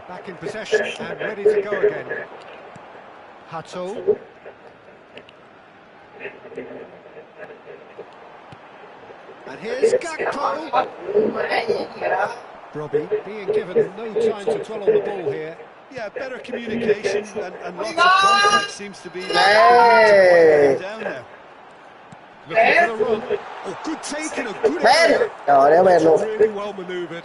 Speaker 5: back in possession and ready to go again. Hato. And here's Gakpo. Robbie being given no time to dwell on the ball here.
Speaker 4: Yeah, better communication and lots of contact seems to be
Speaker 7: Hey.
Speaker 4: down there.
Speaker 5: Looking for the run.
Speaker 4: Oh, good take and a good
Speaker 7: Ben.
Speaker 4: area.
Speaker 7: Trời đéo Ben luôn.
Speaker 5: Really well manoeuvred.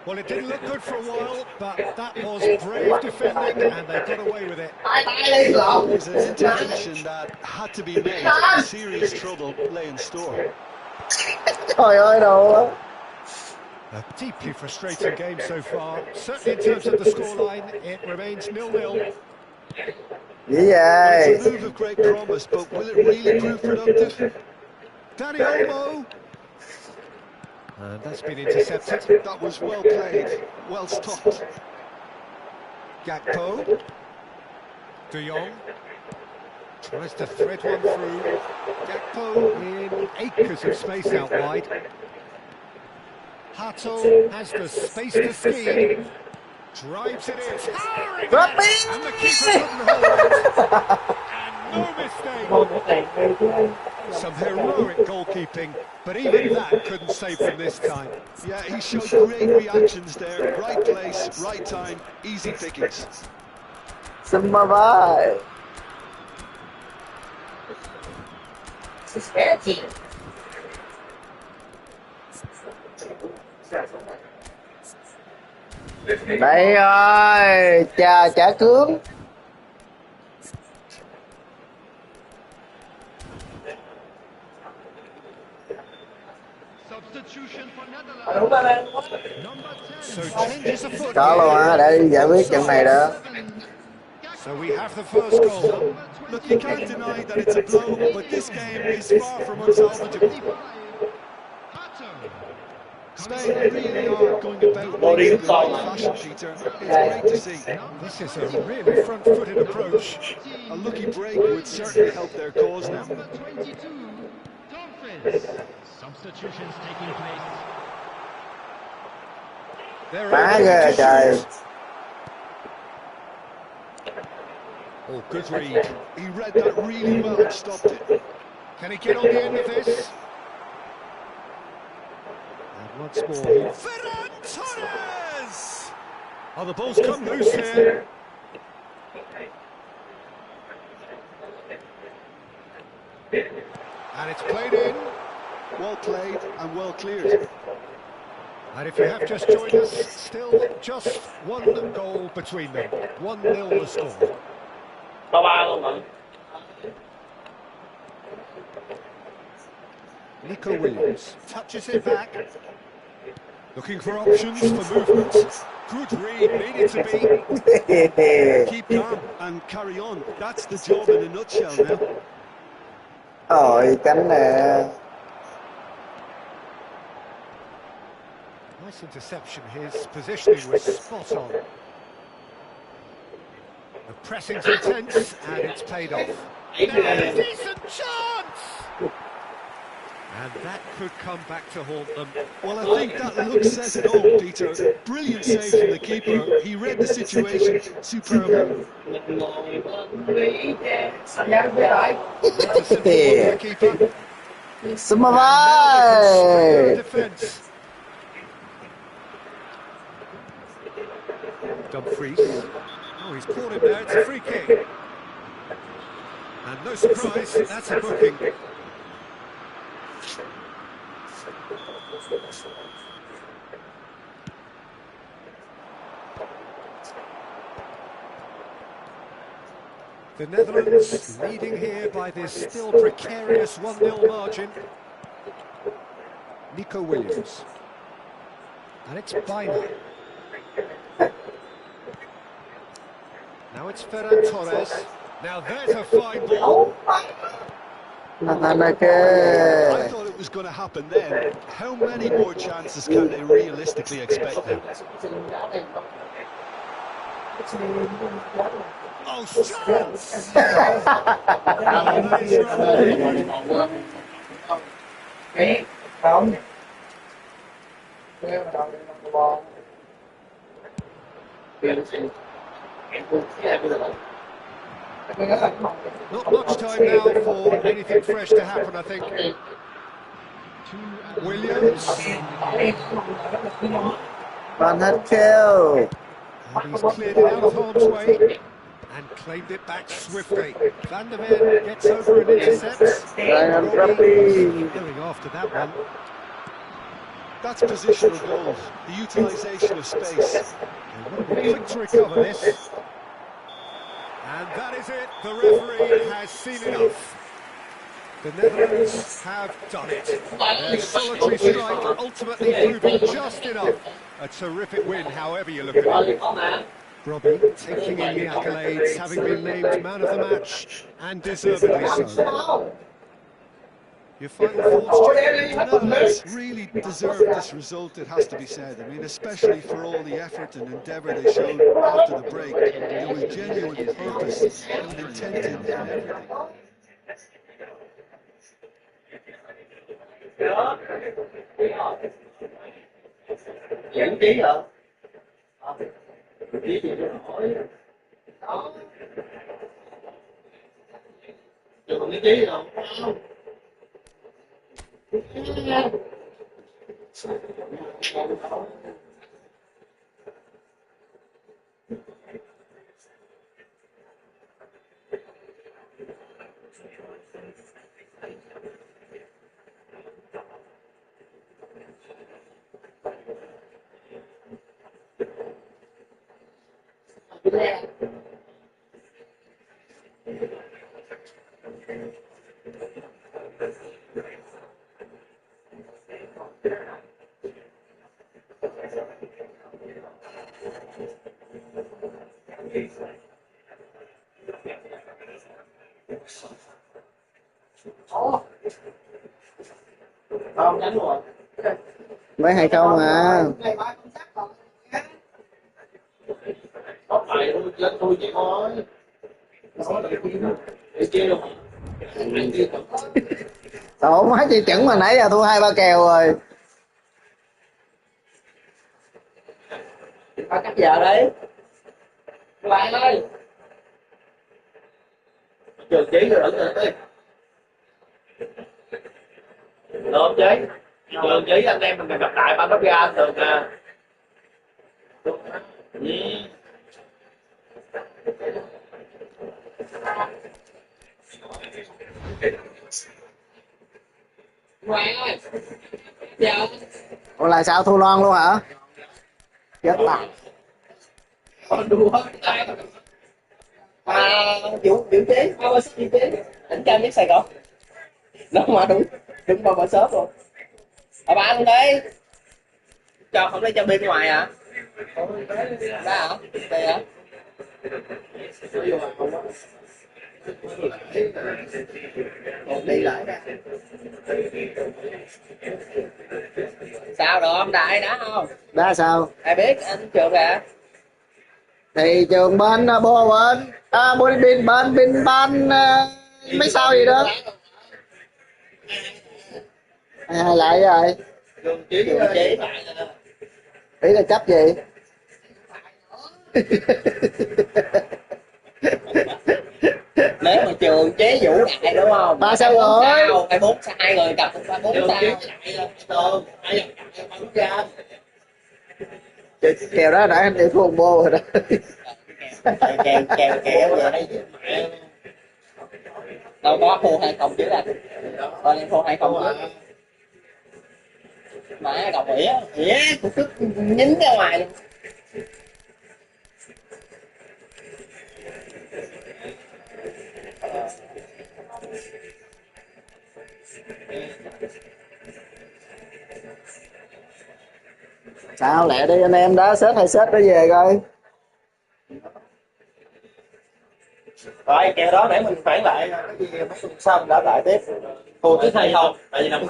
Speaker 5: Well, it didn't look good for a while, but that was brave defending, and they got away with it.
Speaker 4: It was an intervention that had to be made. Serious trouble lay in store.
Speaker 7: Trời ơi đồ.
Speaker 5: A deeply frustrating game so far. Certainly in terms of the scoreline, it remains 0-0.
Speaker 7: Gì vậy?
Speaker 4: It's a move of great promise, but will it really prove productive? Danny Olmo.
Speaker 5: And that's been intercepted.
Speaker 4: That was well played, well stopped.
Speaker 5: Gakpo. De Jong. Tries to thread one through. Gakpo in acres of space out wide. Hato has the space to scheme. Drives it in. Towering
Speaker 7: Robbie!
Speaker 5: header, and the keeper couldn't hold it. And no mistake. Some heroic goalkeeping, but even that couldn't save them this time.
Speaker 4: Yeah, he showed great reactions there. Right place, right time, easy pickings.
Speaker 7: Xin bye bye. Đây rồi, chà cướm.
Speaker 5: So changes afoot
Speaker 7: Có luôn
Speaker 5: here.
Speaker 7: á, để giải quyết trận này đó.
Speaker 5: So we have the first goal.
Speaker 4: Look, you can't deny that it's a blow, but this game is far from unsalvageable. Spain really are going about things in the right fashion, Peter. It's great to see.
Speaker 5: This is a really front-footed approach.
Speaker 4: A lucky break would certainly help their cause now.
Speaker 8: Substitutions taking place.
Speaker 5: They're
Speaker 7: Má
Speaker 5: able
Speaker 7: ghê
Speaker 5: to
Speaker 7: trời.
Speaker 5: shoot.
Speaker 4: Oh, good read. He read that really well and stopped it.
Speaker 5: Can he get on the end of this? And once more, he...
Speaker 4: Ferran Torres!
Speaker 5: Oh, the ball's come loose here. And it's played in.
Speaker 4: Well played and well cleared.
Speaker 5: And if you have just joined us, still just one goal between them. 1-0 the score.
Speaker 2: Ba luôn mà.
Speaker 5: Nico Williams touches it back. Looking for options for movement. Good read, needed to be.
Speaker 4: Keep calm and carry on. That's the job in a nutshell now.
Speaker 7: Ôi cánh nè.
Speaker 5: Nice interception, his positioning was spot on. The pressing's intense, and it's paid off. There's a decent chance! And that could come back to haunt them.
Speaker 4: Well, I think that look says it all, Peter. Brilliant save from the keeper. He read the situation superbly.
Speaker 5: It's a simple one for the keeper.
Speaker 7: Xin bye bye.
Speaker 5: Defence. Dumfries. Oh, he's caught him there. It's a free kick. And no surprise, that's a booking. The Netherlands leading here by this still precarious 1-0 margin. Nico Williams. And it's Bina. Now it's Ferran Torres. Now there's a fine ball.
Speaker 4: I thought it was going to happen then. How many more chances can they realistically expect now?
Speaker 5: Oh, chance! Not much time now for anything fresh to happen, I think. Williams.
Speaker 7: Van had kill.
Speaker 5: And he's cleared it out of harm's way and claimed it back swiftly. Van der Ven gets over and intercepts.
Speaker 7: Ryan Rappi.
Speaker 5: Going after that one.
Speaker 4: That's positional goals, the utilisation of space.
Speaker 5: They would have been quick to recover this. And that is it. The referee has seen enough. The Netherlands have done it. Their solitary strike ultimately proving just enough. A terrific win, however you look at it. Robbie taking in the accolades, having been named man of the match, and deservedly so. Your final thoughts, Jim?
Speaker 4: The Netherlands really deserved this result, it has to be said. I mean, especially for all the effort and endeavour they showed after the break. There was genuine purpose and intent in everything.
Speaker 6: Dẫn trí hả? Trí gì tôi hỏi. Đó. Trường cái trí không? Không đánh rồi.
Speaker 7: Mấy hay không à?
Speaker 6: Có phải lên tôi vậy thôi. Đó là cái kia luôn.
Speaker 7: Tao không hết gì chuẩn mà nãy giờ thua 2-3 kèo rồi.
Speaker 6: Phải cắt giờ đấy. Lại đây. Trường Chí rồi ẩn đi. Được Chí. Trường Chí anh em mình gặp lại ban đốc ra thường à. Hoàng ơi. Dạ.
Speaker 7: Ủa là sao thua lon luôn hả? Chết bà.
Speaker 6: Con đùa hết tay. Vũ Trí, Vũ Trí, đỉnh cao nhất Sài Gòn. Nó mà đúng bao shop luôn. Ba luôn đi. Cho không lấy cho bên ngoài hả? Ra hả? Đây hả? Đi lại ra. Sao được không Đại đá không?
Speaker 7: Đá sao?
Speaker 6: Ai biết anh Trường kìa.
Speaker 7: Thì trường bên bô bên bên mấy sao gì đó hai lại rồi.
Speaker 6: Trường Chí
Speaker 7: Ý là chấp gì?
Speaker 6: Nếu mà Trường Chí Vũ Đại đúng không?
Speaker 7: 3 sao rồi.
Speaker 6: 24 sai rồi cặp 4 sao.
Speaker 7: Kèo đó đã anh để thua bô rồi đó.
Speaker 6: Kèo vậy đấy.
Speaker 2: đâu có thua 2-0 chứ anh. Bên em thua 2-0 chứ. Mà đồng ý á, cũng tức nhín ra ngoài luôn.
Speaker 7: Sao lẹ đi anh em, đá set hay set để về coi.
Speaker 6: Rồi kèo đó để mình phản lại cái gì mấy tuần sau mình đã lại tiếp. Thua tiếp hay không? Tại vì năm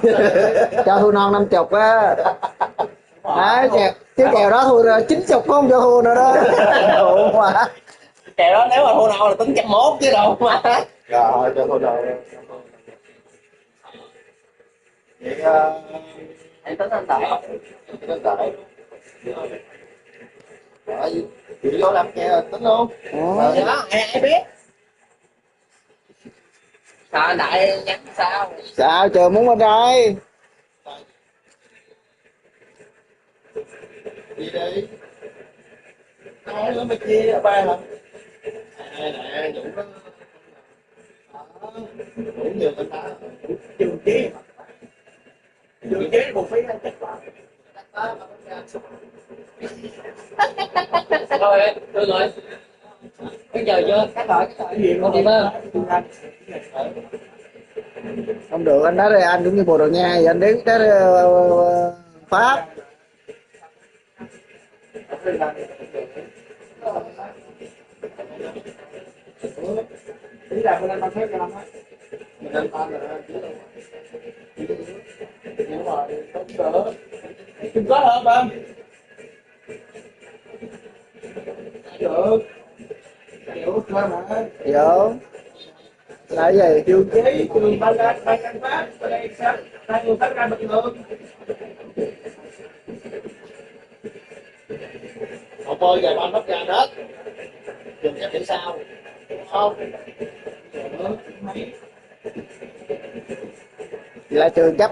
Speaker 7: Cho thua non 50 á. Đấy, chứ kèo đó thua 90 không cho thua nữa đó. Ủa mà.
Speaker 2: Kèo đó nếu mà thua nào là tính 101 chứ đâu mà.
Speaker 6: rồi cho thua đâu. Vậy
Speaker 2: Em tính anh đợi.
Speaker 6: tính đợi. Rồi vô làm kèo tính luôn.
Speaker 2: Thì đó, ai biết. Sao anh Đại nhắn sao?
Speaker 7: Sao chờ muốn bên đây.
Speaker 6: Đi đi. Ai nữa mới chia ba hả? Nè, Dũng đó. Dũng nhiều tên đá.
Speaker 2: Trường chí. Trường chí một phí anh chắc là. Rồi, được rồi. Bây giờ chưa? Cắt rồi. Gì không chị mơ?
Speaker 7: Không được, anh đá Real cũng như Bồ Đào Nha vậy, anh đến đá Pháp.
Speaker 6: Ý là bên anh thấy cái năm á. Mình anh là nhưng mà không cỡ. Đừng có hả bạn? Được. Hiểu cơ mà.
Speaker 7: Hiểu. Là cái gì?
Speaker 6: Trường chế, trường ban canh Pháp, ở đây sao? Hai người phát ra bình thường. Họ bơi giờ ban phát ra hết. Trường chế để sao? Không.
Speaker 7: Là trường chấp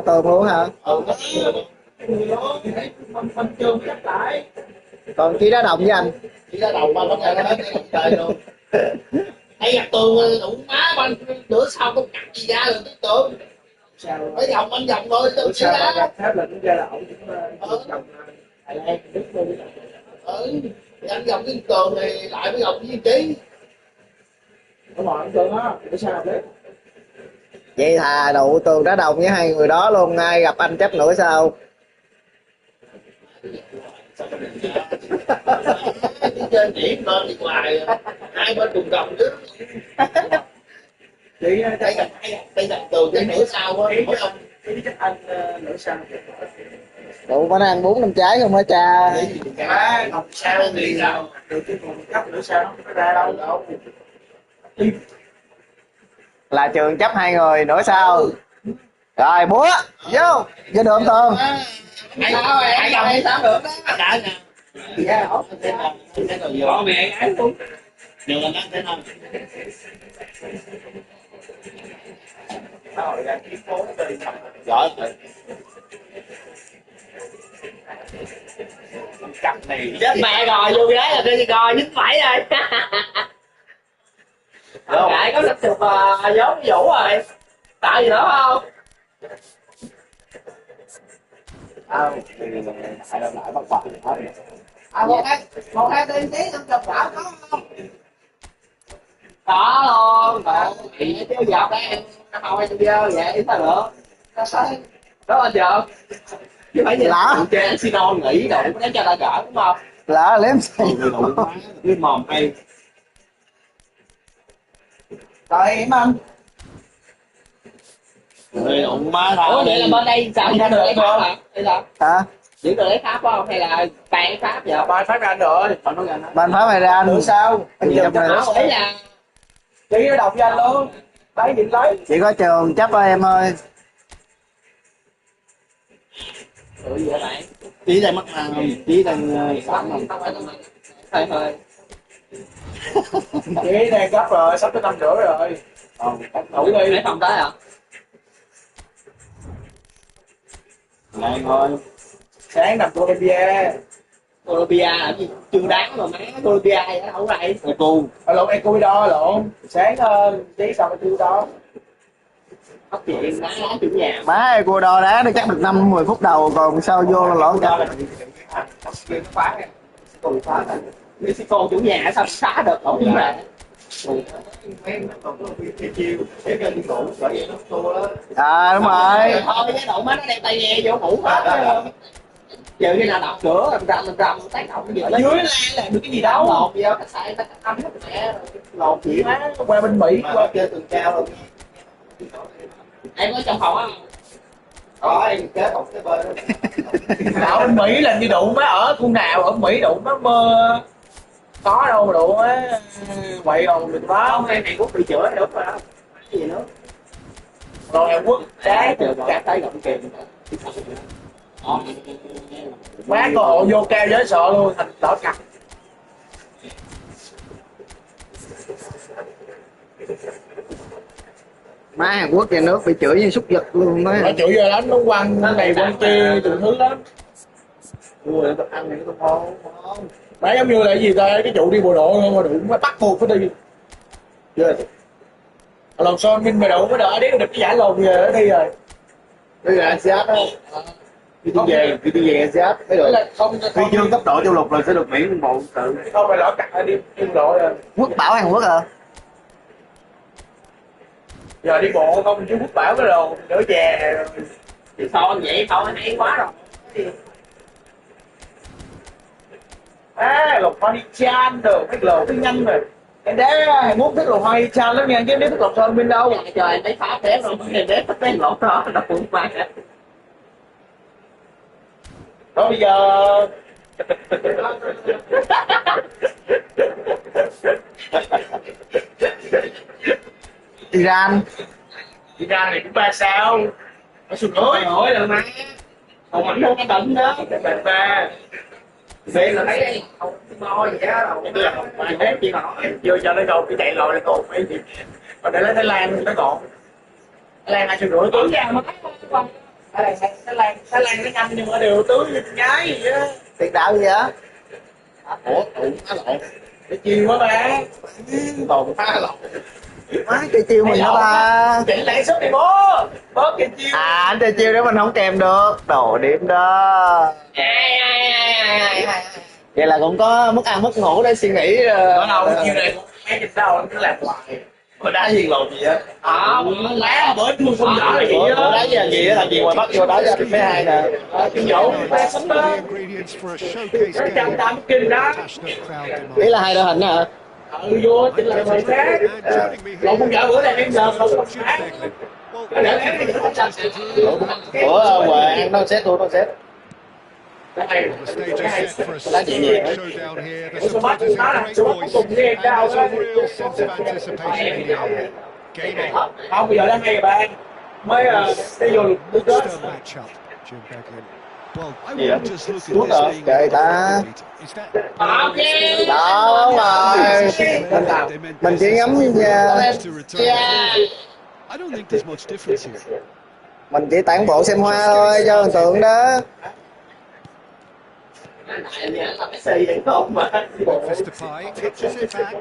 Speaker 7: tường luôn hả?
Speaker 6: Người đó mình trường chấp lại.
Speaker 7: Còn chỉ đá đồng với anh.
Speaker 6: Chỉ ra đầu ban phát ra hết trời luôn. Hay gặp tường đủ má ban nửa sau không cắt gì ra rồi tới tường. Phải vòng anh vòng thôi tường chỉ ra.
Speaker 1: Pháp là cũng ra là ổng cũng vòng Thái Lan Đức luôn.
Speaker 6: Thì anh vòng cái tường này lại mới vòng với trí.
Speaker 1: Đúng rồi, tường á, để sao đấy.
Speaker 7: Vậy thà đụ tường đá đồng với hai người đó luôn, ai gặp anh chấp nữa sao?
Speaker 6: Trên điểm lên đi ngoài hai bên cùng đồng chứ.
Speaker 1: Chị
Speaker 6: Đây là tường cái nửa sau á.
Speaker 1: cái chắc anh nửa sau.
Speaker 7: Tụ bánh ăn 4-5 trái không hả cha?
Speaker 6: Má không sao gì đâu.
Speaker 1: Được cái còn cấp nửa sau nó có ra đâu.
Speaker 7: Là trường chấp hai người nửa sau. Rồi búa vô vô đường tường.
Speaker 6: Sao rồi anh vòng sao được đó. Đã nè.
Speaker 1: Dạ ốc.
Speaker 6: Có mẹ gái luôn. Được anh ăn thế nào?
Speaker 1: Rồi ra kiếm phố đi.
Speaker 6: Giỏi rồi.
Speaker 1: Cặp này
Speaker 2: Chết mẹ rồi, vô ghế là đi coi dính phải rồi. Không ngại có sắp được giống Vũ rồi. Tạo gì nữa không?
Speaker 6: Phải làm lại bắt bạc hết.
Speaker 2: Một hai tiên tí 50 quả có không? Có luôn, vậy chứ dọc đây không ai dơ vậy sao được? Đó anh giờ chứ phải gì
Speaker 7: Lỡ
Speaker 2: chơi anh xin nghỉ đủ để cho ta gỡ đúng không?
Speaker 7: lỡ lém xì.
Speaker 6: Cái mồm hay.
Speaker 7: Rồi em anh.
Speaker 6: Người đụng má tao.
Speaker 2: Ủa vậy là bên đây sao diễn được lấy Pháp hả? Hay sao?
Speaker 7: Hả?
Speaker 2: Diễn được lấy Pháp phải không? Hay là bàn Pháp vậy?
Speaker 1: ba phát ra rồi.
Speaker 7: Ban phá mày ra anh.
Speaker 1: Nửa sau. Anh
Speaker 7: Gì
Speaker 1: chụp
Speaker 7: trong
Speaker 1: cho
Speaker 7: này?
Speaker 1: nó.
Speaker 2: Ý là
Speaker 1: Chị nó đọc cho anh luôn. Lấy gì lấy.
Speaker 7: Chỉ có trường chấp thôi em ơi.
Speaker 2: vậy bạn.
Speaker 6: Tí đây mất hàng không? Tí đang sẵn không?
Speaker 2: Hơi hơi.
Speaker 1: Chị đang gấp rồi, sắp tới 5 rưỡi rồi.
Speaker 2: Đủ đi. Lấy phòng tới hả?
Speaker 6: Này thôi.
Speaker 1: Sáng nằm Colombia.
Speaker 2: Colombia là gì? Chưa đáng mà má, Colombia vậy đó, không vậy.
Speaker 1: Ecu.
Speaker 6: Lộn Ecuador lộn. Sáng tí xong Ecuador.
Speaker 2: Bắt chuyện má đá chủ nhà.
Speaker 7: Má Ecuador đá nó chắc được 5-10 phút đầu còn sau vô là lỗ chắc.
Speaker 2: Mexico chủ nhà sao xá được ổng như vậy.
Speaker 7: À đúng rồi.
Speaker 2: Thôi cái độ má nó đem tay nghe vô ngủ hết. Giờ khi nào đập cửa rầm tác động gì
Speaker 6: ở dưới lan là được cái gì đâu.
Speaker 2: lột vô khách sạn ta âm hết mẹ lột
Speaker 6: Chỉ má qua bên Mỹ qua
Speaker 2: chơi tường cao luôn. Em có trong phòng không?
Speaker 6: Có em kế một cái bên đó. Ở Mỹ làm như đụng má ở khu nào ở Mỹ đụng má mơ có đâu mà đụng á vậy rồi mình có
Speaker 2: Không, Hàn Quốc bị chửi đúng rồi đó. Cái gì nữa?
Speaker 6: rồi Hàn Quốc đá
Speaker 2: Cả tay gọng kìm.
Speaker 6: má cơ hội vô cao dễ sợ luôn thành đỏ cặp.
Speaker 7: Má Hàn Quốc về nước bị chửi như súc vật luôn á.
Speaker 6: Nó chửi giờ lắm nó quăng này quăng kia từng thứ lắm. Người ta ăn những cái ngon. Má giống như là cái gì ta cái trụ đi bộ đội không mà đụng má bắt buộc phải đi. Chưa. Lần sau minh mày đụng mới đợi đến được cái giải lồn về ở đây rồi.
Speaker 7: Đây là ASEAN đó. Khi đi về ASEAN mới được.
Speaker 6: Không
Speaker 1: Huy chương cấp độ châu lục là sẽ được miễn bộ tự.
Speaker 6: không phải lỡ cặt đi quân đội rồi.
Speaker 7: Quốc bảo Hàn Quốc à?
Speaker 6: Giờ đi bộ không chứ quốc bảo cái đồ nửa chè rồi.
Speaker 2: Thì thôi vậy thôi hay quá rồi.
Speaker 6: Lục hoa chan được cái lồ cái nhanh rồi. Em đá Hàn Quốc thích lục hoa chan lắm nha chứ nếu thích lục sơn bên đâu.
Speaker 2: Trời em thấy phá té rồi em đếm tất tên lột đó đâu cũng mà.
Speaker 6: Đó bây giờ
Speaker 7: Iran.
Speaker 6: Iran này cũng 3 sao. Nó sụt nổi
Speaker 2: rồi mà. Còn ảnh không cái bệnh đó.
Speaker 6: Bạn ba.
Speaker 2: Đây là thấy không mo gì đó đâu.
Speaker 6: Mà hết chị hỏi vô cho nó gồm cái chạy lòi còn mấy gì. Còn để lấy Thái Lan nó gọn. Thái Lan 2 triệu rưỡi tưới ra mà thấy Thái Lan nó nhanh nhưng mà đều tưới như nhái gì á.
Speaker 7: Tiền đạo gì vậy?
Speaker 6: Ủa tụi má lộn. Để chiêu quá ba. Tồn phá lộn.
Speaker 7: Má chơi chiêu mình hả ba?
Speaker 6: Chỉnh lại sức đi bố. Bớt cái chiêu.
Speaker 7: À anh chơi chiêu để mình không kèm được. Đồ điểm đó. Vậy là cũng có mất ăn mất ngủ để suy nghĩ.
Speaker 6: Ở đâu chiêu này mấy chục đâu nó làm hoài. Mà đá gì lộn gì á? Lá bữa tôi không rõ là gì á.
Speaker 7: Đá gì á, làm gì ngoài Bắc vô đá cho mấy hai nè.
Speaker 6: Cái nhổ ba sắm
Speaker 5: The
Speaker 6: đó.
Speaker 5: ingredients for a showcase
Speaker 6: Trăm
Speaker 5: game.
Speaker 6: trăm kinh đó.
Speaker 5: Passionate crowd demand.
Speaker 7: Ý là hai đội hình hả?
Speaker 6: Vô chỉnh lại người khác.
Speaker 5: And joining me here
Speaker 6: Lộn không gỡ bữa nay em giờ không
Speaker 5: is
Speaker 6: không
Speaker 5: Jim
Speaker 6: khác.
Speaker 5: Begley. Well,
Speaker 6: Để em đi không chặt.
Speaker 7: Bữa ngoài ăn nó xét luôn, nó xét.
Speaker 5: the stage is set for a
Speaker 7: Đá gì
Speaker 5: stirring
Speaker 7: vậy?
Speaker 5: showdown here. The
Speaker 6: Ủa sao bắt
Speaker 5: supporters in
Speaker 6: nó là
Speaker 5: great
Speaker 6: số bắt
Speaker 5: voice,
Speaker 6: cùng đi
Speaker 5: and
Speaker 6: cao
Speaker 5: there's
Speaker 6: đó.
Speaker 5: a real sense of anticipation in the air. Game on.
Speaker 6: Không bây giờ đang hay ba. Mới đi vô lục tôi đó.
Speaker 5: Monster matchup, Jim Begley.
Speaker 4: Well, I wouldn't just look
Speaker 7: Xuống
Speaker 4: at
Speaker 7: rồi,
Speaker 4: this being
Speaker 7: kệ ta.
Speaker 5: Is that
Speaker 2: Ok.
Speaker 7: Đó rồi. Mình chỉ ngắm nha.
Speaker 4: to return. I don't think there's much difference here.
Speaker 7: Mình chỉ tản bộ xem hoa thôi cho ấn tượng đó.
Speaker 5: Mr. Pie touches it back?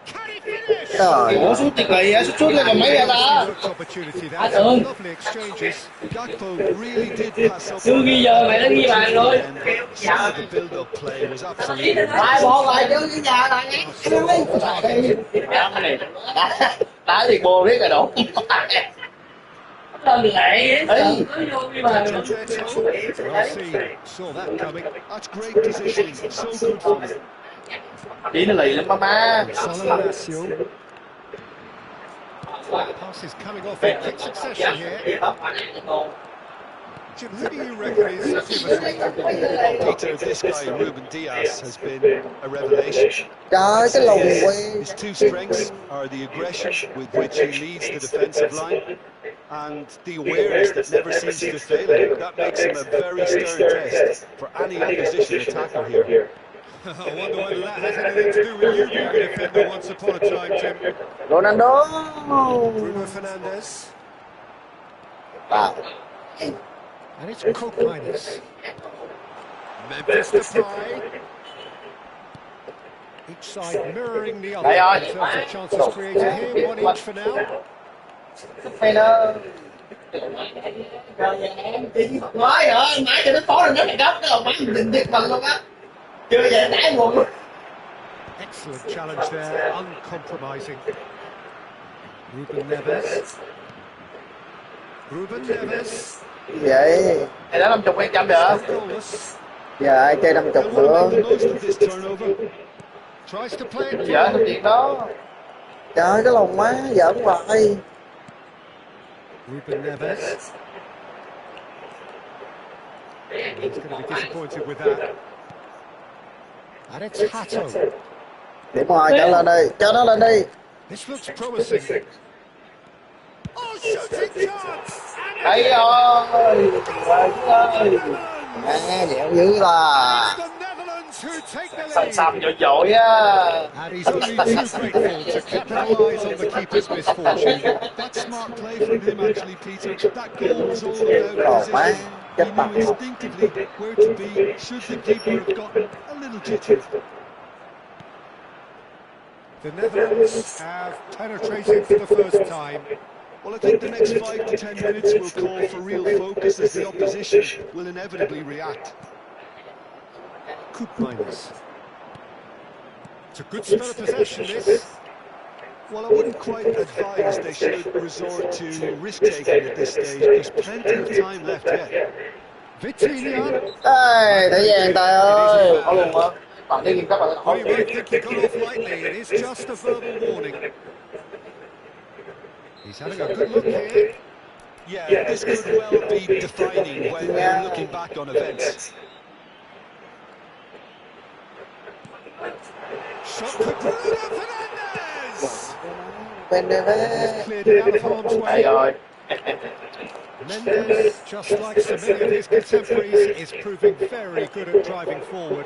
Speaker 5: Can he finish?
Speaker 7: Trời ơi, sút tuyệt vời á, sút lên còn mấy vậy ta?
Speaker 5: Looked opportunity there. Some lovely exchanges.
Speaker 4: Gakpo really did pass up.
Speaker 2: Chưa ghi giờ mày đã ghi bàn rồi.
Speaker 4: Some of the build-up play was absolutely
Speaker 7: Lại bộ lại chứ cái nhà lại nhé. Đá thì bồ biết rồi đủ.
Speaker 2: Lên lệ.
Speaker 7: Ấy.
Speaker 2: Cứ vô ghi bàn.
Speaker 5: Well seen. Saw that coming.
Speaker 4: That's great positioning, so good for them.
Speaker 7: Chỉ nó lì lắm má.
Speaker 5: Solanacio. Pass is coming off in quick succession here. Jim, who do you reckon is devastating?
Speaker 4: Peter, this guy Ruben Diaz has been a revelation.
Speaker 7: Trời cái lùng quay.
Speaker 4: His two strengths are the aggression with which he leads the defensive line and the awareness that never seems to fail him. That makes him a very stern test for any opposition attacker here.
Speaker 5: I wonder whether that has anything to do with you being a defender once upon a time, Jim.
Speaker 7: Ronaldo.
Speaker 5: Bruno Fernandes.
Speaker 7: Wow.
Speaker 5: And it's Koopmeiners. Memphis Depay. Each side mirroring the other
Speaker 6: Đây rồi.
Speaker 5: in terms of chances created here, one each for now.
Speaker 6: Hay đó. Rồi em chỉ nói rồi, nãy giờ nó có rồi, nó phải gấp cái đầu máy mình thiệt mình luôn á. Chưa về nãy nguồn luôn.
Speaker 5: Excellent challenge there, uncompromising. Ruben Neves. Ruben Neves.
Speaker 7: Vậy
Speaker 6: Này đã 50% rồi.
Speaker 5: Goalless.
Speaker 7: giờ ai chơi 50
Speaker 4: They
Speaker 7: nữa.
Speaker 4: want to make the most of this turnover.
Speaker 5: Tries to play it
Speaker 6: Dạ,
Speaker 5: through.
Speaker 6: chuyện đó.
Speaker 7: Trời ơi, cái lòng má giỡn hoài.
Speaker 5: Ruben Neves. He's going to be disappointed with that. And it's Hato.
Speaker 7: Điểm rồi, cho lên đi, cho nó lên đi.
Speaker 5: This looks promising. Oh, shooting chance!
Speaker 6: Đây rồi. Ơi.
Speaker 7: Dẻo dữ là.
Speaker 5: The Netherlands who take the
Speaker 6: Sầm
Speaker 5: lead.
Speaker 6: sầm dội dội á.
Speaker 5: And he's only too grateful to capitalise on the keeper's misfortune.
Speaker 4: That's smart play from him, actually, Peter. That goal was all about
Speaker 7: Oh, man.
Speaker 4: position. He knew instinctively where to be should the keeper have gotten a little jittery.
Speaker 5: The Netherlands have penetrated for the first time.
Speaker 4: Well, I think the next 5 to 10 minutes will call for real focus as the opposition will inevitably react.
Speaker 5: Koopmeiners. It's a good spell of possession, this.
Speaker 4: Well, I wouldn't quite advise they should resort to risk-taking at this stage. There's plenty of time left yet.
Speaker 5: Vitinha.
Speaker 7: Ê, thời gian trời ơi.
Speaker 6: Có luôn á. Bạn đi các bạn
Speaker 5: Well,
Speaker 6: hỏi
Speaker 5: you might think he got off lightly. It is just a verbal warning. He's having a good look here.
Speaker 4: Yeah, this could well be defining when you're looking back on events.
Speaker 5: Shot for Bruno Fernandes.
Speaker 7: Bên đây
Speaker 5: He's cleared it out of harm's
Speaker 6: Đây
Speaker 5: way.
Speaker 6: rồi.
Speaker 5: Mendes, just like so many of his contemporaries, is proving very good at driving forward.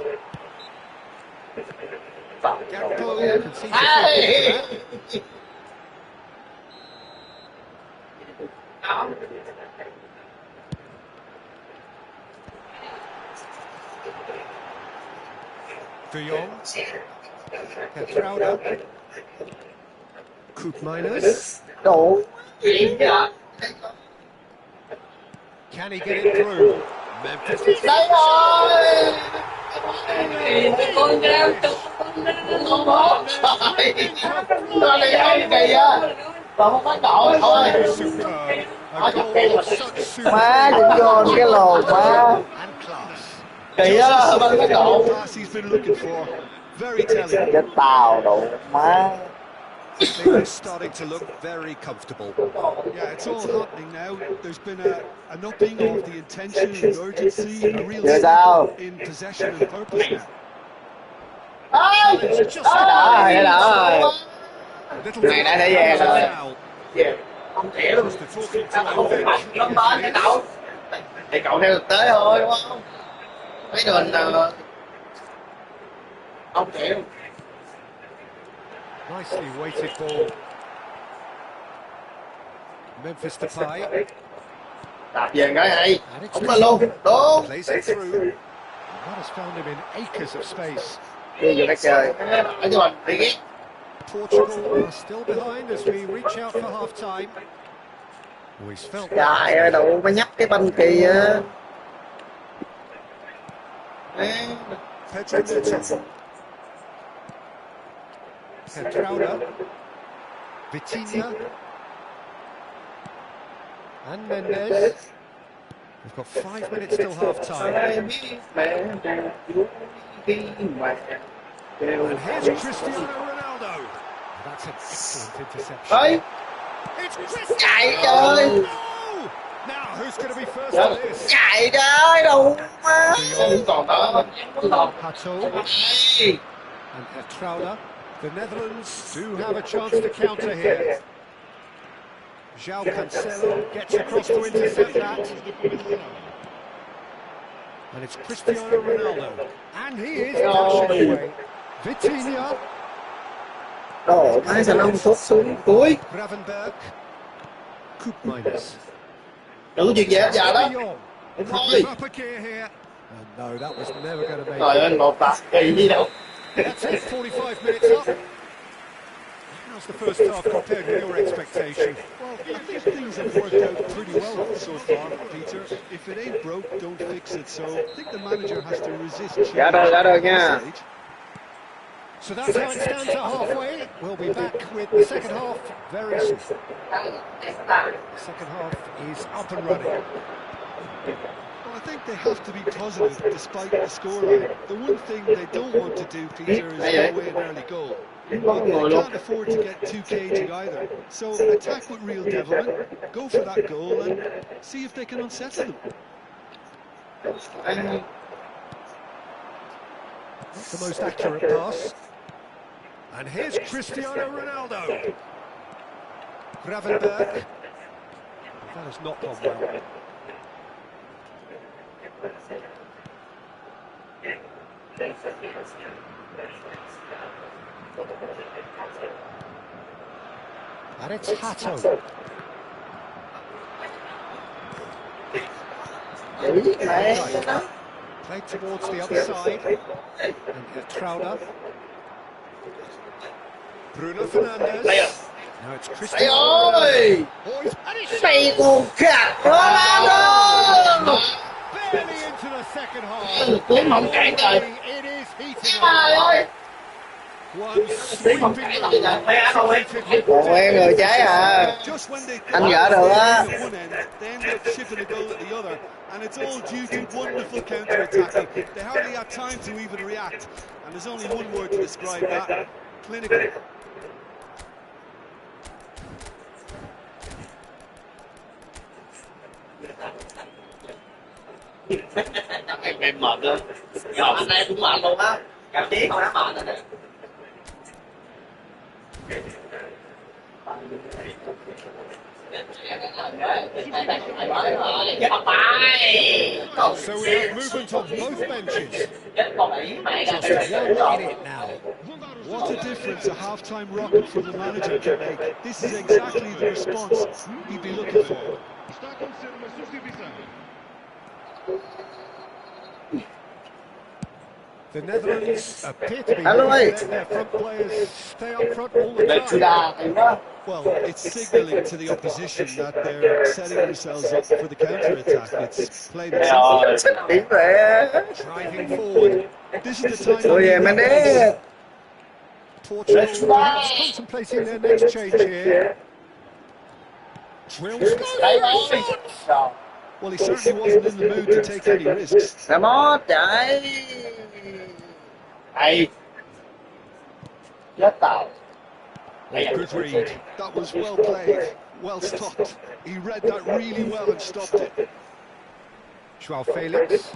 Speaker 5: Gakpo concedes a free kick for that. De Jong. Petrauda. Koopmeiners.
Speaker 7: đủ.
Speaker 6: Chuyện chứ.
Speaker 5: Can he get it through? Memphis.
Speaker 6: Đây rồi. Con ra con bó trời. Con này hay kỳ á. Còn không có đội thôi.
Speaker 5: Superb. A goal of such
Speaker 7: Má cũng vô cái lồn má.
Speaker 5: and class.
Speaker 6: Kỳ á, bên cái độ.
Speaker 4: Pass he's been looking for. Very telling.
Speaker 7: Cái tàu đủ má.
Speaker 5: Things starting to look very comfortable.
Speaker 4: Yeah, it's all happening now. There's been an upping of the intention and urgency, a real
Speaker 7: Giờ sao?
Speaker 4: step in possession and purpose now.
Speaker 6: Ơi.
Speaker 7: Cái đó.
Speaker 5: Little
Speaker 7: Này đã thấy về rồi.
Speaker 6: Không thể luôn.
Speaker 5: Just the talking to
Speaker 6: Không phải mạnh lắm ba cái cậu. Thì cậu theo thực tế thôi đúng không? Mấy đường không thể luôn.
Speaker 5: Nicely weighted ball. Memphis Depay.
Speaker 6: Đạp về cái hay.
Speaker 5: And it's
Speaker 6: Không lên luôn. Đúng.
Speaker 5: plays it through. That has found him in acres of space.
Speaker 7: Đi vô cái chơi.
Speaker 6: Ở cho mình đi ghét.
Speaker 5: Portugal are still behind as we reach out for half time. Always felt
Speaker 7: Trời ơi, đủ mới nhấp cái banh kỳ á.
Speaker 5: Pedro Neto. Petrauda. Vitinha. And Mendes. We've got 5 minutes till half time. And here's Cristiano Ronaldo. That's an excellent interception.
Speaker 6: Đấy.
Speaker 5: It's Cristiano.
Speaker 6: Chạy trời.
Speaker 5: No! Now who's going to be first on this?
Speaker 7: Chạy trời đủ má.
Speaker 6: Không còn đó.
Speaker 5: Hato
Speaker 6: Đây.
Speaker 5: and Petrauda. The Netherlands do have a chance to counter here. João Cancelo gets across to intercept that. And it's Cristiano Ronaldo. And he is dashing away. Vitinha.
Speaker 7: Đồ má sao nó không sút xuống cuối.
Speaker 5: Gravenberg. Koopmeiners.
Speaker 6: Đừng có chuyện gì hết giờ đó.
Speaker 5: De Jong.
Speaker 6: Đúng
Speaker 5: Could
Speaker 6: rồi.
Speaker 5: move up a gear here. And no, that was never going to make
Speaker 6: Trời ơi,
Speaker 5: it.
Speaker 6: một tạt kỳ gì đâu.
Speaker 5: That's it, 45 minutes up. How's the first half compared with your expectation?
Speaker 4: Well, I think things have worked out pretty well so far, Peter. If it ain't broke, don't fix it. So I think the manager has to resist change
Speaker 7: Ra rồi
Speaker 4: at
Speaker 7: nha.
Speaker 4: this stage.
Speaker 5: So that's how it stands at halfway. We'll be back with the second half very soon. The second half is up and running.
Speaker 4: Well, I think they have to be positive despite the scoreline. The one thing they don't want to do, Peter, is give away an early goal. But they can't afford to get too cagey either. So attack with real devilment, go for that goal and see if they can unsettle them.
Speaker 5: Not the most accurate pass. And here's Cristiano Ronaldo. Gravenberg. That has not gone well. And it's Hato. Played towards the other side. And Trauner. Bruno Fernandes. Now it's Cristiano
Speaker 7: Ôi! Mày còn gạt Ronaldo!
Speaker 5: barely into the second half.
Speaker 6: Tiếng không cản trời.
Speaker 5: It is heating
Speaker 6: Trời
Speaker 5: up.
Speaker 6: ơi.
Speaker 5: One
Speaker 6: Tiếng không
Speaker 5: sweeping
Speaker 6: cản là gì vậy? Mày ăn không em?
Speaker 7: Còn em người trái à.
Speaker 4: Just when they
Speaker 7: Anh gỡ được á.
Speaker 4: at one end, they end up shipping a goal at the other, and it's all due to wonderful counter-attacking. They hardly had time to even react, and there's only one word to describe that: clinical.
Speaker 6: Em mệt luôn. Giờ anh em cũng mệt luôn á. Cảm giác không đã mệt rồi nè.
Speaker 5: So we have movement on both benches.
Speaker 2: Just one in it now.
Speaker 4: What a difference a half-time rocket from the manager can make. This is exactly the response he'd be looking for.
Speaker 5: The Netherlands appear to be
Speaker 7: Hello,
Speaker 5: letting
Speaker 7: mate.
Speaker 5: their front players stay up front all the time.
Speaker 4: Well, it's signalling to the opposition that they're setting themselves up for the counter-attack. It's plain and simple.
Speaker 7: Biết vậy.
Speaker 5: Driving forward.
Speaker 4: This is the time
Speaker 7: Ôi về mình đi.
Speaker 5: Portugal perhaps contemplating their next change here. Drills goes.
Speaker 4: Well, he certainly wasn't in the mood to take any risks.
Speaker 7: Ra mót chạy.
Speaker 6: Hay. Chết tao.
Speaker 4: Good read. That was well played, well stopped. He read that really well and stopped it.
Speaker 5: Joao Felix.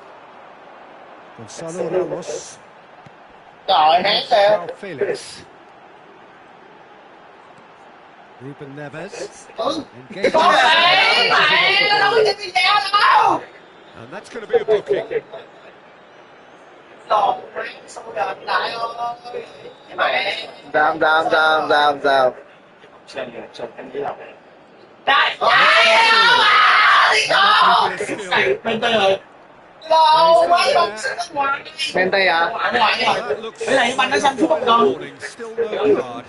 Speaker 5: Gonzalo Ramos.
Speaker 6: Trời hán kìa.
Speaker 5: Joao Felix. Ruben Neves. Engaging. And that's going to be a booking.
Speaker 7: Sao.
Speaker 6: Bên tay rồi.
Speaker 7: Bên tay à?
Speaker 6: Ở ngoài này. Cái này banh nó xanh xuống một con.
Speaker 5: Still no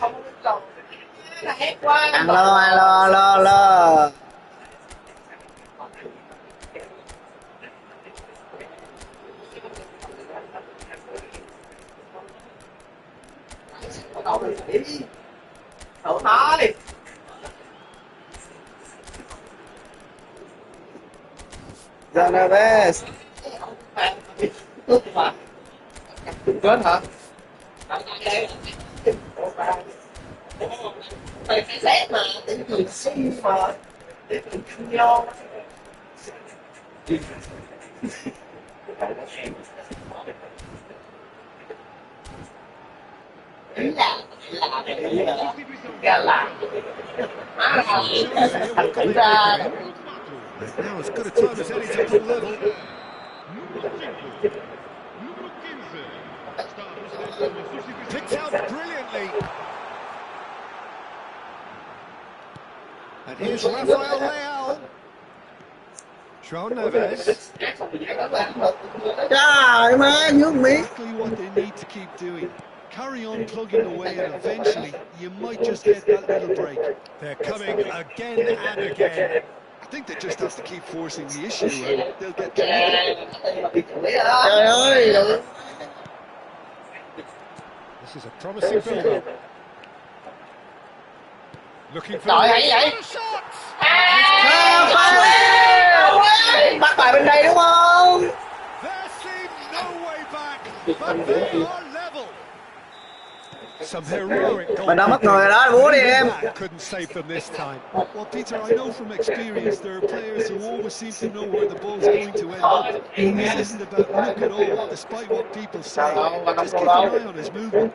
Speaker 5: card.
Speaker 7: Alo.
Speaker 6: Đổ thôi.
Speaker 7: Neves.
Speaker 6: Chết hả? Phải xét mà, tính gì xinh mà. Tính gì vô.
Speaker 5: Now as good a time as any to pull level. Picked out brilliantly. And here's Rafael Leao. João Neves.
Speaker 7: Trời má, nhướng miếng.
Speaker 4: Exactly what they need to keep doing. Carry on plugging away and eventually you might just get that little break.
Speaker 5: They're coming again and again.
Speaker 4: I think they just have to keep forcing the issue and they'll get through it.
Speaker 7: Trời ơi.
Speaker 5: This is a promising build-up. Looking for
Speaker 2: Trời hay vậy?
Speaker 7: Bắt bài bên đây đúng không?
Speaker 5: There seemed no way back, but they are level. Some heroic goal.
Speaker 7: Mình đã mất người rồi đó, búa đi em.
Speaker 5: Couldn't save them this time.
Speaker 4: Well, Peter, I know from experience there are players who always seem to know where the ball's going to end up. This isn't about look at all, despite what people say. Just keep an eye on his movement.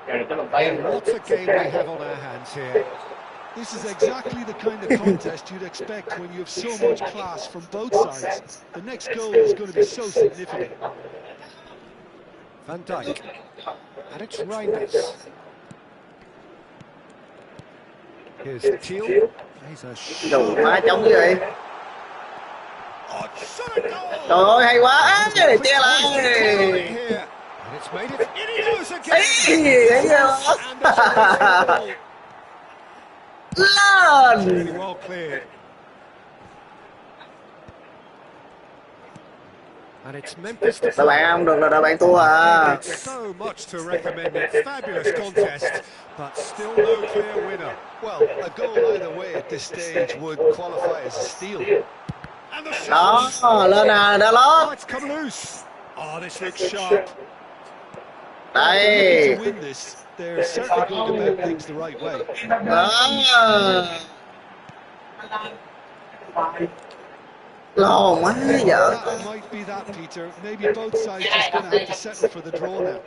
Speaker 5: What a game we have on our hands here.
Speaker 4: This is exactly the kind of contest you'd expect when you have so much class from both sides. The next goal is going to be so significant.
Speaker 5: Van Dijk. And it's Reinders. Here's Thiel. He's a
Speaker 7: Đồ
Speaker 5: shot.
Speaker 7: má chống cái gì? Trời ơi hay quá, để che lại.
Speaker 5: Here. And it's made it. In he goes again.
Speaker 7: Thấy chưa?
Speaker 5: And there's a goal.
Speaker 7: Lên.
Speaker 5: Really well cleared. And it's Memphis to
Speaker 7: Đội bạn không được là đội bạn thua à.
Speaker 5: so much to recommend it. Fabulous contest, but still no clear winner.
Speaker 4: Well, a goal either way at this stage would qualify as a steal.
Speaker 5: And the
Speaker 7: Đó,
Speaker 5: shot.
Speaker 7: lên nè, đã
Speaker 5: Oh,
Speaker 7: lót.
Speaker 5: it's come loose. Oh, this looks sharp.
Speaker 7: Đây.
Speaker 4: To win this, they're certainly going about things the right way.
Speaker 7: Đó. Lồn quá vợ.
Speaker 4: That might be that, Peter. Maybe both sides just going to have to settle for the draw now.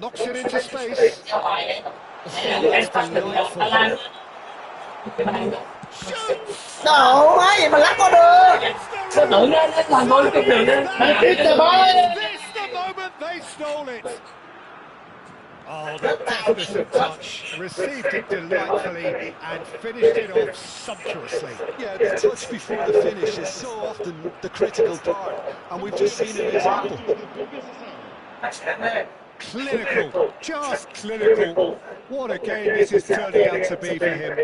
Speaker 5: Knocks it into space. That's delightful.
Speaker 7: Đâu má gì mà lắc có được.
Speaker 2: Nó tưởng nó làm ngôi cái đường đó. Nó tiếp cho bó.
Speaker 5: This the moment they stole it. Oh, the deftness of touch. Received it delightfully and finished it off sumptuously.
Speaker 4: Yeah, the touch before the finish is so often the critical part, and we've just seen an example.
Speaker 5: Clinical, just clinical. What a game this is turning out to be for him.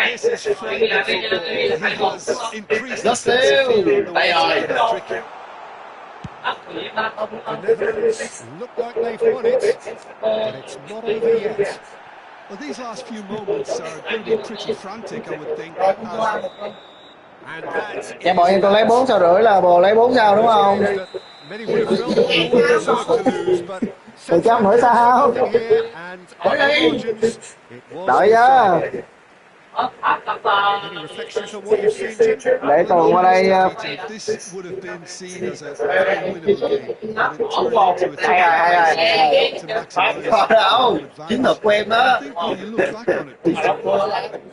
Speaker 4: This is frightening football. He has increased his sense of fear on the way to make that tricky.
Speaker 5: The Netherlands look like they've won it, but it's not over yet.
Speaker 4: Well, these last few moments are going to be pretty frantic, I would think.
Speaker 5: And that's
Speaker 7: Dạ bọn em tôi lấy 4 sao rưỡi là bồ lấy 4 sao đúng không?
Speaker 5: many would have felt they would deserve to lose, but
Speaker 7: Từ trăm nữa sao?
Speaker 5: here and other margins, it was
Speaker 7: Đợi chứ.
Speaker 5: Any reflections on what you've seen, Jim?
Speaker 7: Để Tường qua đây.
Speaker 4: This would have been seen as a very winnable game, but it turned into a
Speaker 7: Hay
Speaker 4: to maximise
Speaker 7: Thôi đâu,
Speaker 4: the
Speaker 7: chiến lược của em
Speaker 4: I
Speaker 7: đó.
Speaker 4: think when you look back on it, Peter,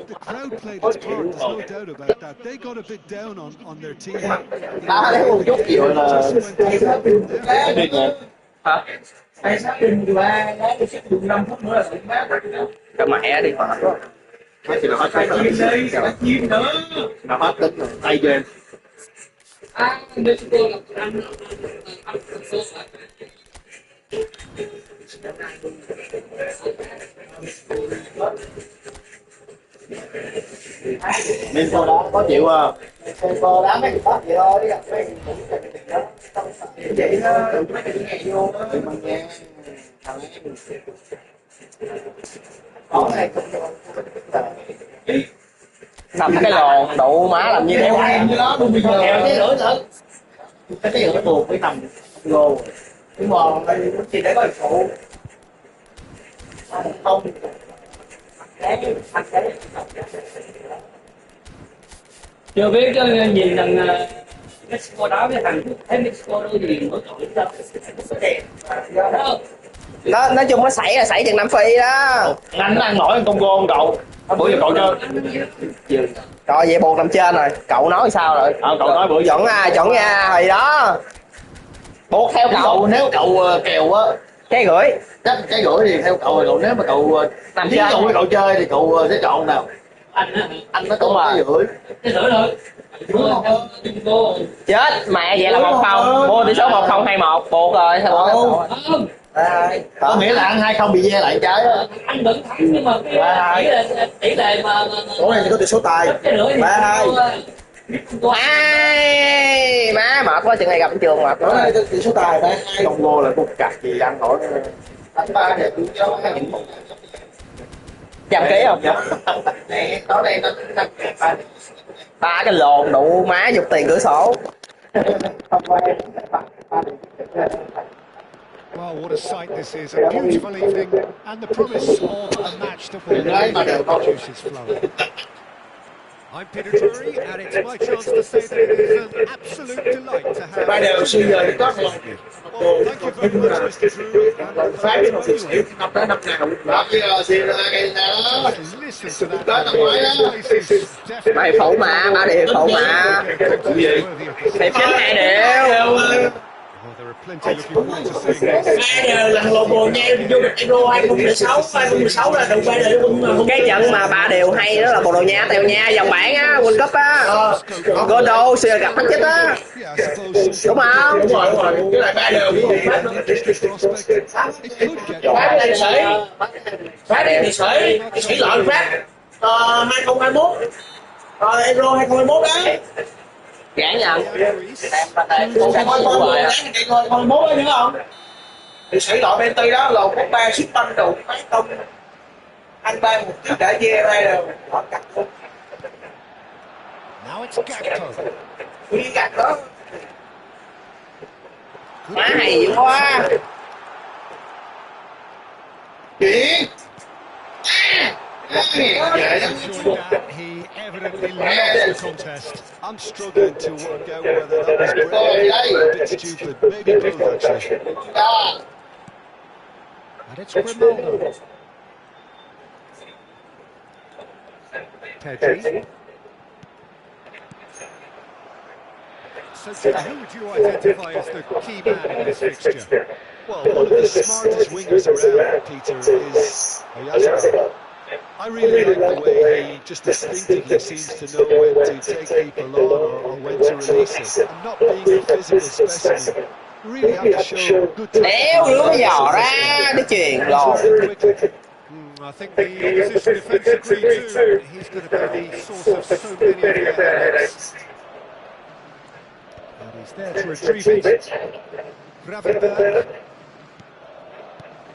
Speaker 4: the crowd played its part. There's no doubt about that. They got a bit down on their team.
Speaker 7: Ta lấy một chút kiểu là hả? Hay xác định từ 3 lát tôi xếp được 5 phút nữa là tỉnh mát. Cái mẹ đi mà. Cái gì là hết cái chim đi, cái chim nữa. Nó hết tính rồi, tay về. Nên cô đó có chịu không? Cô đá mấy cái tóc vậy thôi, đi gặp mấy cái đó. Vậy đó, mấy cái ngày vô đó. Đừng bằng nghe. Thằng này đâm cái lòn đụ má làm như thế quá như đó luôn bây giờ cái lưỡi nữa cái lưỡi buộc với nằm gồ cái mòn đây chỉ để có phụ không
Speaker 2: Chưa biết chứ nhìn thằng Mexico đó với thằng thấy Mexico đâu gì mỗi tội đâu.
Speaker 7: nó nói chung nó xảy chừng Nam Phi đó.
Speaker 1: Anh nó ăn nổi con Congo không cậu? Bữa giờ cậu chơi.
Speaker 7: Rồi vậy buộc nằm trên rồi, cậu nói sao rồi?
Speaker 1: Cậu nói bữa
Speaker 7: Chuẩn nha thì đó. Buộc theo cậu, nếu cậu kèo á
Speaker 2: Trái gửi.
Speaker 7: Chắc trái gửi thì theo cậu, cậu nếu mà cậu
Speaker 2: Làm
Speaker 7: nếu
Speaker 2: chơi.
Speaker 7: cậu chơi thì cậu sẽ chọn nào? Anh nó có trái gửi.
Speaker 6: Cái lưỡi thôi.
Speaker 2: Chết mẹ, vậy là 1-0. Mua tỷ số 1-0 2-1 buộc rồi.
Speaker 6: Không.
Speaker 7: Có nghĩa là ăn 2-0 bị ve lại trái đó.
Speaker 6: Anh vẫn thắng nhưng mà cái tỷ lệ mà
Speaker 7: Số này thì có tỷ số tài.
Speaker 6: cái lưỡi thì
Speaker 7: 3-2.
Speaker 2: Ai má mệt quá, chuyện này gặp trường mệt
Speaker 7: Số
Speaker 2: quá.
Speaker 7: này tỷ số tài 3-2. Không vô là cục cặt gì ăn hỏi. Đánh 3 thì tôi cho những
Speaker 2: 100 kg không?
Speaker 7: Nè, tối nay nó 5
Speaker 2: Ba cái lồn đủ má dục tiền cửa sổ.
Speaker 5: Well, what a sight this is. A beautiful evening and the promise of a match that will really get the juices flowing. I'm Peter Drury, and it's my chance to say that it is an absolute delight to have...
Speaker 7: Ba đều xưa giờ thì có rồi.
Speaker 5: Well, thank you very much, Mr. Drury. And
Speaker 7: Phá biết một sự năm tới năm nào. Đó bây giờ thì là cái đó.
Speaker 5: listen to
Speaker 7: Đó
Speaker 5: that.
Speaker 7: năm ngoái đó.
Speaker 2: Mày phụ mà, ba điều phụ mà. Hiệp chính 2 đều.
Speaker 5: Well, there are plenty looking forward to seeing this.
Speaker 6: Ba đều lần lột bồ nha vô địch Euro 2016 là đầu ba đều quân.
Speaker 2: Cái trận mà ba đều hay đó là Bồ Đào Nha, Tây Ban Nha, vòng bảng á, World Cup á. Godo xưa gặp thắng chết á.
Speaker 5: Yeah, I suppose...
Speaker 2: Đúng không?
Speaker 6: Đúng rồi. Cái này ba đều cũng phát nữa. Phá đi sĩ. Phá đi thì sĩ lợi phát 2021. Euro 2021 đó.
Speaker 2: Gãn nhận.
Speaker 6: Còn coi coi chạy coi 21 đó nhớ không? Thì sĩ loại Bentley đó lột có 3 ship banh đủ máy công. Anh ba một chiếc đã ve đây rồi. Họ cắt luôn.
Speaker 5: Now it's Gakpo.
Speaker 6: Quy gạch đó.
Speaker 2: Má hay dữ quá.
Speaker 7: Chuyện.
Speaker 5: Showing that he evidently loves the contest.
Speaker 4: I'm struggling to work out whether that was brave or a bit stupid. Maybe both, actually.
Speaker 5: And it's Grimaldo. Pedri. So, Jim, who would you identify as the key man in this fixture?
Speaker 4: Well, one of the smartest wingers around, Peter, is Oyasco. I really like the way he just instinctively seems to know when to take people on or when to release it. And not being a physical specimen, you really have to show good
Speaker 2: Đéo rửa cái giò ra, cái chuyền lồn.
Speaker 5: I think the opposition defence agreed too. He's going to be the source of so many of the elements. And he's there to retrieve it. Gravenberg.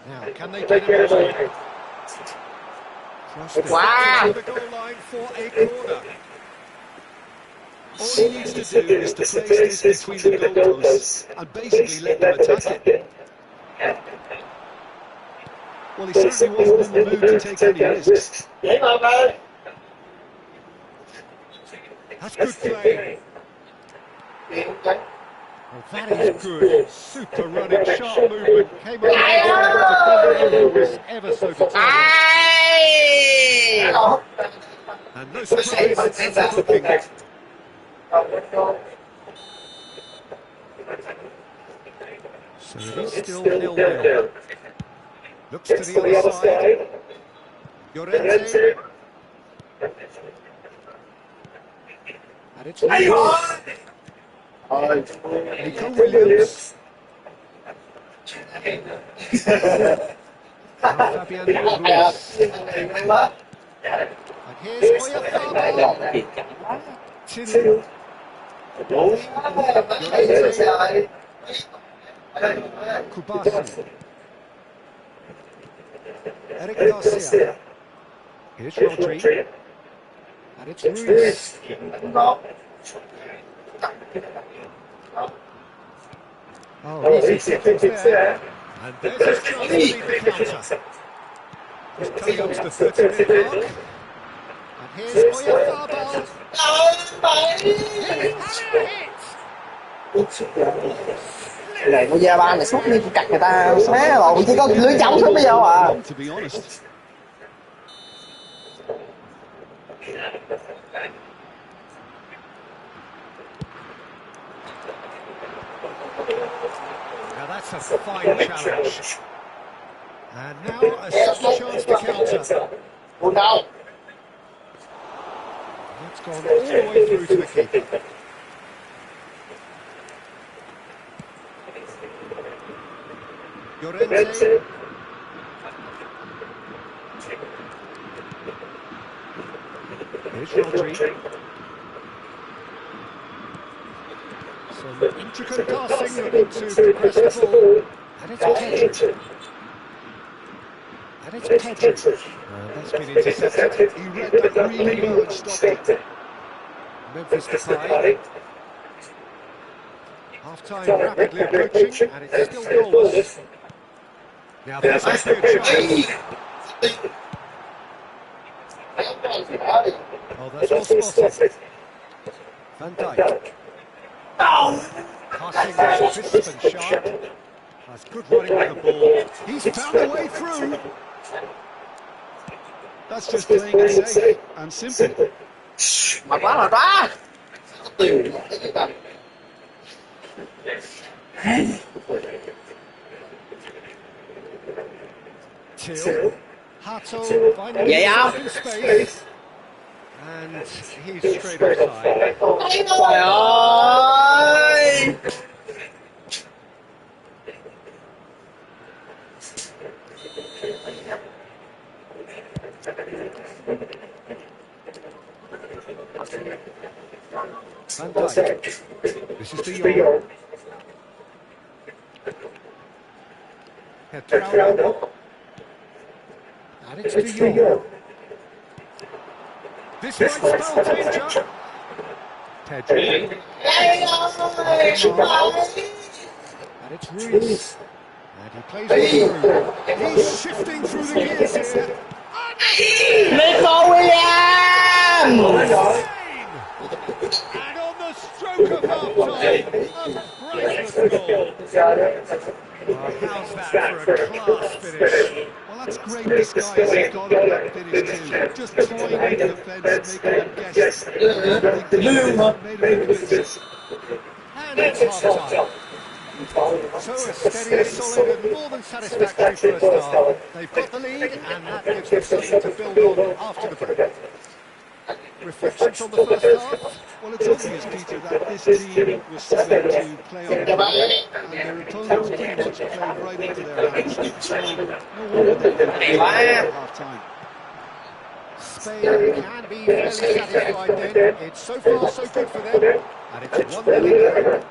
Speaker 5: Now, can they get him away?
Speaker 2: Wow.
Speaker 5: The goal line for a corner.
Speaker 4: All he needs to do is to place this between the goalposts and basically let them attack it. Well, he certainly wasn't in the mood to take any risks.
Speaker 5: That's good play. Well, that is good. Super running, sharp movement. Came over the defender who was ever so determined.
Speaker 2: Ai.
Speaker 5: And no surprise, it's a booking. So it is still 0-0. Looks to the other side. Llorente. And it's Lewis. Nico Williams. Now Fabian Ruiz. And here's Oyafaba. Tinu. Llorente. Kubasi. Eric Garcia. Here's Rodri. And it's Ruiz. Oh, easy pickings there. And there's his chance to lead the counter. He's coming up to the 30-minute mark. And here's Oyafaba.
Speaker 2: Cái này mua da ba này sút đi cặt người ta xé rồi, chỉ có lưới trống sút mới vô à.
Speaker 4: To be honest.
Speaker 5: Now that's a fine challenge. And now a sudden chance to counter.
Speaker 2: Buồn đâu.
Speaker 5: It's gone all the way through to the keeper. Llorente. Here's Rodri. Some intricate passing looking to progress the ball. And it's Pedro. And it's Pedro. And that's been intercepted.
Speaker 4: He read that really well and stopped it.
Speaker 5: Memphis Depay. Half-time rapidly approaching, and it's still goalless. Now this could be a chance. Oh, that's well spotted. Van Dijk. Passing was crisp and sharp. Has good running with the ball. He's found a way through.
Speaker 4: That's just playing it safe and simple.
Speaker 2: Mà quá là ta. Tiền.
Speaker 5: Till. Hato finding
Speaker 2: Vậy không?
Speaker 5: himself in space. And he's straight offside.
Speaker 2: Trời ơi.
Speaker 5: Van Dijk. This is De Jong. Pedro. And it's De Jong. This might spell danger. Pedro. And it's Ruiz. And he plays it through. He's shifting through the gears here.
Speaker 2: Nico Williams.
Speaker 5: And on the stroke of half-time, a priceless goal. Oh, how's that for a class finish?
Speaker 4: Well, that's great disguise. He's got on that finish too. Just toying with the defence, making them guess. Made him convinced.
Speaker 5: And it's half-time. So a steady, solid and more than satisfactory first half. They've got the lead and that gives them something to build on after the break. Reflections on the first half?
Speaker 4: Well, it's obvious, Peter, that this team was set up to play on the ball, and their opponents pretty much played right into their hands. So, no wonder they did at half-time.
Speaker 5: Spain can be fairly satisfied then. It's so far so good for them. And it's 1-0.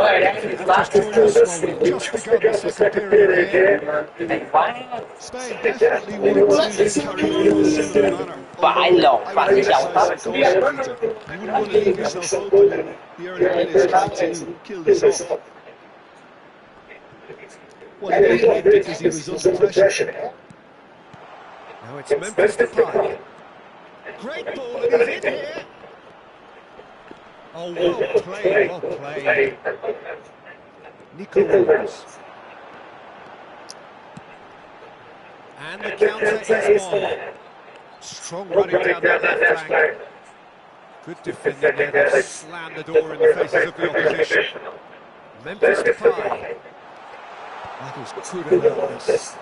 Speaker 5: Just joined us while we've just begun the second period here.
Speaker 4: Spain definitely wanted to carry on in a similar manner.
Speaker 2: Phải lột phải chồng hết.
Speaker 4: You wouldn't want to leave yourself open in the early minutes trying to kill this off. Well, he did because he was under pressure.
Speaker 5: Now it's Memphis Depay. Great ball and he's in here. Oh, well played, well played. Nico Williams. And the counter is on. Strong running down that left flank. Good defending there, they slammed the door in the faces of the opposition. Memphis Depay. That is good alertness.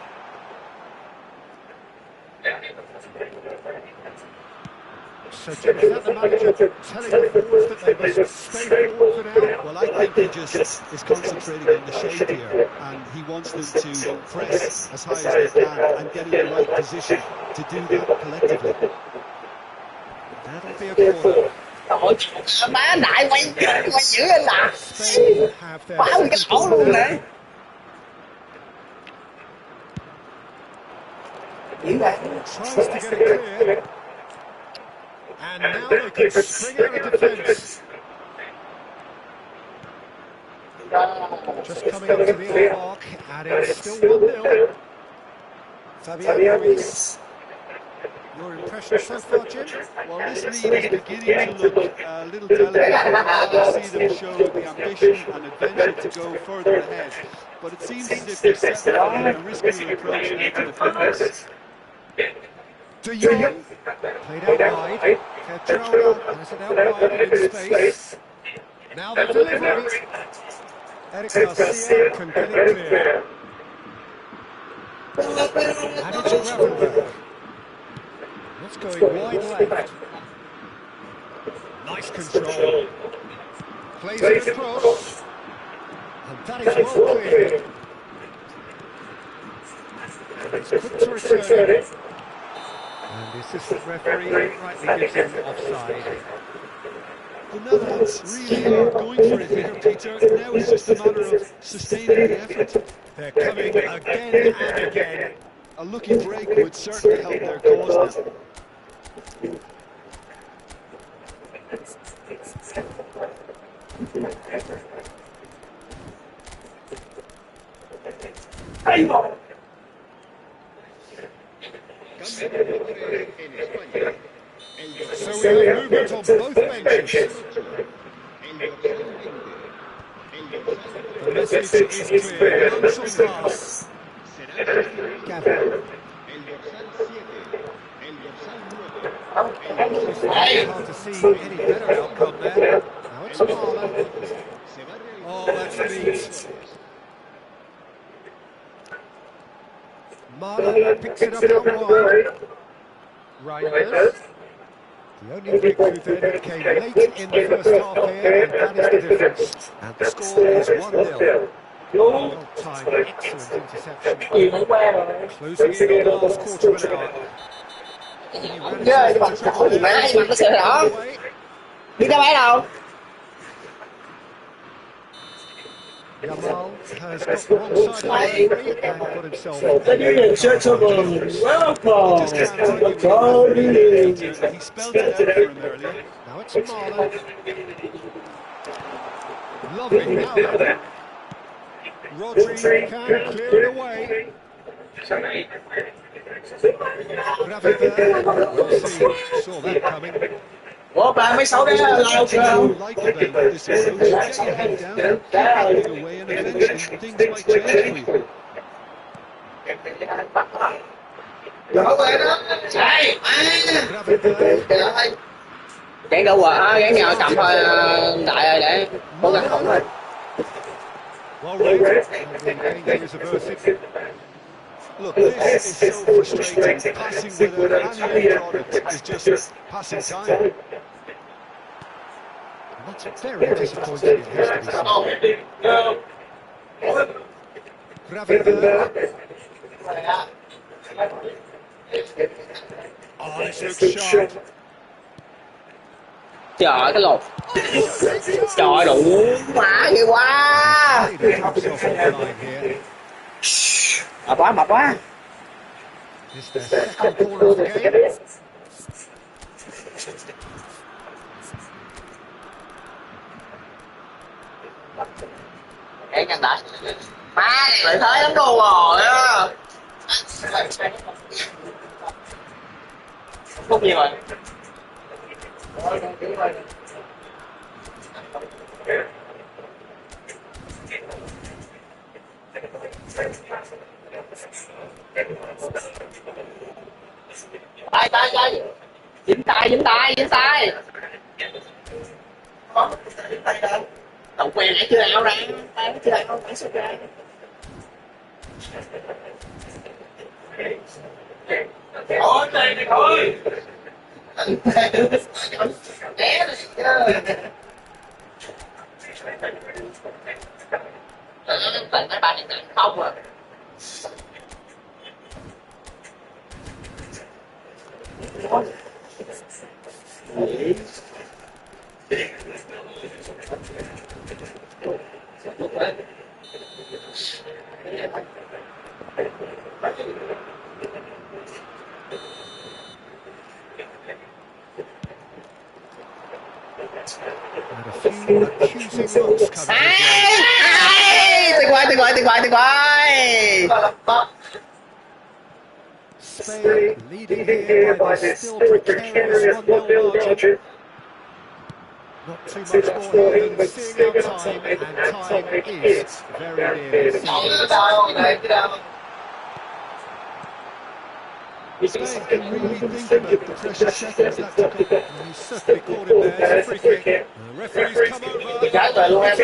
Speaker 5: So, Jim, is that the manager telling the forwards that they must stay forward for now?
Speaker 4: Well, I think he just is concentrating on the shape here, and he wants them to press as high as they can and get in the right position to do that collectively.
Speaker 5: That'll be a corner.
Speaker 2: Má đại quay giữ lên nè.
Speaker 5: Spain have their
Speaker 2: Phá một cái ổ luôn nè.
Speaker 5: tries to get it clear. And now they can spring out of defence. Just coming up to the hour mark, and it's still 1-0. Fabian Ruiz. Your impression so far, Jim?
Speaker 4: Well, this lead is beginning to look a little delicate. I see them show the ambition and adventure to go further ahead. But it seems as if they're set up in a riskier approach now to defenders.
Speaker 5: De Jong, played out wide. Pedro has it out wide in space. Now the delivery. Eric Garcia can get it clear. And it's Gravenberg. That's going wide left. Nice control. Plays it across. And that is well cleared. It's quick to return it. And the assistant referee rightly gives him offside.
Speaker 4: The Netherlands really are going for it here, Peter. Now it's just a matter of sustaining the effort.
Speaker 5: They're coming again and again.
Speaker 4: A lucky break would certainly help their cause now.
Speaker 5: So we have movement on both benches. The message is clear. Langsung pass. Gavin. It's hard to see any better outcome there. Now it's Marlon. Oh, that's neat. Marlon picks it up out wide. Reinders. The only breakthrough then came late in the first half here, and that is the difference. And the score is 1-0. Well-timed, excellent interception. Closing in on the last quarter of an hour.
Speaker 2: Chơi chứ bằng sổ gì má, bằng cái sợi đỏ. Đi ra bãi đâu?
Speaker 5: Yamal has got one side of the referee and got himself.
Speaker 4: Welcome. He spelled it out for him earlier.
Speaker 5: Now it's Marlon. Lovely. Now Rodri can clear it away. Gravenberg. Well seen. Saw that coming.
Speaker 6: Ủa 36 đấy là lâu chưa không?
Speaker 4: Like about this approach, get your head down, keep getting away, and eventually things might change for you.
Speaker 6: Giỏi quá đó. Chạy.
Speaker 2: Gán đâu à, gán nhờ cầm thôi đại ơi để cố gắng không thôi.
Speaker 5: Well read. And the danger is averted.
Speaker 4: Look, this is so frustrating. Passing without any end product is just passing time.
Speaker 5: And that's very disappointing, it has to be said. Gravenberg. Oh, this looks sharp.
Speaker 2: Trời cái lột. Trời đủ má ghê quá. Mệt quá.
Speaker 5: It's their second corner of the game.
Speaker 2: Cái nhanh đại. Má lại thấy lắm đồ rồi á. Không nhiều rồi. Tay dính tay tổng quen nãy chưa áo ra tay chưa áo phải xuất ra
Speaker 6: Thôi tiền này thôi.
Speaker 2: té tỉnh mấy ba điện không à.
Speaker 5: And a few accusing looks coming his way.
Speaker 2: Tuyệt vời.
Speaker 5: Spain leading here by the still precarious 1-0 margin. Not too much more here than seeing out time, and time is very near the
Speaker 4: Spain can really think about the precious seconds that to come.
Speaker 5: He certainly caught him there. It's a free kick. The referee's come over.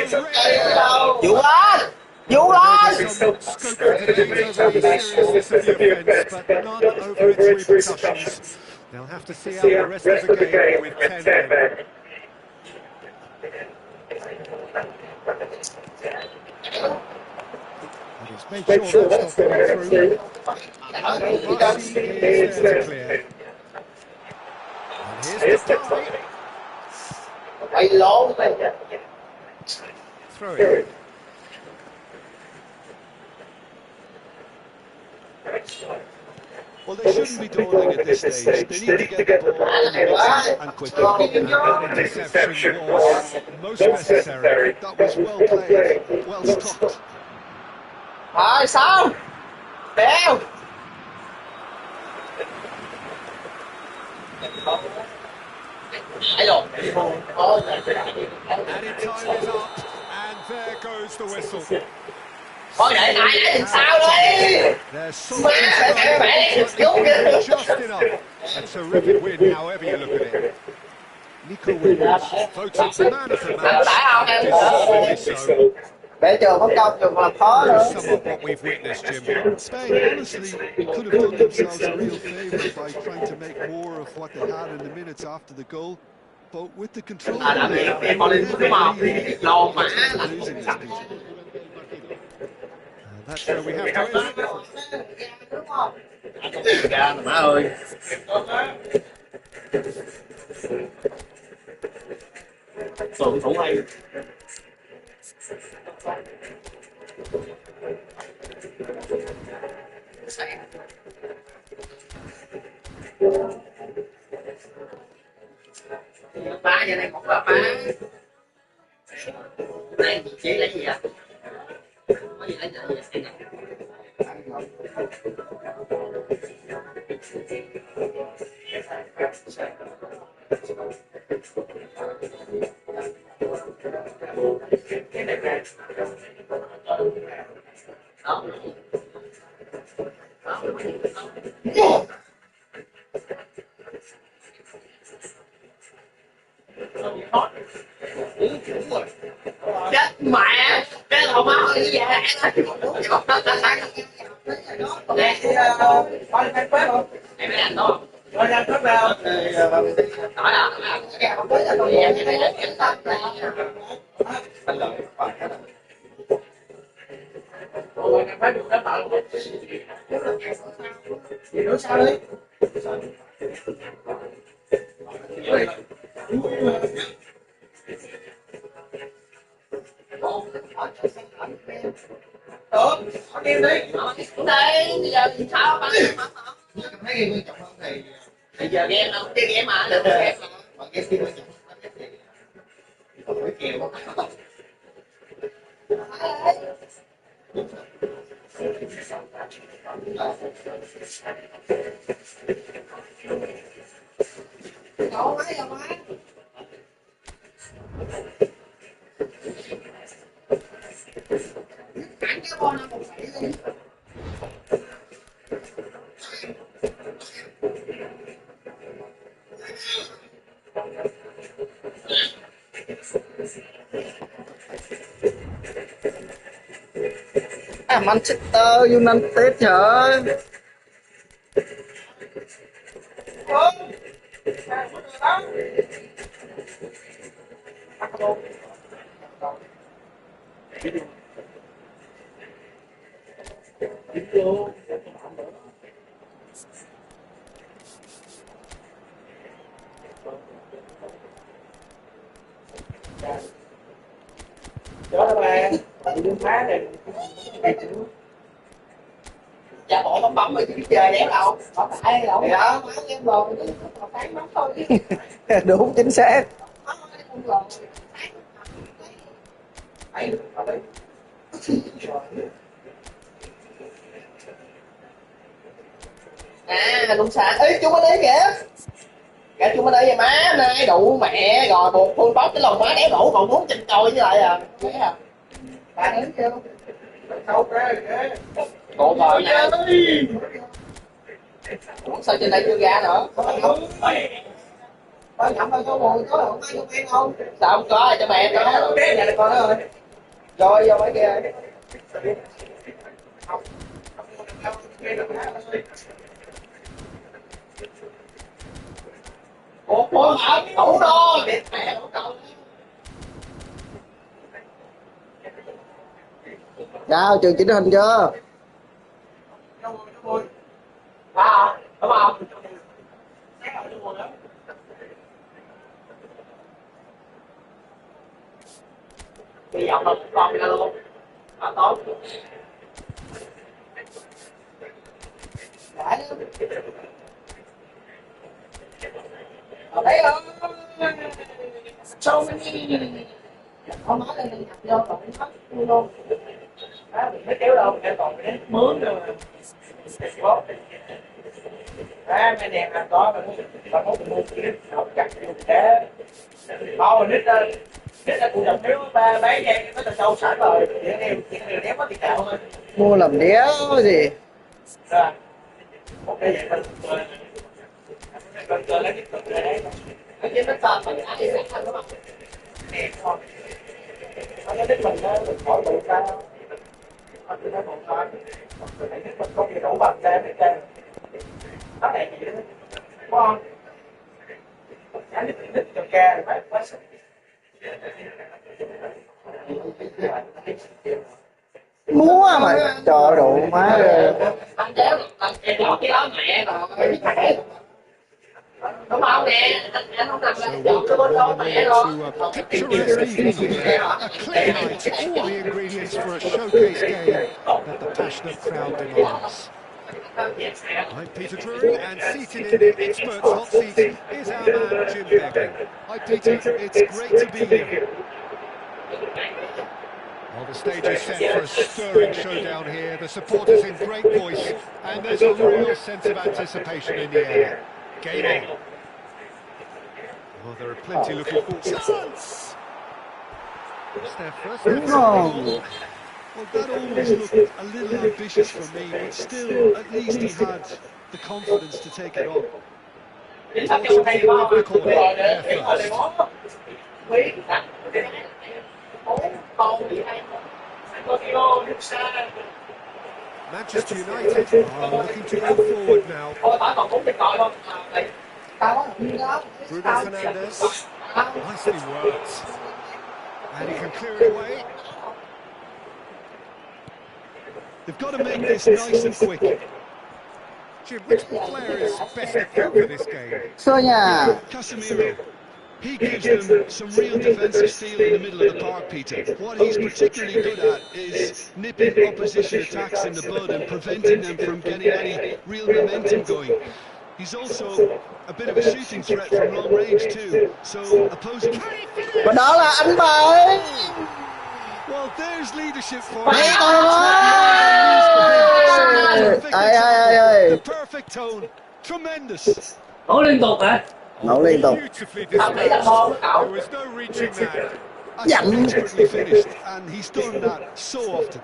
Speaker 2: Vụ lên.
Speaker 6: Vô lên.
Speaker 5: Some scope to debate over the seriousness of the offence, but none over its repercussions. They'll have to see out the rest of the game with 10 men. And he's made sure that's not getting through. And Rossi is there to clear. And here's the play.
Speaker 6: Quay lố này.
Speaker 5: Throw it.
Speaker 4: Well, they shouldn't be dawdling at this stage. They need to get the ball and quickly.
Speaker 5: And that interception was most necessary.
Speaker 4: That was well played, well struck.
Speaker 6: Rồi sao? Đeo. Hello.
Speaker 5: Added time is up, and there goes the whistle.
Speaker 6: Thôi để lại để sao đi.
Speaker 5: There's something just enough. A terrific win, however you look at it. Nico Williams voted the man of the match, deservedly so.
Speaker 6: Để trường không công trường làm khó nữa.
Speaker 5: Some of what we've witnessed, Jim.
Speaker 4: Spain honestly could have done themselves a real favour by trying to make more of what they had in the minutes after the goal. But with the control,
Speaker 6: Em lên cái màu lồn mà.
Speaker 4: losing this pitch.
Speaker 5: And that's where we have to end it.
Speaker 7: Ra má ơi. Thủ thủ hay.
Speaker 6: Ba giờ này một là ba. Đây chị lấy gì ạ? Có gì lấy gì vậy? Chết mẹ cái đầu máu đi về em anh đó rồi anh có đâu rồi đó không biết là tôi về cái này kiểm soát rồi anh phải được đó bạn gì nữa sao đi được, có đi đi. Đi, bây giờ thì sao bạn? Thấy game quan trọng hơn thì bây giờ game đâu, chơi game mà, được game mà. Mà game kia quan trọng hơn thì còn cái kèo. Đâu mấy rồi má. Cản cái con một phải đi. Manchester United trời. Đó là bạn đừng phá này. Dạ bộ không bấm mà chứ chơi đéo đâu. Không phải đâu. Thì đó, máu em rồi chứ không tán bấm thôi. Đúng chính xác. À, đúng xa. Ê, chú ở đây kìa. Kìa, chú ở đây vậy má, nay đủ mẹ rồi buộc tôi bóp cái lồng má đéo đủ còn muốn trình coi với lại à. Thấy à? Bạn đứng chưa? Đâu ra kìa. Bộ bò nè. Ủa sao trên đây chưa ra nữa? Có nhậm đâu số 10 có không ai không? Sao không có cho mẹ có. Cái này là con đó rồi. Rồi vô mấy kia.
Speaker 2: Ủa mở tủ đó để mẹ cậu.
Speaker 7: Sao trường chỉnh hình chưa?
Speaker 2: Đúng không? Bây giờ không con ra luôn. Tốt. Đã đấy không? So many. Không nói lên nhập vô còn hết luôn. Đó, mình mới kéo đâu, để còn đến mướn rồi. Đó, mấy đèn làm có mà muốn mua cái không chặt dùng thế. Thôi nít ra cụ dòng nếu ba bán nha, có tờ sâu sẵn rồi, để em đéo có tiền cạo thôi.
Speaker 7: Mua làm đéo gì.
Speaker 2: Rồi. Ok vậy mình cười lấy cái cười đấy. Ở trên nó sờn mình ăn thì ăn đúng không? Nè con. Nó đích mình đó, mình khỏi bự ra. Mình cứ nói một thôi. Mình thấy mình không gì đủ bằng ra hết trơn. Nó đẹp gì đó. Đúng không? Nhắn đích cho ca thì phải quá sức.
Speaker 7: Múa mà trời đủ má rồi.
Speaker 2: Anh đéo em lọt cái đó mẹ rồi. Đúng không nè, anh không nằm lại chọn cái bên đó mẹ rồi.
Speaker 5: To a picturesque evening here, a clear night, all the ingredients for a showcase game that the passionate crowd demands. I'm Peter Drury, and seated in the experts' hot seat is our man Jim Begley.
Speaker 4: Hi Peter, it's great to be here.
Speaker 5: Well, the stage is set for a stirring showdown here. The supporters in great voice, and there's a real sense of anticipation in the air. Game on. Well, there are plenty looking forward to it. It's their first
Speaker 7: Wrong.
Speaker 4: Well, that always looked a little ambitious for me, but still, at least he had the confidence to take it on.
Speaker 5: Manchester United are looking to go forward now. Bruno Fernandes, nicely worked. And he can clear it away.
Speaker 4: They've got to make this nice and quick.
Speaker 5: Jim, which player is best equipped for this game?
Speaker 7: Sonia.
Speaker 4: Casemiro. He gives them some real defensive steel in the middle of the park, Peter. What he's particularly good at is nipping opposition attacks in the bud and preventing them from getting any real momentum going. He's also a bit of a shooting threat from long range too, so opposing...
Speaker 7: Và đó là anh Bảy.
Speaker 4: Well, there's leadership for
Speaker 7: Bảy
Speaker 4: him.
Speaker 7: ơi.
Speaker 4: The perfect tone. Tremendous.
Speaker 1: Nổ liên tục hả?
Speaker 7: Nổ liên tục.
Speaker 5: Beautifully dispatched. There was no reaching that.
Speaker 4: That's expertly finished, and he's done that so often.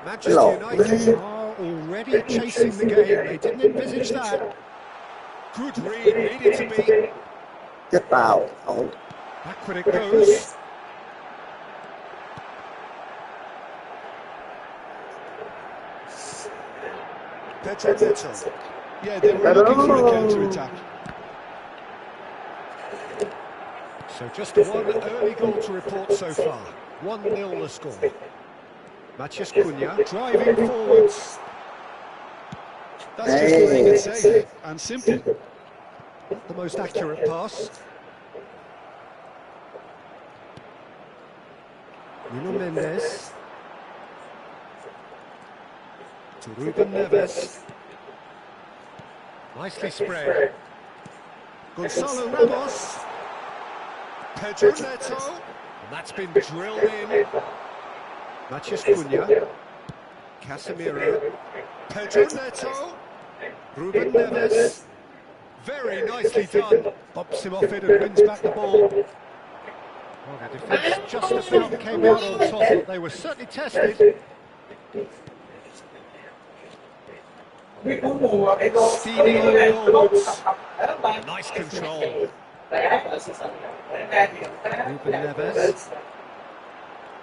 Speaker 5: Manchester United are already chasing the game. They didn't envisage that. Good read, needed to be.
Speaker 7: Chết tao. Ổn.
Speaker 5: Back when it goes.
Speaker 4: Pedro Neto. Yeah, they were looking for a counter-attack.
Speaker 5: So just one early goal to report so far. 1-0 the score. Matheus Cunha driving forwards.
Speaker 4: That's just playing it safe and simple.
Speaker 5: Not the most accurate pass. Nuno Mendes. To Ruben Neves. Nicely spread. Gonzalo Ramos. Pedro Neto. And that's been drilled in. Matheus Cunha. Casemiro. Pedro Neto. Ruben Neves. Very nicely done. Bumps him off it and wins back the ball. Well, the defence just about came out on top, but they were certainly tested. Steaming on forwards. Nice control. Ruben Neves.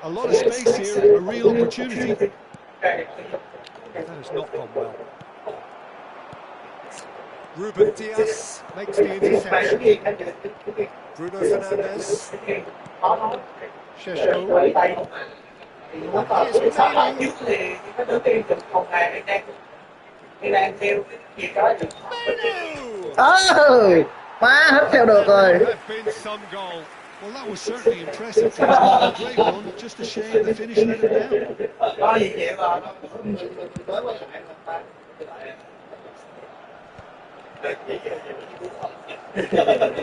Speaker 4: A lot of space here, a real opportunity.
Speaker 5: That has not gone well. Ruben Diaz makes the interception. Bruno Fernandes. Sheshko. Here's May3.
Speaker 7: Má hết theo được rồi.
Speaker 5: Have been some goal.
Speaker 4: Well, that was certainly impressive. A great run, just a shame the finish let him down.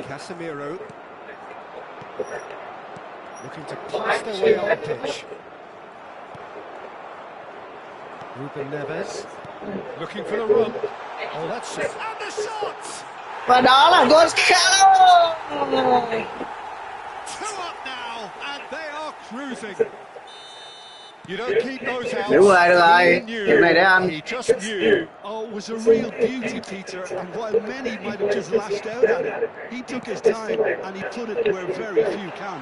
Speaker 5: Casemiro. Looking to pass their way on the pitch. Ruben Neves. Looking for the run. Oh, that's it. And the shot!
Speaker 7: Và đó là Gonzalo.
Speaker 5: 2 up now, and they are cruising. You don't keep those out.
Speaker 7: Được rồi. Chuyện này để anh.
Speaker 5: He just knew.
Speaker 4: Oh, it was a real beauty, Peter, and while many might have just lashed out at it, he took his time and he put it where very few can.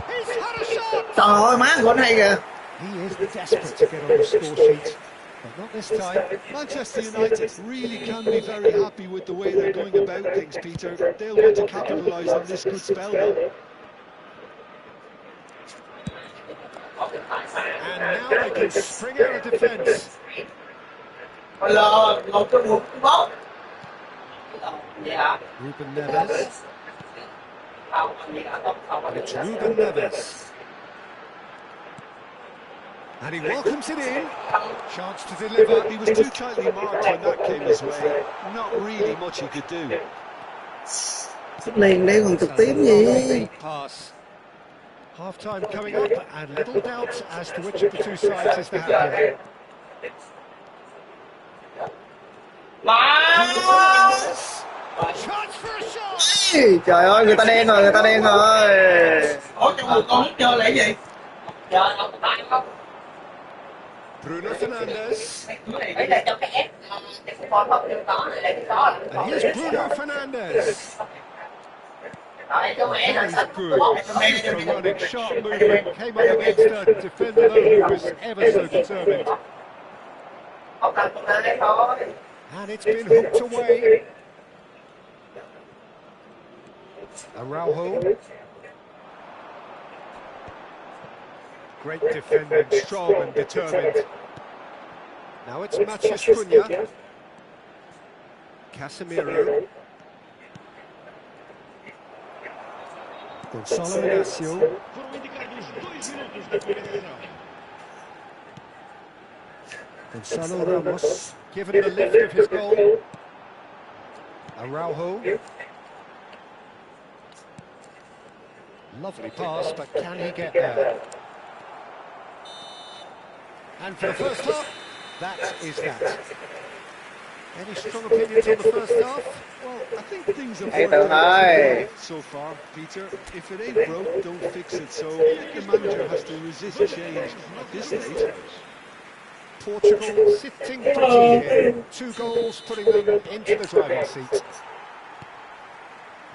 Speaker 5: He's had a shot.
Speaker 7: Trời ơi, má của anh hay kìa.
Speaker 5: He is desperate to get on the score sheet, but not this time.
Speaker 4: Manchester United really can be very happy with the way they're going about things, Peter. They'll want to capitalise on this good spell now.
Speaker 5: And now they can spring out of defence. Ruben Neves. And it's Ruben Neves. And he welcomes it in. Chance to deliver.
Speaker 4: He was too tightly marked when that came his way. Not really much he could do.
Speaker 7: Sút liền đi còn trực tiếp gì.
Speaker 5: Pass. Half time coming up, and little doubt as to which of the two sides is the happier. Chance for a shot.
Speaker 7: Trời ơi, người ta đen rồi, người ta đen rồi.
Speaker 6: Con hút chơi là cái gì?
Speaker 5: Bruno Fernandes.
Speaker 2: Đấy là cho cái ép cái con không chưa có này lại có.
Speaker 5: And here's Bruno Fernandes.
Speaker 2: Đấy cho mẹ là
Speaker 5: He's
Speaker 2: sạch.
Speaker 5: good. Super running, sharp movement. Came up against a defender though who was ever so determined.
Speaker 2: Không cần con này thôi.
Speaker 5: And it's been hooked away. Araujo. Great defending, strong and determined. Now it's Matheus Cunha. Casemiro. Gonçalo Inacio. Gonçalo Ramos, given the lift of his goal. Araujo. Lovely pass, but can he get there? And for the first half, that is that. Any strong opinions on the first half?
Speaker 4: Well, I think things have
Speaker 7: Hey,
Speaker 4: worked out
Speaker 7: hey.
Speaker 4: well so far, Peter. If it ain't broke, don't fix it. So the manager has to resist change at this stage.
Speaker 5: Portugal sitting pretty here. 2 goals putting them into the driving seat.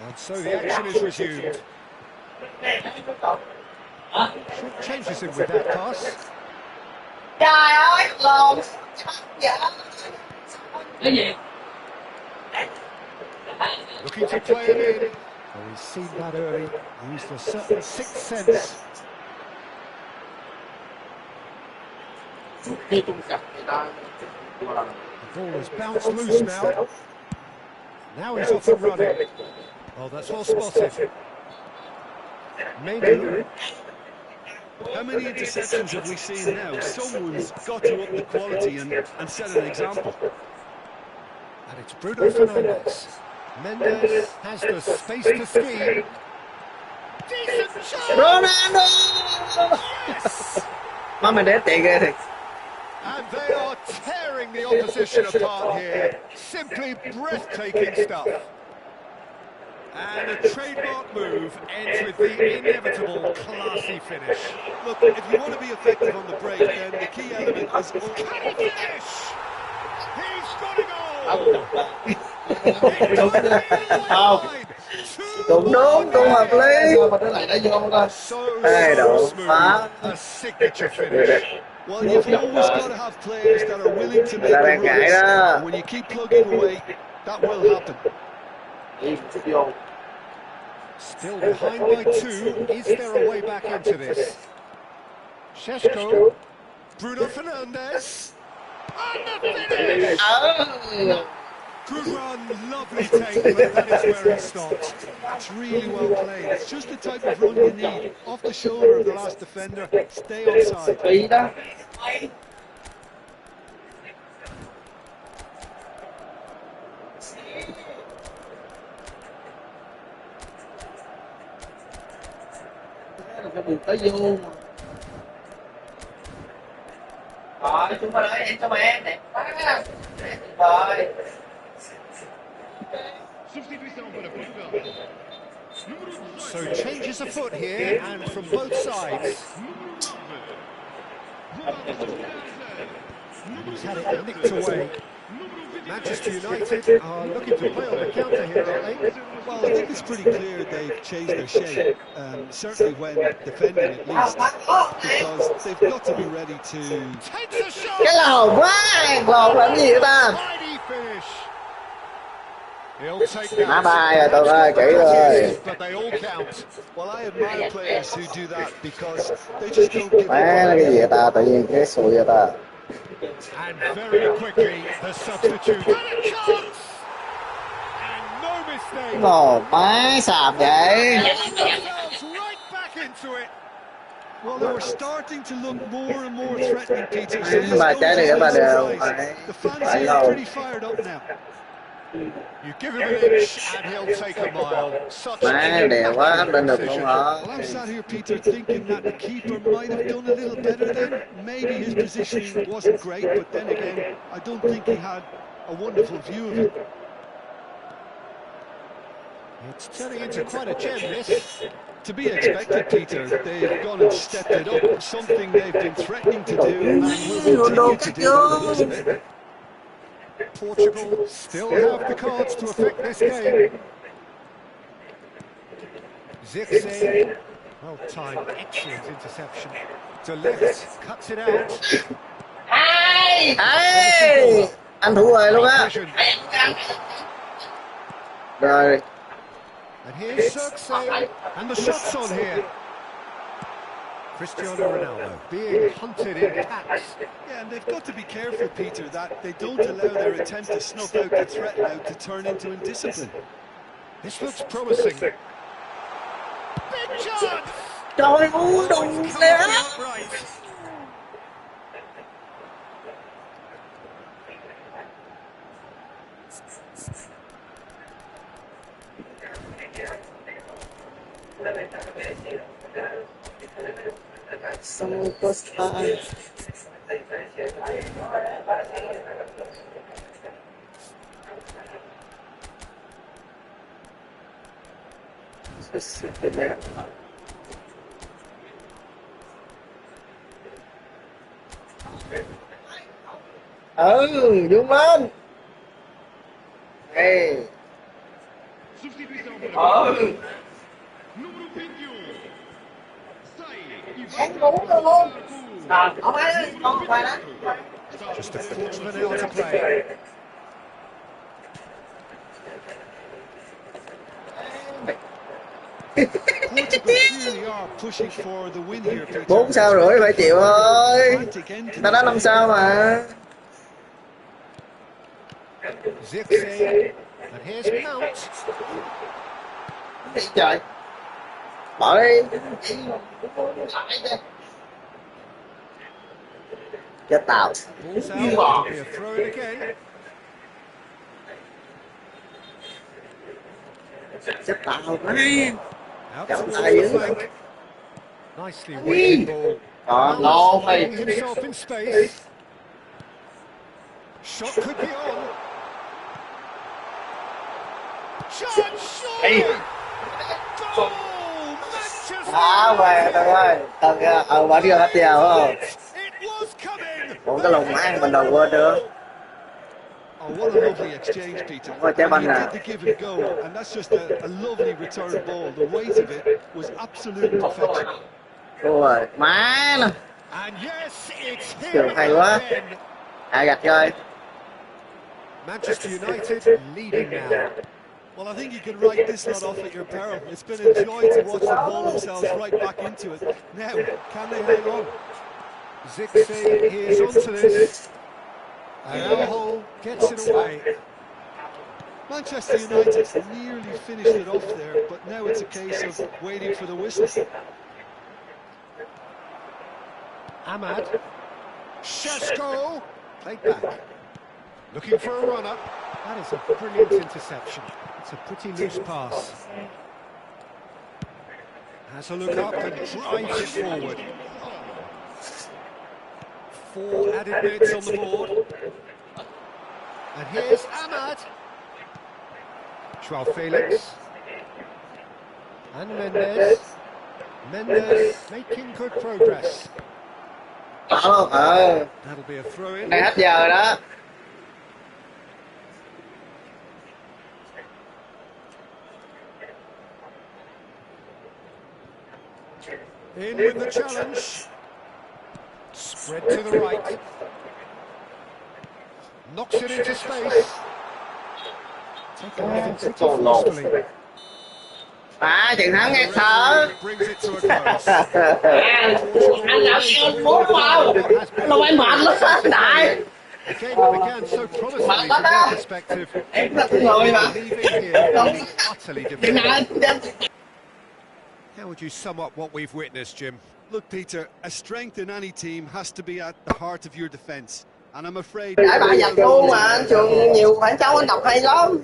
Speaker 5: And so the action is resumed. Short changes in with that pass.
Speaker 2: Trời ơi, lồn. Dạ. Cái gì?
Speaker 5: Looking to play him in. Oh, he's seen that early. Used a certain sixth sense. The ball has bounced loose now. Now he's off and running. Oh, that's well spotted. May3.
Speaker 4: How many interceptions have we seen now? Someone's got to up the quality and set an example.
Speaker 5: And it's Bruno Fernandes. Mendes has the space to ski. Decent shot!
Speaker 7: Ronaldo.
Speaker 5: Yes!
Speaker 7: Má mình để tiền ghê thiệt.
Speaker 5: And they are tearing the opposition apart here. Simply breathtaking stuff. And a trademark move ends with the inevitable classy finish.
Speaker 4: Look, if you want to be effective on the break, then the key element is...
Speaker 5: Can he finish? He's got a goal!
Speaker 7: Không. Cũng đúng, cũng hợp lý.
Speaker 6: Mà nó lại đã vô ta.
Speaker 5: So
Speaker 4: so smooth, a signature finish. Well, you've always got to have players that are willing to make the runs. And when you keep plugging away, that will happen.
Speaker 5: Still behind by 2. Is there a way back into this? Šeško.
Speaker 4: Bruno Fernandes.
Speaker 5: And the finish!
Speaker 4: Good run, lovely take, but that is where he stopped. It's really well played. It's just the type of run you need. Off the shoulder of the last defender, stay onside.
Speaker 6: Rồi, chúng ta nói em cho mẹ đẹp quá. Rồi.
Speaker 5: So changes of foot here, and from both sides. He's had it nicked away. Manchester United are looking to play on the counter here, aren't they?
Speaker 4: Well, I think it's pretty clear they've changed their shape, certainly when defending at least, because they've got to be ready to...
Speaker 5: Takes a shot!
Speaker 7: Cái lồn quá, lồn làm gì vậy ta?
Speaker 5: Tidy finish. He'll take that.
Speaker 7: Má bài rồi tụi ơi, kỹ rồi.
Speaker 5: But they all count.
Speaker 4: Well, I admire players who do that because they just don't give
Speaker 7: Má cái gì vậy ta, tự nhiên cái sụi vậy ta.
Speaker 5: And very quickly, the substitute. And a chance! And no mistake.
Speaker 7: Ồ, má sàm vậy.
Speaker 5: Right back into it.
Speaker 4: Well, they were starting to look more and more threatening, Peter. So
Speaker 7: Nhưng mà trái này bà đều
Speaker 4: the fans here are pretty fired up now.
Speaker 5: You give him an inch and he'll take a mile. Such
Speaker 7: Má đè quá, áp lên được không hả?
Speaker 4: Well, I'm sat here, Peter, thinking that the keeper might have done a little better then. Maybe his positioning wasn't great, but then again, I don't think he had a wonderful view of it.
Speaker 5: It's turning into quite a gem, this.
Speaker 4: To be expected, Peter. They've gone and stepped it up, something they've been threatening to do and will continue to do by the looks of it.
Speaker 5: Portugal still have the cards to affect this game. Zirkzee, well timed, excellent interception. De Ligt cuts it out.
Speaker 7: Ê, anh thua rồi luôn á. Rồi.
Speaker 5: And here's Zirkzee, and the shot's on here. Cristiano Ronaldo being hunted in packs.
Speaker 4: Yeah, and they've got to be careful, Peter, that they don't allow their attempt to snuff out the threat now to turn into indiscipline.
Speaker 5: This looks promising. Big chance!
Speaker 7: Trời ơi, đùng nè. Superstar. Dung lên. Hey. Anh ngủ rồi luôn. Ông ấy con phải đó.
Speaker 5: Just a quarter of an hour to play.
Speaker 4: Portugal really are pushing for the win here, Peter.
Speaker 7: 4 sao rưỡi phải chịu thôi. Ta đã 5 sao mà.
Speaker 5: Zirkzee, and here's Mount.
Speaker 7: Trời. Bỏ đi. Chết tao.
Speaker 5: Ball's out, be a throw in again.
Speaker 7: Chết tao quá.
Speaker 5: Out
Speaker 7: Chậm
Speaker 5: towards
Speaker 7: tay
Speaker 5: the
Speaker 7: dữ.
Speaker 5: flank. Nicely weighted ball.
Speaker 7: Còn ngon
Speaker 5: Finding
Speaker 7: mày.
Speaker 5: himself in space. Shot could be on. Chance, surely! Goal! Manchester
Speaker 7: Về tao ơi. Tao bỏ đi hết giờ phải không?
Speaker 5: It was coming!
Speaker 7: Ủa cái lùng má mình đầu quên được.
Speaker 4: Oh, what a lovely exchange, Peter.
Speaker 7: Ôi, trái banh
Speaker 4: You
Speaker 7: nè.
Speaker 4: did the give and go, and that's just a lovely return ball. The weight of it was absolute perfection.
Speaker 7: Thua rồi, má nó.
Speaker 5: And yes, it's here
Speaker 7: Trường hay quá.
Speaker 5: again.
Speaker 7: Gạch chơi.
Speaker 5: Manchester United leading now.
Speaker 4: Well, I think you can write this lot off at your peril. It's been a joy to watch them haul themselves right back into it. Now, can they hang on?
Speaker 5: Zixi, he is onto this. And Alhol gets it away.
Speaker 4: Manchester United nearly finished it off there, but now it's a case of waiting for the whistle.
Speaker 5: Ahmad. Shesko. Played back. Looking for a run-up. That is a brilliant interception. It's a pretty loose pass. Has a look up and drives it forward. 4 added minutes on the board. And here's Ahmad. Joao Felix. And Mendes. Mendes making good progress.
Speaker 7: Đó,
Speaker 5: That'll be a throw-in.
Speaker 7: này hết giờ rồi đó.
Speaker 5: In with the challenge. Spread to the right. Knocks it into space. Taken off it pretty forcefully.
Speaker 7: Trận thắng nghe thở.
Speaker 5: Brings it to a close.
Speaker 2: Anh làm em muốn đúng không? Nó phải mệt lắm đại.
Speaker 5: The game that began so promisingly from their perspective.
Speaker 2: Em là người mà.
Speaker 5: Leaving here being utterly defeated. How would you sum up what we've witnessed, Jim?
Speaker 4: Look, Peter, a strength in any team has to be at the heart of your defence. And I'm afraid...
Speaker 2: Đại bại giành luôn mà, anh Trường nhiều khoảng trống anh đọc hay lắm.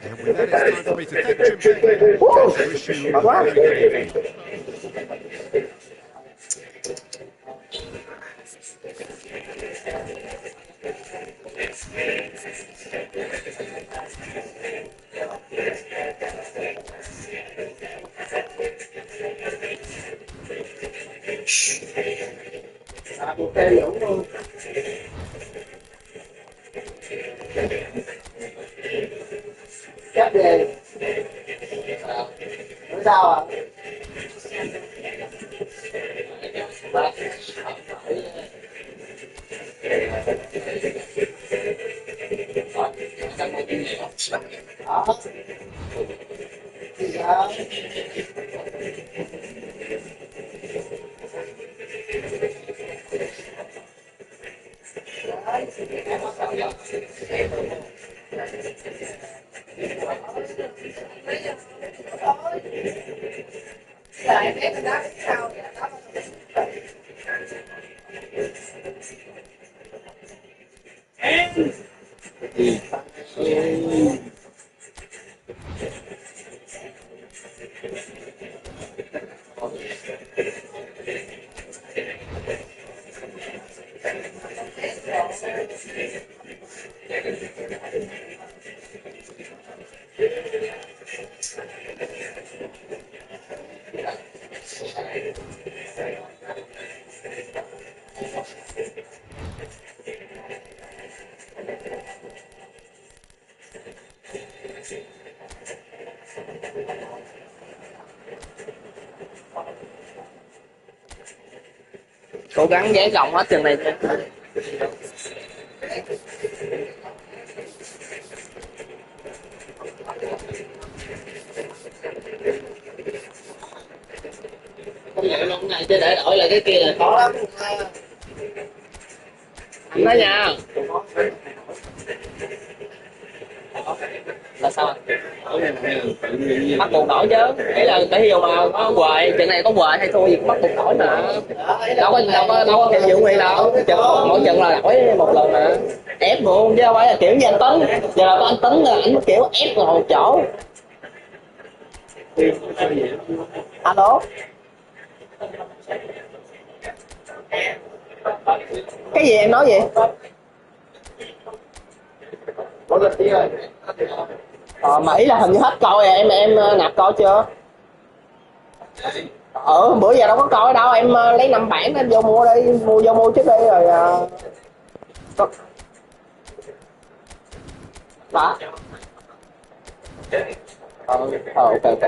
Speaker 5: And with that, it's time for me to thank Jim Bailey and to wish you a very good evening.
Speaker 2: Chắc về. Nói sao ạ? Cố gắng dán gọng hết chừng này. Không nhận luôn này chứ để đổi lại cái kia là khó lắm. Anh nói nha. Là sao anh? Bắt buộc đổi chứ. Ý là ví dụ mà có quệ, trận này có quệ hay thua gì cũng bắt buộc đổi mà. Đâu có kiểu vụ gì đâu. Mỗi trận là đổi một lần mà. Ép luôn chứ không phải là kiểu như anh Tính. Giờ là anh Tính là anh kiểu ép ngồi một chỗ. Alo. Cái gì em nói gì? Mà ý là hình như hết coi rồi, em nạp coi chưa? Bữa giờ đâu có coi đâu, em lấy 5 bản em vô mua đi, mua trước đi rồi. Đó. Ok.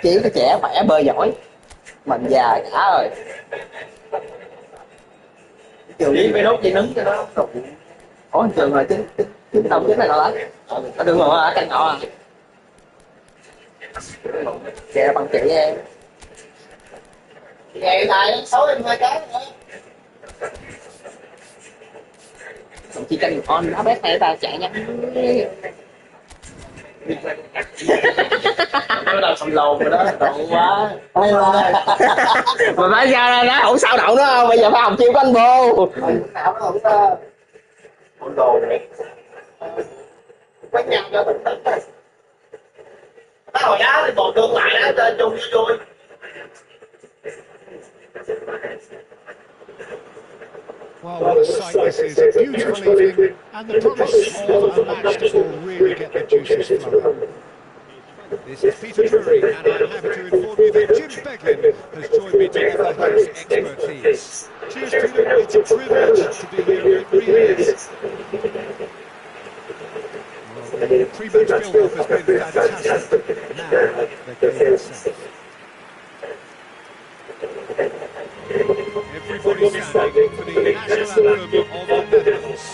Speaker 7: Chỉ có trẻ khỏe bơi giỏi, mình già cả rồi.
Speaker 6: Trường lý phải đốt dây nứng cho nó đủ.
Speaker 7: Ủa trường rồi chính tông chính này nó lấy. Nó đừng ngồi ở căn nhỏ à. Trẻ bằng chị em.
Speaker 6: Ngày này 6 em 2 cái nữa.
Speaker 7: Chỉ cần on đá bét này ta chạy nhanh.
Speaker 6: Nó là cầm lồn rồi đó, đậu quá.
Speaker 7: Mà phải sao nó không sao đậu nữa không? Bây giờ phải học chiêu của anh Bô.
Speaker 6: Nào nó không ta. Con đồ này. Quán nhầm cho tỉnh tỉnh thôi. Nó hồi đá thì còn tương lại đó cho chung cho vui.
Speaker 5: Well, what a sight this is. A beautiful evening and the promise of a match that will really get the juices flowing. This is Peter Drury, and I'm happy to inform you that Jim Beglin has joined me to offer his expertise. Cheers, Peter. It's a privilege to be here. It really is. Well, the pre-match build-up has been fantastic. Now, the game itself. Everybody standing for the national anthem of the Netherlands.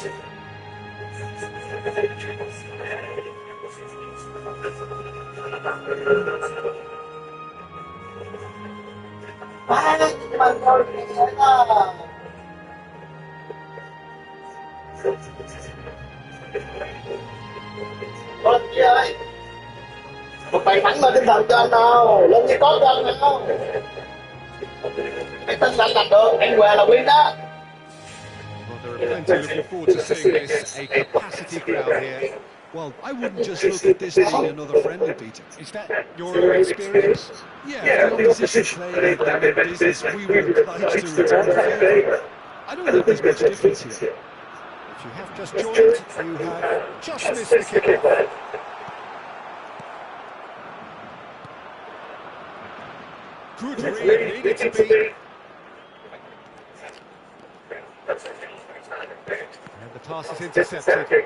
Speaker 6: Con chị ơi, một bài thắng lên tinh thần cho anh nào, lên cái cốt cho anh nào. Cái tinh thần làm được, anh què là win đó.
Speaker 5: Well, there are plenty looking forward to seeing this. A capacity crowd here.
Speaker 4: Well, I wouldn't just look at this being another friendly, Peter.
Speaker 5: Is that your experience?
Speaker 4: Yeah, if the opposition played their business, we were obliged to return the favour. I don't think there's much difference here.
Speaker 5: If you have just joined, you have just missed the kick-off. Good read, needed to be. And the pass is intercepted.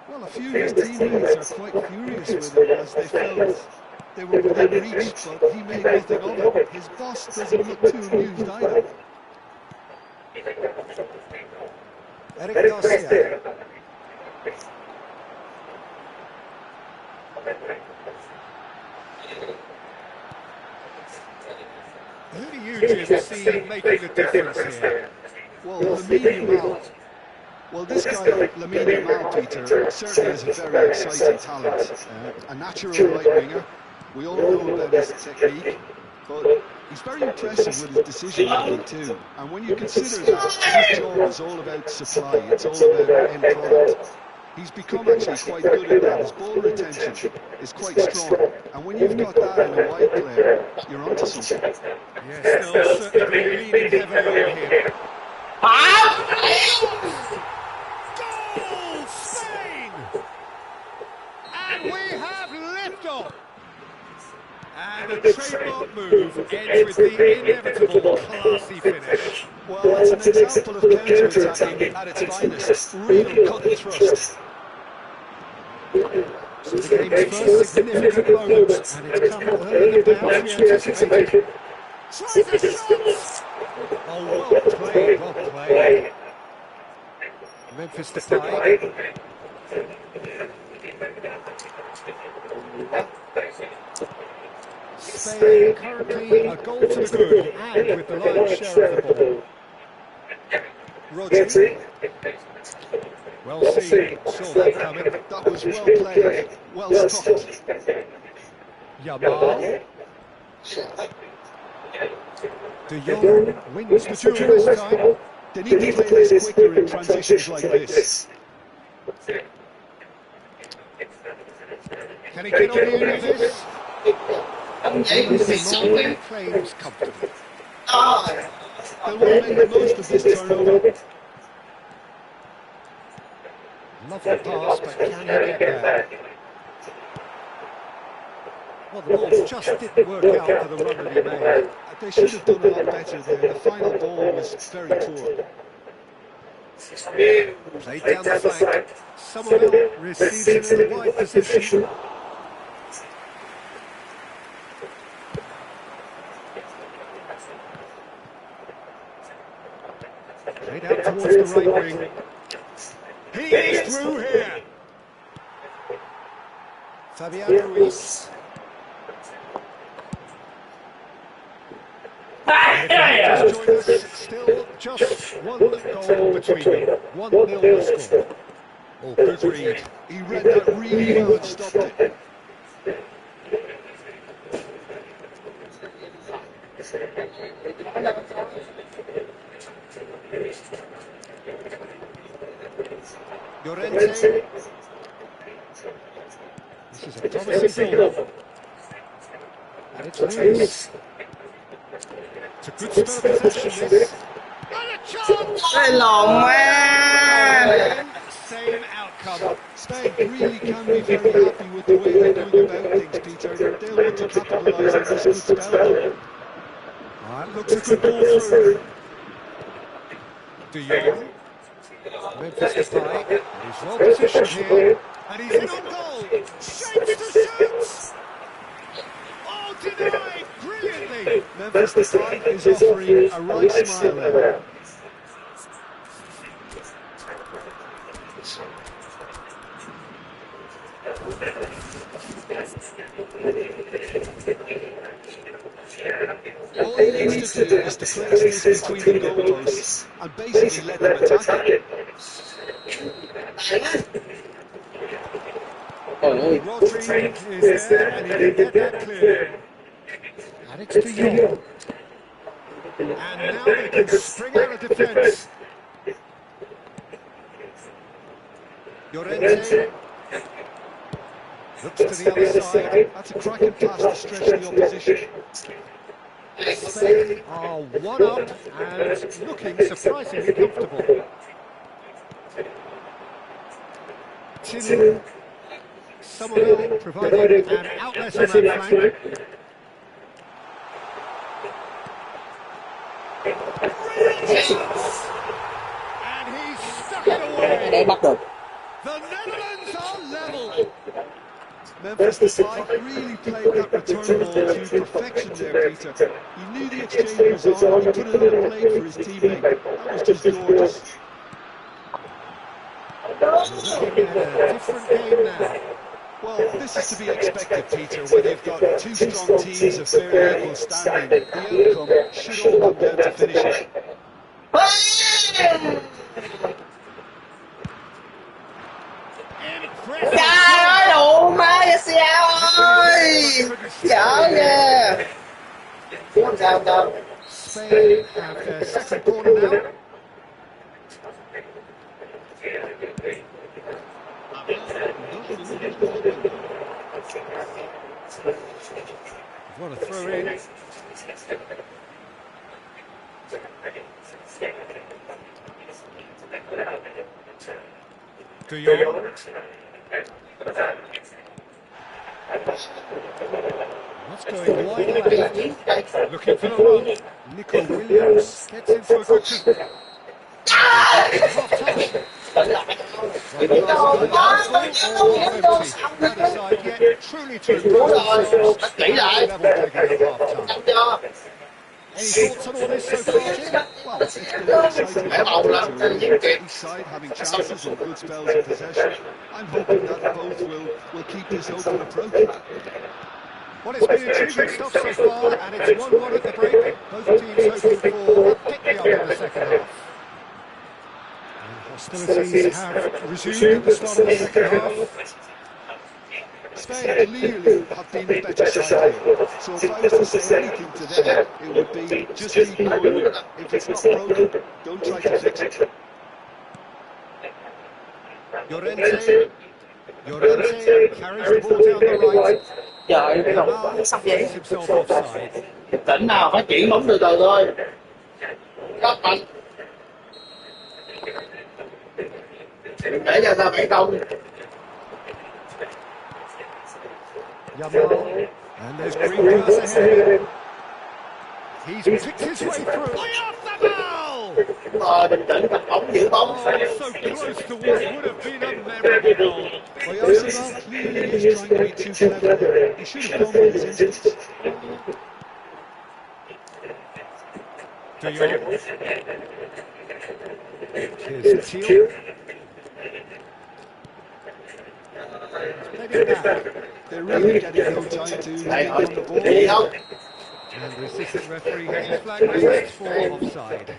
Speaker 4: Well, a few of his teammates are quite furious with him as they felt they were within reach, but he made nothing of it. His boss doesn't look too amused either.
Speaker 5: Eric Garcia. Who do you, Jim, see making the difference here?
Speaker 4: Well, Lamine Yamal. Well, this guy, Lamine Yamal, Peter, certainly is a very exciting talent. A natural right winger. We all know about his technique, but he's very impressive with his decision making too. And when you consider that his job is all about supply, it's all about end product, he's become actually quite good at that. His ball retention is quite strong. And when you've got that in a wide player, you're onto something.
Speaker 5: Yes, they'll certainly be leaning heavily on him. Goal, Spain! And we have liftoff. And the trademark move ends with the inevitable classy finish.
Speaker 4: Well, it's an example of counter-attacking at its finest. Real cut and thrust.
Speaker 5: So the game's first significant moment, and it's come earlier than perhaps we anticipated. Tries a shot! Oh, well played, well played. Memphis Depay. Spain currently a goal to the good, and with the lion's share of the ball. Rodri. Well seen, saw that coming.
Speaker 4: That was well played, well stopped.
Speaker 5: Yamal. De Jong wins the duel this time.
Speaker 4: They need to play this quicker in transitions like this.
Speaker 5: Can he get on the end of this? Simone claims comfortably.
Speaker 4: They'll want to make the most of this turnover.
Speaker 5: Lovely pass, but can he get there? Well, the ball just didn't work out for the run that he made.
Speaker 4: They should have done a lot better there. The final ball was very poor.
Speaker 5: Played down the flank. Somerville receives it in a wide position. Played out towards the right wing. He's through here. Fabiano Ruiz. Just joined us. Still just one goal between them. 1-0 the score.
Speaker 4: Oh, good read. He read that really well and stopped it.
Speaker 5: Llorente. This is a promising ball. And it's Ruiz. It's a good spell of possession, this. And a chance! Same outcome.
Speaker 4: Spain really can be very happy with the way they're going about things, Peter. They'll want to capitalise on this good spell.
Speaker 5: That looks a good ball through. De Jong. Memphis Depay. He's well positioned here. And he's in on goal. Shapes to shoot! Oh, denied! Brilliantly!
Speaker 4: Memphis Depay is offering a right smile there. All he needs to do is to place this between the goalposts and basically let them attack it.
Speaker 5: Rodri is there and he can get that clear. And it's De Jong. And now they can spring out of defence. Llorente looks to the other side.
Speaker 4: That's a cracking pass to stretch the opposition.
Speaker 5: Spain are 1 up and looking surprisingly comfortable. Tinu, Somerville providing an outlet on that flank. And he's stuck it away. The Netherlands are level.
Speaker 4: Memphis Depay really played that return ball to perfection there, Peter. He knew the exchange was on, he put it on the plate for his teammate. That was just gorgeous.
Speaker 5: Looking at a different game now.
Speaker 4: Well, this is to be expected, Peter, when you've got two strong teams of fairly equal standing. The outcome should all come down to finishing.
Speaker 2: Trời ơi, đủ Malaysia ơi! Chở kìa! Không sao, không sao.
Speaker 5: Spain have their second corner now. Want to throw in. De Jong. That's going wide left. Looking for the run. Nico Williams gets in for a good half time. Truly to Any thoughts on all this so far, Jim?
Speaker 4: Well, it's been an exciting each side having chances and good spells of possession. I'm hoping that both will keep this open approach.
Speaker 5: Well, it's been intriguing stuff so far, and it's 1-1 at the break. Both teams hoping for a pick-me-up in the second half. And hostilities have resumed at the start of the second half.
Speaker 4: Spain clearly have been the better side here, so if I was to say anything to them, it would be just keep going. If it's not broken, don't try to fix it.
Speaker 5: Llorente carries the ball down the right.
Speaker 2: Trời, cái lòng nó sắp vậy.
Speaker 5: Himself offside.
Speaker 6: Tỉnh nào phát triển bóng từ từ thôi. Rất mạnh. Đừng để cho ta bẻ công.
Speaker 5: Yamal, and there's green grass ahead. He's picked his way through. Way off the ball! goal!
Speaker 6: Bình tĩnh cầm bóng giữ bóng.
Speaker 5: Oh, so close to what would have been a memorable goal.
Speaker 4: Well, Arsenal clearly is trying to be too clever there. He should have gone with his instincts.
Speaker 5: De Jong. Here's Teal. Played it back.
Speaker 4: They're really getting no time to get on the ball.
Speaker 6: Đi không?
Speaker 5: And the assistant referee has his flag raised for offside.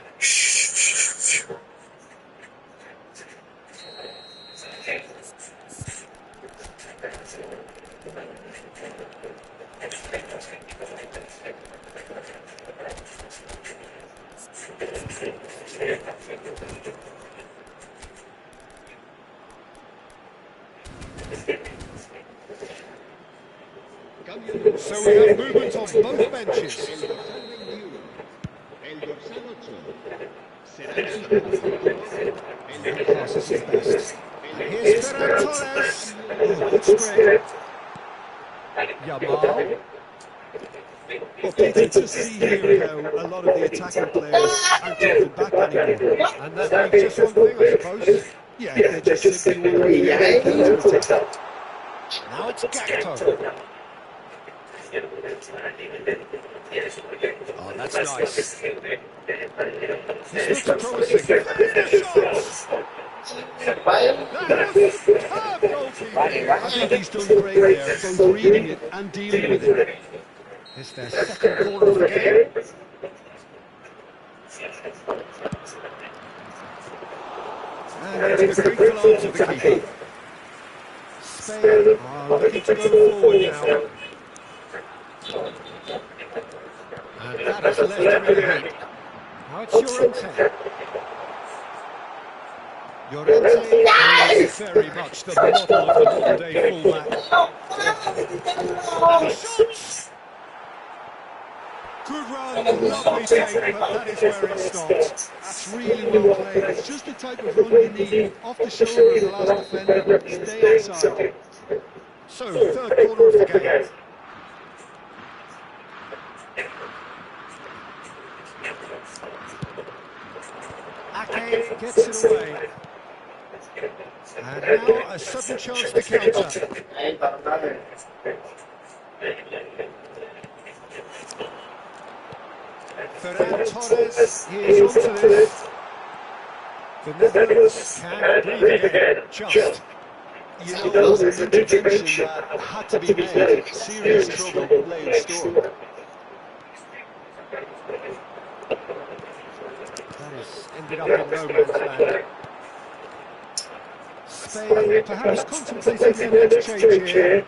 Speaker 5: So we have movement on both benches. Passes his best. And here's Ferran Torres. Oh, good spray. Yamal.
Speaker 4: Well, Peter, to see here how a lot of the attacking players aren't dropping back anymore.
Speaker 5: And that means just one thing, I suppose.
Speaker 4: Yeah, they just simply want to be attack.
Speaker 5: Now it's Gakpo. Oh, that's nice. This looks promising. Shots! That was superb goalkeeping.
Speaker 4: I think he's done great there, both reading it and dealing with it.
Speaker 5: It's their second corner of the game. And into the quick arms of the keeper. Spain are looking to go forward now. And that has left him in the heat. Now it's Llorente. Llorente is very much the model of the modern-day fullback. And shots!
Speaker 4: Good run, lovely take, but that is where it stopped. That's really well played. It's just the type of run you need. Off the shoulder of the last defender, stay inside.
Speaker 5: So, third corner of the game. Ake gets it away. And now a sudden chance to counter. Ferran Torres is onto this. The Netherlands can breathe again, just.
Speaker 4: You know, there was an intervention that had to be made. Serious trouble lay in store.
Speaker 5: That has ended up in no man's land. Spain perhaps contemplating their next change here.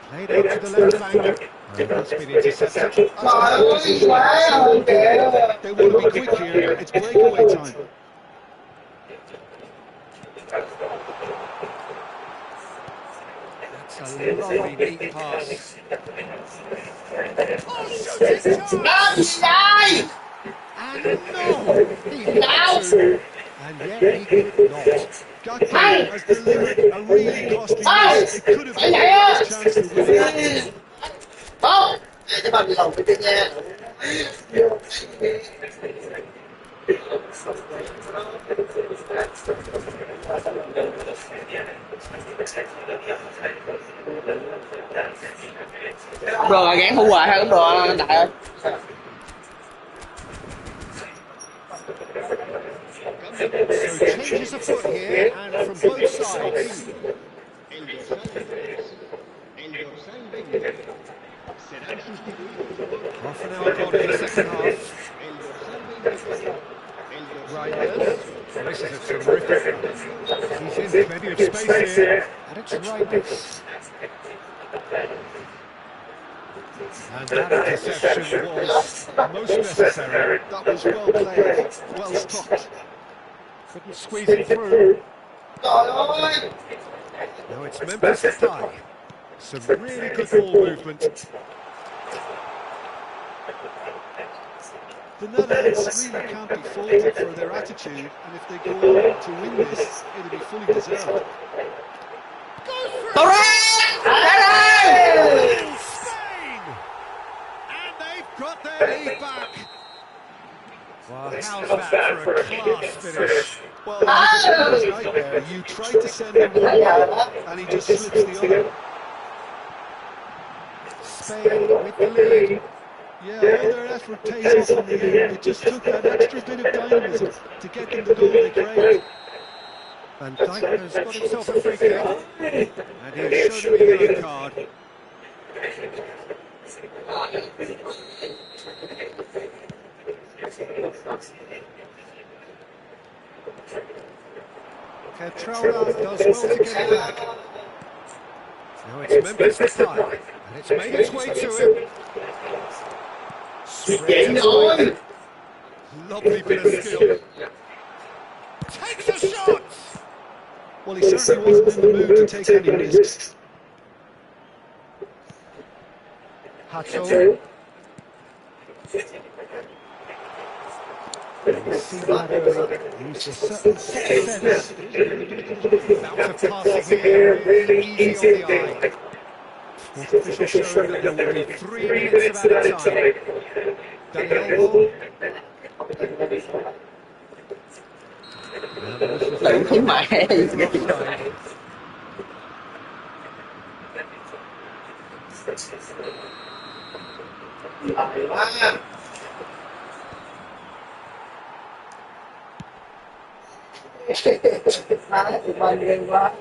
Speaker 5: Played out to the left flank. And that's been intercepted.
Speaker 4: They want to be quick here. It's breakaway time.
Speaker 5: That's a lovely neat pass. Oh, shooting chance! And no! He had to. And yet he could not.
Speaker 4: Gakpo has delivered a really costly miss. It could have been his chance to win it.
Speaker 6: Không, cái bằng lòng với cái nha. Đúng rồi, gán thu hoài ha, đúng rồi, Đại ơi.
Speaker 5: So changes afoot here, and from both sides. Half an hour gone in the second half. Reinders. Well, this is a terrific run. He's in plenty of space here. And it's Reinders. And that interception was most necessary.
Speaker 4: That was well played, well stopped.
Speaker 5: Couldn't squeeze it through. Now it's Memphis Depay. Some really good ball movement.
Speaker 4: The Netherlands really can't be faulted for their attitude, and if they go on to win this, it'll be fully deserved.
Speaker 5: Goes for it! barely back. Well, how's that for a class finish?
Speaker 4: Well, it was a defender's nightmare. You tried to send him one way, and he just slips the other.
Speaker 5: Spain with the lead.
Speaker 4: Yeah, all their effort pays off in the end. It just took that extra bit of dynamism to get them the goal they craved.
Speaker 5: Van Dijk has got himself a free kick, and he's shown him a yellow card. Ketrowda does well to get it back. Now it's Memphis Depay, and it's made its way to him. Spreads it wide. Lovely bit of skill. Takes a shot!
Speaker 4: Well, he certainly wasn't in the mood to take any risks.
Speaker 5: Hato. We've seen that early. Used a certain sixth sense. Bout of passing here, really easy on the eye. Fourth official showing that there will be 3 minutes of added time. Daniel.
Speaker 7: Tự thấy mẹ
Speaker 6: Má thì bên ghê quá.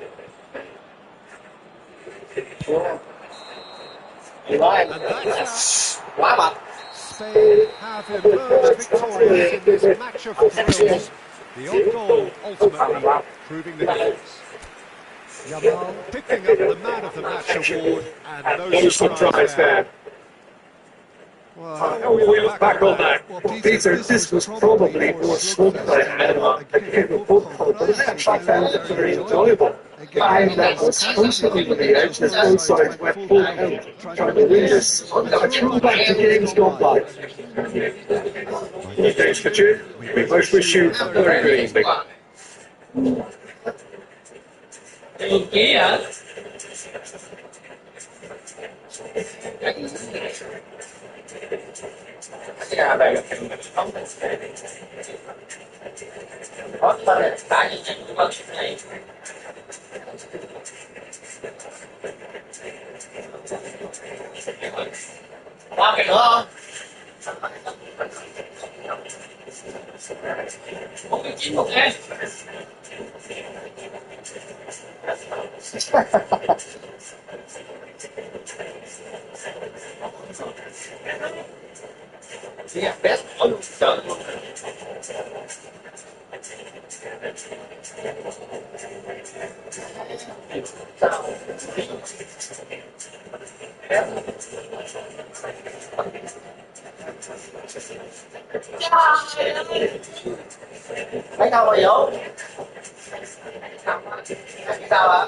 Speaker 7: quá bật.
Speaker 5: Spain have emerged victorious in this match of thrills. The odd goal ultimately proving the difference. Yamal picking up the Man of the Match award, and no surprise there. Well, how will we look back on that?
Speaker 4: Well, Peter, this was probably more slugfest than a good goal, but I found it very enjoyable.
Speaker 6: Bài that was constantly with the edge as both sides went full out, trying to win this. A true back to games gone by.
Speaker 3: Thanks, Richard. We both wish you a very good evening.
Speaker 2: Đường kia hả?
Speaker 6: Nhà này không có tên tại vì chính của này. Qua cái nữa không? Một cái chín một cái. Yeah, best one done. Mấy đâu rồi vô? Sao ạ?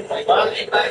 Speaker 2: Mày quá em đây.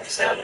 Speaker 2: Sao?